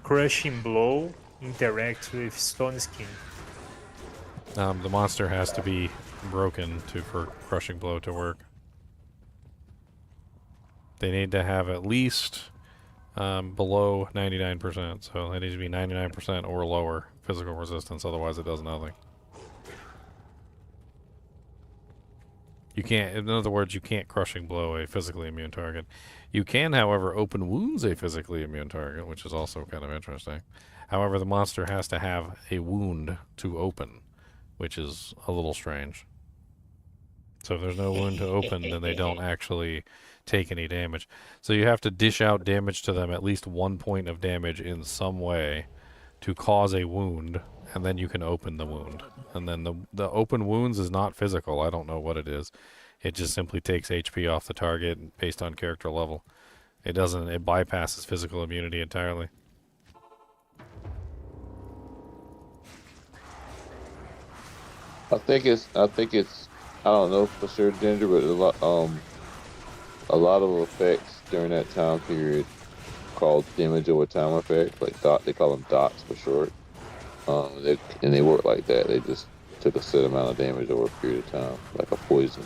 Crushing Blow interact with Stone Skin? The monster has to be broken for Crushing Blow to work. They need to have at least below 99%, so it needs to be 99% or lower physical resistance, otherwise it does nothing. You can't, in other words, you can't Crushing Blow a physically immune target. You can, however, Open Wounds a physically immune target, which is also kind of interesting. However, the monster has to have a wound to open, which is a little strange. So if there's no wound to open, then they don't actually take any damage. So you have to dish out damage to them, at least 1 point of damage in some way to cause a wound, and then you can open the wound. And then the open wounds is not physical. I don't know what it is. It just simply takes HP off the target based on character level. It bypasses physical immunity entirely. I think it's I don't know for sure, Ginger, but a lot a lot of effects during that time period called damage over time effects, like dot. They call them dots for short. And they work like that. They just took a set amount of damage over a period of time, like a poison.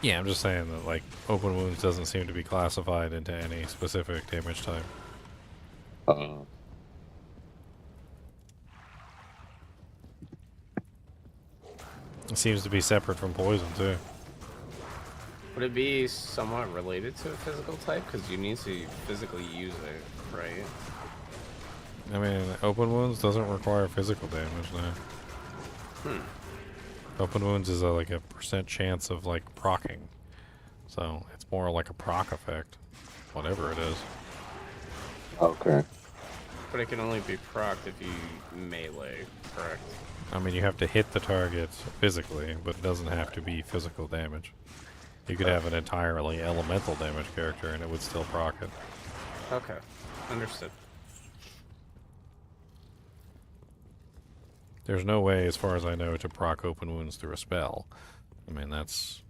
Yeah, I'm just saying that like open wounds doesn't seem to be classified into any specific damage type. It seems to be separate from poison too. Would it be somewhat related to a physical type? Because you need to physically use it, right? I mean, open wounds doesn't require physical damage now. Open wounds is like a % chance of like proccing, so it's more like a proc effect, whatever it is. Okay. But it can only be procced if you melee, correct? I mean, you have to hit the target physically, but it doesn't have to be physical damage. You could have an entirely elemental damage character and it would still proc it. Okay, understood. There's no way, as far as I know, to proc open wounds through a spell. I mean, that's...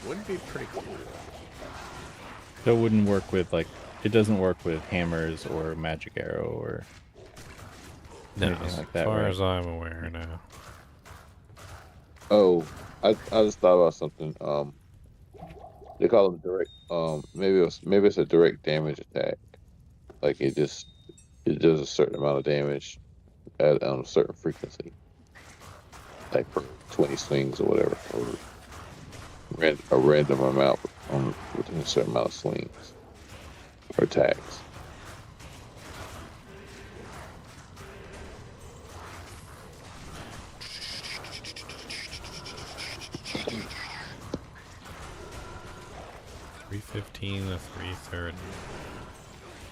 Would be pretty cool. So it wouldn't work with, like, it doesn't work with hammers or magic arrow or no, anything like that, as far right? as I'm aware now. Oh, I just thought about something. They call them direct. Maybe it's a direct damage attack. Like it does a certain amount of damage at a certain frequency, like for 20 swings or whatever, or a random amount within a certain amount of swings or attacks. $315 to $330.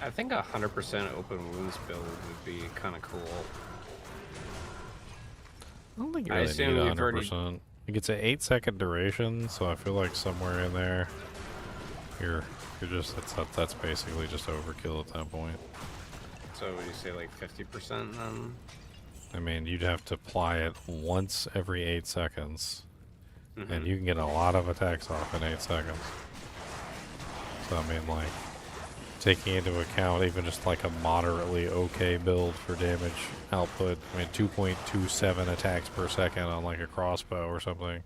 I think 100% open wounds build would be kind of cool. I don't think you I really assume need you've already- 100%. Like it's an 8-second duration, so I feel like somewhere in there, you're just that's basically just overkill at that point. So would you say like 50% then? I mean, you'd have to apply it once every 8 seconds, and Mhm. you can get a lot of attacks off in 8 seconds. So I mean, like, taking into account even just like a moderately okay build for damage output, I mean 2.27 attacks per second on like a crossbow or something.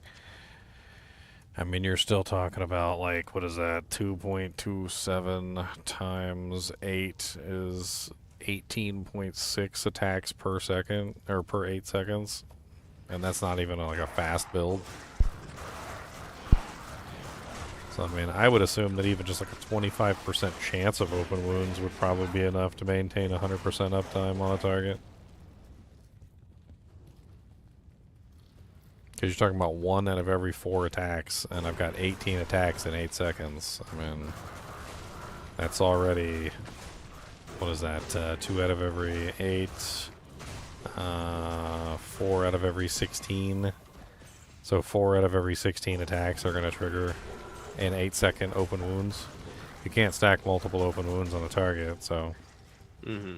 I mean, you're still talking about like, what is that, 2.27 times 8 is 18.6 attacks per second, or per 8 seconds. And that's not even like a fast build. So, I mean, I would assume that even just like a 25% chance of open wounds would probably be enough to maintain 100% uptime on a target. Because you're talking about 1 out of every 4 attacks, and I've got 18 attacks in 8 seconds. I mean, that's already, what is that, 2 out of every 8, 4 out of every 16. So 4 out of every 16 attacks are going to trigger an 8-second open wounds. You can't stack multiple open wounds on a target, so... Mm-hmm.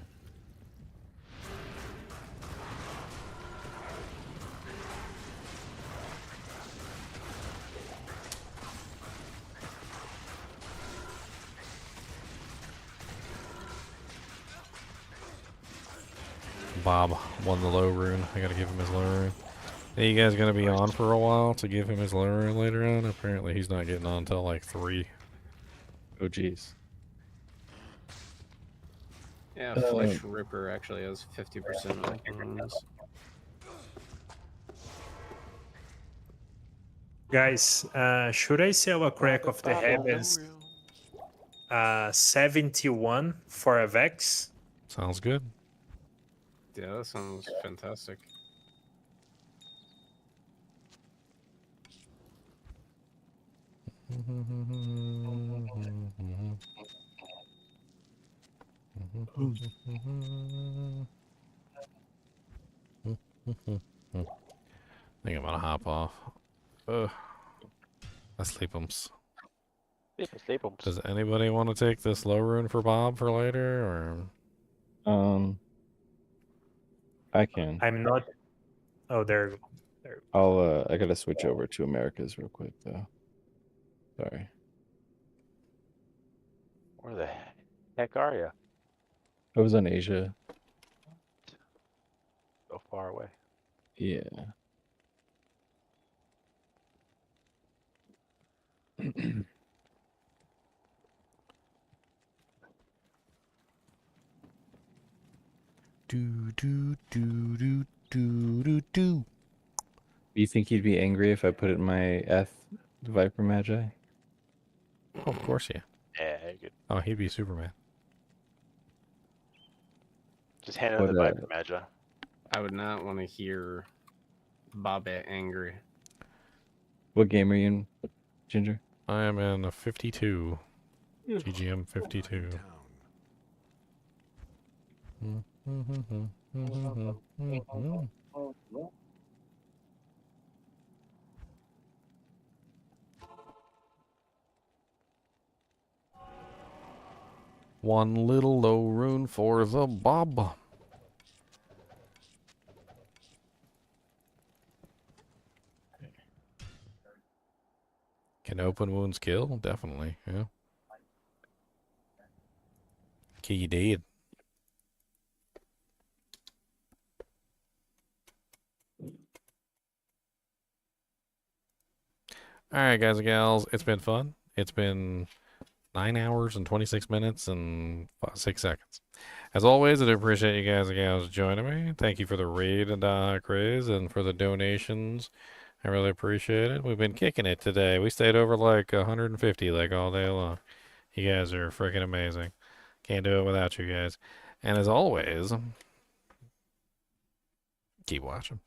Bob won the low rune. I gotta give him his low rune. Hey, you guys gonna be on for a while to give him his low rune later on? Apparently he's not getting on until like 3. Oh, jeez. Yeah, Flesh Ripper actually has 50% open wounds. Guys, should I sell a Crack of the Heavens 71 for a Vex? Sounds good. Yeah, that sounds fantastic. I think I'm gonna hop off. Ugh. I sleepums. Does anybody want to take this low rune for Bob for later, or? I can. I'm not. Oh, there you go. There you I gotta switch over to Americas real quick though. Sorry. Where the heck are you? I was on Asia. So far away. Yeah. Do do do do do do do. Do you think he'd be angry if I put it in my F Viper Magi? Oh, of course, yeah. Yeah, you could Oh, he'd be Superman. just hand him What, the Viper Magi. I would not want to hear Bobette angry. What game are you in, Ginger? I am in a 52. GGM 52. One little low rune for the Bob. Can open wounds kill? Definitely, yeah. Key dead. Alright, guys and gals, it's been fun. It's been 9 hours and 26 minutes and 6 seconds. As always, I do appreciate you guys and gals joining me. Thank you for the raid and craze and for the donations. I really appreciate it. We've been kicking it today. We stayed over like 150 like all day long. You guys are freaking amazing. Can't do it without you guys. And as always, keep watching.